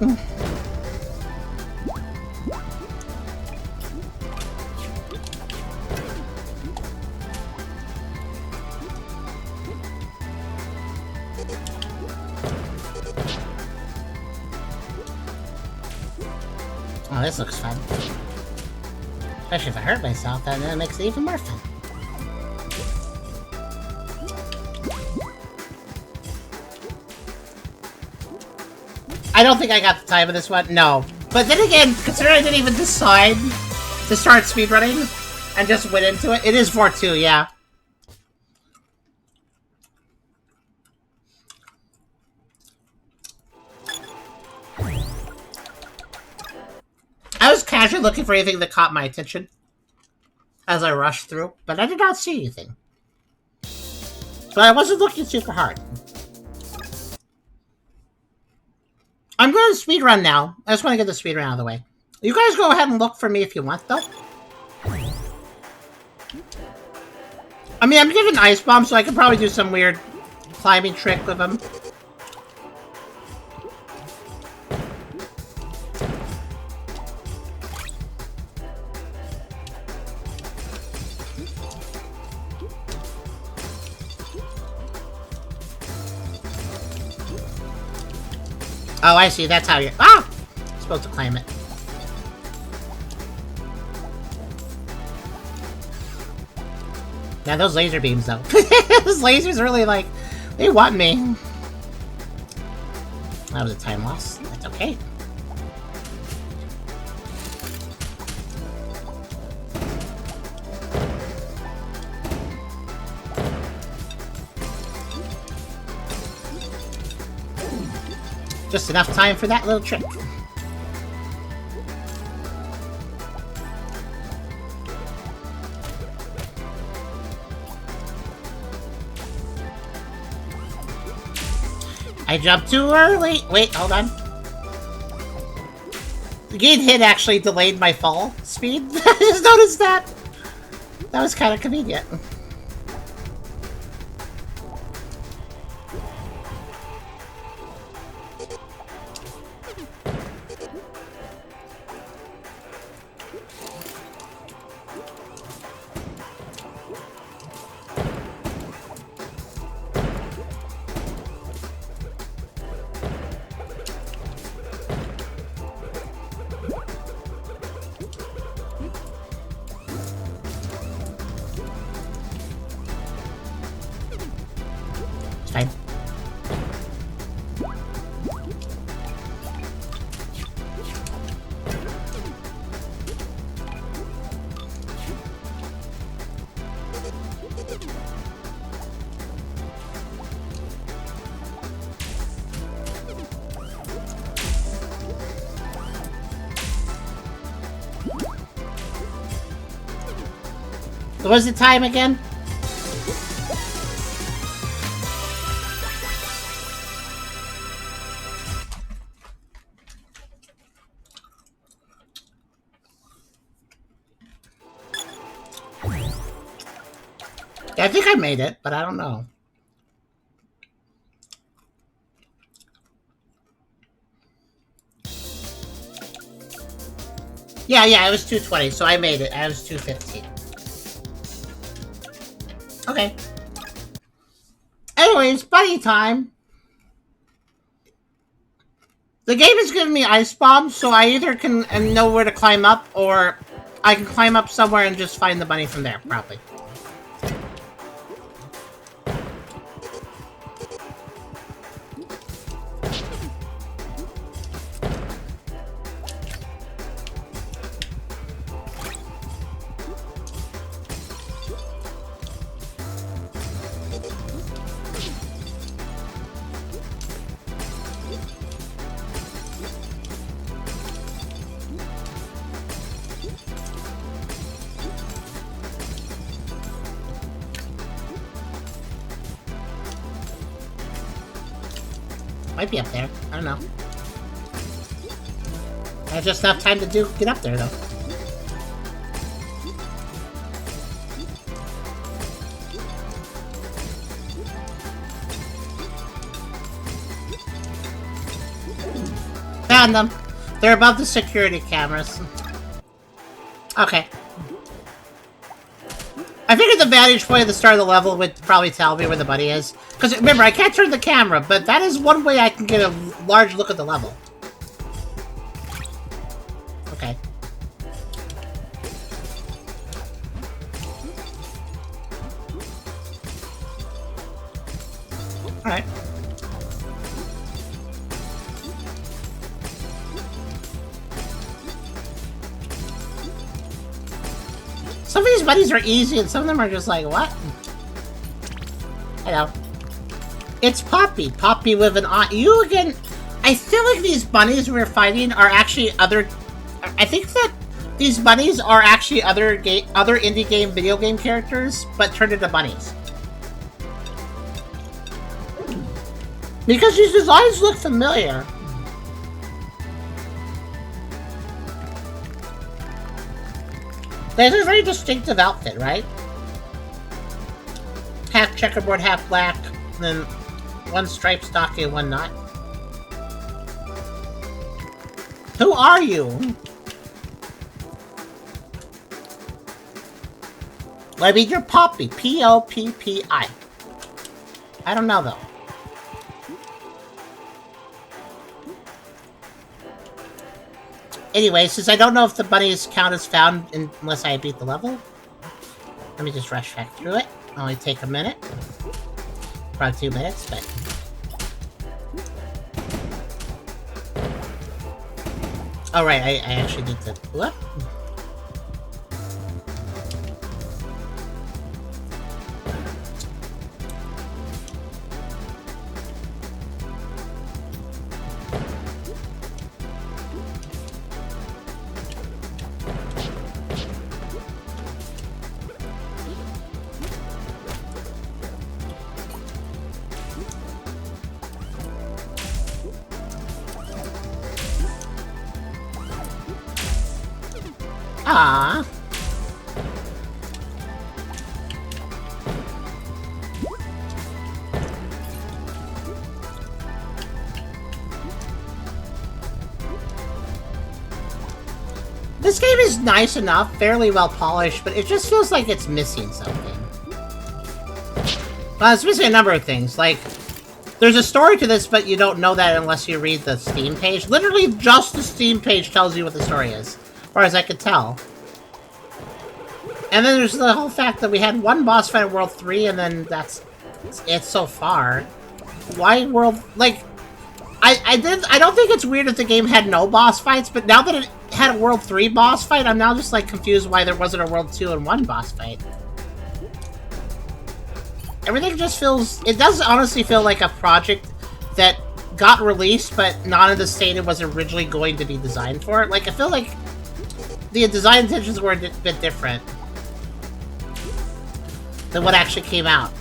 Oh, this looks fun. Especially if I hurt myself, then it makes it even more fun. I don't think I got the time of this one, no. But then again, considering I didn't even decide to start speedrunning and just went into it, it is 4-2, yeah. I was casually looking for anything that caught my attention as I rushed through, but I did not see anything. So I wasn't looking super hard. I'm going to speedrun now. I just want to get the speedrun out of the way. You guys go ahead and look for me if you want, though. I mean, I'm given ice bomb, so I could probably do some weird climbing trick with them. Oh, I see. That's how you're... Ah! I'm supposed to claim it. Yeah, those laser beams, though. Those lasers really, like... They want me. That was a time loss. That's okay. Just enough time for that little trick. I jumped too early. Wait, hold on. The getting hit actually delayed my fall speed. I just noticed that. That was kind of convenient. What was the time again? Yeah, I think I made it, but I don't know. Yeah, it was 2:20, so I made it. I was 2:15. Okay. Anyways, buddy time. The game is giving me ice bombs, so I either can know where to climb up, or I can climb up somewhere and just find the bunny from there, probably. Might be up there. I don't know. I have just enough time to get up there, though. Found them. They're above the security cameras. Okay. I figured the vantage point at the start of the level would probably tell me where the bunny is. Because remember, I can't turn the camera, but that is one way I can get a large look at the level. Okay. Alright. Some of these bunnies are easy, and some of them are just like, what? Hello. It's Poppy. Poppy with an eye. You again. I feel like these bunnies we're fighting are actually other. I think that these bunnies are actually other indie game video game characters, but turned into bunnies. Because these designs look familiar. They have a very distinctive outfit, right? Half checkerboard, half black, and then one stripe stocking and one not. Who are you? Well, I mean, you're Poppy. Poppi. I don't know, though. Anyway, since I don't know if the bunnies count as found unless I beat the level, let me just rush back through it. Only take a minute. Probably 2 minutes, but... Oh, right, I actually need to... Whoop. Ah. This game is nice enough, fairly well polished, but it just feels like it's missing something. Well, it's missing a number of things, like, there's a story to this, but you don't know that unless you read the Steam page. Literally, just the Steam page tells you what the story is, as far as I could tell. And then there's the whole fact that we had one boss fight at World 3, and then that's it so far. Why World... Like, I don't think it's weird if the game had no boss fights, but now that it had a World 3 boss fight, I'm now just, like, confused why there wasn't a World 2 and 1 boss fight. Everything just feels... It does honestly feel like a project that got released, but not in the state it was originally going to be designed for. Like, I feel like the design intentions were a bit different. than what actually came out.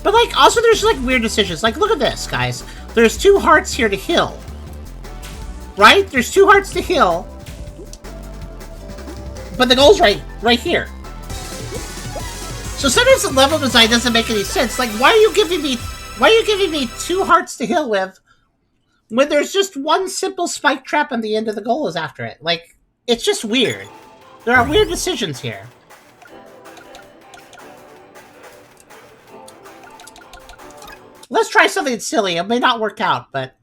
But, like, also there's, like, weird decisions. Like, look at this, guys. There's 2 hearts here to heal. Right? There's 2 hearts to heal. But the goal's right here. So sometimes the level design doesn't make any sense. Like, why are you giving me 2 hearts to heal with when there's just one simple spike trap and the end of the goal is after it? Like, it's just weird. There are weird decisions here. Let's try something silly. It may not work out, but...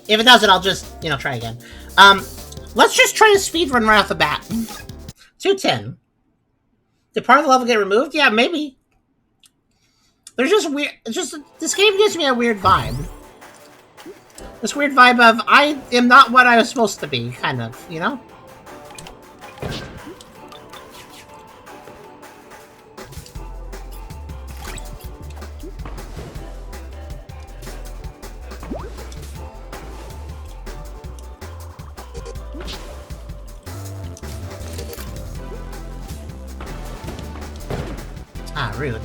if it doesn't, I'll just, you know, try again. Let's just try a speedrun right off the bat. 210. Did part of the level get removed? Yeah, maybe. There's just weird... It's just... This game gives me a weird vibe. This weird vibe of, I am not what I was supposed to be, kind of, you know? Ah, rude.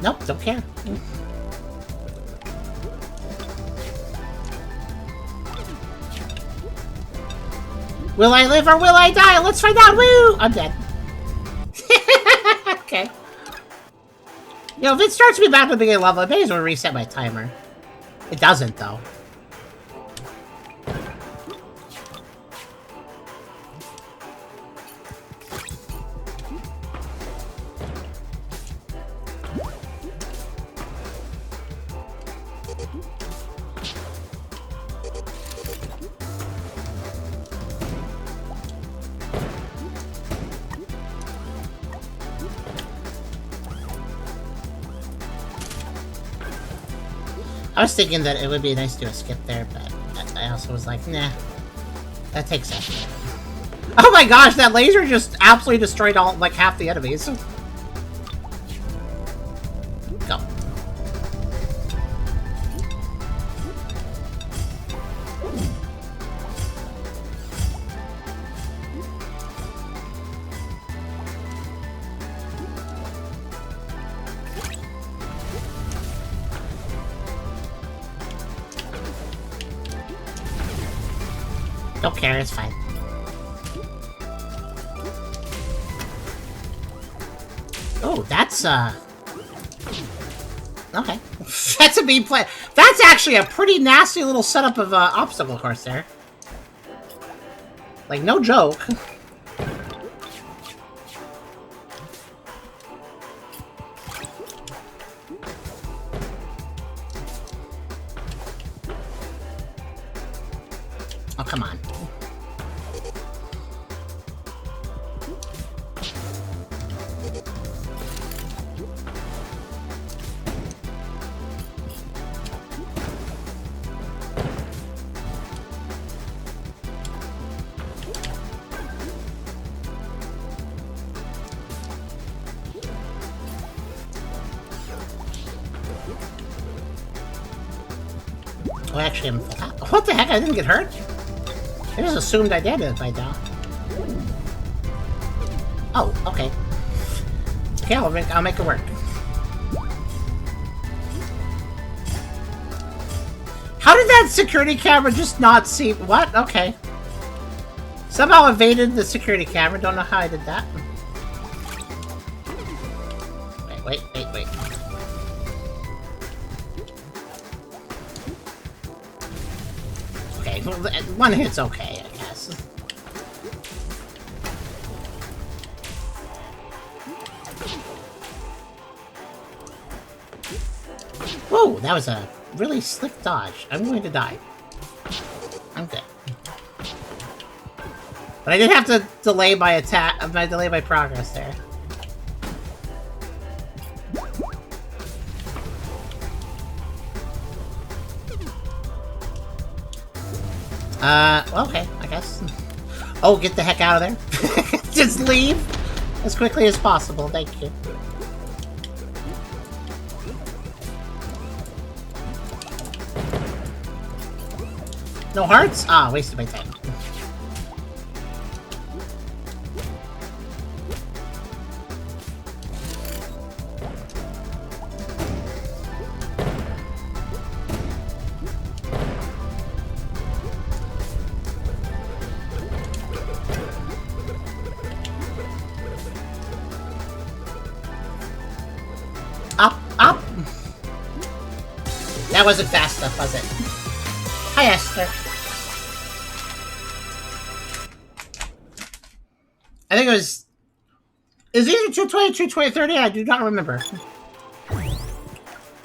Nope, don't care. Will I live or will I die? Let's find out! Woo! I'm dead. Okay. You know, if it starts me back at the beginning level, I may as well reset my timer. It doesn't, though. I was thinking that it would be nice to do a skip there, but I also was like, nah. That takes effort. Oh my gosh, that laser just absolutely destroyed all, like, half the enemies. Go. Don't care, it's fine. Oh, that's, okay. That's a B play. That's actually a pretty nasty little setup of, obstacle course there. Like, no joke. Oh, come on. Oh, actually, I'm... What the heck? I didn't get hurt? I just assumed I did it by now. Oh, okay. Okay, I'll make it work. How did that security camera just not see... What? Okay. Somehow evaded the security camera. Don't know how I did that. Wait. Okay, one hit's okay, I guess. Whoa, that was a really slick dodge. I'm going to die. I'm good. But I did have to delay my attack, delay my progress there. Okay, I guess. Oh, get the heck out of there. Just leave as quickly as possible, thank you. No hearts? Ah, wasted my time. Up, up! That wasn't fast enough, was it? Hi, Esther. I think it was... Is it either 220, 220, I do not remember.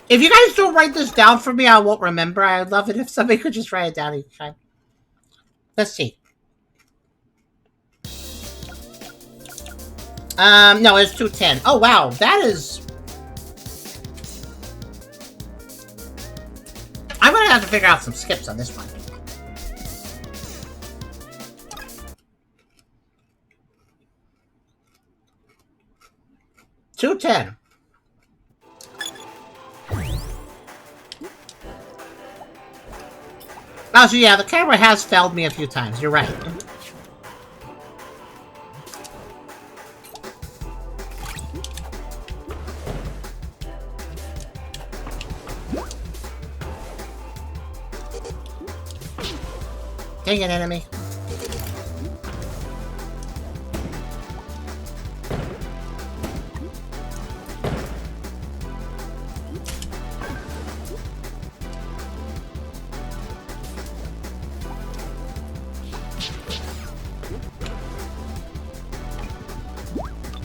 If you guys don't write this down for me, I won't remember. I would love it if somebody could just write it down each time. Let's see. No, it's 210. Oh, wow. That is... I'm gonna have to figure out some skips on this one. $210. Oh, so yeah, the camera has failed me a few times. You're right. Dang it, enemy.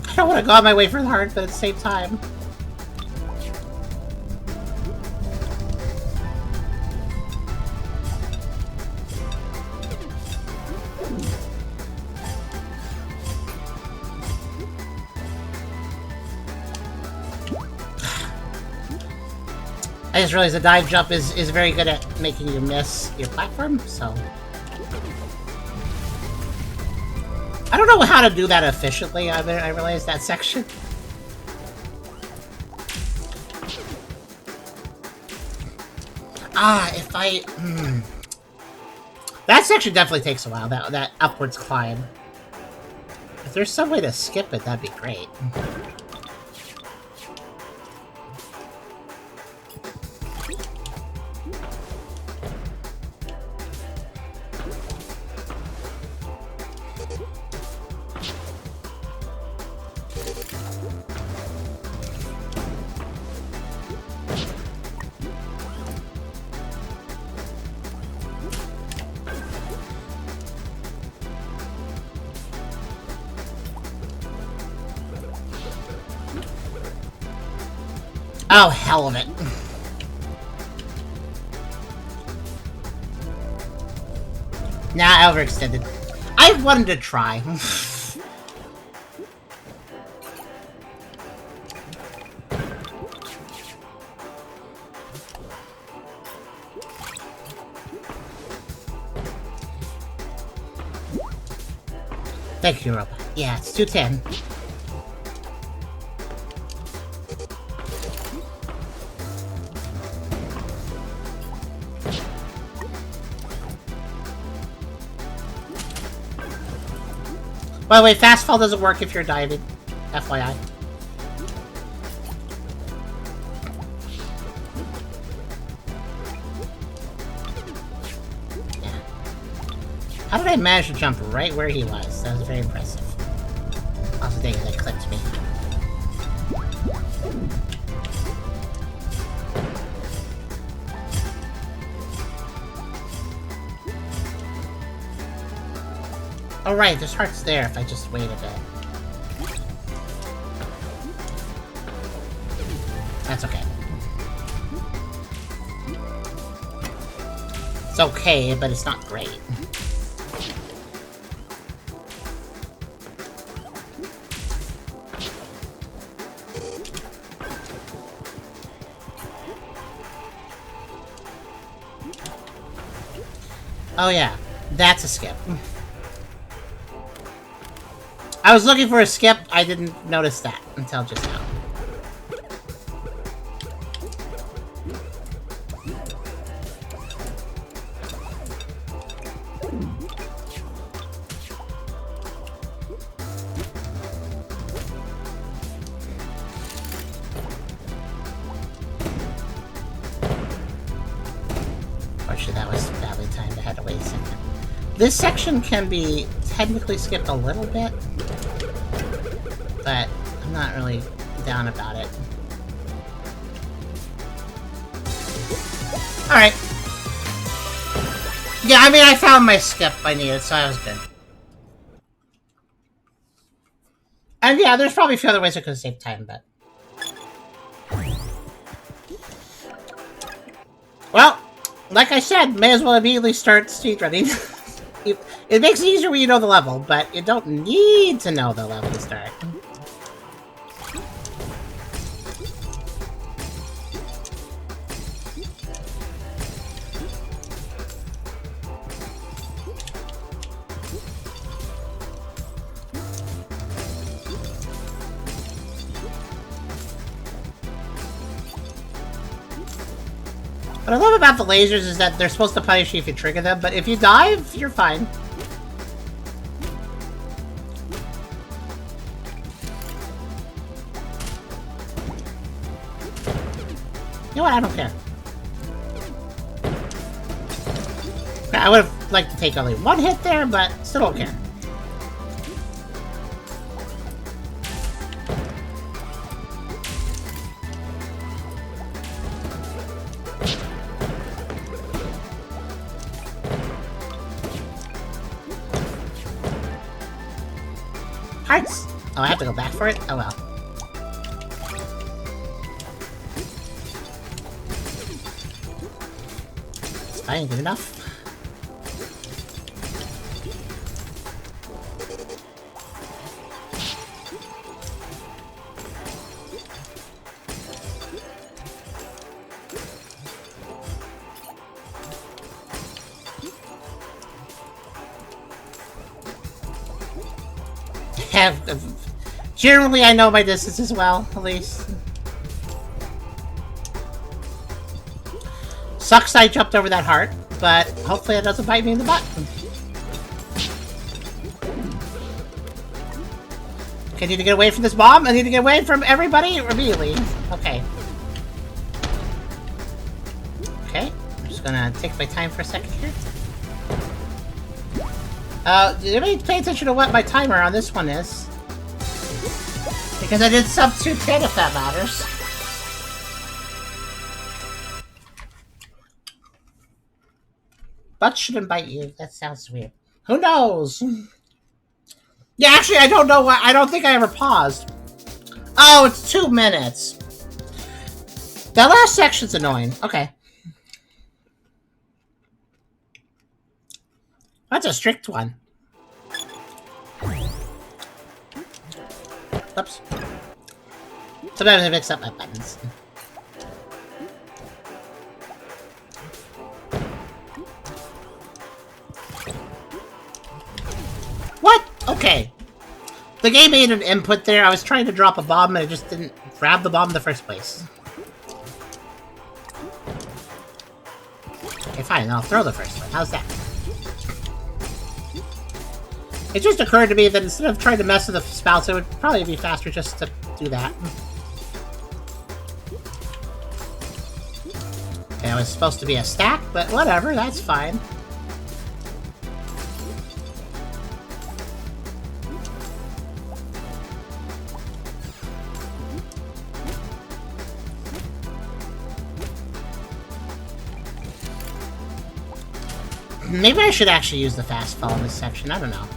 I don't want to go on my way for the heart, but at the same time. I just realized the dive jump is very good at making you miss your platform, so... I don't know how to do that efficiently, I realized that section. Ah, if I... That section definitely takes a while, that upwards climb. If there's some way to skip it, that'd be great. Oh, hell of it. Nah, I overextended. I wanted to try. Thank you, Robot. Yeah, it's 210. By the way, fast fall doesn't work if you're diving. FYI. Yeah. How did I manage to jump right where he was? That was very impressive. Also, dang it, that clipped me. Oh right, there's hearts there if I just wait a bit. That's okay. It's okay, but it's not great. Oh yeah. That's a skip. I was looking for a skip. I didn't notice that until just now. Actually, that was badly timed. I had to wait a second. This section can be technically skipped a little bit, but I'm not really down about it. Alright. Yeah, I mean, I found my skip I needed, so I was good. And yeah, there's probably a few other ways I could have saved time, but... Well, like I said, may as well immediately start speedrunning. It makes it easier when you know the level, but you don't need to know the level to start. What I love about the lasers is that they're supposed to punish you if you trigger them, but if you dive, you're fine. You know what? I don't care. I would have liked to take only one hit there, but still don't care. Hearts! Oh, I have to go back for it? Oh well. It's fine, good enough. Generally, I know my distance as well, at least. Sucks I jumped over that heart, but hopefully it doesn't bite me in the butt. Okay, I need to get away from this bomb. I need to get away from everybody immediately. Okay. Okay, I'm just gonna take my time for a second here. Let me pay attention to what my timer on this one is. Because I did sub 210 if that matters. Butt shouldn't bite you. That sounds weird. Who knows? Yeah, actually, I don't know why. I don't think I ever paused. Oh, it's 2 minutes. That last section's annoying. Okay. That's a strict one. Oops. Sometimes I mix up my buttons. What? Okay. The game made an input there. I was trying to drop a bomb and I just didn't grab the bomb in the first place. Okay, fine. I'll throw the first one. How's that? It just occurred to me that instead of trying to mess with the spouts, it would probably be faster just to do that. Okay, it was supposed to be a stack, but whatever, that's fine. Maybe I should actually use the fast fall in this section, I don't know.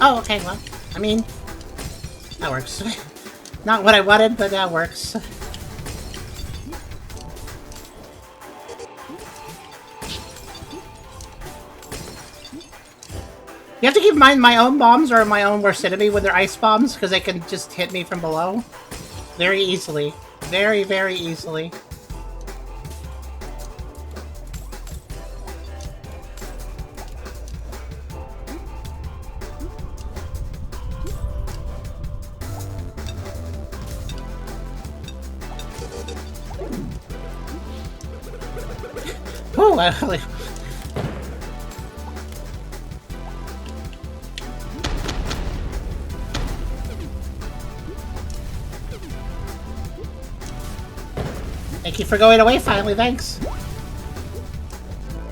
Oh, okay, well, I mean, that works. Not what I wanted, but that works. You have to keep in mind my own bombs are my own worst enemy when they're ice bombs, because they can just hit me from below. Very easily. Very, very easily. Ooh, Thank you for going away finally, thanks.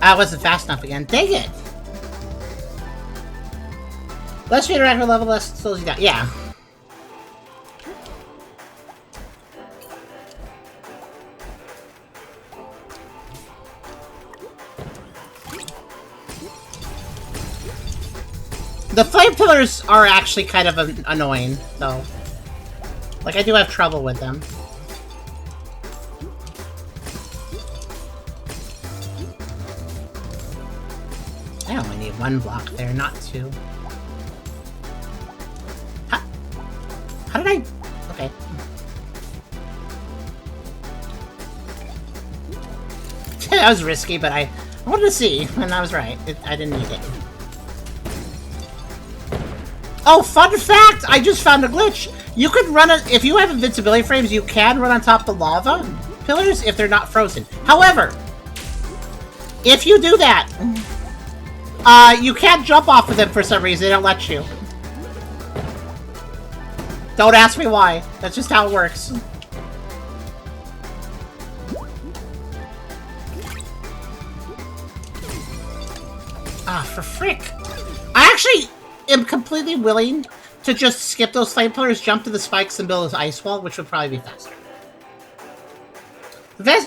I wasn't fast enough again. Dang it! Less you interact with level, less slows you down. Yeah. The flame pillars are actually kind of annoying, though. Like, I do have trouble with them. I only need one block there, not two. How did I... Okay. That was risky, but I wanted to see, and I was right. I didn't need it. Oh, fun fact! I just found a glitch! You could run if you have invincibility frames, you can run on top of the lava pillars if they're not frozen. However, if you do that, you can't jump off of them for some reason. They don't let you. Don't ask me why. That's just how it works. Ah, for frick. I actually am completely willing to just skip those flame pillars, jump to the spikes, and build an ice wall, which would probably be faster.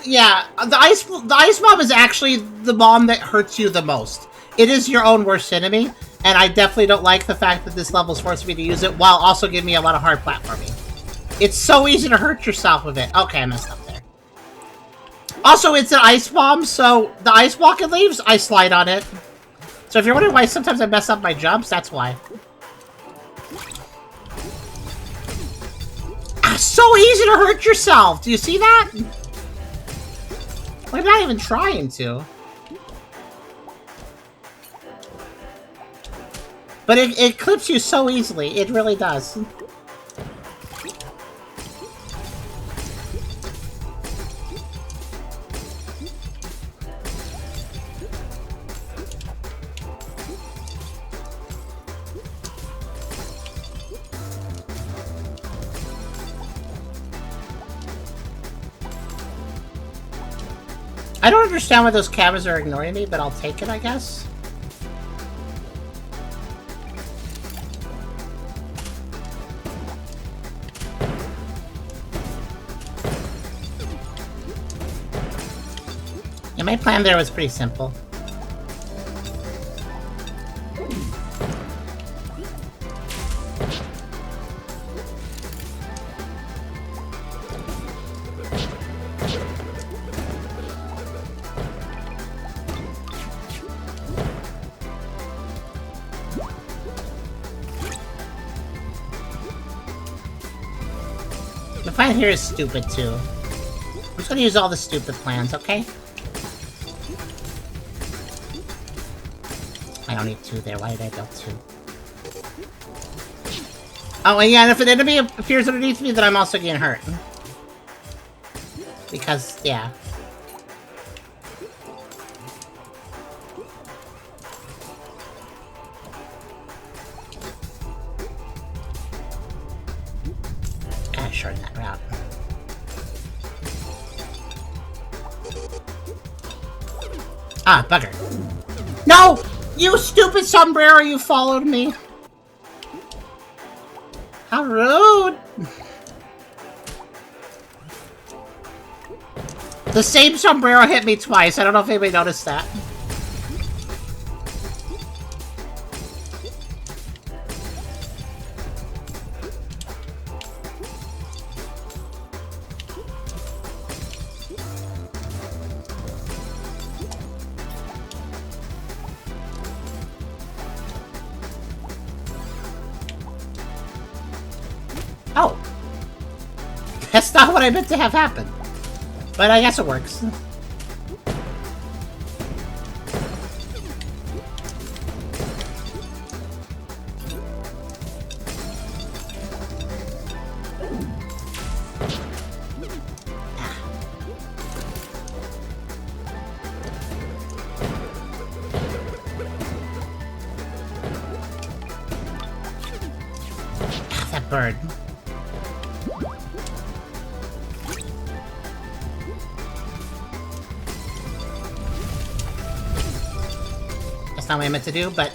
Yeah, the ice bomb is actually the bomb that hurts you the most. It is your own worst enemy, and I definitely don't like the fact that this level is forcing me to use it while also giving me a lot of hard platforming. It's so easy to hurt yourself with it. Okay, I messed up there. Also, it's an ice bomb, so the ice block it leaves, I slide on it. So if you're wondering why sometimes I mess up my jumps, that's why. Ah, so easy to hurt yourself! Do you see that? I'm not even trying to. But it clips you so easily. It really does. I don't understand why those cameras are ignoring me, but I'll take it, I guess. Yeah, my plan there was pretty simple. The plan here is stupid, too. I'm just gonna use all the stupid plans, okay? I don't need two there. Why did I build two? Oh, and yeah, and if an enemy appears underneath me, then I'm also getting hurt. Because, yeah. Gotta shorten that route. Ah, bugger. No! You stupid sombrero, you followed me! How rude! The same sombrero hit me twice. I don't know if anybody noticed that. That's not what I meant to have happen. But I guess it works. That bird. That's not what I meant to do, but...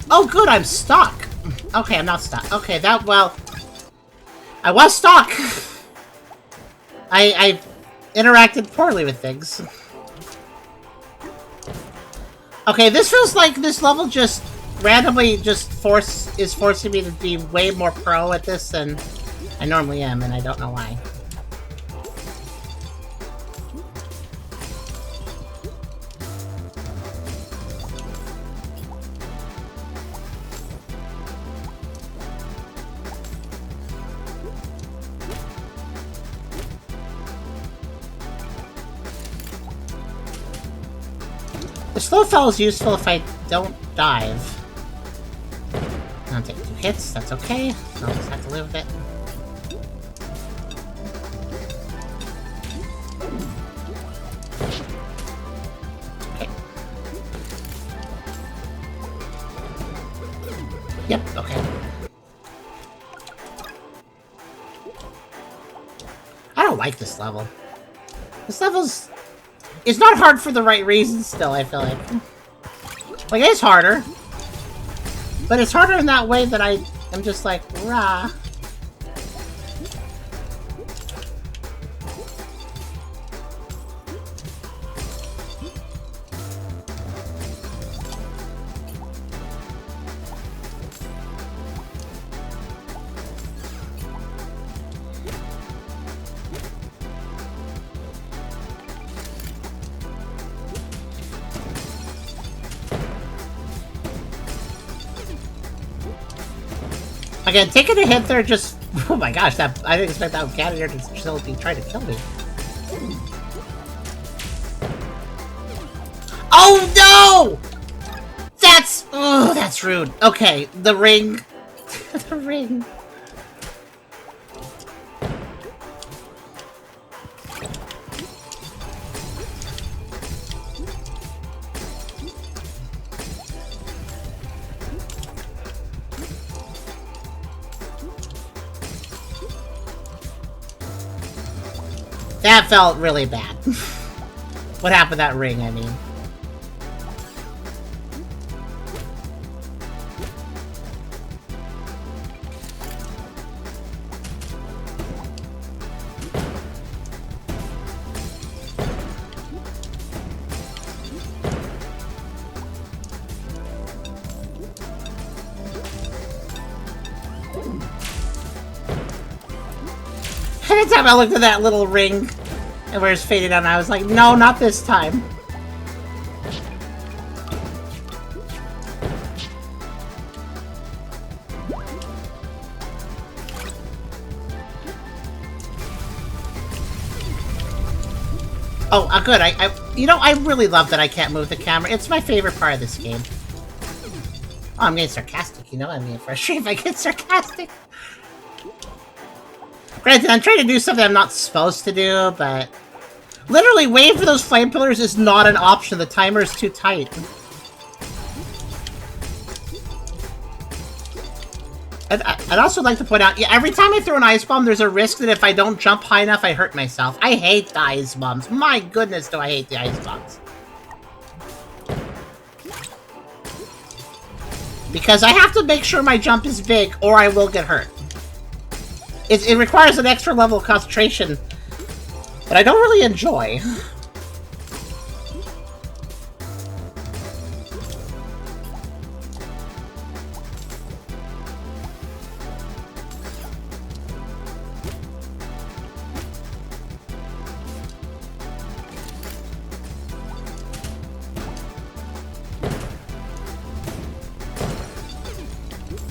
Oh, good, I'm stuck! Okay, I'm not stuck. Okay, well... I was stuck! I interacted poorly with things. Okay, this feels like this level just randomly just is forcing me to be way more pro at this than I normally am, and I don't know why. The slow fell is useful if I don't dive. I'll take 2 hits, that's okay. I'll just have to live with it. Okay. Yep, okay. I don't like this level. This level's... It's not hard for the right reasons still, I feel like. Like, it's harder. But it's harder in that way that I'm just like, rah. Again, taking a hit there just... Oh my gosh, I didn't expect that cat here to still be trying to kill me. Oh no! That's... Oh, that's rude. Okay, the ring. The ring. That felt really bad. What happened to that ring, I mean? Anytime I looked at that little ring and where it's faded out, I was like, no, not this time. Oh, good. You know, I really love that I can't move the camera. It's my favorite part of this game. Oh, I'm getting sarcastic, you know? I'm getting frustrated if I get sarcastic. Granted, I'm trying to do something I'm not supposed to do, but... Literally, waiting for those flame pillars is not an option. The timer is too tight. I'd also like to point out, yeah, every time I throw an ice bomb, there's a risk that if I don't jump high enough, I hurt myself. I hate the ice bombs. My goodness, do I hate the ice bombs. Because I have to make sure my jump is big, or I will get hurt. It requires an extra level of concentration that I don't really enjoy.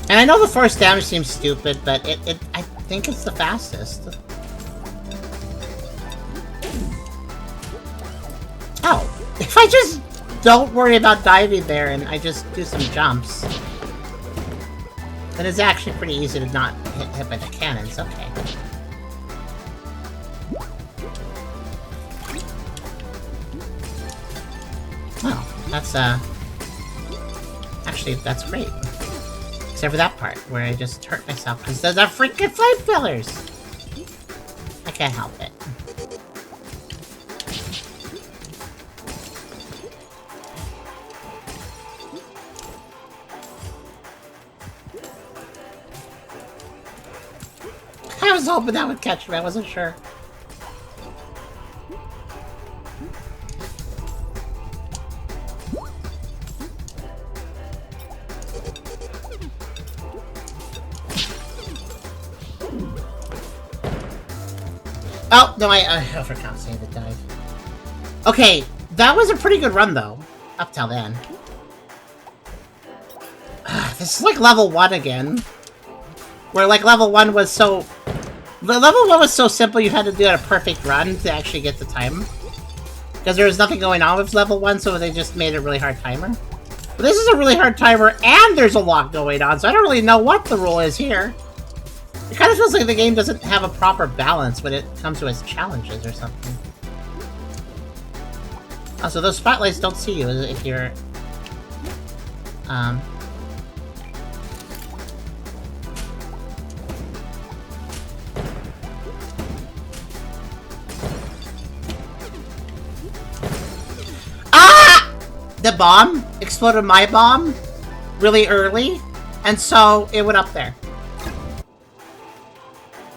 And I know the force damage seems stupid, but I think it's the fastest. If I just don't worry about diving there and I just do some jumps, then it's actually pretty easy to not get hit by the cannons. Okay. Well, that's, actually, that's great. Except for that part, where I just hurt myself, because those are freaking flame fillers! I can't help it. I was hoping that would catch me, I wasn't sure. Oh, no, I forgot to say the dive. Okay, that was a pretty good run, though. Up till then. This is like level 1 again. Where, like, level 1 was so... Level 1 was so simple you had to do a perfect run to actually get the time. Because there was nothing going on with level 1, so they just made a really hard timer. But this is a really hard timer, and there's a lot going on, so I don't really know what the rule is here. It kind of feels like the game doesn't have a proper balance when it comes to its challenges or something. Also, those spotlights don't see you if you're... Ah! The bomb exploded my bomb really early, and so it went up there.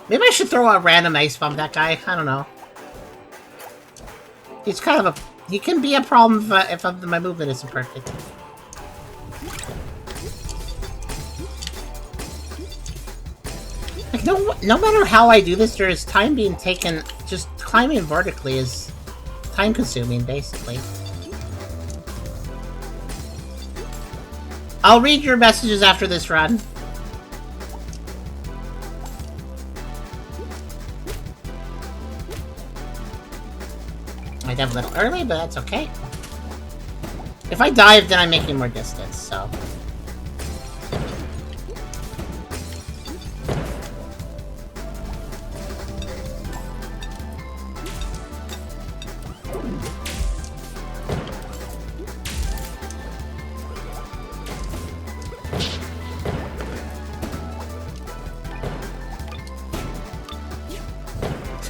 Maybe I should throw a random ice bomb at that guy. I don't know. He's kind of a... He can be a problem if my movement isn't perfect. Like, no matter how I do this, there is time being taken. Just climbing vertically is time-consuming, basically. I'll read your messages after this run. I dive a little early, but that's okay. If I dive, then I'm making more distance, so...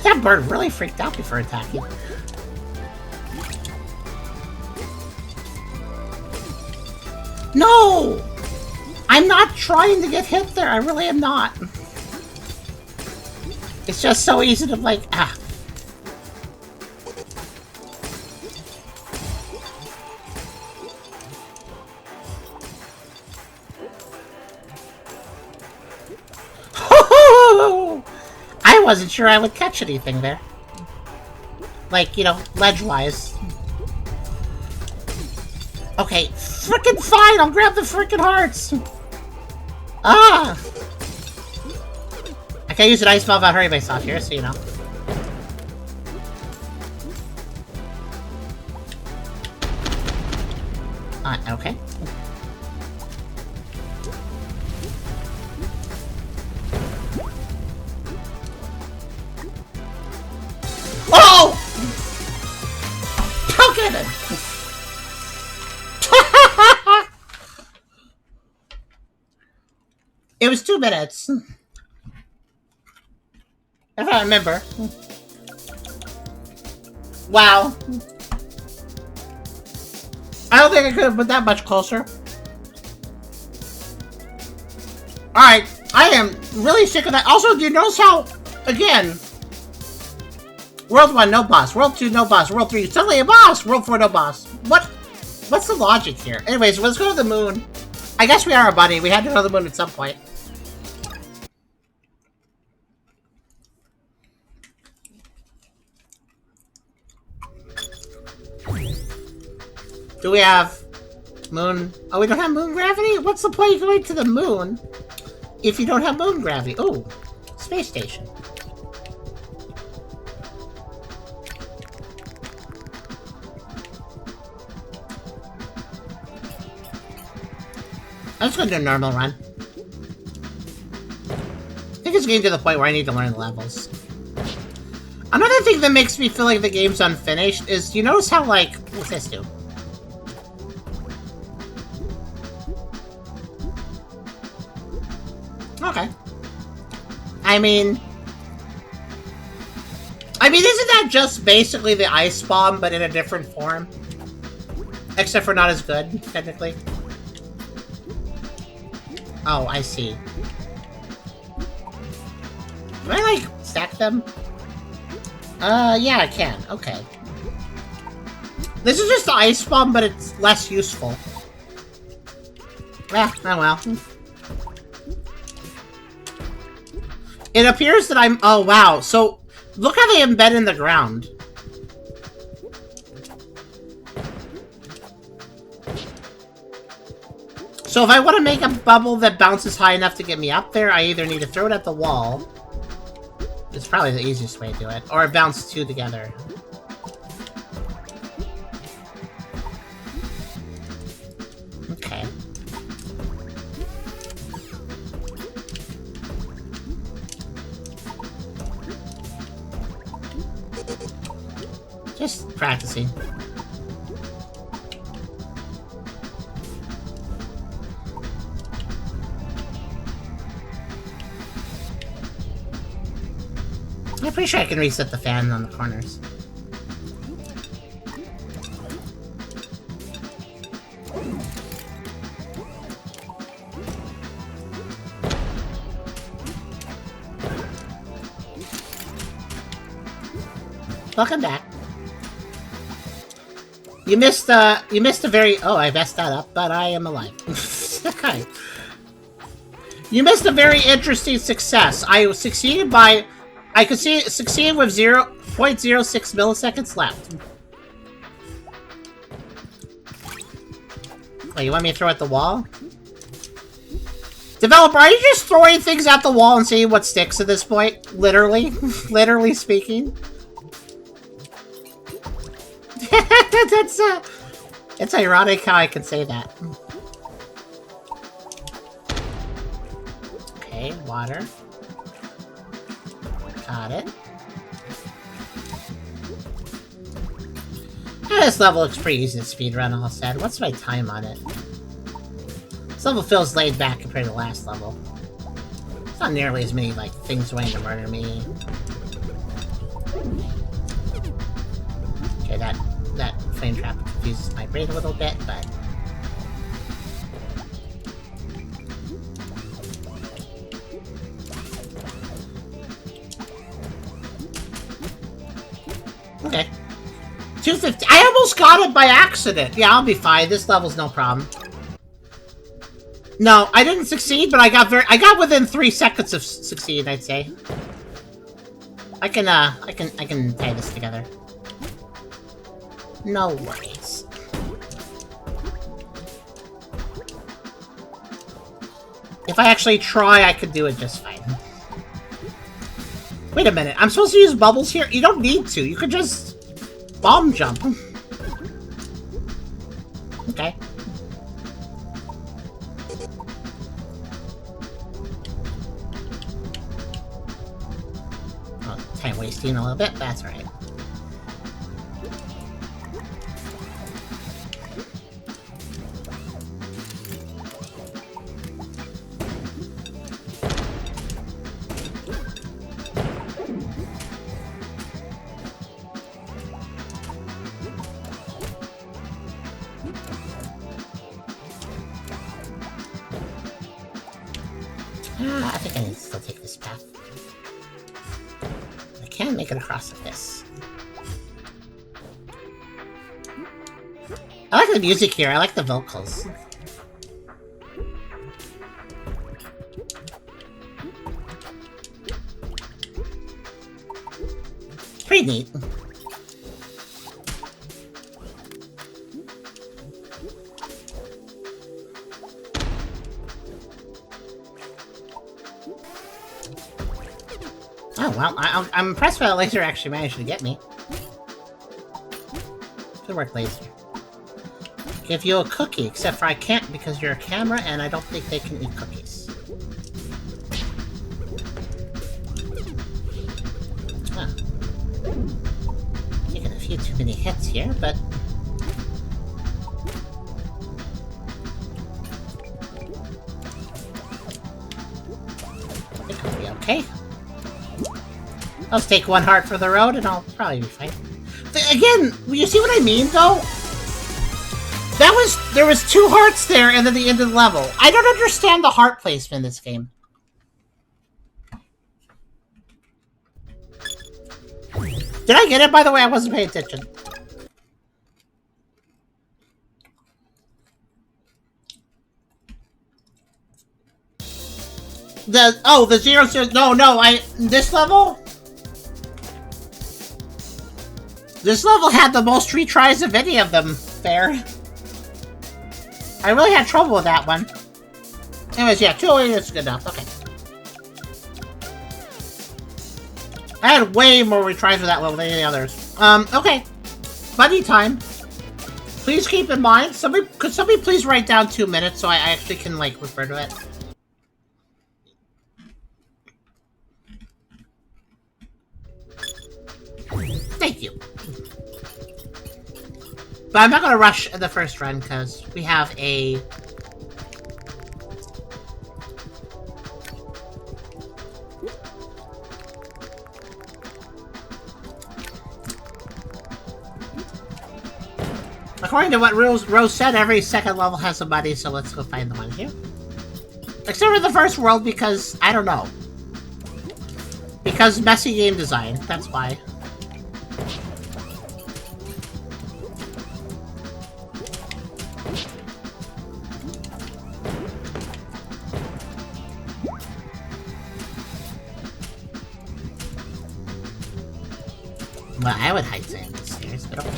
That bird really freaked out before attacking. No! I'm not trying to get hit there, I really am not. It's just so easy to, like, ah. I wasn't sure I would catch anything there. Like, you know, ledge-wise. Okay, frickin' fine! I'll grab the frickin' hearts! Ah! I can't use an ice bomb without hurting myself here, so you know. Okay. Oh! Look at it! It was 2 minutes. If I remember. Wow. I don't think I could have put that much closer. Alright, I am really sick of that. Also, do you notice how, again, World 1, no boss. World 2, no boss. World 3, suddenly a boss. World 4, no boss. What's the logic here? Anyways, let's go to the moon. I guess we are a bunny. We had to go to the moon at some point. Do we have moon? Oh, we don't have moon gravity? What's the point of going to the moon if you don't have moon gravity? Oh, space station. I'm just gonna do a normal run. I think it's getting to the point where I need to learn the levels. Another thing that makes me feel like the game's unfinished is, you notice how, like, what's this do? Okay. I mean, isn't that just basically the ice bomb, but in a different form? Except for not as good, technically. Oh, I see. Can I, like, stack them? Yeah, I can. Okay. This is just the ice bomb, but it's less useful. Oh well. It appears that I'm... Oh, wow. So, look how they embed in the ground. So if I want to make a bubble that bounces high enough to get me up there, I either need to throw it at the wall. It's probably the easiest way to do it. Or bounce two together. Okay. Just practicing. I'm pretty sure I can reset the fan on the corners. Welcome back. You missed a very... Oh, I messed that up, but I am alive. Okay. You missed a very interesting success. I succeeded by... I could see succeed with 0.06 milliseconds left. Oh, you want me to throw at the wall? Developer, are you just throwing things at the wall and seeing what sticks at this point? Literally? Literally speaking? It's ironic how I can say that. Okay, water. Got it. This level looks pretty easy to speedrun, all said. What's my time on it? This level feels laid back compared to the last level. It's not nearly as many, like, things waiting to murder me. Okay, that flame trap confuses my brain a little bit, but... Okay. 250. I almost got it by accident. Yeah, I'll be fine. This level's no problem. No, I didn't succeed, but I got within 3 seconds of succeed, I'd say. I can tie this together. No worries. If I actually try, I could do it just fine. Wait a minute, I'm supposed to use bubbles here? You don't need to, you could just bomb jump. Okay. Oh, time wasting a little bit, that's right. I think I need to still take this path. I can make it across like this. I like the music here, I like the vocals. Pretty neat. Oh, well, I'm impressed by the laser actually managed to get me. Good work, laser. give you a cookie, except for I can't because you're a camera and I don't think they can eat cookies. Huh. Taking a few too many hits here, but... I think I'll be okay. I'll just take 1 heart for the road and I'll probably be fine. Again, you see what I mean, though? There was 2 hearts there and then the end of the level. I don't understand the heart placement in this game. Did I get it, by the way? I wasn't paying attention. The 0, 0, no, this level? This level had the most retries of any of them, fair. I really had trouble with that one. Anyways, yeah, 208 is good enough, okay. I had way more retries with that level than any others. Okay. Buddy time. Please keep in mind, could somebody please write down 2 minutes so I actually can, like, refer to it? Thank you. But I'm not gonna rush the first run, because we have a... According to what Rose said, every second level has a buddy, so let's go find the one here. Except for the first world, because, I don't know. Because messy game design, that's why. Well, I would hide sand the stairs, but okay.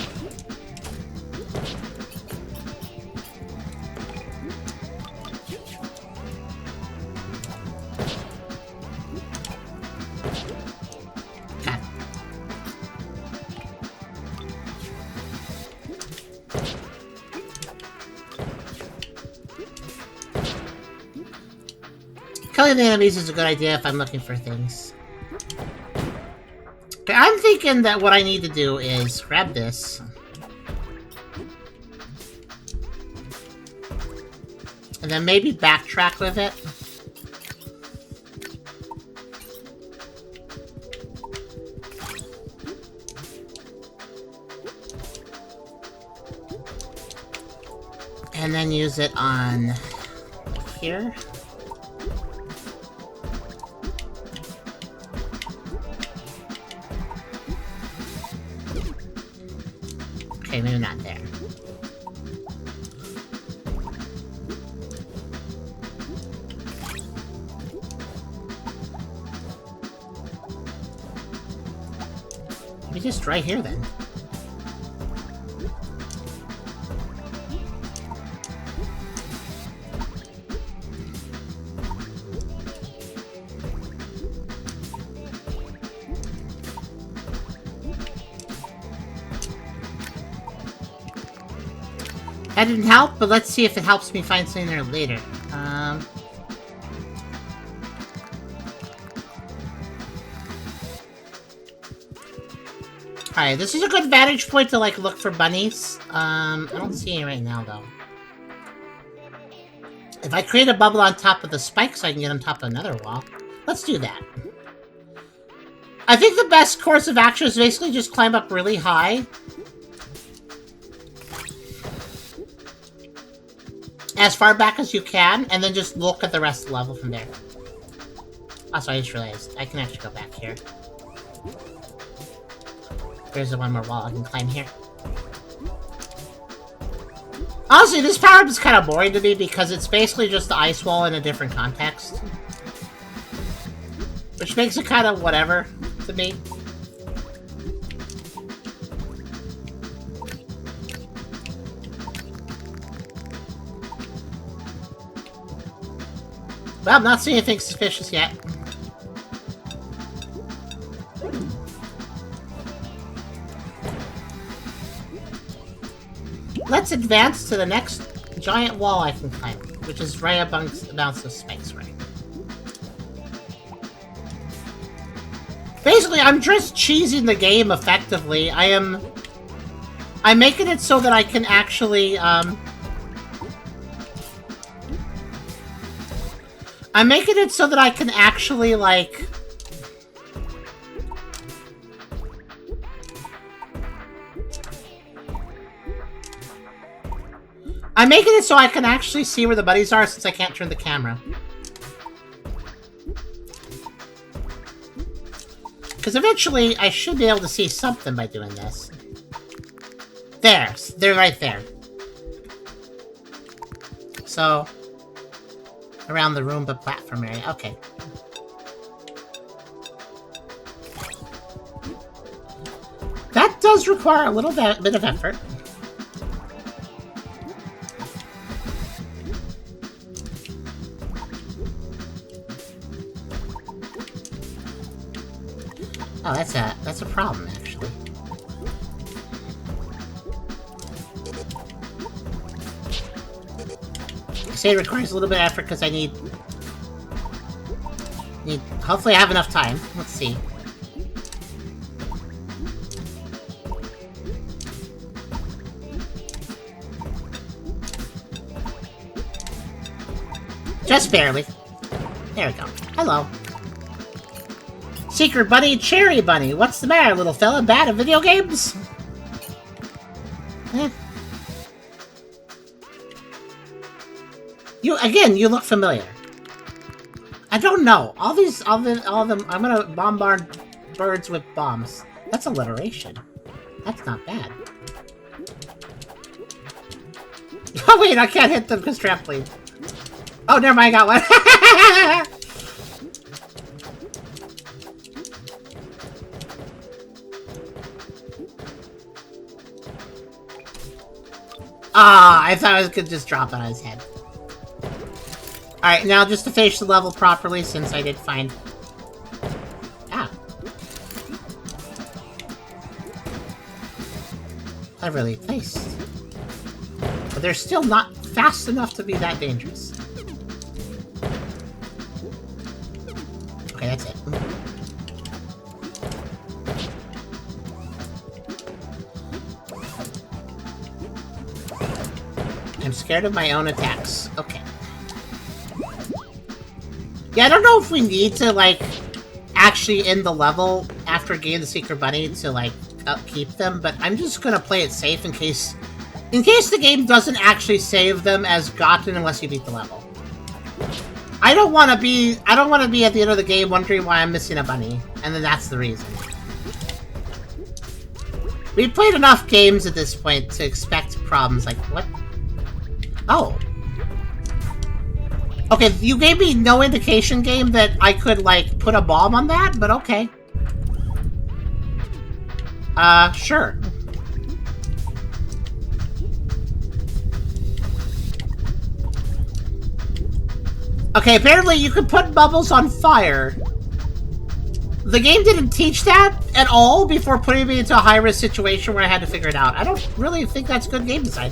God. Killing the enemies is a good idea if I'm looking for things. Okay, I'm thinking that what I need to do is grab this. And then maybe backtrack with it. And then use it on here. Okay, maybe not there. Maybe just right here then. That didn't help, but let's see if it helps me find something there later. Alright, this is a good vantage point to, like, look for bunnies. I don't see any right now, though. If I create a bubble on top of the spikes, I can get on top of another wall. Let's do that. I think the best course of action is basically just climb up really high. As far back as you can, and then just look at the rest of the level from there. Also, I just realized I can actually go back here. There's the one more wall I can climb here. Honestly, this power-up is kind of boring to me because it's basically just the ice wall in a different context. Which makes it kind of whatever to me. Well, I'm not seeing anything suspicious yet. let's advance to the next giant wall I can climb, which is right amongst the spikes, right? Basically, I'm just cheesing the game effectively. I'm making it so that I can actually, I'm making it so that I can actually, like... I'm making it so I can actually see where the buddies are since I can't turn the camera. Because eventually, I should be able to see something by doing this. There! They're right there. So... around the Roomba platform area. Okay. That does require a little bit of effort. Oh, that's a problem, actually. I say it requires a little bit of effort because I need... Hopefully I have enough time. Let's see. Just barely. There we go. Hello. Secret Bunny, Cherry Bunny. What's the matter, little fella? Bad at video games? Eh. You look familiar. I don't know. All of them. I'm gonna bombard birds with bombs. That's alliteration. That's not bad. Oh wait, I can't hit them because trampoline. Oh, never mind. I got one. Ah, I thought I could just drop it on his head. Alright, now just to finish the level properly, since I did find... Ah. Cleverly placed. But they're still not fast enough to be that dangerous. Okay, that's it. I'm scared of my own attacks. Okay. Yeah, I don't know if we need to, like, actually end the level after getting the Secret Bunny to, like, upkeep them, but I'm just gonna play it safe in case the game doesn't actually save them as gotten unless you beat the level. I don't want to be at the end of the game wondering why I'm missing a bunny, and then that's the reason. We've played enough games at this point to expect problems like, what? Oh. Okay, you gave me no indication, game, that I could, like, put a bomb on that, but okay. Sure. Okay, apparently you can put bubbles on fire. The game didn't teach that at all before putting me into a high-risk situation where I had to figure it out. I don't really think that's good game design.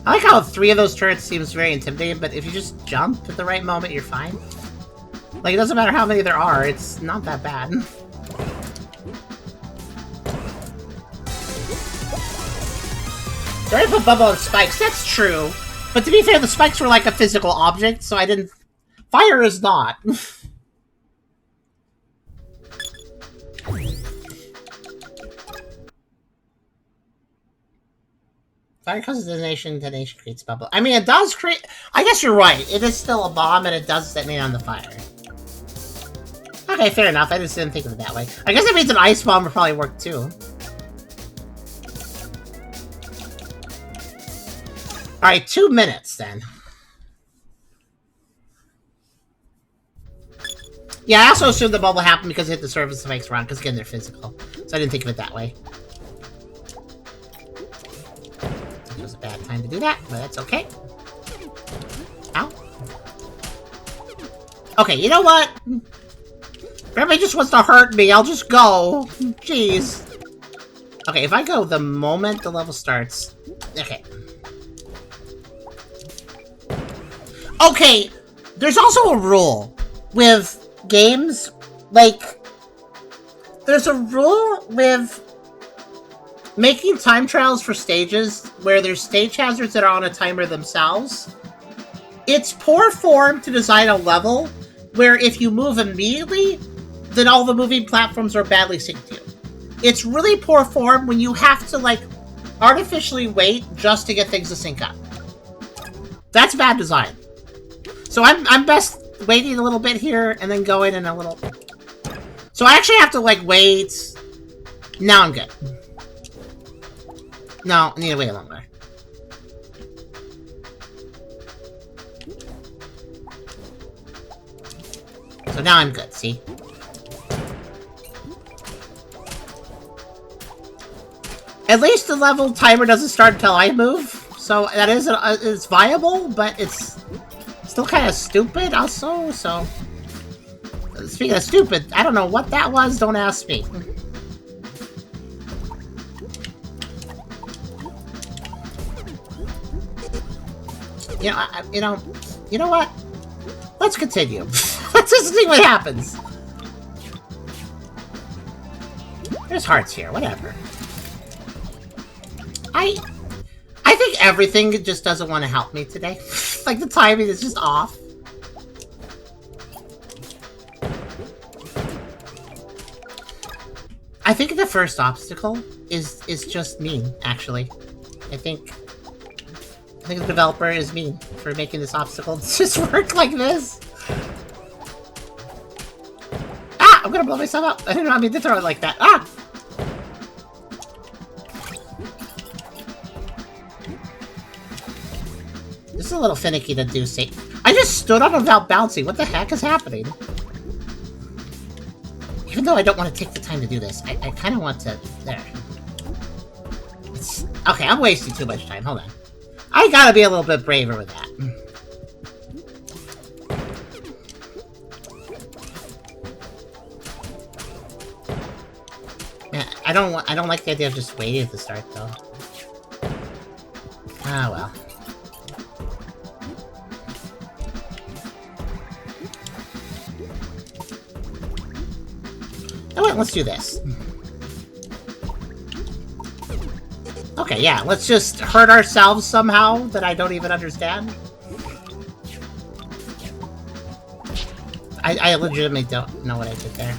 I like how 3 of those turrets seems very intimidating, but if you just jump at the right moment, you're fine. Like, it doesn't matter how many there are, it's not that bad. Sorry to put bubble on spikes, that's true. But to be fair, the spikes were like a physical object, so I didn't... Fire is not. Fire causes detonation creates bubble. I mean, it does create... I guess you're right. It is still a bomb, and it does detonate on the fire. Okay, fair enough. I just didn't think of it that way. I guess it means an ice bomb would probably work, too. Alright, 2 minutes, then. Yeah, I also assumed the bubble happened because it hit the surface of spikes around, because again, they're physical. So I didn't think of it that way. was a bad time to do that, but that's okay. Ow. Okay, you know what? If everybody just wants to hurt me, I'll just go. Jeez. Okay, if I go the moment the level starts... Okay. Okay, there's also a rule with games, like... There's a rule with making time trials for stages where there's stage hazards that are on a timer themselves. It's poor form to design a level where if you move immediately, then all the moving platforms are badly synced to you. It's really poor form when you have to, like, artificially wait just to get things to sync up. That's bad design. So I'm best waiting a little bit here and then going in a little... So I actually have to, like, wait... Now I'm good. No, I need to wait a longer. So now I'm good, see? At least the level timer doesn't start until I move, so that is it's viable, but it's still kind of stupid also, so... Speaking of stupid, I don't know what that was, don't ask me. You know what? Let's continue. Let's just see what happens. There's hearts here, whatever. I think everything just doesn't want to help me today. Like, the timing is just off. I think the first obstacle is just mean, actually. I think the developer is mean for making this obstacle just work like this. Ah! I'm gonna blow myself up! I didn't mean to throw it like that. Ah! This is a little finicky to do, see. I just stood on it without bouncing. What the heck is happening? Even though I don't want to take the time to do this, I kind of want to... There. Okay, I'm wasting too much time. Hold on. I gotta be a little bit braver with that. Yeah, I don't like the idea of just waiting at the start, though. Ah, well. Oh, wait, let's do this. Okay, yeah, let's just hurt ourselves somehow that I don't even understand. I legitimately don't know what I did there.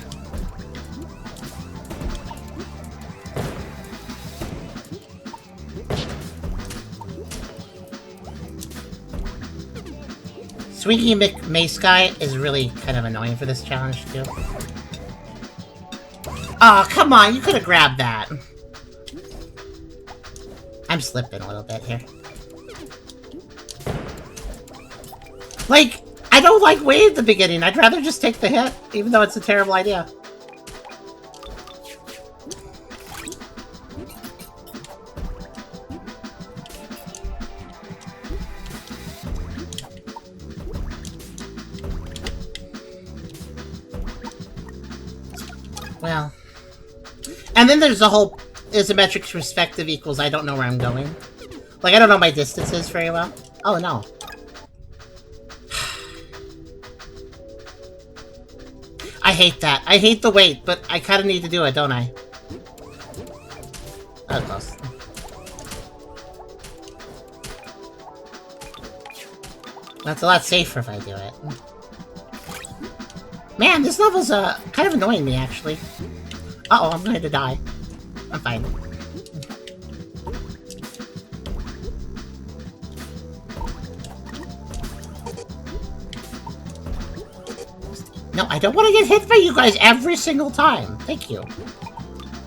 Swingy McMace guy is really kind of annoying for this challenge, too. Oh, come on, you could have grabbed that. I'm slipping a little bit here. Like, I don't like waiting at the beginning. I'd rather just take the hit, even though it's a terrible idea. Well. And then there's the whole isometric perspective equals I don't know where I'm going. Like, I don't know my distances very well. Oh, no. I hate that. I hate the wait, but I kind of need to do it, don't I? Oh, close. That's a lot safer if I do it. Man, this level's kind of annoying me, actually. Uh-oh, I'm going to die. I'm fine. No, I don't want to get hit by you guys every single time. Thank you.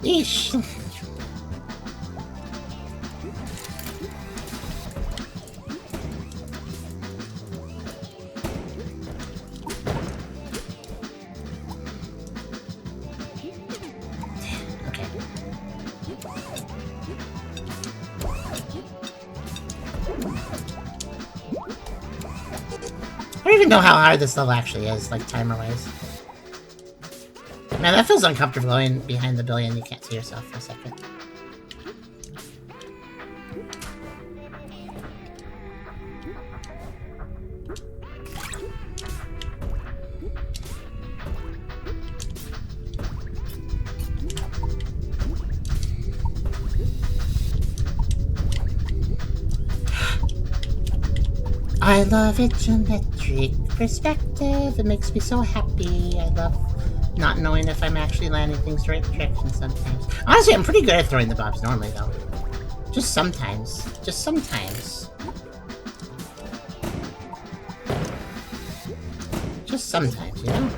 Yeesh. don't even know how hard this level actually is, like, timer-wise. Man, that feels uncomfortable going behind the billion. You can't see yourself for a second. I love it, geometric perspective. It makes me so happy. I love not knowing if I'm actually landing things the right direction sometimes. Honestly, I'm pretty good at throwing the bobs normally, though. Just sometimes. Just sometimes. Just sometimes, you know?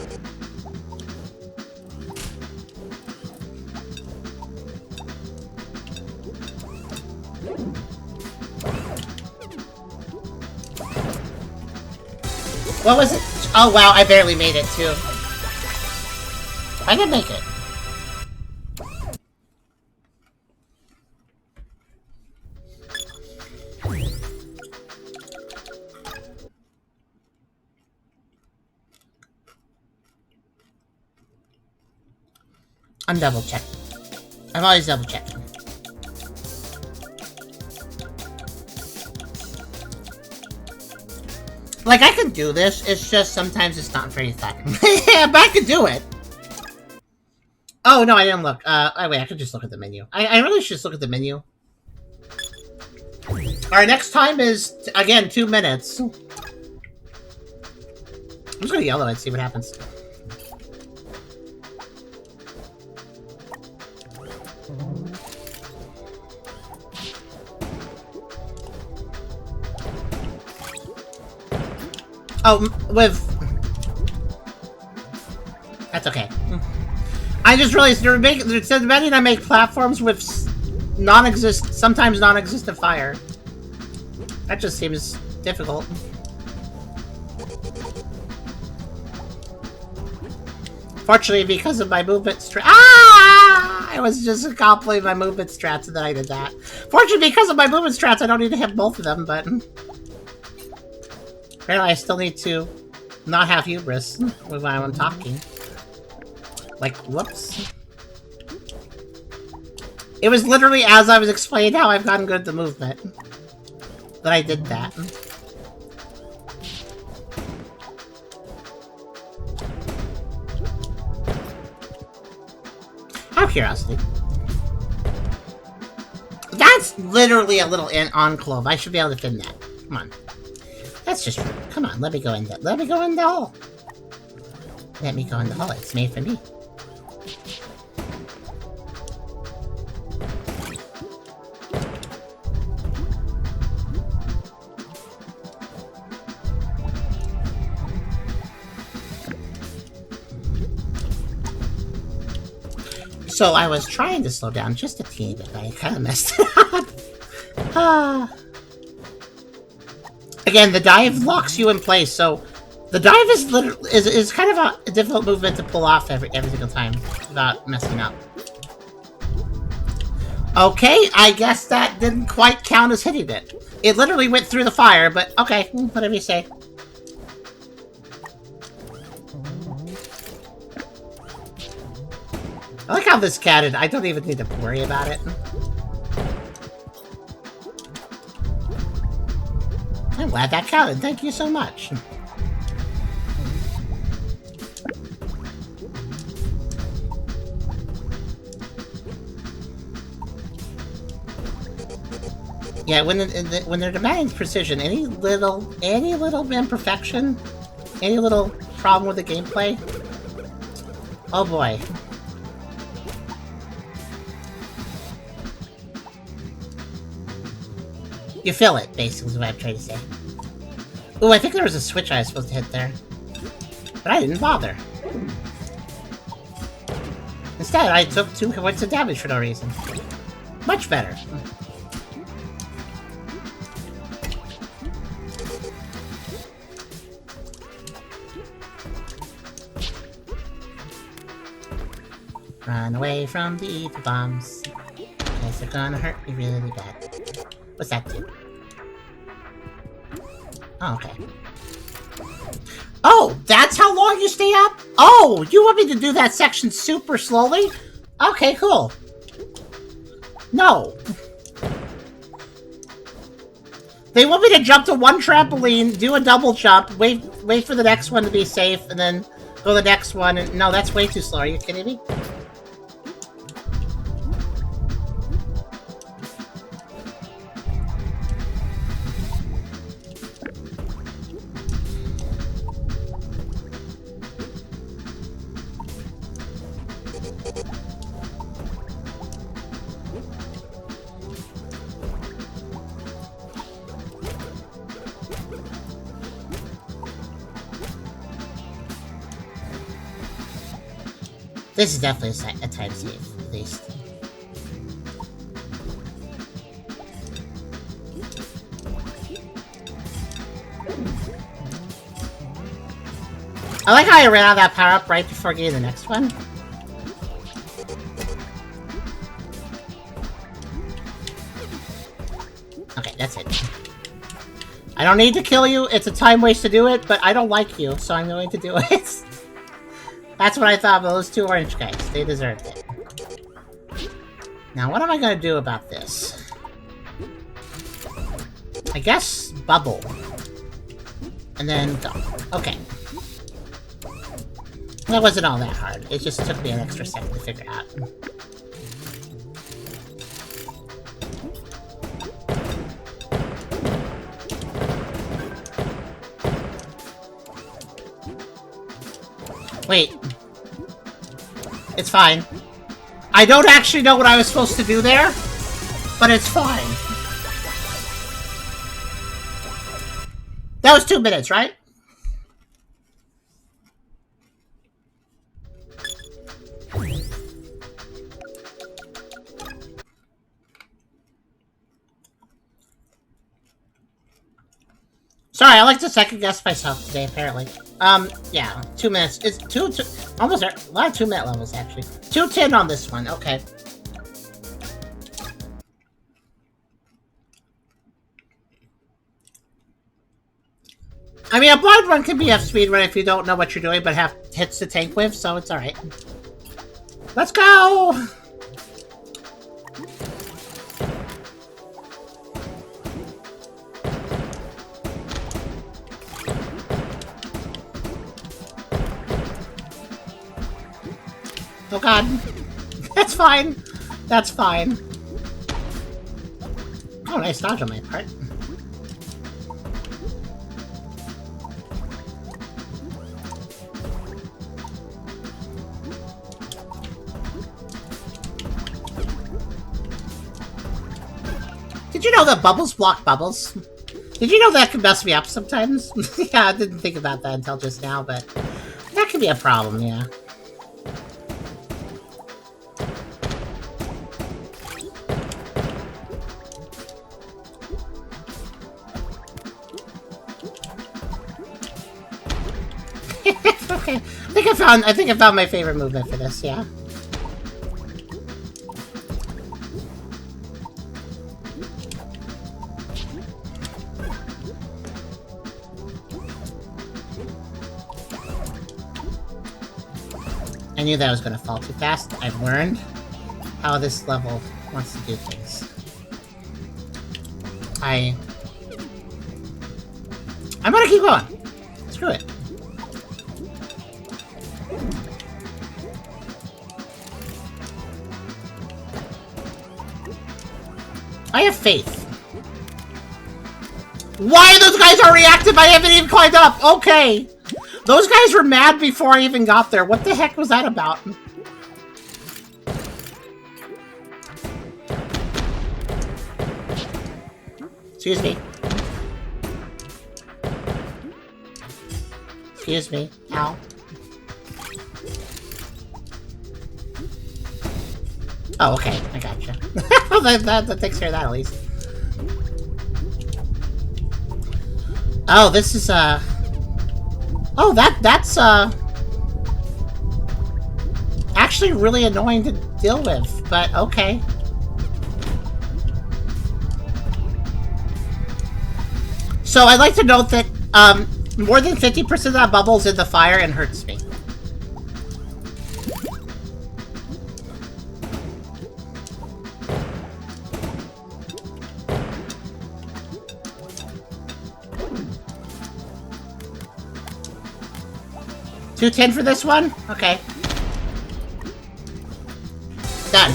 What was it? Oh wow, I barely made it too. I did make it. I'm double checking. I'm always double checking. Like, I could do this, it's just sometimes it's not very fun. Yeah, but I could do it! Oh, no, I didn't look. Wait, I could just look at the menu. I really should just look at the menu. Our next time is, again, 2 minutes. I'm just gonna yellow it and see what happens. Oh, with... That's okay. I just realized it says Betty I make platforms with sometimes non-existent fire. That just seems difficult. Fortunately, because of my movement strat... Ah! I was just complimenting my movement strats and then I did that. Fortunately, because of my movement strats, I don't need to hit both of them, but... Apparently, I still need to not have hubris when I'm talking. Like, whoops. It was literally as I was explaining how I've gotten good at the movement that I did that. Out of curiosity. That's literally a little enclave. I should be able to fit in that. Come on. That's just rude. Come on, let me go in the hole. Let me go in the hole. It's made for me. So I was trying to slow down just a teeny bit, but I kind of messed it up. Again, the dive locks you in place, so the dive is kind of a difficult movement to pull off every single time without messing up. Okay, I guess that didn't quite count as hitting it. It literally went through the fire, but okay, whatever you say. I like how this catted. I don't even need to worry about it. I'm glad that counted. Thank you so much. Yeah, when they're demanding precision, any little imperfection, any little problem with the gameplay, oh boy. You feel it, basically, is what I'm trying to say. Ooh, I think there was a switch I was supposed to hit there. But I didn't bother. Instead, I took 2 points of damage for no reason. Much better. Run away from the evil bombs. Because they're gonna hurt me really bad. What's that do? Oh, okay. Oh, that's how long you stay up? Oh, you want me to do that section super slowly? Okay, cool. No. They want me to jump to one trampoline, do a double jump, wait for the next one to be safe, and then go to the next one. And no, that's way too slow. Are you kidding me? This is definitely a time save, at least. I like how I ran out of that power-up right before getting the next one. Okay, that's it. I don't need to kill you, it's a time waste to do it, but I don't like you, so I'm going to do it. That's what I thought of those two orange guys. They deserved it. Now, what am I going to do about this? I guess bubble. And then go. Okay. That wasn't all that hard. It just took me an extra second to figure out. Wait. It's fine. I don't actually know what I was supposed to do there, but it's fine. That was 2 minutes, right? Sorry, I like to second guess myself today, apparently. Yeah, 2 minutes. It's almost a lot of 2-minute levels, actually. 2:10 on this one, okay. I mean, a blind run can be a speed run if you don't know what you're doing, but have hits to tank with, so it's alright. Let's go! Oh god. That's fine. That's fine. Oh, nice dodge on my part. Did you know that bubbles block bubbles? Did you know that could mess me up sometimes? Yeah, I didn't think about that until just now, but that could be a problem, yeah. Okay, I think I found my favorite movement for this, yeah. I knew that was going to fall too fast. I've learned how this level wants to do things. I'm going to keep going. Screw it. I have faith. Why are those guys already active? I haven't even climbed up. Okay. Those guys were mad before I even got there. What the heck was that about? Excuse me. Excuse me. Ow. Oh, okay. I gotcha. that takes care of that, at least. Oh, this is, Oh, that's, actually really annoying to deal with, but okay. So I'd like to note that, More than 50% of that bubble's in the fire and hurts me. $2.10 for this one? Okay. Done.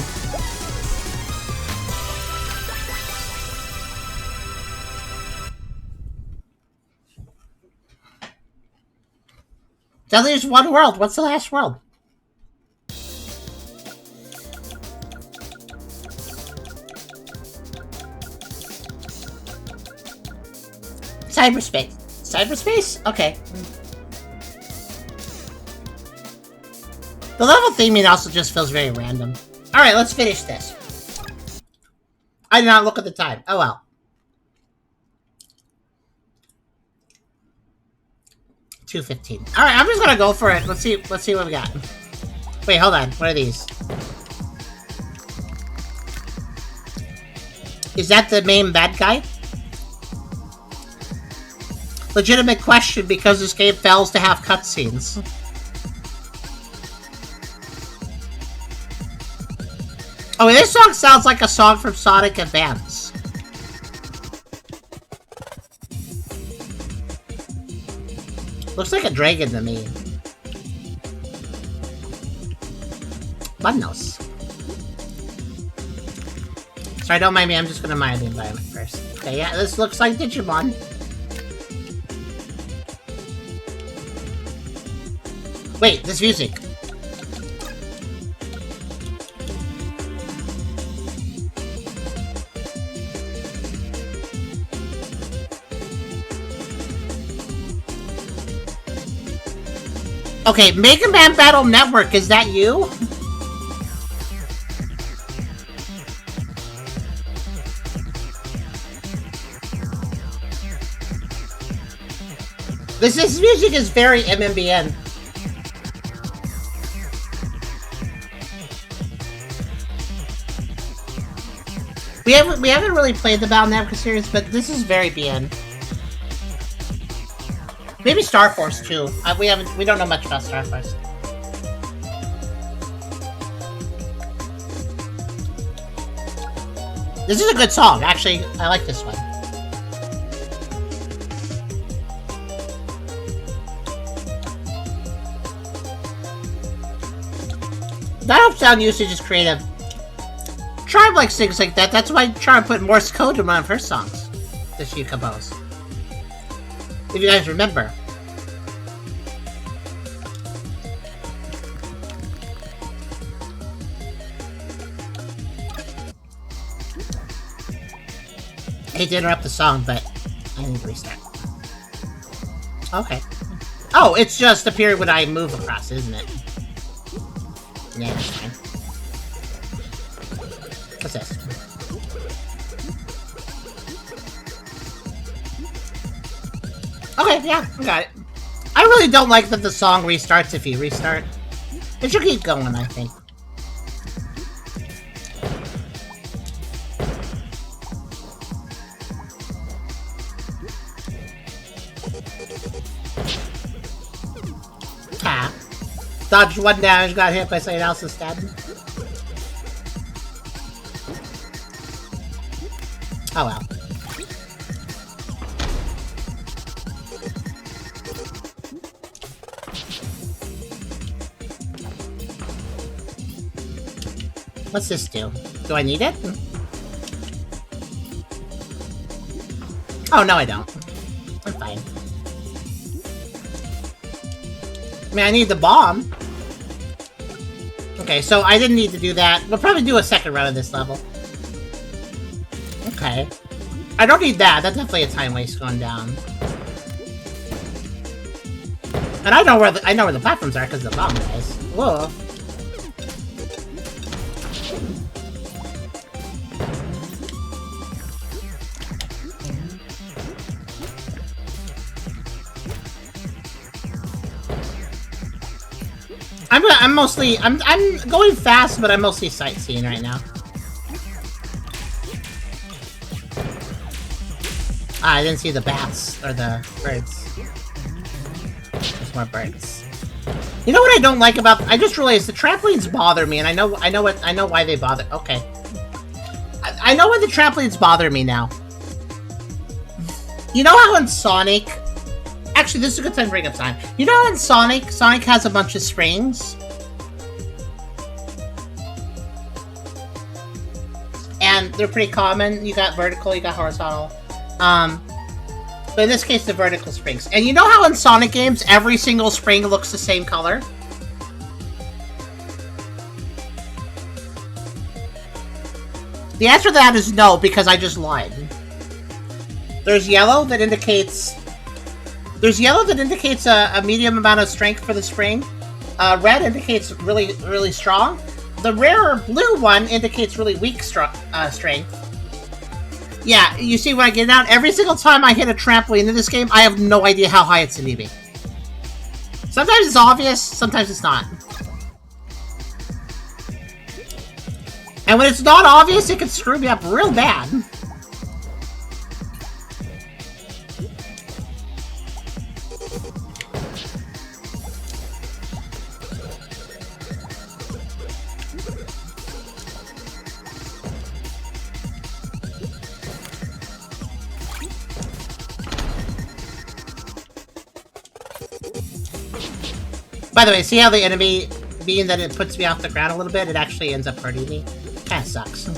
Now there's one world. What's the last world? Cyberspace. Cyberspace? Okay. The level theming also just feels very random. Alright, let's finish this. I did not look at the time. Oh well. 2:15. Alright, I'm just gonna go for it. Let's see what we got. Wait, hold on. What are these? Is that the main bad guy? Legitimate question because this game fails to have cutscenes. Oh, this song sounds like a song from Sonic Advance. Looks like a dragon to me. Buttons. Sorry, don't mind me. I'm just gonna mind the environment first. Okay, yeah, this looks like Digimon. Wait, this music. Okay, Mega Man Battle Network, is that you? This music is very MMBN. We haven't really played the Battle Network series, but this is very BN. Maybe Star Force too. We don't know much about Star Force. This is a good song, actually. I like this one. Dial-up sound usage is creative. Tribe likes things like that. That's why Tribe put Morse code in one of her songs that she composed. If you guys remember. I hate to interrupt the song, but I need to restart. Okay. Oh, it's just a period when I move across, isn't it? Yeah, that's fine. What's this? Okay, yeah, I got it. I really don't like that the song restarts if you restart. It should keep going, I think. Ah. Dodged one damage, got hit by something else instead. Oh well. What's this do? Do I need it? Oh, no I don't. I'm fine. I mean, I need the bomb. Okay, so I didn't need to do that. We'll probably do a second run of this level. Okay. I don't need that. That's definitely a time waste going down. And I know where the platforms are because the bomb is. Whoa. I'm going fast, but I'm mostly sightseeing right now. Ah, I didn't see the bats or the birds. There's more birds. You know what I don't like about... I just realized the trampolines bother me, and I know why they bother... Okay. I know why the trampolines bother me now. You know how in Sonic... Actually, this is a good time to bring up Sonic. You know how in Sonic has a bunch of springs? And they're pretty common. You got vertical, you got horizontal. But in this case, the vertical springs. And you know how in Sonic games, every single spring looks the same color? The answer to that is no, because I just lied. There's yellow that indicates... a medium amount of strength for the spring. Red indicates really, really strong. The rarer blue one indicates really weak strength. Yeah, you see when I get down, every single time I hit a trampoline in this game, I have no idea how high it's gonna be. Sometimes it's obvious, sometimes it's not. And when it's not obvious, it can screw me up real bad. By the way, see how the enemy, being that it puts me off the ground a little bit, it actually ends up hurting me? Kinda sucks.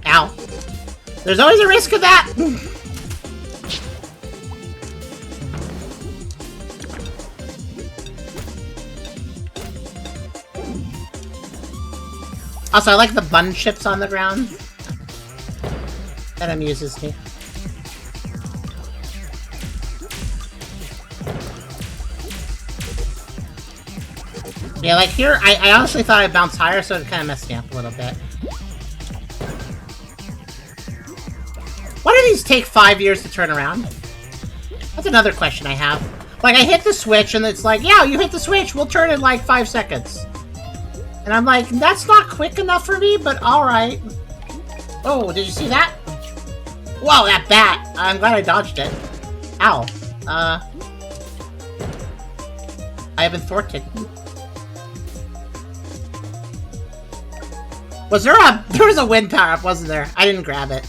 Ow. There's always a risk of that! Also, I like the bun chips on the ground. That amuses me. Yeah, like here, I honestly thought I'd bounce higher, so it kind of messed me up a little bit. Why do these take 5 years to turn around? That's another question I have. Like, I hit the switch, and it's like, yeah, you hit the switch, we'll turn in like 5 seconds. And I'm like, that's not quick enough for me, but alright. Oh, did you see that? Whoa, that bat! I'm glad I dodged it. Ow. I have been thwarted. There was a wind power-up, wasn't there? I didn't grab it.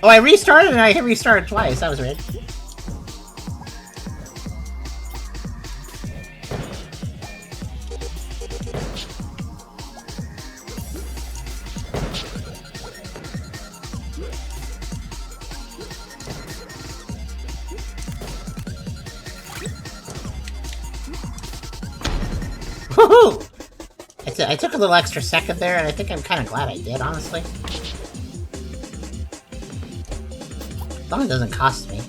Oh, I restarted and I hit restart twice. That was weird. Woohoo! I took a little extra second there, and I think I'm kind of glad I did, honestly. As long as it doesn't cost me.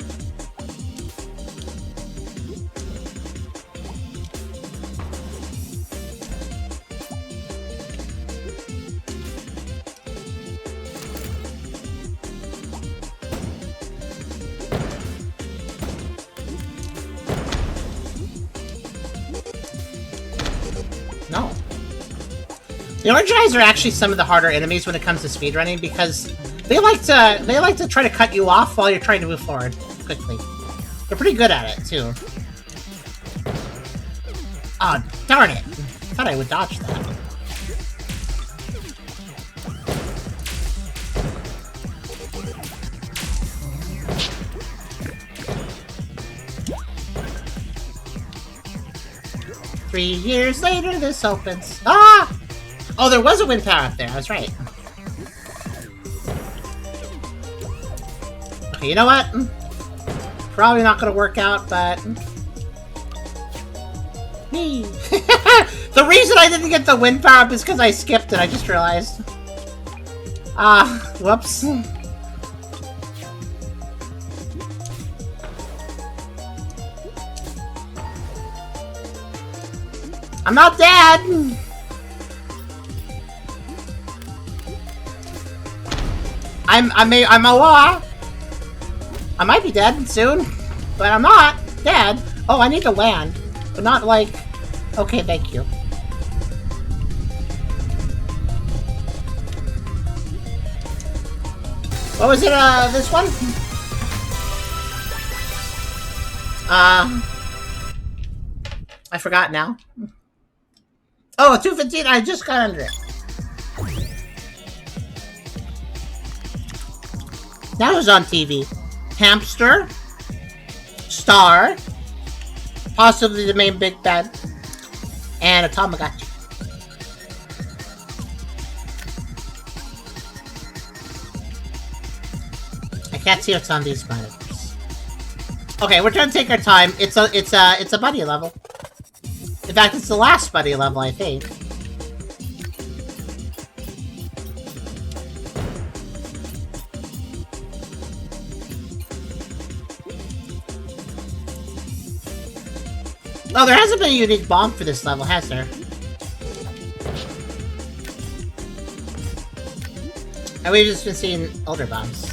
No. The orange eyes are actually some of the harder enemies when it comes to speedrunning because they like to try to cut you off while you're trying to move forward quickly. They're pretty good at it too. Oh, darn it! I thought I would dodge that. Three years later, this opens. Ah! Oh, there was a wind power up there. I was right. Okay, you know what? Probably not gonna work out, but... Me. The reason I didn't get the wind power up is because I skipped it, I just realized. Ah, whoops. I'm not dead! I'm alive! I might be dead soon, but I'm not dead. Oh, I need to land, but not like... Okay, thank you. What was it, this one? I forgot now. Oh, 215, I just got under it. That was on TV. Hamster. Star. Possibly the main big bad. And a Tamagotchi. I can't see what's on these monitors. Okay, we're trying to take our time. It's a buddy level. In fact, it's the last buddy level, I think. Oh, there hasn't been a unique bomb for this level, has there? And we've just been seeing older bombs.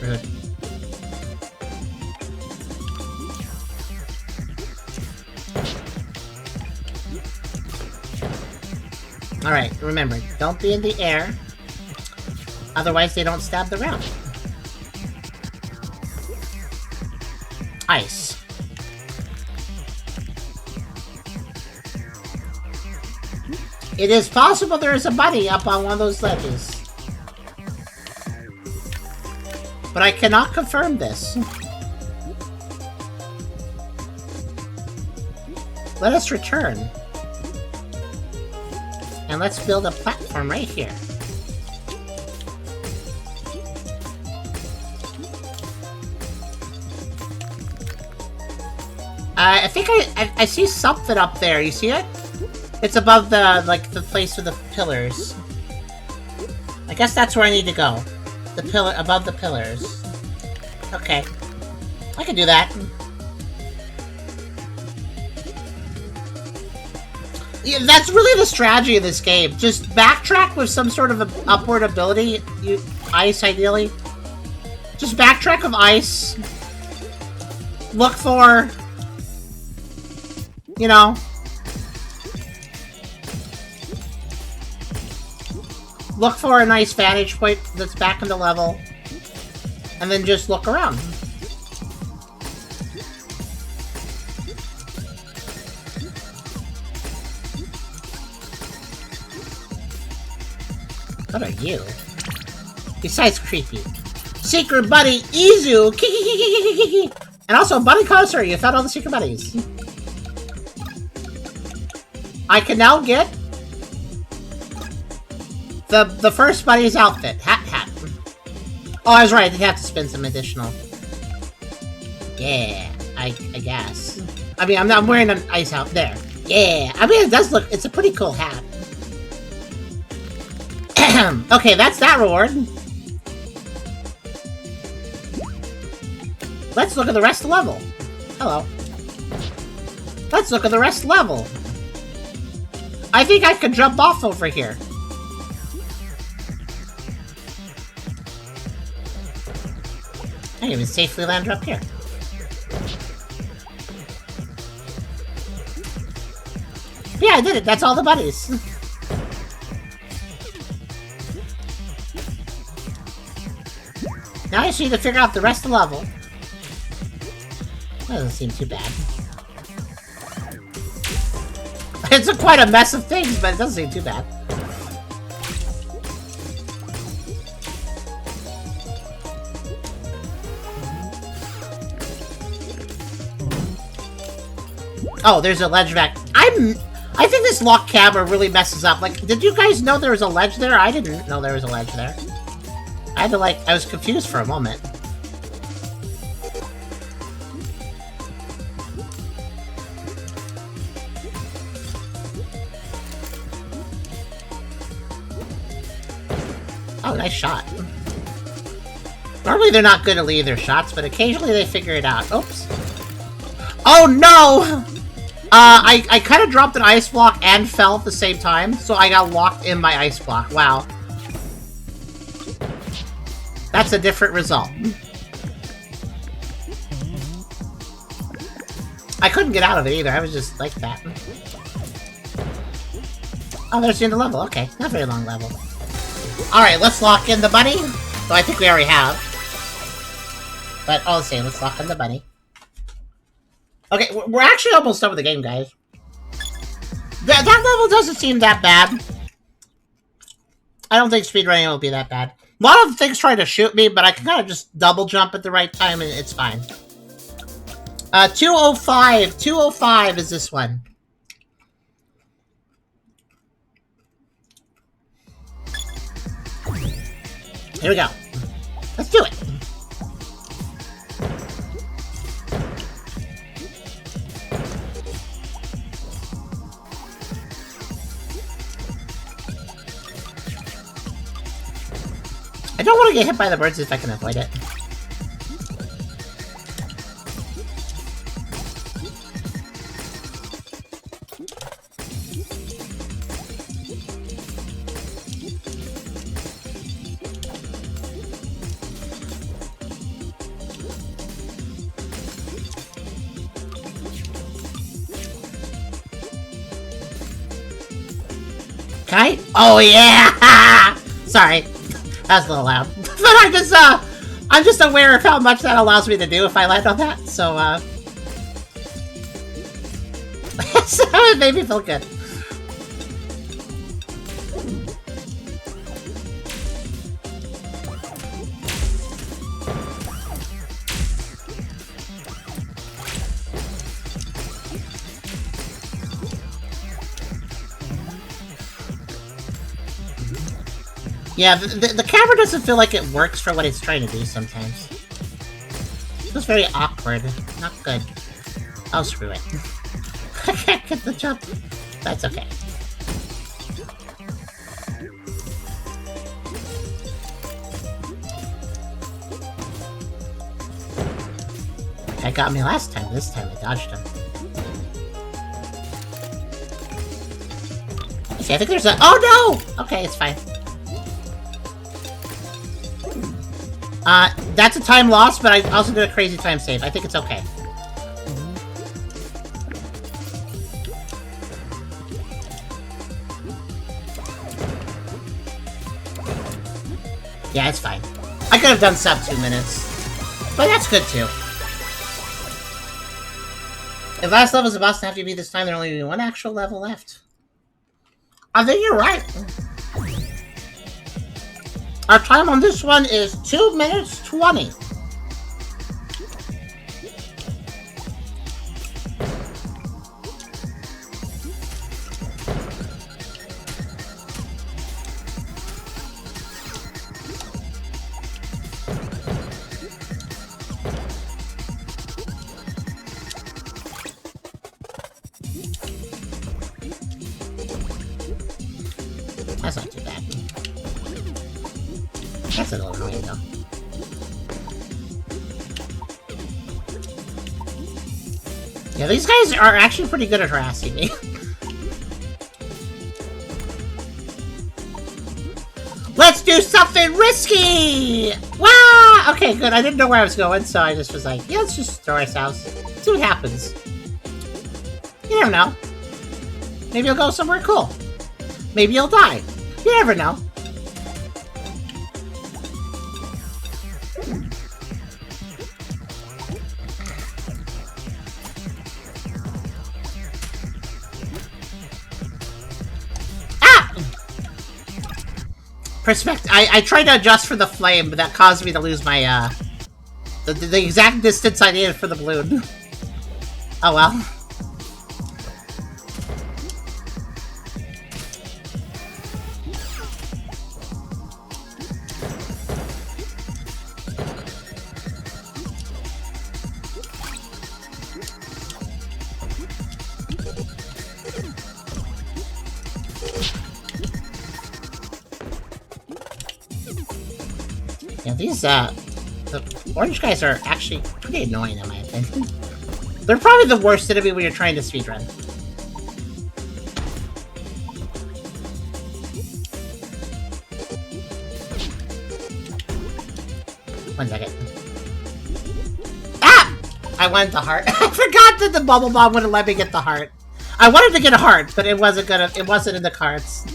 Rude. Alright, remember, don't be in the air. Otherwise they don't stab the round. Ice. It is possible there is a bunny up on one of those ledges. But I cannot confirm this. Let us return. And let's build a platform right here. I think I see something up there. You see it? It's above the, like, the place with the pillars. I guess that's where I need to go. The pillar, above the pillars. Okay. I can do that. Yeah, that's really the strategy of this game. Just backtrack with some sort of upward ability. Ice, ideally. Just backtrack with ice. Look for... You know... Look for a nice vantage point that's back in the level. And then just look around. What are you? Besides creepy. Secret buddy Izu! And also buddy connoisseur, you found all the secret buddies. I can now get the first buddy's outfit. Hat. Oh, I was right, I did have to spend some additional. Yeah, I guess. I mean, I'm wearing an ice out there. Yeah, I mean, it does look, it's a pretty cool hat. Okay, that's that reward. Let's look at the rest of the level. Hello. Let's look at the rest of the level. I think I could jump off over here. I can even safely land up here. Yeah, I did it. That's all the buddies. Now I just need to figure out the rest of the level. That doesn't seem too bad. It's quite a mess of things, but it doesn't seem too bad. Oh, there's a ledge back. I think this lock camera really messes up. Like, did you guys know there was a ledge there? I didn't know there was a ledge there. I had to, like, I was confused for a moment. Oh, nice shot. Normally they're not good at leading their shots, but occasionally they figure it out. Oops. Oh no! I kind of dropped an ice block and fell at the same time, so I got locked in my ice block. Wow. That's a different result. I couldn't get out of it either, I was just like that. Oh, there's the end of the level. Okay, not a very long level. Alright, let's lock in the bunny. Though I think we already have. But all the same, let's lock in the bunny. Okay, we're actually almost done with the game, guys. That level doesn't seem that bad. I don't think speedrunning will be that bad. A lot of things try to shoot me, but I can kind of just double jump at the right time and it's fine. 205. 205 is this one. Here we go. Let's do it. I don't want to get hit by the birds if I can avoid it. Can I? Oh yeah! Sorry. That was a little loud. But I'm just aware of how much that allows me to do if I land on that, so, so it made me feel good. Yeah, the camera doesn't feel like it works for what it's trying to do sometimes. It feels very awkward. Not good. Oh, screw it. I can't get the jump. That's okay. That got me last time. This time I dodged him. See, I think there's a... Oh, no! Okay, it's fine. That's a time loss, but I also did a crazy time save. I think it's okay. Yeah, it's fine. I could have done sub 2 minutes. But that's good, too. If last level is the boss to have to be this time, there only be one actual level left. I think you're right. Our time on this one is 2 minutes 20. That's not too bad. That's a little annoying, though. Yeah, these guys are actually pretty good at harassing me. Let's do something risky! Wow! Okay, good. I didn't know where I was going, so I just was like, yeah, let's just throw ourselves. See what happens. You never know. Maybe you'll go somewhere cool. Maybe you'll die. You never know. Perspective. I tried to adjust for the flame, but that caused me to lose my, the exact distance I needed for the balloon. Oh well. Yeah, these, the orange guys are actually pretty annoying in my opinion. They're probably the worst enemy when you're trying to speedrun. 1 second. Ah! I wanted the heart. I forgot that the bubble bomb wouldn't let me get the heart. I wanted to get a heart, but it wasn't in the cards.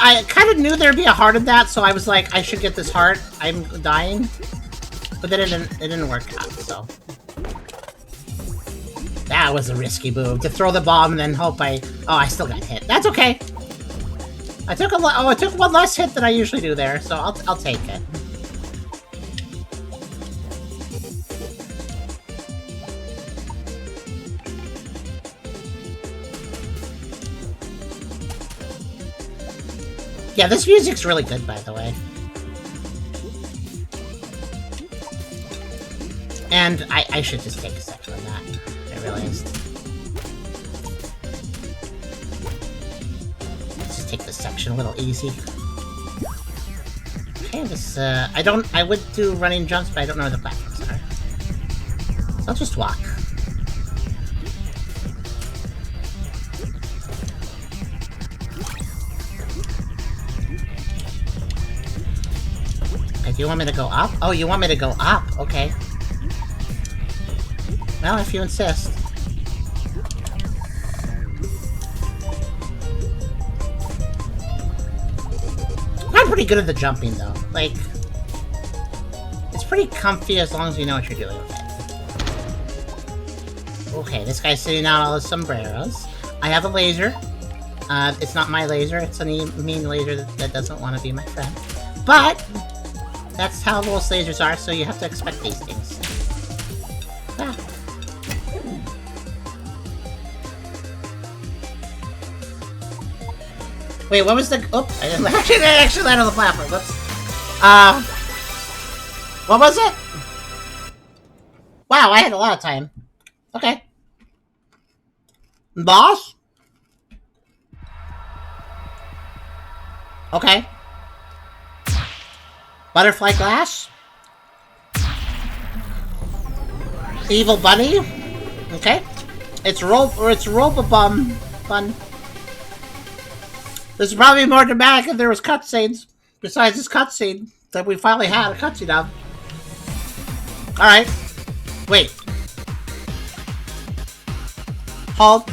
I kind of knew there'd be a heart in that, so I was like, I should get this heart. I'm dying. But then it didn't work out, so. That was a risky move, to throw the bomb and then hope I still got hit. That's okay. I took one less hit than I usually do there, so I'll take it. Yeah, this music's really good, by the way. And I should just take a second on that. I realized. Let's just take this section a little easy. Okay, this, I would do running jumps, but I don't know where the platforms are. So I'll just walk. Do you want me to go up? Oh, you want me to go up? Okay. Well, if you insist. I'm pretty good at the jumping, though. Like, it's pretty comfy as long as you know what you're doing with it. Okay, this guy's sitting out all his sombreros. I have a laser. It's not my laser. It's a mean laser that doesn't want to be my friend. But that's how most lasers are, so you have to expect these things. Ah. Wait, what was the... Oh, I didn't actually land on the platform. Whoops. What was it? Wow, I had a lot of time. Okay. Boss? Okay. Butterfly glass? Evil bunny? Okay. It's Robombun. This is probably more dramatic if there was cutscenes. Besides this cutscene that we finally had a cutscene of. Alright. Wait. Hold.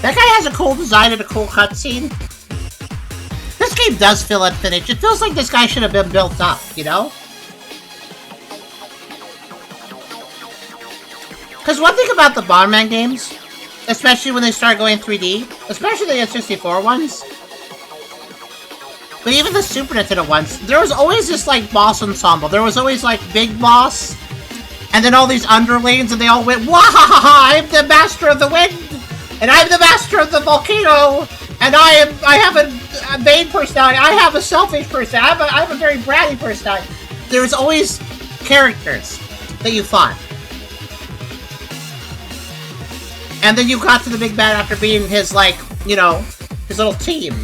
That guy has a cool design and a cool cutscene. This game does feel unfinished. It feels like this guy should have been built up, you know? Because one thing about the Bomberman games, especially when they start going 3D, especially the N64 ones, but even the Super Nintendo ones, there was always this, like, boss ensemble. There was always, like, Big Boss, and then all these underlings, and they all went, "Wahahaha, I'm the master of the wind! And I'm the master of the volcano, and I have a vain personality. I have a selfish personality. I have a very bratty personality." There was always characters that you fought. And then you got to the big bad after being his, like, you know, his little team.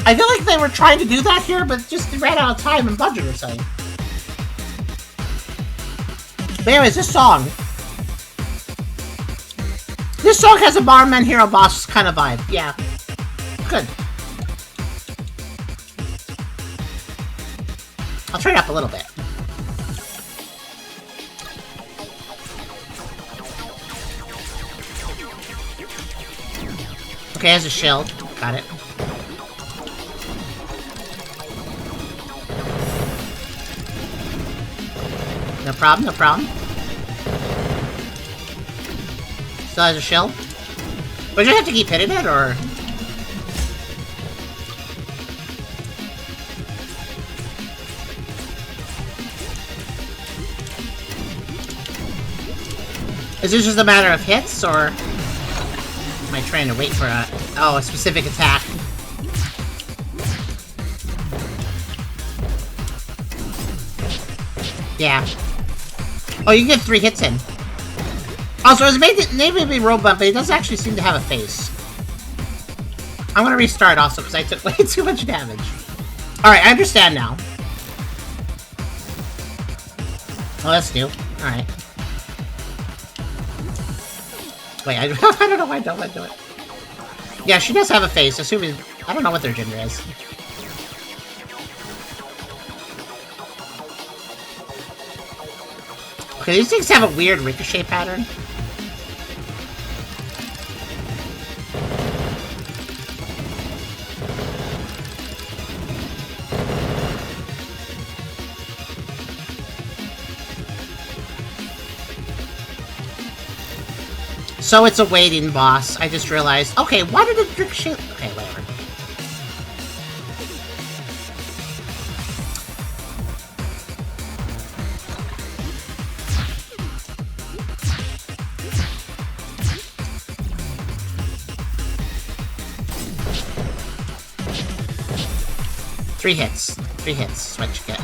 I feel like they were trying to do that here, but just ran out of time and budget or something. But anyways, this song. This song has a Bomberman Hero Boss kind of vibe. Yeah. Good. I'll turn it up a little bit. Okay, has a shield. Got it. No problem, no problem. Still has a shield? But do you have to keep hitting it, or...? Is this just a matter of hits, or... am I trying to wait for a specific attack? Yeah. Oh, you get 3 hits in. Also, it's maybe Robombun, but he doesn't actually seem to have a face. I'm gonna restart also because I took way too much damage. Alright, I understand now. Oh, that's new. Alright. Wait, I don't know why I don't want to do it. Yeah, she does have a face, assuming... I don't know what their gender is. Okay, these things have a weird ricochet pattern. So it's a waiting boss. I just realized. Okay, why did it ricochet? Okay, whatever. Three hits. 3 hits is what you get.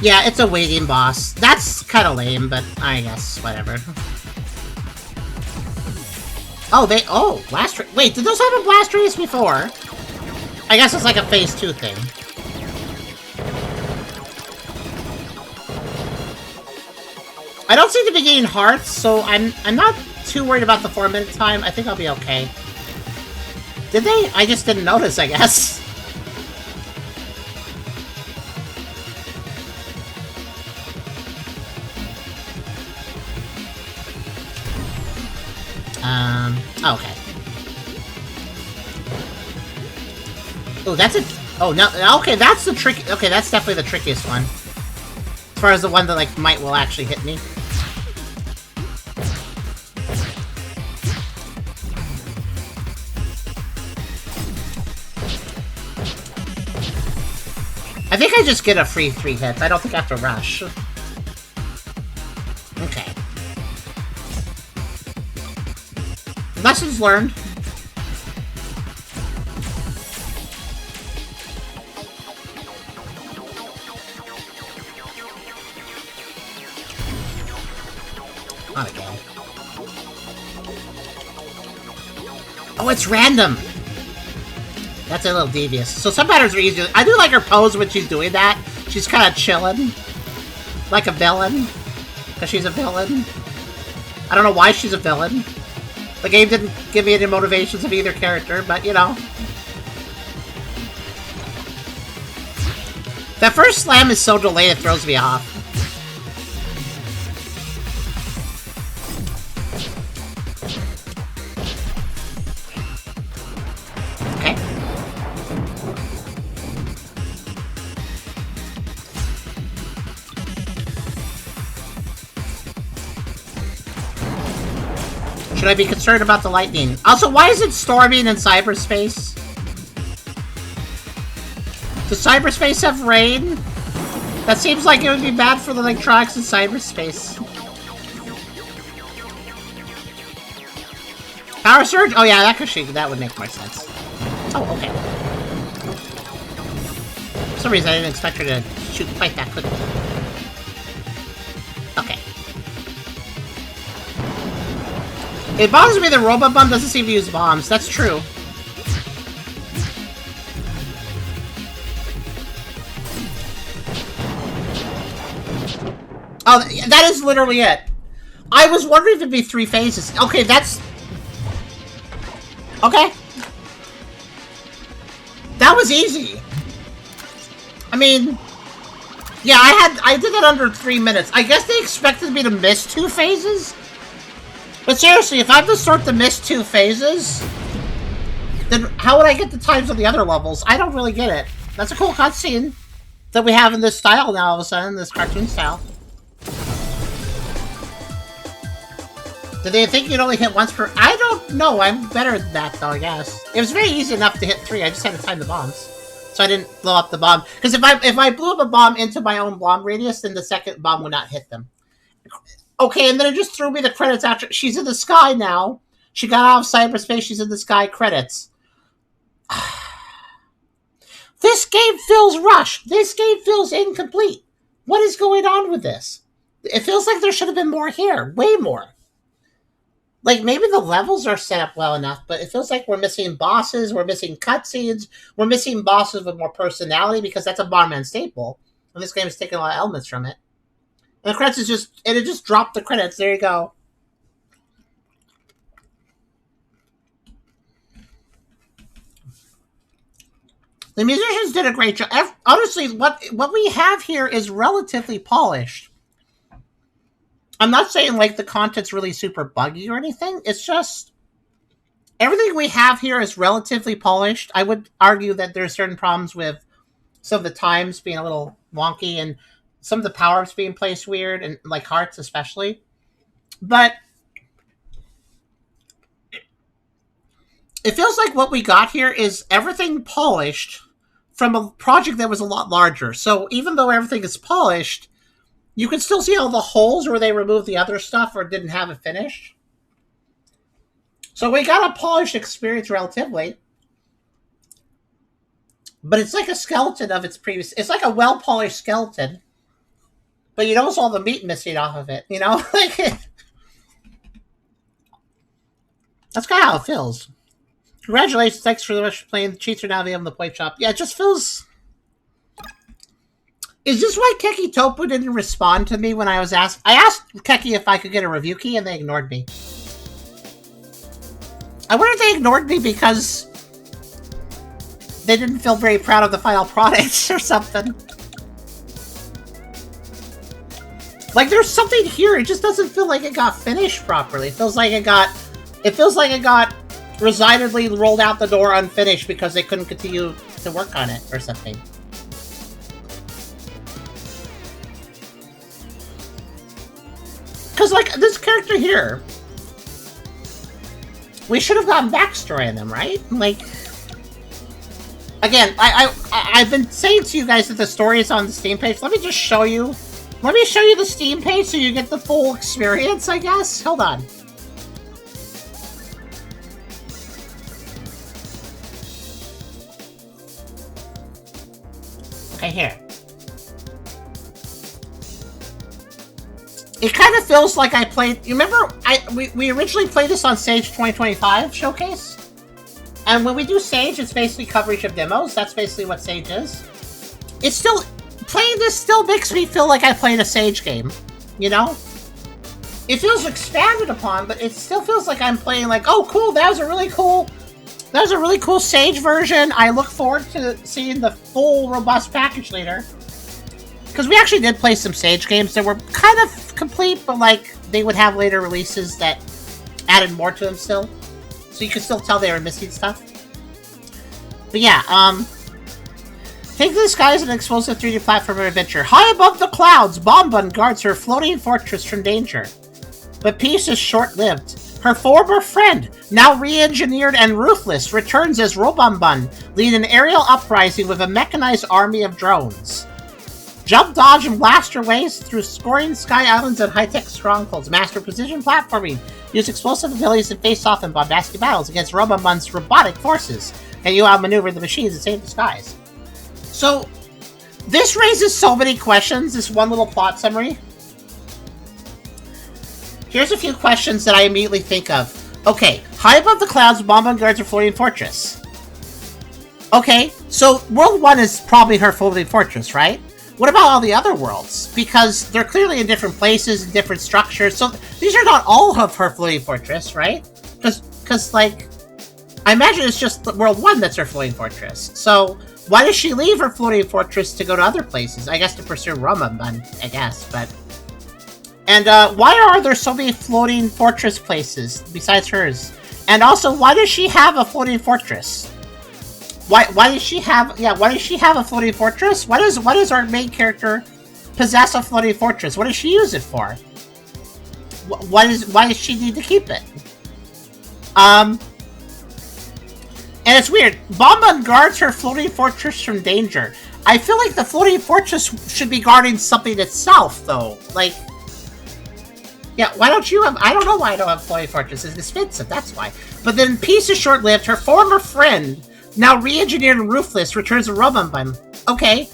Yeah, it's a waiting boss. That's kind of lame, but I guess, whatever. Oh, blast... Wait, did those have a blast radius before? I guess it's like a phase 2 thing. I don't seem to be getting hearts, so I'm not too worried about the 4-minute time. I think I'll be okay. Did they? I just didn't notice, I guess. Okay. Oh, that's a... Oh, no, okay, that's the trick... Okay, that's definitely the trickiest one. As far as the one that, like, will actually hit me. I think I just get a free 3 hits. I don't think I have to rush. Okay. Lessons learned. Not again. Oh, it's random! That's a little devious. So some patterns are easier. I do like her pose when she's doing that. She's kind of chilling. Like a villain. Because she's a villain. I don't know why she's a villain. The game didn't give me any motivations of either character, but, you know. That first slam is so delayed it throws me off. Okay. Should I be concerned about the lightning? Also, why is it storming in cyberspace? Does cyberspace have rain? That seems like it would be bad for the electronics in cyberspace. Power surge? Oh yeah, that would make more sense. Oh, okay. For some reason I didn't expect her to shoot quite that quickly. Okay. It bothers me that Robombun doesn't seem to use bombs. That's true. Oh, that is literally it. I was wondering if it'd be 3 phases. Okay, that's... Okay. That was easy. I mean... Yeah, I did that under 3 minutes. I guess they expected me to miss 2 phases? But seriously, if I have to start to miss 2 phases, then how would I get the times on the other levels? I don't really get it. That's a cool cutscene that we have in this style now, all of a sudden, this cartoon style. Did they think you'd only hit once per... I don't know, I'm better than that, though, I guess. It was very easy enough to hit 3, I just had to time the bombs. So I didn't blow up the bomb. Because if I blew up a bomb into my own bomb radius, then the second bomb would not hit them. Okay, and then it just threw me the credits after. She's in the sky now. She got out of cyberspace. She's in the sky. Credits. This game feels rushed. This game feels incomplete. What is going on with this? It feels like there should have been more here. Way more. Like, maybe the levels are set up well enough, but it feels like we're missing bosses, we're missing cutscenes, we're missing bosses with more personality, because that's a Bomberman staple. And this game is taking a lot of elements from it. And the credits is just, and it just dropped the credits. There you go. The musicians did a great job. Honestly, what we have here is relatively polished. I'm not saying like the content's really super buggy or anything. It's just everything we have here is relatively polished. I would argue that there's certain problems with some of the times being a little wonky and some of the power-ups being placed weird, and like hearts especially. But it feels like what we got here is everything polished from a project that was a lot larger. So even though everything is polished, you can still see all the holes where they removed the other stuff or didn't have it finished. So we got a polished experience relatively. But it's like a skeleton of its previous... It's like a well-polished skeleton. But you notice all the meat missing off of it, you know? Like, that's kind of how it feels. Congratulations, thanks for much for playing. The cheats are now available in the play shop. Yeah, it just feels... Is this why Keki Topu didn't respond to me when I was asked? I asked Keki if I could get a review key, and they ignored me. I wonder if they ignored me because they didn't feel very proud of the final product or something. Like, there's something here. It just doesn't feel like it got finished properly. It feels like it got resignedly rolled out the door unfinished because they couldn't continue to work on it or something. Because, like, this character here, we should have gotten backstory in them, right? Like, again, I've been saying to you guys that the story is on the Steam page. Let me just show you. Let me show you the Steam page so you get the full experience, I guess. Hold on. Okay, here. It kind of feels like I played... You remember, we originally played this on Sage 2025 Showcase? And when we do Sage, it's basically coverage of demos. That's basically what Sage is. It's still... Playing this still makes me feel like I played a Sage game. You know? It feels expanded upon, but it still feels like I'm playing like, oh, cool, that was a really cool Sage version. I look forward to seeing the full, robust package later. Because we actually did play some Sage games that were kind of complete, but like they would have later releases that added more to them still. So you could still tell they were missing stuff. But yeah, Take to the Sky is an explosive 3D platformer adventure. High above the clouds, Bombun guards her floating fortress from danger. But peace is short-lived. Her former friend, now re-engineered and ruthless, returns as Robombun, lead an aerial uprising with a mechanized army of drones. Jump, dodge, and blast your ways through scoring sky islands and high-tech strongholds. Master precision platforming. Use explosive abilities and face off in bombastic battles against Robombun's robotic forces. And you outmaneuver the machines and save the skies. So, this raises so many questions, this one little plot summary. Here's a few questions that I immediately think of. Okay, high above the clouds, Bombun guards her floating fortress. Okay, so World 1 is probably her floating fortress, right? What about all the other worlds? Because they're clearly in different places and different structures, so these are not all of her floating fortress, right? Because like, I imagine it's just World 1 that's her floating fortress. So, why does she leave her floating fortress to go to other places? I guess to pursue Robombun, I guess, but... And, why are there so many floating fortress places besides hers? And also, why does she have a floating fortress? Why does she have a floating fortress? Why does our main character possess a floating fortress? What does she use it for? Why does she need to keep it? And it's weird. Bombun guards her floating fortress from danger. I feel like the floating fortress should be guarding something itself, though. Like, yeah, why don't you have... I don't know why I don't have floating fortress. It's expensive, that's why. But then peace is short-lived. Her former friend, Now re-engineered and ruthless returns a Robombun. Okay.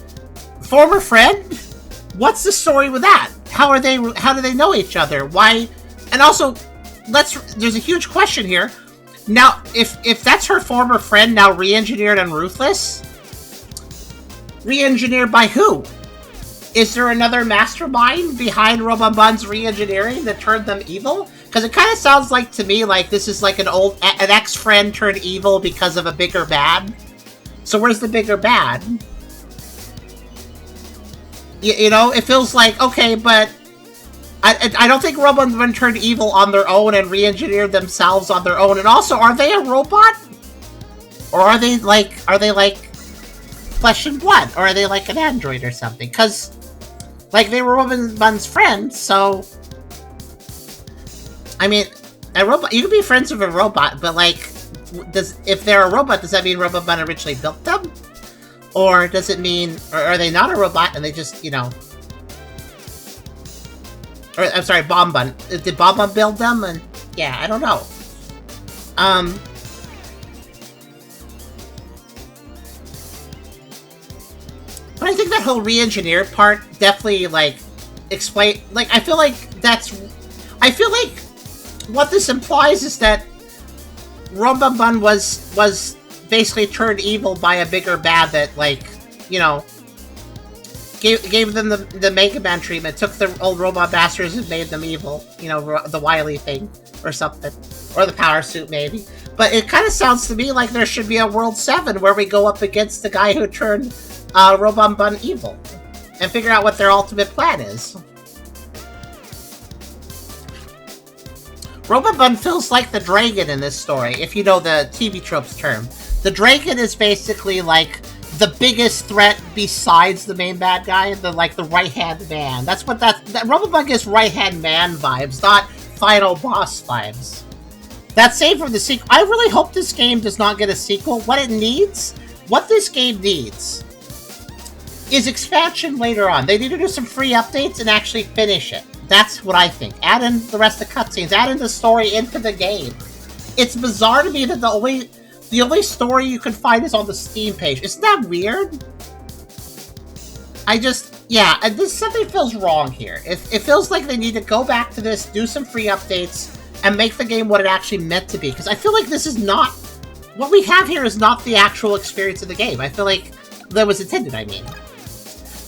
Former friend? What's the story with that? How do they know each other? Why? And also, there's a huge question here. Now, if that's her former friend, now re-engineered and ruthless, re-engineered by who? Is there another mastermind behind Robombun's re-engineering that turned them evil? Because it kind of sounds like to me like this is like an ex-friend turned evil because of a bigger bad. So where's the bigger bad? You know, it feels like, okay, but I don't think Robombun turned evil on their own and re-engineered themselves on their own. And also, are they a robot? Or are they like flesh and blood? Or are they like an android or something? Because, like, they were Robombun's friends, so... I mean, a robot, you can be friends with a robot, but like, if they're a robot, does that mean Robombun originally built them? Or does it mean, or are they not a robot and they just, you know... Or, I'm sorry, Bombun. Did Bombun build them? And yeah, I don't know. But I think that whole re-engineer part definitely, like, explain... Like, I feel like what this implies is that Robombun was basically turned evil by a bigger bad that, like, you know, gave them the Mega Man treatment, took the old robot bastards and made them evil. You know, the Wily thing or something. Or the power suit, maybe. But it kind of sounds to me like there should be a World 7 where we go up against the guy who turned Robombun evil. And figure out what their ultimate plan is. Robombun feels like the dragon in this story, if you know the TV tropes term. The dragon is basically like the biggest threat besides the main bad guy, the right-hand man. That's what that Robombun gives right-hand man vibes, not final boss vibes. That's saved from the sequel. I really hope this game does not get a sequel. What this game needs is expansion later on. They need to do some free updates and actually finish it. That's what I think. Add in the rest of the cutscenes. Add in the story into the game. It's bizarre to me that the only story you can find is on the Steam page. Isn't that weird? Something feels wrong here. It feels like they need to go back to this, do some free updates, and make the game what it actually meant to be. Because I feel like this is not... What we have here is not the actual experience of the game. I feel like that was intended, I mean.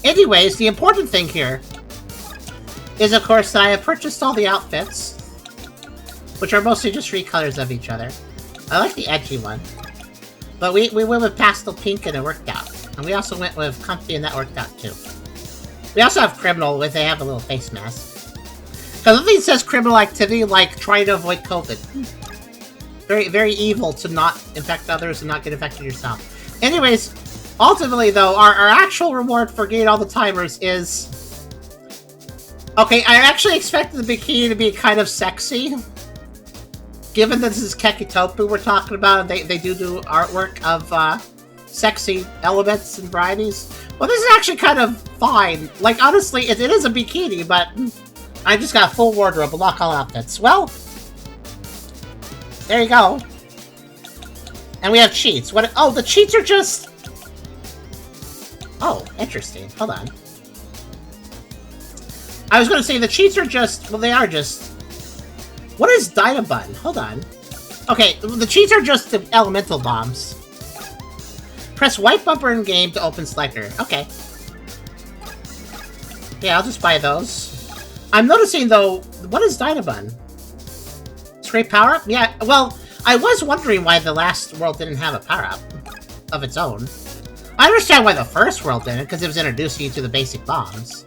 Anyways, the important thing here is, of course, that I have purchased all the outfits, which are mostly just recolors of each other. I like the edgy one. But we went with pastel pink and it worked out. And we also went with comfy and that worked out too. We also have criminal, where they have a little face mask. Because the thing says criminal activity, like trying to avoid COVID. Very, very evil to not infect others and not get infected yourself. Anyways, ultimately though, our actual reward for getting all the timers is... Okay, I actually expected the bikini to be kind of sexy. Given that this is Kekitopu we're talking about, and they do artwork of sexy elements and varieties. Well, this is actually kind of fine. Like, honestly, it is a bikini, but I just got a full wardrobe, unlock all outfits. Well, there you go. And we have cheats. What? Oh, the cheats are just... Oh, interesting. Hold on. I was going to say the cheats are just... Well, they are just... What is Dynabun? Hold on. Okay, the cheats are just the elemental bombs. Press white bumper in game to open selector. Okay. Yeah, I'll just buy those. I'm noticing, though... What is Dynabun? Scrape power-up? Yeah, well, I was wondering why the last world didn't have a power-up of its own. I understand why the first world didn't, because it was introducing you to the basic bombs.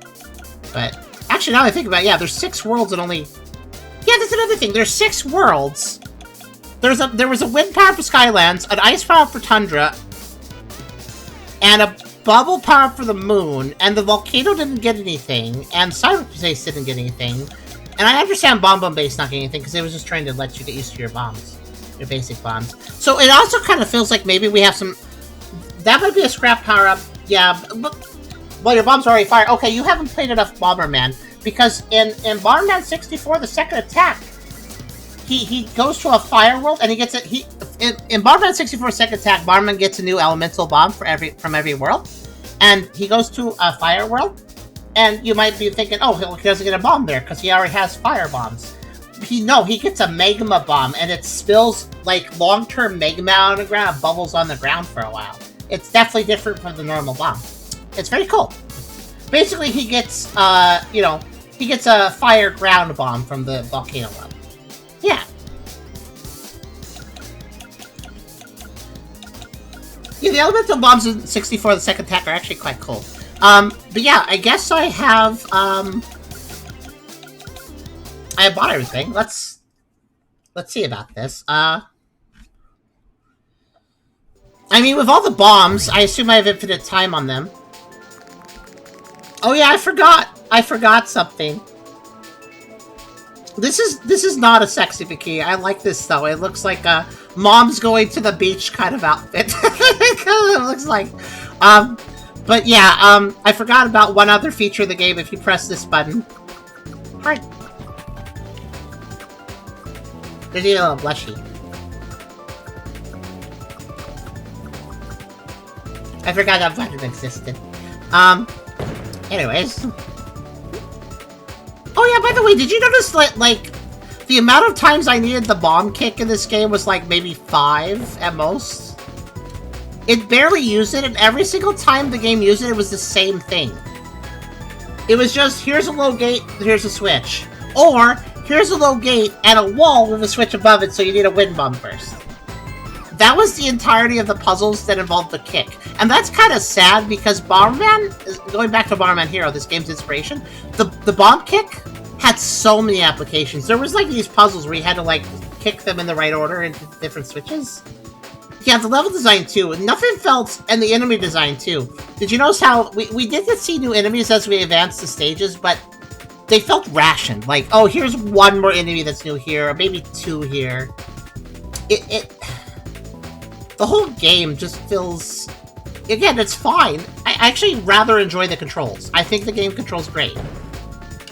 But... Actually, now that I think about it, yeah, there's 6 worlds and only... Yeah, that's another thing. There's 6 worlds. There was a wind power for Skylands, an ice power for Tundra, and a bubble power for the moon, and the volcano didn't get anything, and cyberspace didn't get anything. And I understand Bombun base not getting anything, because it was just trying to let you get used to your bombs. Your basic bombs. So it also kind of feels like maybe we have some... That might be a scrap power-up, yeah, but... Well, your bombs are already fired. Okay, you haven't played enough Bomberman, because in Bomberman 64, the second attack he goes to a fire world and he gets it. In Bomberman 64 Second Attack, Bomberman gets a new elemental bomb from every world, and he goes to a fire world, and you might be thinking, oh, he doesn't get a bomb there because he already has fire bombs. He gets a magma bomb, and it spills like long-term magma on the ground, bubbles on the ground for a while. It's definitely different from the normal bomb. It's very cool. Basically, he gets he gets a fire ground bomb from the volcano level. Yeah. Yeah, the elemental bombs in 64 the Second Attack are actually quite cool. But yeah, I guess I have bought everything. Let's see about this. I mean, with all the bombs, I assume I have infinite time on them. Oh yeah, I forgot something. This is not a sexy bikini. I like this though. It looks like a mom's going to the beach kind of outfit. It looks like. But yeah, I forgot about one other feature of the game. If you press this button, hi. There's a little blushy. I forgot that button existed. Anyways. Oh yeah, by the way, did you notice that, like, the amount of times I needed the bomb kick in this game was like maybe 5 at most? It barely used it, and every single time the game used it, it was the same thing. It was just, here's a low gate, here's a switch. Or, here's a low gate and a wall with a switch above it, so you need a wind bomb first. That was the entirety of the puzzles that involved the kick. And that's kind of sad, because Bomberman, going back to Bomberman Hero, this game's inspiration, the bomb kick had so many applications. There was like these puzzles where you had to like kick them in the right order into different switches. Yeah, the level design too. Nothing felt, and the enemy design too. Did you notice how we did get see new enemies as we advanced the stages, but they felt rationed. Like, oh, here's one more enemy that's new here, or maybe 2 here. The whole game just feels... Again, it's fine. I actually rather enjoy the controls. I think the game controls great.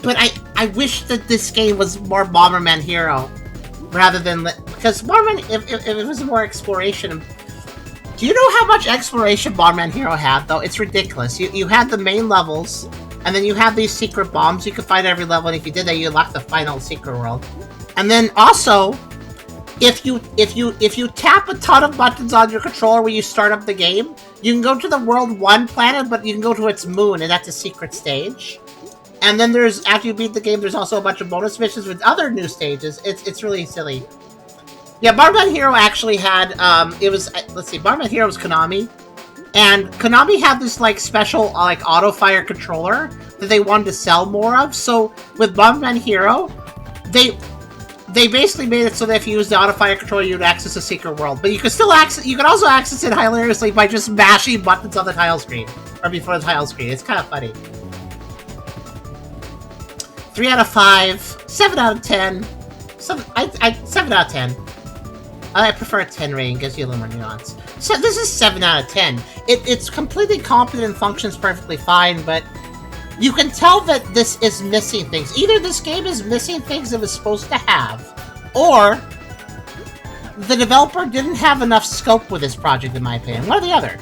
But I wish that this game was more Bomberman Hero, rather than... Because Bomberman, if it was more exploration... Do you know how much exploration Bomberman Hero had, though? It's ridiculous. You had the main levels, and then you have these secret bombs you could find every level, and if you did that, you unlocked the final secret world. And then also... If you tap a ton of buttons on your controller when you start up the game, you can go to the World 1 planet, but you can go to its moon, and that's a secret stage. And then there's, after you beat the game, there's also a bunch of bonus missions with other new stages. It's really silly. Yeah, Bomberman Hero actually had, let's see, Bomberman Hero was Konami. And Konami had this, like, special, like, auto-fire controller that they wanted to sell more of. So, with Bomberman Hero, they basically made it so that if you use the auto-fire controller, you'd access a secret world. But you could still you could also access it hilariously by just mashing buttons on the tile screen. Or before the tile screen. It's kind of funny. 3 out of 5. 7 out of 10. 7 out of 10. I prefer a 10 rating, gives you a little more nuance. So this is 7 out of 10. It's completely competent and functions perfectly fine, but you can tell that this is missing things. Either this game is missing things it was supposed to have, or the developer didn't have enough scope with this project, in my opinion. One or the other.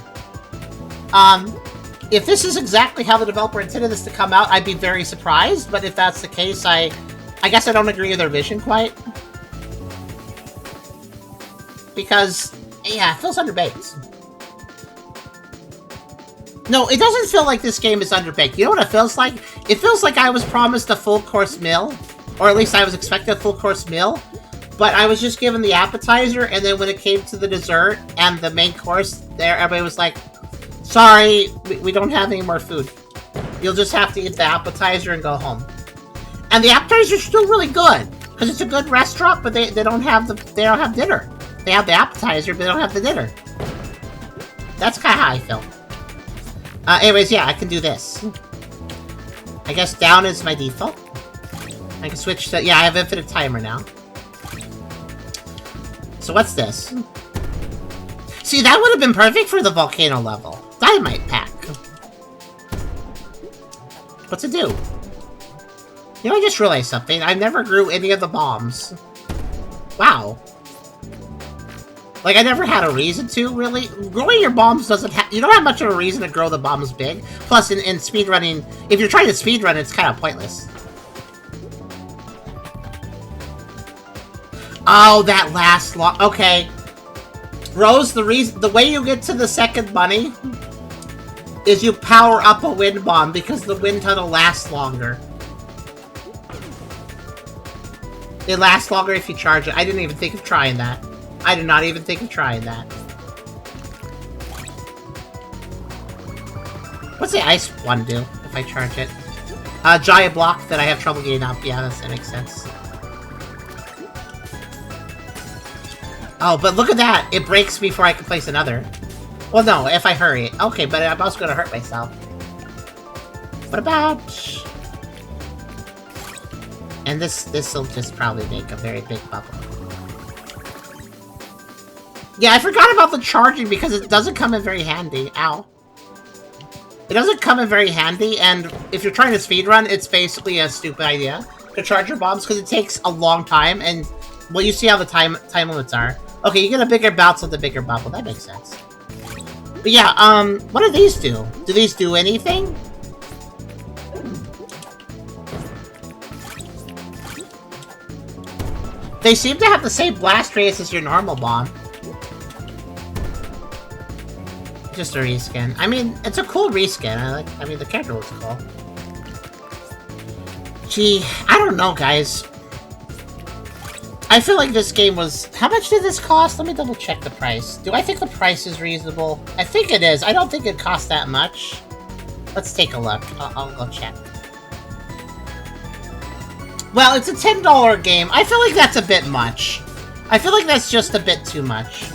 If this is exactly how the developer intended this to come out, I'd be very surprised, but if that's the case, I guess I don't agree with their vision quite. Because, yeah, it feels underbaked. No, it doesn't feel like this game is underbaked. You know what it feels like? It feels like I was promised a full-course meal. Or at least I was expecting a full-course meal. But I was just given the appetizer, and then when it came to the dessert and the main course, there everybody was like, sorry, we don't have any more food. You'll just have to eat the appetizer and go home. And the appetizer's still really good. Because it's a good restaurant, but they don't have dinner. They have the appetizer, but they don't have the dinner. That's kind of how I felt. Anyways, yeah, I can do this. I guess down is my default. I can switch to... Yeah, I have infinite timer now. So what's this? See, that would have been perfect for the volcano level. Dynamite pack. What's it do? You know, I just realized something. I never grew any of the bombs. Wow. Like, I never had a reason to, really. Growing your bombs doesn't have... You don't have much of a reason to grow the bombs big. Plus, in speedrunning, if you're trying to speedrun, it's kind of pointless. Oh, that last long... Okay. Rose, the way you get to the second bunny is you power up a wind bomb because the wind tunnel lasts longer. It lasts longer if you charge it. I didn't even think of trying that. I did not even think of trying that. What's the ice one do if I charge it? Giant block that I have trouble getting up. Yeah, that makes sense. Oh, but look at that! It breaks before I can place another. Well, no, if I hurry. Okay, but I'm also gonna hurt myself. What about... And this'll just probably make a very big bubble. Yeah, I forgot about the charging because it doesn't come in very handy. Ow. It doesn't come in very handy, and if you're trying to speedrun, it's basically a stupid idea to charge your bombs because it takes a long time, and, well, you see how the time limits are. Okay, you get a bigger bounce with a bigger bubble. That makes sense. But yeah, what do these do? Do these do anything? They seem to have the same blast radius as your normal bomb. Just a reskin. I mean, it's a cool reskin. I mean, the character looks cool. Gee, I don't know, guys. I feel like this game was... How much did this cost? Let me double check the price. Do I think the price is reasonable? I think it is. I don't think it cost that much. Let's take a look. I'll go check. Well, it's a $10 game. I feel like that's a bit much. I feel like that's just a bit too much.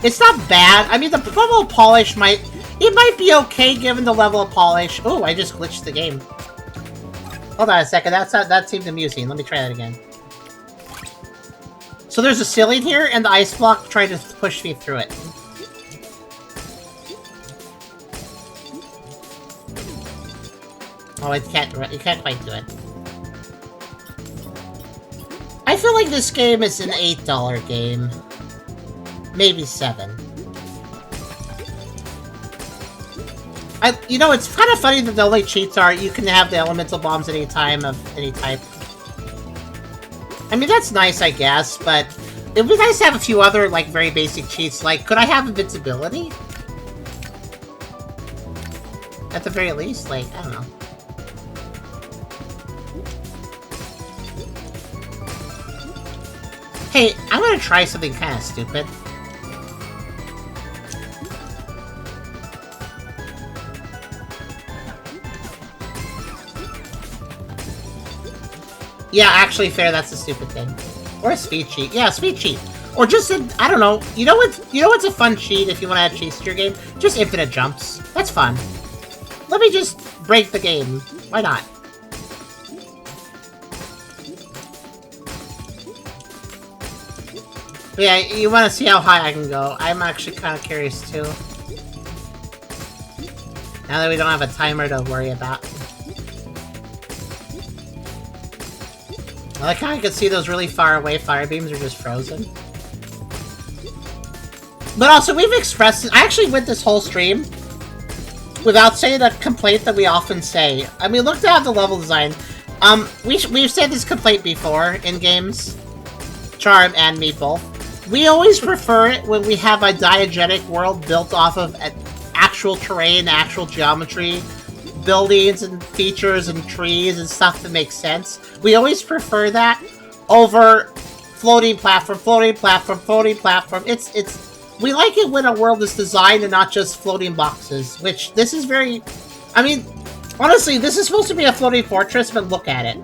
It's not bad. I mean, the level of polish might... It might be okay given the level of polish. Oh, I just glitched the game. Hold on a second. That seemed amusing. Let me try that again. So there's a ceiling here, and the ice block tried to push me through it. Oh, you can't quite do it. I feel like this game is an $8 game. Maybe $7. You know, it's kind of funny that the only cheats are you can have the elemental bombs any time of any type. I mean, that's nice, I guess, but it would be nice to have a few other, like, very basic cheats. Like, could I have invincibility? At the very least, like, I don't know. Hey, I'm gonna try something kind of stupid. Yeah, actually, fair. That's a stupid thing. Or a speed cheat. Yeah, speed cheat. Or just I don't know. You know what's a fun cheat if you want to add cheats to your game? Just infinite jumps. That's fun. Let me just break the game. Why not? Yeah, you want to see how high I can go. I'm actually kind of curious too. Now that we don't have a timer to worry about. I like how I could see those really far away fire beams are just frozen. But also, we've expressed it. I actually went this whole stream without saying a complaint that we often say. I mean, look at the level design. We've said this complaint before in games. Charm and me both. We always prefer it when we have a diegetic world built off of actual terrain, actual geometry, buildings and features and trees and stuff that makes sense. We always prefer that over floating platform, floating platform, floating platform. We like it when a world is designed and not just floating boxes, which this is very... I mean, honestly, this is supposed to be a floating fortress, but look at it.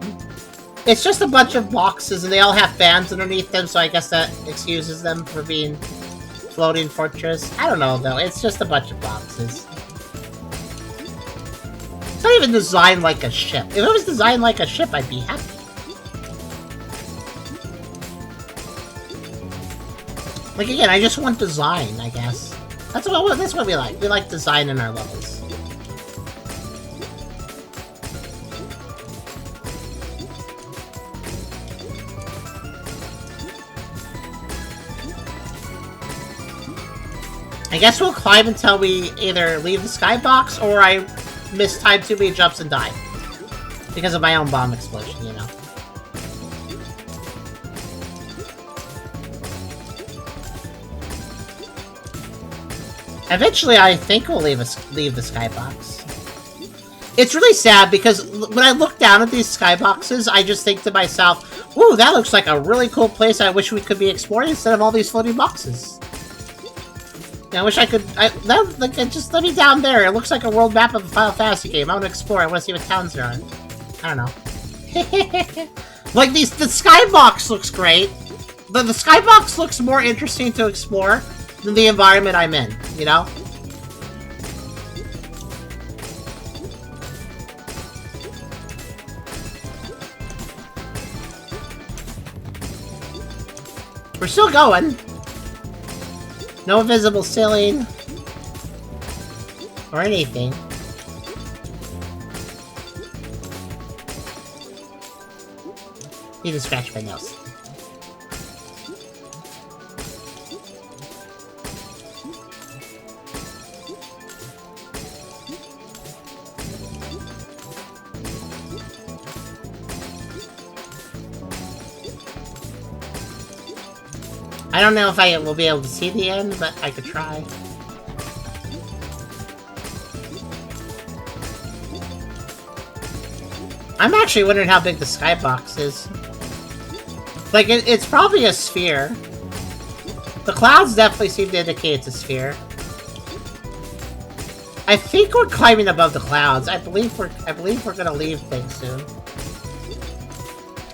It's just a bunch of boxes and they all have fans underneath them, so I guess that excuses them for being floating fortress. I don't know, though. It's just a bunch of boxes. It's not even designed like a ship. If it was designed like a ship, I'd be happy. Like, again, I just want design, I guess. That's what we like. We like design in our levels. I guess we'll climb until we either leave the skybox or I miss time too many jumps and die. Because of my own bomb explosion, you know. Eventually, I think we'll leave the skybox. It's really sad because when I look down at these skyboxes, I just think to myself, "Ooh, that looks like a really cool place. I wish we could be exploring instead of all these floating boxes." Yeah, I wish I could. Just let me down there. It looks like a world map of a Final Fantasy game. I want to explore. I want to see what towns there are. I don't know. Like the skybox looks great. The skybox looks more interesting to explore than the environment I'm in, you know? We're still going. No invisible ceiling. Or anything. Need to scratch my nose. I don't know if I will be able to see the end, but I could try. I'm actually wondering how big the skybox is. Like, it's probably a sphere. The clouds definitely seem to indicate it's a sphere. I think we're climbing above the clouds. I believe we're gonna leave things soon.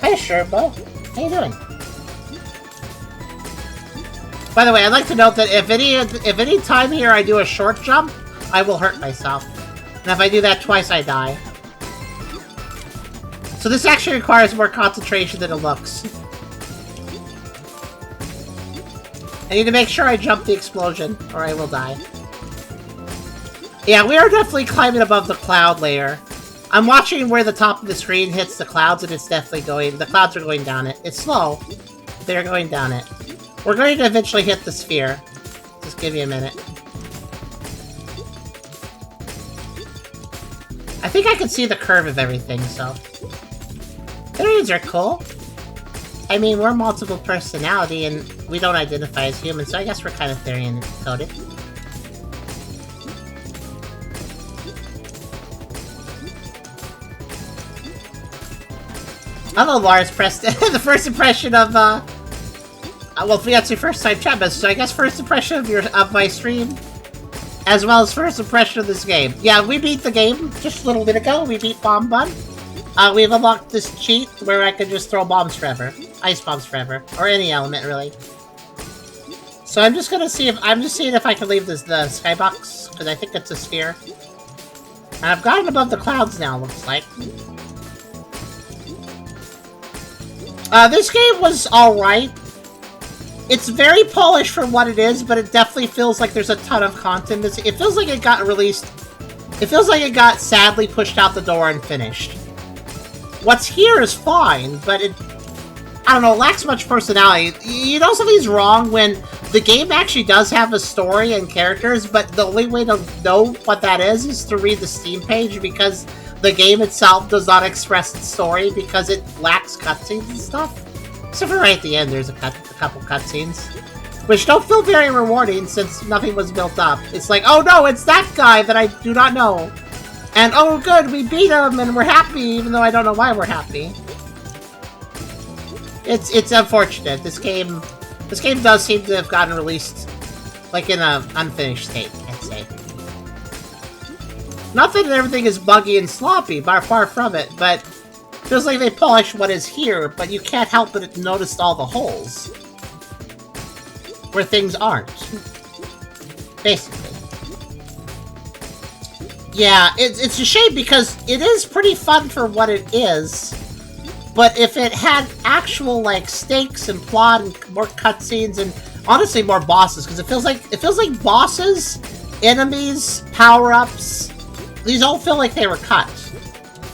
Hey, Sherbo. How you doing? By the way, I'd like to note that if any time here I do a short jump, I will hurt myself. And if I do that twice, I die. So this actually requires more concentration than it looks. I need to make sure I jump the explosion, or I will die. Yeah, we are definitely climbing above the cloud layer. I'm watching where the top of the screen hits the clouds, and it's definitely going... The clouds are going down it. It's slow. They're going down it. We're going to eventually hit the sphere. Just give me a minute. I think I can see the curve of everything, so... Therians are cool. I mean, we're multiple personality, and we don't identify as human, so I guess we're kind of Therian-coded. Hello, Lars Preston. The first impression of, well, that's your first time chat message, so I guess first impression of my stream, as well as first impression of this game. Yeah, we beat the game just a little bit ago. We beat Bombun. We've unlocked this cheat where I can just throw bombs forever. Ice bombs forever. Or any element, really. So I'm just gonna see if... I'm just seeing if I can leave the skybox, because I think it's a sphere. And I've gotten above the clouds now, looks like. This game was alright. It's very polished for what it is, but it definitely feels like there's a ton of content. It feels like it got released... It feels like it got sadly pushed out the door and finished. What's here is fine, but it... I don't know, lacks much personality. You know something's wrong when the game actually does have a story and characters, but the only way to know what that is to read the Steam page, because the game itself does not express its story because it lacks cutscenes and stuff. Except for right at the end, there's a couple cutscenes, which don't feel very rewarding since nothing was built up. It's like, oh no, it's that guy that I do not know. And oh good, we beat him and we're happy, even though I don't know why we're happy. It's unfortunate. This game does seem to have gotten released like in an unfinished state, I'd say. Not that everything is buggy and sloppy, far from it, but it feels like they polished what is here, but you can't help but notice all the holes where things aren't. Basically. Yeah, it's a shame because it is pretty fun for what it is, but if it had actual like stakes and plot and more cutscenes and honestly more bosses, because it feels like bosses, enemies, power-ups, these all feel like they were cut.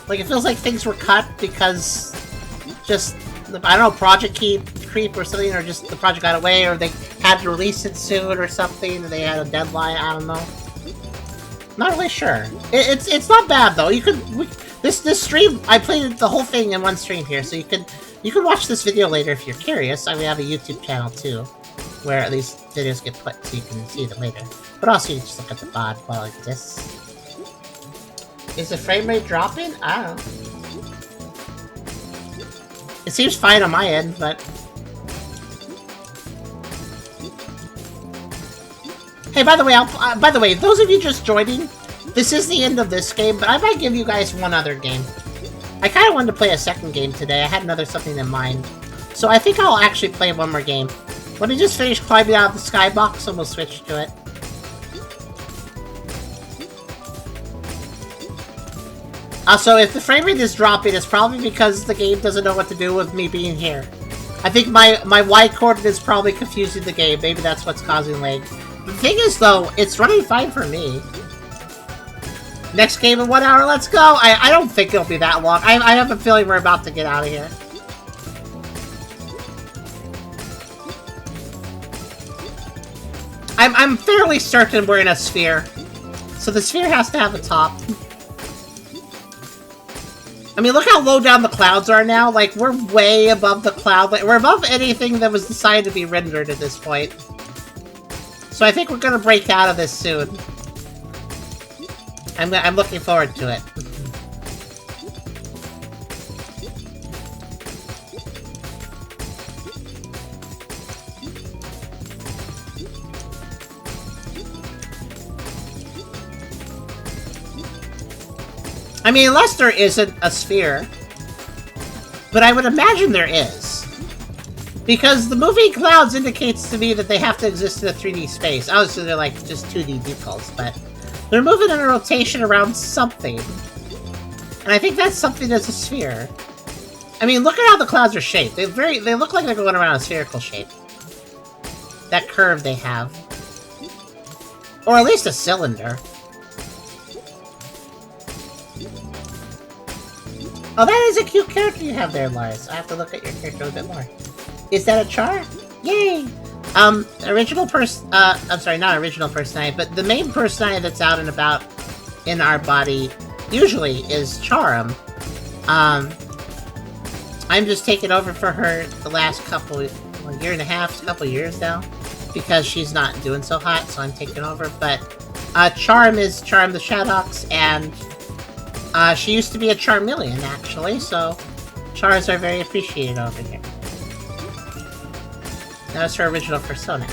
Like it feels like things were cut because just I don't know, project creep or something, or just the project got away, or they had to release it soon or something, or they had a deadline. I don't know. Not really sure. It's not bad though. You could this stream. I played the whole thing in one stream here, so you can watch this video later if you're curious. We have a YouTube channel too, where these videos get put, so you can see them later. But also you can just look at the VOD while it exists. Is the frame rate dropping? I don't know. It seems fine on my end, but... Hey, by the way, those of you just joining, this is the end of this game, but I might give you guys one other game. I kind of wanted to play a second game today. I had something in mind. So I think I'll actually play one more game. Let me just finish climbing out of the skybox and we'll switch to it. Also, if the frame rate is dropping, it's probably because the game doesn't know what to do with me being here. I think my Y coordinate is probably confusing the game. Maybe that's what's causing lag. The thing is, though, it's running fine for me. Next game in 1 hour, let's go! I don't think it'll be that long. I have a feeling we're about to get out of here. I'm fairly certain we're in a sphere. So the sphere has to have a top. I mean, look how low down the clouds are now. Like, we're way above the cloud. Like, we're above anything that was decided to be rendered at this point. So I think we're gonna break out of this soon. I'm looking forward to it. I mean, unless there isn't a sphere. But I would imagine there is. Because the moving clouds indicates to me that they have to exist in a 3D space. Obviously, they're like just 2D defaults, but they're moving in a rotation around something. And I think that's something that's a sphere. I mean, look at how the clouds are shaped. They look like they're going around a spherical shape. That curve they have. Or at least a cylinder. Oh, that is a cute character you have there, Lars. I have to look at your character a bit more. Is that a char? Yay! Original person... I'm sorry, not original personality, but the main personality that's out and about in our body usually is Charum. I'm just taking over for her the last year and a half, couple years now, because she's not doing so hot, so I'm taking over. But Charm is Charm the Shadox, and she used to be a Charmeleon, actually, so chars are very appreciated over here. That was her original persona.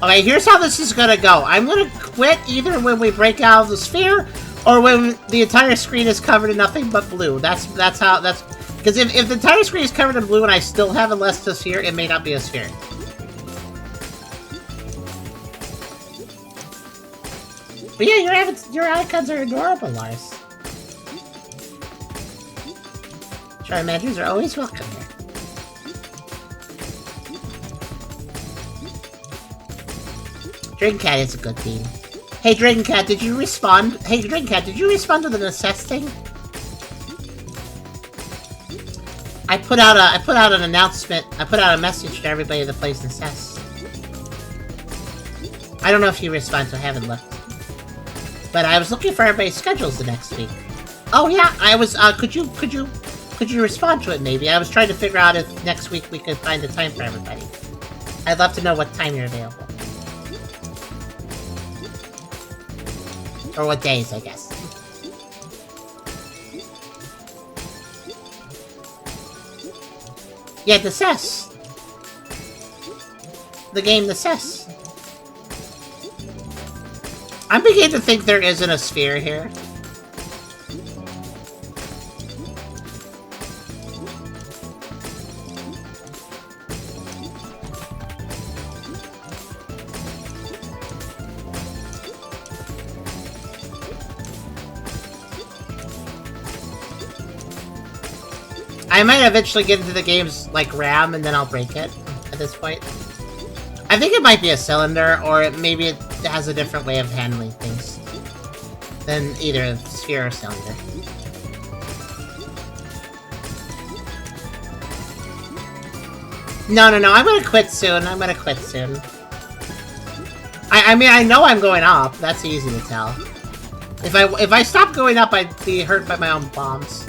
Okay, here's how this is gonna go. I'm gonna quit either when we break out of the sphere, or when the entire screen is covered in nothing but blue. That's because if the entire screen is covered in blue and I still haven't left the sphere, it may not be a sphere. But yeah, your icons are adorable, Lars. Charmanders are always welcome here. Dragoncat is a good theme. Hey Dragoncat, did you respond? Hey Dragoncat, did you respond to the Necess thing? I put out an announcement. I put out a message to everybody that plays Necess. I don't know if you responded, so I haven't looked. But I was looking for everybody's schedules the next week. Oh yeah, I was. Could you respond to it maybe? I was trying to figure out if next week we could find a time for everybody. I'd love to know what time you're available. Or what days, I guess. Yeah, the Cess. The game The Cess. I'm beginning to think there isn't a sphere here. I might eventually get into the game's, like, RAM, and then I'll break it at this point. I think it might be a cylinder, or maybe it has a different way of handling things than either a sphere or cylinder. No, no, no, I'm gonna quit soon. I'm gonna quit soon. I mean, I know I'm going up. That's easy to tell. If I stop going up, I'd be hurt by my own bombs.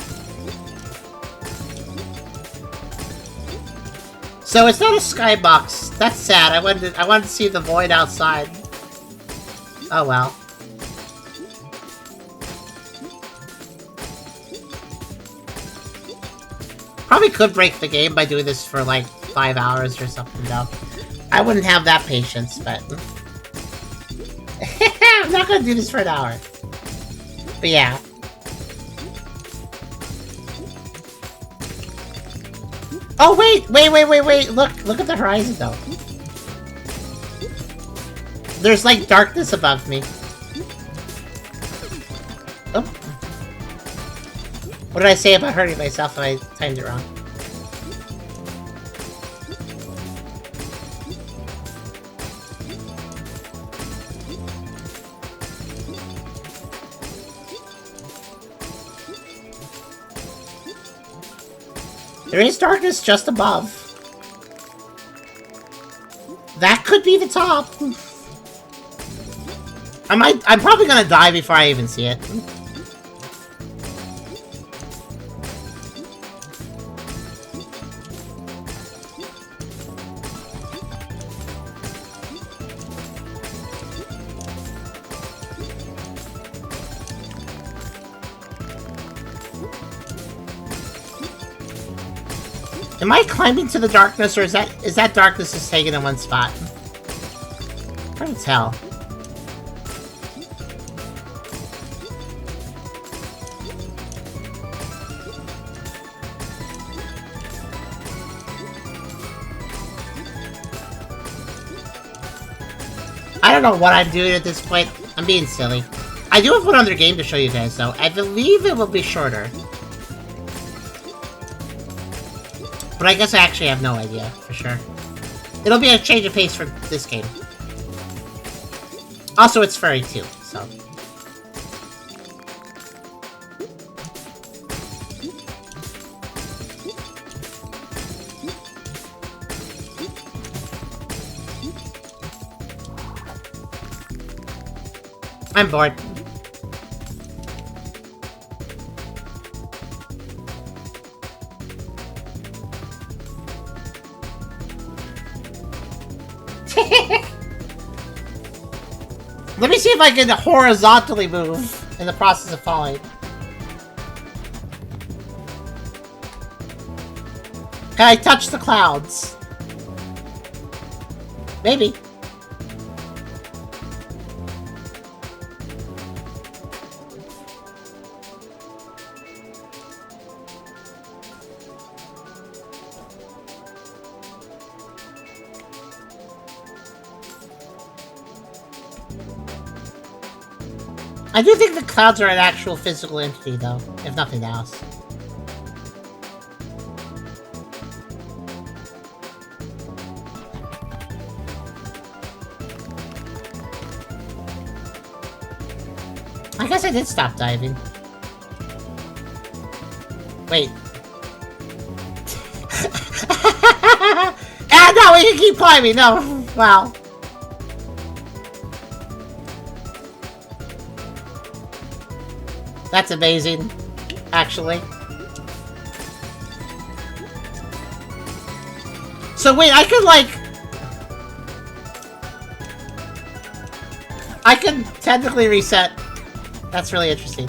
So it's not a skybox. That's sad. I wanted to see the void outside. Oh well. Probably could break the game by doing this for like 5 hours or something though. I wouldn't have that patience, but I'm not gonna do this for an hour. But yeah. Oh wait! Look at the horizon though. There's like darkness above me. Oh. What did I say about hurting myself if I timed it wrong? There is darkness just above. That could be the top. I'm probably gonna die before I even see it. Am I climbing to the darkness, or is that darkness just taken in one spot? Hard to tell. I don't know what I'm doing at this point. I'm being silly. I do have one other game to show you guys, though. I believe it will be shorter. But I guess I actually have no idea, for sure. It'll be a change of pace for this game. Also, it's furry too, so... I'm bored. Let me see if I can horizontally move in the process of falling. Can I touch the clouds? Maybe. I do think the clouds are an actual physical entity, though, if nothing else. I guess I did stop diving. Wait. Ah, no, we can keep climbing, no. Wow. That's amazing, actually. So wait, I could like... I can technically reset. That's really interesting.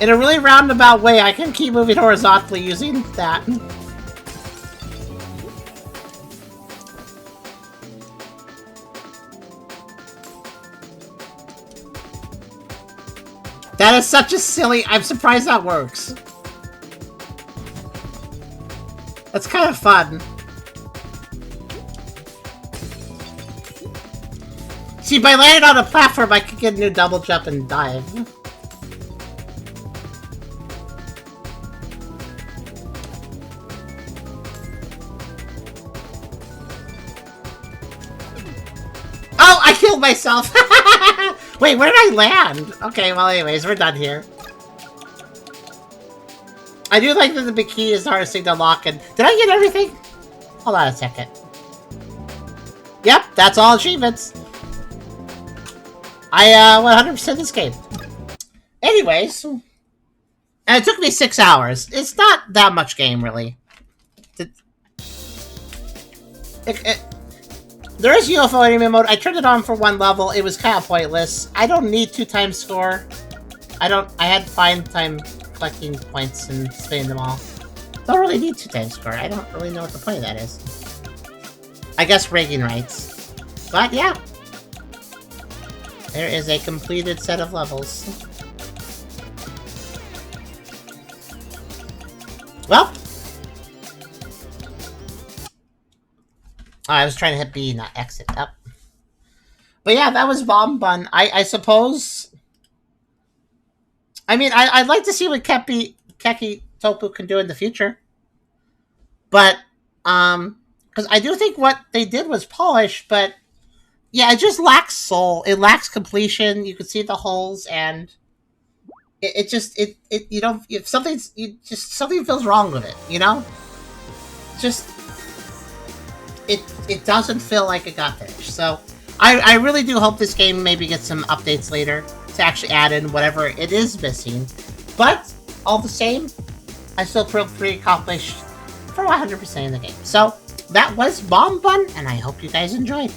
In a really roundabout way, I can keep moving horizontally using that. That is such a silly... I'm surprised that works. That's kind of fun. See, by landing on a platform, I could get a new double jump and dive. Oh, I killed myself! Wait, where did I land? Okay, well anyways, we're done here. I do like that the big key is the hardest thing to unlock. And did I get everything? Hold on a second. Yep, that's all achievements. I 100% this game. Anyways, and it took me 6 hours. It's not that much game, really. There is UFO anime mode. I turned it on for 1 level. It was kind of pointless. I don't need 2 times score. I had fine time collecting points and spinning them all. Don't really need 2 times score. I don't really know what the point of that is. I guess bragging rights. But yeah. There is a completed set of levels. Well. I was trying to hit B, not exit. Up. But yeah, that was Bombun. I suppose. I mean, I'd like to see what Keki Topu can do in the future. But, because I do think what they did was polished, but yeah, it just lacks soul. It lacks completion. You can see the holes, and it just you know, if something feels wrong with it, you know? Just it doesn't feel like it got finished. So I really do hope this game maybe gets some updates later to actually add in whatever it is missing. But all the same, I still feel pretty accomplished for 100% of the game. So that was Bombun, and I hope you guys enjoyed.